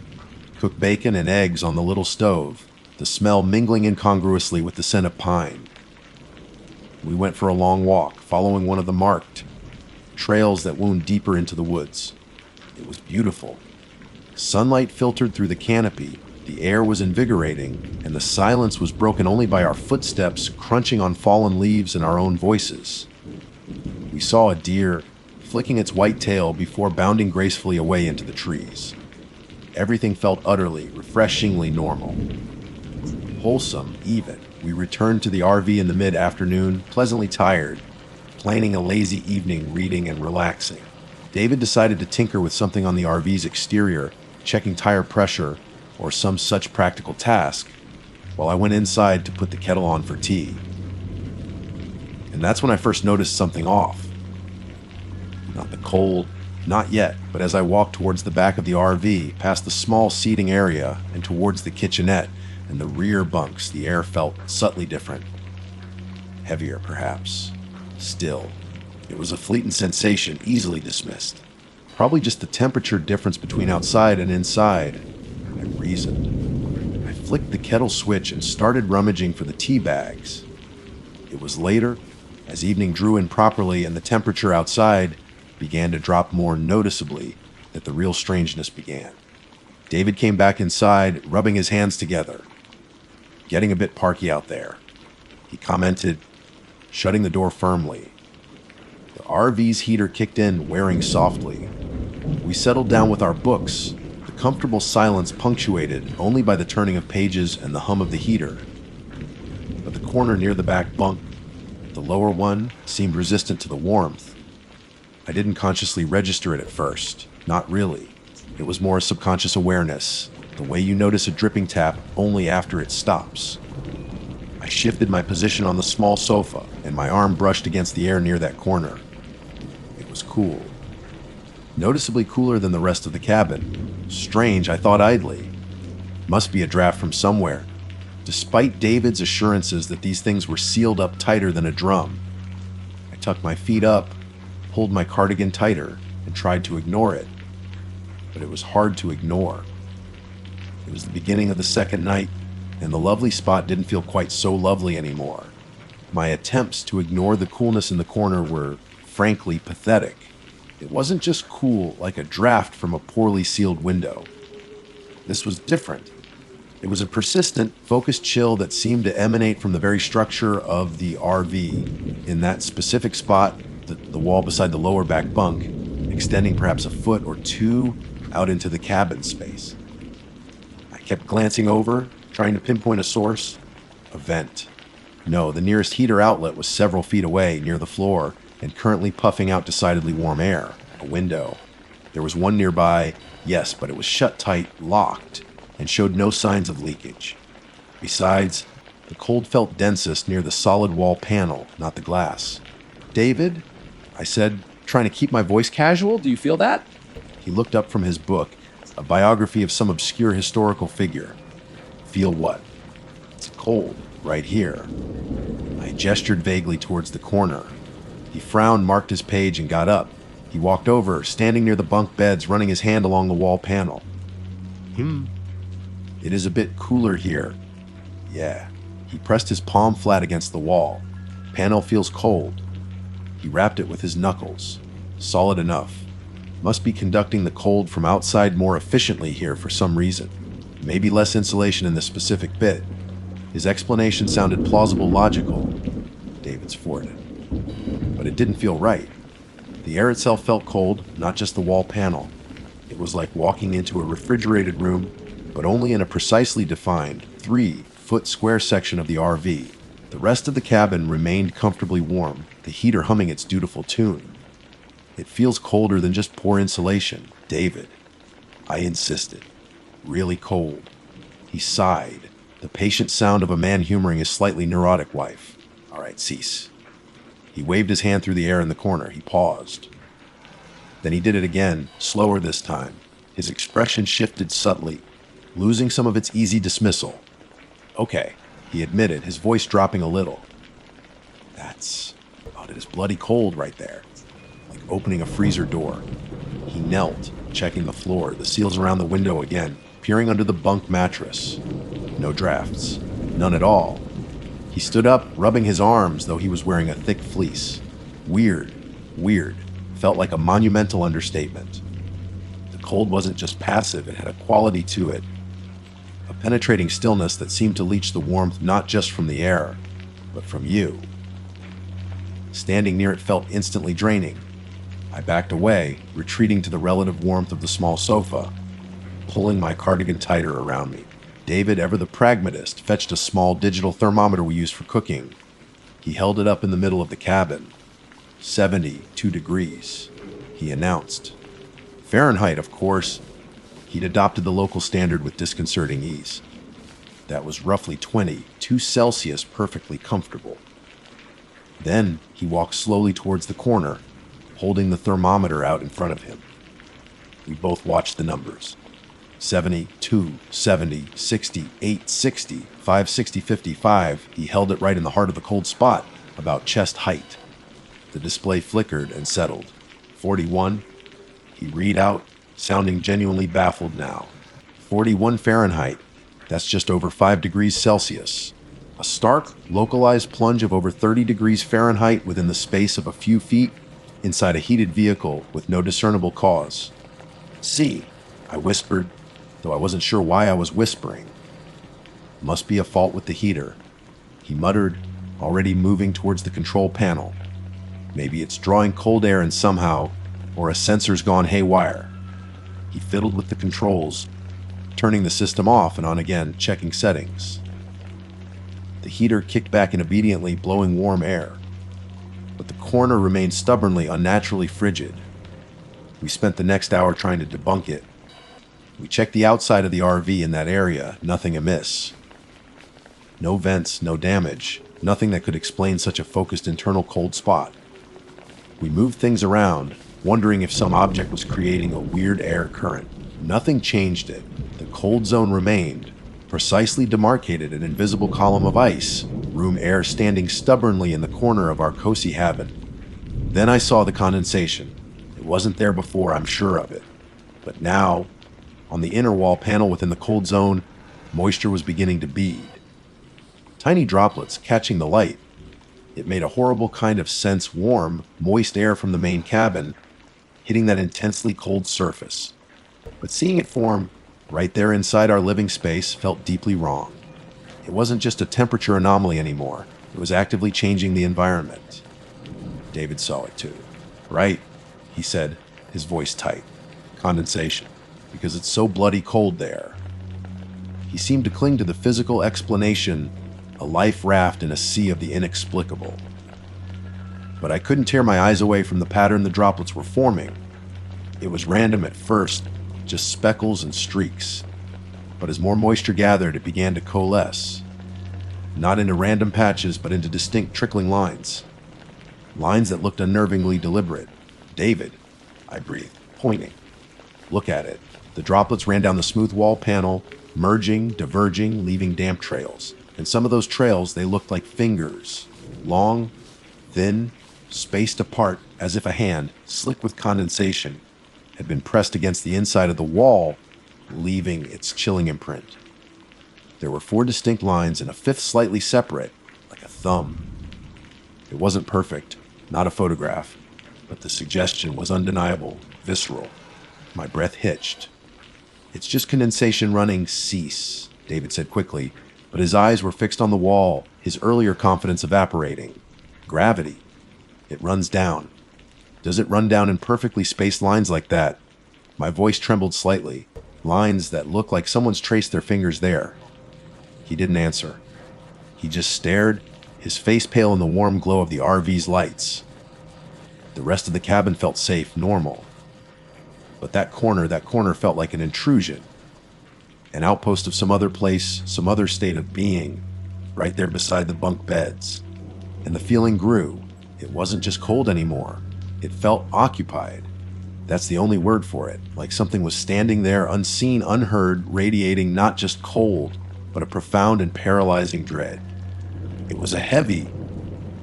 cooked bacon and eggs on the little stove, the smell mingling incongruously with the scent of pine. We went for a long walk, following one of the marked trails that wound deeper into the woods. It was beautiful. Sunlight filtered through the canopy, the air was invigorating, and the silence was broken only by our footsteps crunching on fallen leaves and our own voices. We saw a deer flicking its white tail before bounding gracefully away into the trees. Everything felt utterly, refreshingly normal. Wholesome, even. We returned to the RV in the mid-afternoon, pleasantly tired, planning a lazy evening reading and relaxing. David decided to tinker with something on the RV's exterior, checking tire pressure or some such practical task, while I went inside to put the kettle on for tea. And that's when I first noticed something off. Not the cold, not yet, but as I walked towards the back of the RV, past the small seating area and towards the kitchenette and the rear bunks, the air felt subtly different. Heavier, perhaps. Still. It was a fleeting sensation, easily dismissed. Probably just the temperature difference between outside and inside. I reasoned. I flicked the kettle switch and started rummaging for the tea bags. It was later, as evening drew in properly and the temperature outside began to drop more noticeably, that the real strangeness began. David came back inside, rubbing his hands together. Getting a bit parky out there, he commented, shutting the door firmly. The RV's heater kicked in, wearing softly. We settled down with our books, the comfortable silence punctuated only by the turning of pages and the hum of the heater. But the corner near the back bunk, the lower one, seemed resistant to the warmth. I didn't consciously register it at first. Not really. It was more a subconscious awareness, the way you notice a dripping tap only after it stops. I shifted my position on the small sofa, and my arm brushed against the air near that corner. It was cool. Noticeably cooler than the rest of the cabin. Strange, I thought idly. Must be a draft from somewhere, despite David's assurances that these things were sealed up tighter than a drum. tucked my feet up, pulled my cardigan tighter, and tried to ignore it. But it was hard to ignore. It was the beginning of the second night, and the lovely spot didn't feel quite so lovely anymore. My attempts to ignore the coolness in the corner were, frankly, pathetic. It wasn't just cool like a draft from a poorly sealed window. This was different. It was a persistent, focused chill that seemed to emanate from the very structure of the RV. In that specific spot, the wall beside the lower back bunk, extending perhaps a foot or two out into the cabin space. I kept glancing over, trying to pinpoint a source. A vent. No, the nearest heater outlet was several feet away, near the floor, and currently puffing out decidedly warm air. A window. There was one nearby, yes, but it was shut tight, locked, and showed no signs of leakage. Besides, the cold felt densest near the solid wall panel, not the glass. "David?" I said, trying to keep my voice casual. "Do you feel that?" He looked up from his book, a biography of some obscure historical figure. "Feel what?" "It's cold, right here." I gestured vaguely towards the corner. He frowned, marked his page, and got up. He walked over, standing near the bunk beds, running his hand along the wall panel. "It is a bit cooler here." "Yeah." He pressed his palm flat against the wall. "Panel feels cold." He rapped it with his knuckles. "Solid enough. Must be conducting the cold from outside more efficiently here for some reason. Maybe less insulation in this specific bit." His explanation sounded plausible, logical. David's forwarded. But it didn't feel right. The air itself felt cold, not just the wall panel. It was like walking into a refrigerated room, but only in a precisely defined 3-foot square section of the RV. The rest of the cabin remained comfortably warm, the heater humming its dutiful tune. "It feels colder than just poor insulation, David." I insisted. "Really cold." He sighed, the patient sound of a man humoring his slightly neurotic wife. "All right, cease." He waved his hand through the air in the corner. He paused. Then he did it again, slower this time. His expression shifted subtly, losing some of its easy dismissal. "Okay," he admitted, his voice dropping a little. It is bloody cold right there. Like opening a freezer door." He knelt, checking the floor, the seals around the window again, peering under the bunk mattress. No drafts. None at all. He stood up, rubbing his arms, though he was wearing a thick fleece. Weird. Felt like a monumental understatement. The cold wasn't just passive, it had a quality to it. A penetrating stillness that seemed to leach the warmth not just from the air, but from you. Standing near it felt instantly draining. I backed away, retreating to the relative warmth of the small sofa, pulling my cardigan tighter around me. David, ever the pragmatist, fetched a small digital thermometer we used for cooking. He held it up in the middle of the cabin. 72 degrees, he announced. Fahrenheit, of course. He'd adopted the local standard with disconcerting ease. That was roughly 22 Celsius, perfectly comfortable. Then he walked slowly towards the corner, holding the thermometer out in front of him. We both watched the numbers. 72, 70, 68, 60, 560, 55. He held it right in the heart of the cold spot, about chest height. The display flickered and settled. 41. He read out, sounding genuinely baffled now. 41 Fahrenheit. That's just over 5 degrees Celsius. A stark, localized plunge of over 30 degrees Fahrenheit within the space of a few feet inside a heated vehicle with no discernible cause. "See," I whispered, though I wasn't sure why I was whispering. "Must be a fault with the heater," he muttered, already moving towards the control panel. "Maybe it's drawing cold air and somehow, or a sensor's gone haywire." He fiddled with the controls, turning the system off and on again, checking settings. The heater kicked back in obediently, blowing warm air. But the corner remained stubbornly, unnaturally frigid. We spent the next hour trying to debunk it. We checked the outside of the RV in that area, nothing amiss. No vents, no damage, nothing that could explain such a focused internal cold spot. We moved things around, wondering if some object was creating a weird air current. Nothing changed it. The cold zone remained, precisely demarcated an invisible column of ice, room air standing stubbornly in the corner of our cozy cabin. Then I saw the condensation. It wasn't there before, I'm sure of it. But now, on the inner wall panel within the cold zone, moisture was beginning to bead. Tiny droplets catching the light. It made a horrible kind of sense, warm, moist air from the main cabin, hitting that intensely cold surface. But seeing it form right there inside our living space felt deeply wrong. It wasn't just a temperature anomaly anymore. It was actively changing the environment. David saw it too. Right, he said, his voice tight. Condensation, because it's so bloody cold there. He seemed to cling to the physical explanation, a life raft in a sea of the inexplicable. But I couldn't tear my eyes away from the pattern the droplets were forming. It was random at first, just speckles and streaks. But as more moisture gathered, it began to coalesce. Not into random patches, but into distinct trickling lines. Lines that looked unnervingly deliberate. David, I breathed, pointing. Look at it. The droplets ran down the smooth wall panel, merging, diverging, leaving damp trails. And some of those trails, they looked like fingers. Long, thin, spaced apart as if a hand, slick with condensation, had been pressed against the inside of the wall, leaving its chilling imprint. There were 4 distinct lines and a 5th slightly separate, like a thumb. It wasn't perfect, not a photograph, but the suggestion was undeniable, visceral. My breath hitched. It's just condensation running, cease, David said quickly, but his eyes were fixed on the wall, his earlier confidence evaporating. Gravity. It runs down. Does it run down in perfectly spaced lines like that? My voice trembled slightly. Lines that look like someone's traced their fingers there. He didn't answer. He just stared, his face pale in the warm glow of the RV's lights. The rest of the cabin felt safe, normal. But that corner felt like an intrusion. An outpost of some other place, some other state of being, right there beside the bunk beds. And the feeling grew. It wasn't just cold anymore. It felt occupied. That's the only word for it, like something was standing there, unseen, unheard, radiating not just cold, but a profound and paralyzing dread. It was a heavy,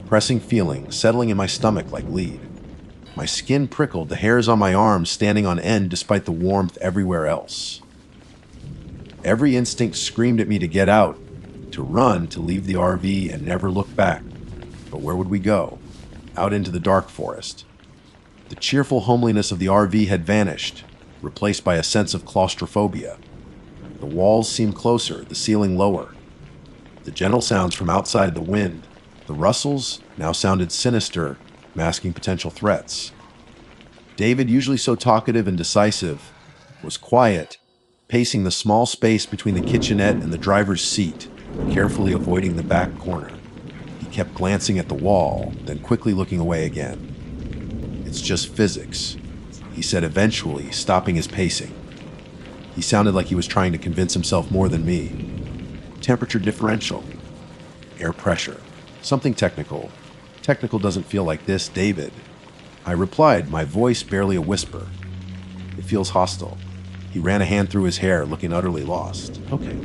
pressing feeling, settling in my stomach like lead. My skin prickled, the hairs on my arms standing on end despite the warmth everywhere else. Every instinct screamed at me to get out, to run, to leave the RV and never look back. But where would we go? Out into the dark forest. The cheerful homeliness of the RV had vanished, replaced by a sense of claustrophobia. The walls seemed closer, the ceiling lower. The gentle sounds from outside the wind, the rustles, now sounded sinister, masking potential threats. David, usually so talkative and decisive, was quiet, pacing the small space between the kitchenette and the driver's seat, carefully avoiding the back corner. He kept glancing at the wall, then quickly looking away again. It's just physics, he said eventually, stopping his pacing. He sounded like he was trying to convince himself more than me. Temperature differential. Air pressure. Something technical. Technical doesn't feel like this, David. I replied, my voice barely a whisper. It feels hostile. He ran a hand through his hair, looking utterly lost. Okay.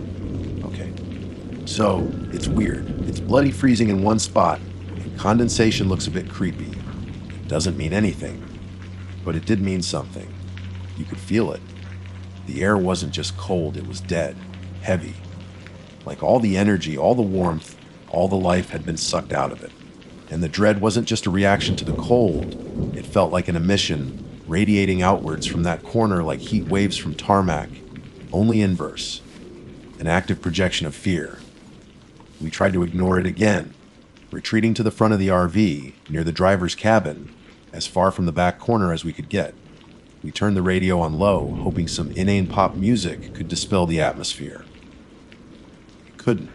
So, it's weird. It's bloody freezing in one spot, and condensation looks a bit creepy. It doesn't mean anything. But it did mean something. You could feel it. The air wasn't just cold, it was dead, heavy. Like all the energy, all the warmth, all the life had been sucked out of it. And the dread wasn't just a reaction to the cold. It felt like an emission, radiating outwards from that corner like heat waves from tarmac, only inverse. An active projection of fear. We tried to ignore it again, retreating to the front of the RV, near the driver's cabin, as far from the back corner as we could get. We turned the radio on low, hoping some inane pop music could dispel the atmosphere. It couldn't.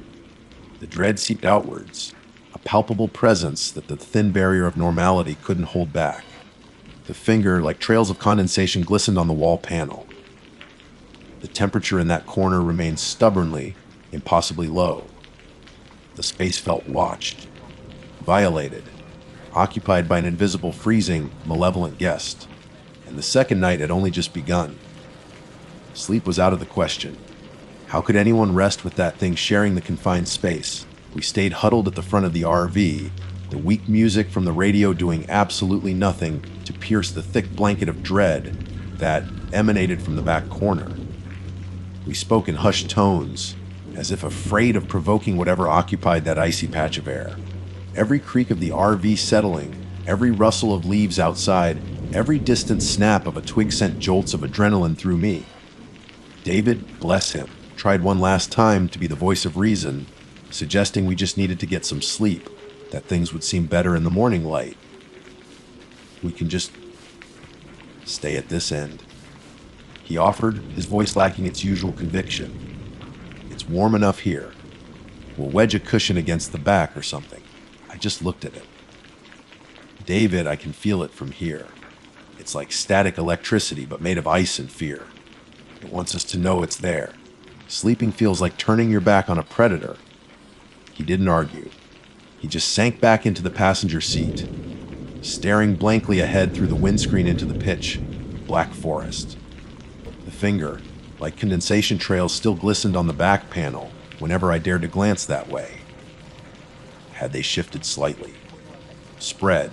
The dread seeped outwards, a palpable presence that the thin barrier of normality couldn't hold back. The finger, like trails of condensation, glistened on the wall panel. The temperature in that corner remained stubbornly, impossibly low. The space felt watched, violated, occupied by an invisible, freezing, malevolent guest. And the second night had only just begun. Sleep was out of the question. How could anyone rest with that thing sharing the confined space? We stayed huddled at the front of the RV, the weak music from the radio doing absolutely nothing to pierce the thick blanket of dread that emanated from the back corner. We spoke in hushed tones, as if afraid of provoking whatever occupied that icy patch of air. Every creak of the RV settling, every rustle of leaves outside, every distant snap of a twig sent jolts of adrenaline through me. David, bless him, tried one last time to be the voice of reason, suggesting we just needed to get some sleep, that things would seem better in the morning light. We can just stay at this end. He offered, his voice lacking its usual conviction. It's warm enough here. We'll wedge a cushion against the back or something. I just looked at him. David, I can feel it from here. It's like static electricity, but made of ice and fear. It wants us to know it's there. Sleeping feels like turning your back on a predator. He didn't argue. He just sank back into the passenger seat, staring blankly ahead through the windscreen into the pitch black forest. The finger, like condensation trails, still glistened on the back panel whenever I dared to glance that way. Had they shifted slightly? Spread?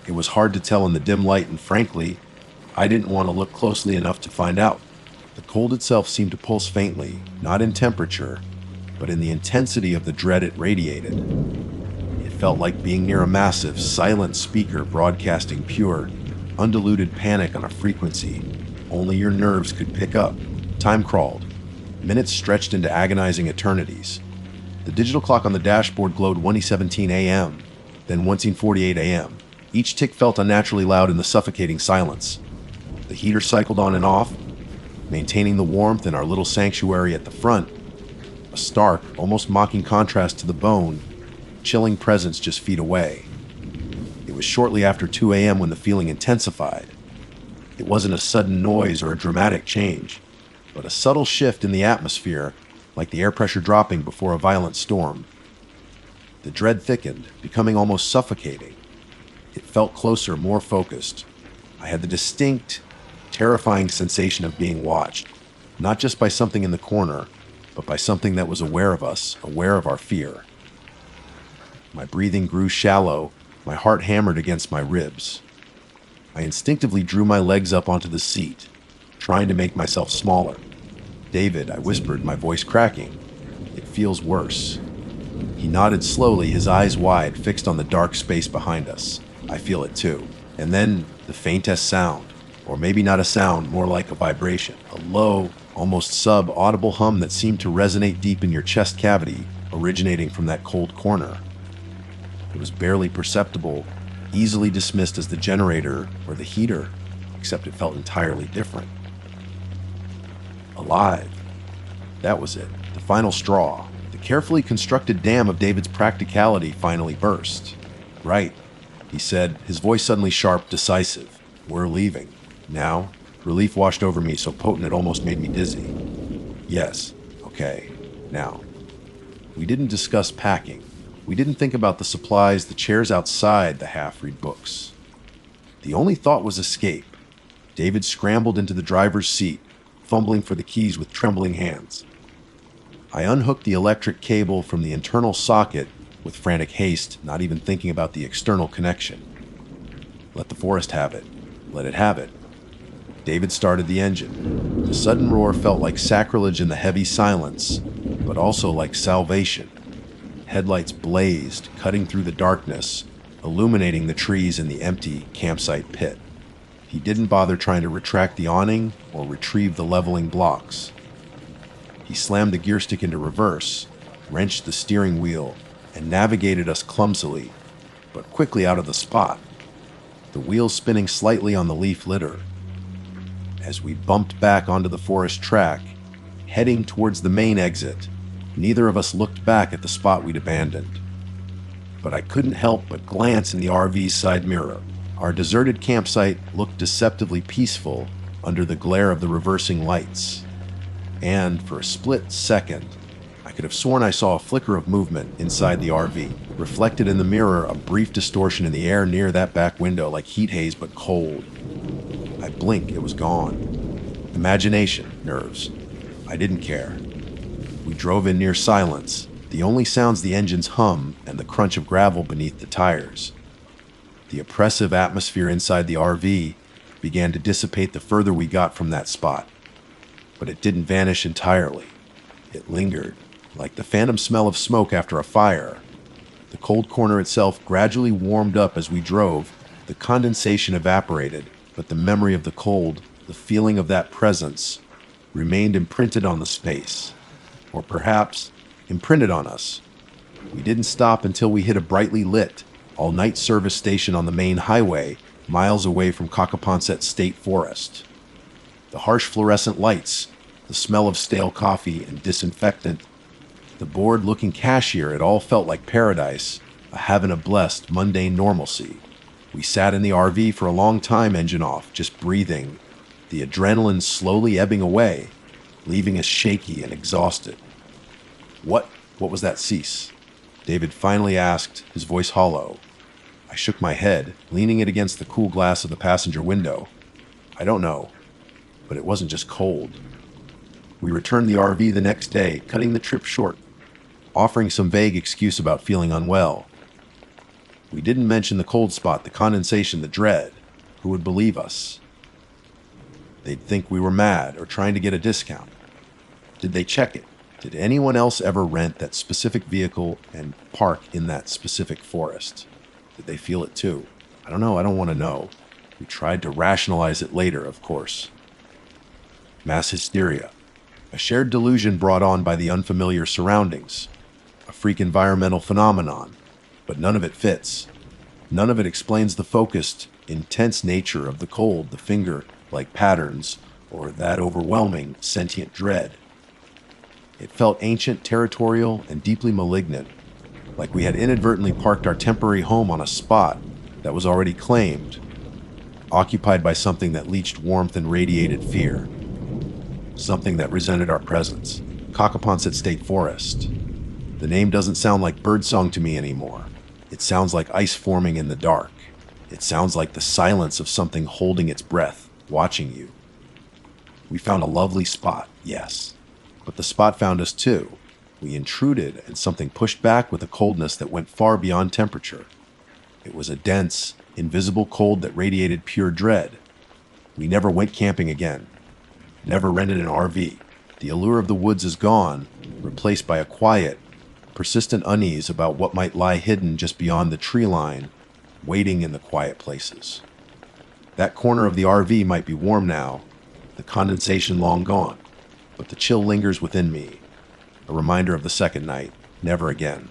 It was hard to tell in the dim light, and frankly, I didn't want to look closely enough to find out. The cold itself seemed to pulse faintly, not in temperature, but in the intensity of the dread it radiated. It felt like being near a massive, silent speaker broadcasting pure, undiluted panic on a frequency only your nerves could pick up. Time crawled. Minutes stretched into agonizing eternities. The digital clock on the dashboard glowed 1:17 a.m., then 1:48 a.m. Each tick felt unnaturally loud in the suffocating silence. The heater cycled on and off, maintaining the warmth in our little sanctuary at the front. A stark, almost mocking contrast to the bone, chilling presence just feet away. It was shortly after 2 a.m. when the feeling intensified. It wasn't a sudden noise or a dramatic change, but a subtle shift in the atmosphere, like the air pressure dropping before a violent storm. The dread thickened, becoming almost suffocating. It felt closer, more focused. I had the distinct, terrifying sensation of being watched, not just by something in the corner, but by something that was aware of us, aware of our fear. My breathing grew shallow, my heart hammered against my ribs. I instinctively drew my legs up onto the seat, trying to make myself smaller. "David," I whispered, my voice cracking. "It feels worse." He nodded slowly, his eyes wide, fixed on the dark space behind us. "I feel it too." And then the faintest sound, or maybe not a sound, more like a vibration, a low, almost sub-audible hum that seemed to resonate deep in your chest cavity, originating from that cold corner. It was barely perceptible, easily dismissed as the generator or the heater, except it felt entirely different. Alive. That was it, the final straw. The carefully constructed dam of David's practicality finally burst. "Right," he said, his voice suddenly sharp, decisive. "We're leaving. Now?" Relief washed over me, so potent it almost made me dizzy. "Yes. Okay. Now." We didn't discuss packing. We didn't think about the supplies, the chairs outside, the half-read books. The only thought was escape. David scrambled into the driver's seat, fumbling for the keys with trembling hands. I unhooked the electric cable from the internal socket with frantic haste, not even thinking about the external connection. Let the forest have it. Let it have it. David started the engine. The sudden roar felt like sacrilege in the heavy silence, but also like salvation. Headlights blazed, cutting through the darkness, illuminating the trees in the empty campsite pit. He didn't bother trying to retract the awning or retrieve the leveling blocks. He slammed the gear stick into reverse, wrenched the steering wheel, and navigated us clumsily, but quickly out of the spot, the wheels spinning slightly on the leaf litter. As we bumped back onto the forest track, heading towards the main exit, neither of us looked back at the spot we'd abandoned. But I couldn't help but glance in the RV's side mirror. Our deserted campsite looked deceptively peaceful under the glare of the reversing lights. And for a split second, I could have sworn I saw a flicker of movement inside the RV. Reflected in the mirror, a brief distortion in the air near that back window, like heat haze but cold. I blinked, it was gone. Imagination, nerves. I didn't care. We drove in near silence, The only sounds the engine's hum and the crunch of gravel beneath the tires. The oppressive atmosphere inside the RV began to dissipate the further we got from that spot. But it didn't vanish entirely. It lingered, like the phantom smell of smoke after a fire. The cold corner itself gradually warmed up as we drove. The condensation evaporated, but the memory of the cold, the feeling of that presence, remained imprinted on the space. Or perhaps imprinted on us. We didn't stop until we hit a brightly lit, all-night service station on the main highway, miles away from Cockaponset State Forest. The harsh fluorescent lights, the smell of stale coffee and disinfectant, the bored-looking cashier, it all felt like paradise, a heaven of blessed, mundane normalcy. We sat in the RV for a long time, engine off, just breathing, the adrenaline slowly ebbing away, leaving us shaky and exhausted. What was that cease? David finally asked, his voice hollow. I shook my head, leaning it against the cool glass of the passenger window. I don't know, but it wasn't just cold. We returned the RV the next day, cutting the trip short, offering some vague excuse about feeling unwell. We didn't mention the cold spot, the condensation, the dread. Who would believe us? They'd think we were mad or trying to get a discount. Did they check it? Did anyone else ever rent that specific vehicle and park in that specific forest? Did they feel it too? I don't know. I don't want to know. We tried to rationalize it later, of course. Mass hysteria. A shared delusion brought on by the unfamiliar surroundings. A freak environmental phenomenon. But none of it fits. None of it explains the focused, intense nature of the cold, the finger-like patterns, or that overwhelming, sentient dread. It felt ancient, territorial, and deeply malignant, like we had inadvertently parked our temporary home on a spot that was already claimed, occupied by something that leached warmth and radiated fear. Something that resented our presence. Cockaponset State Forest. The name doesn't sound like birdsong to me anymore. It sounds like ice forming in the dark. It sounds like the silence of something holding its breath, watching you. We found a lovely spot, yes. But the spot found us too. We intruded, and something pushed back with a coldness that went far beyond temperature. It was a dense, invisible cold that radiated pure dread. We never went camping again. Never rented an RV. The allure of the woods is gone, replaced by a quiet, persistent unease about what might lie hidden just beyond the tree line, waiting in the quiet places. That corner of the RV might be warm now, the condensation long gone, but the chill lingers within me, a reminder of the second night, never again.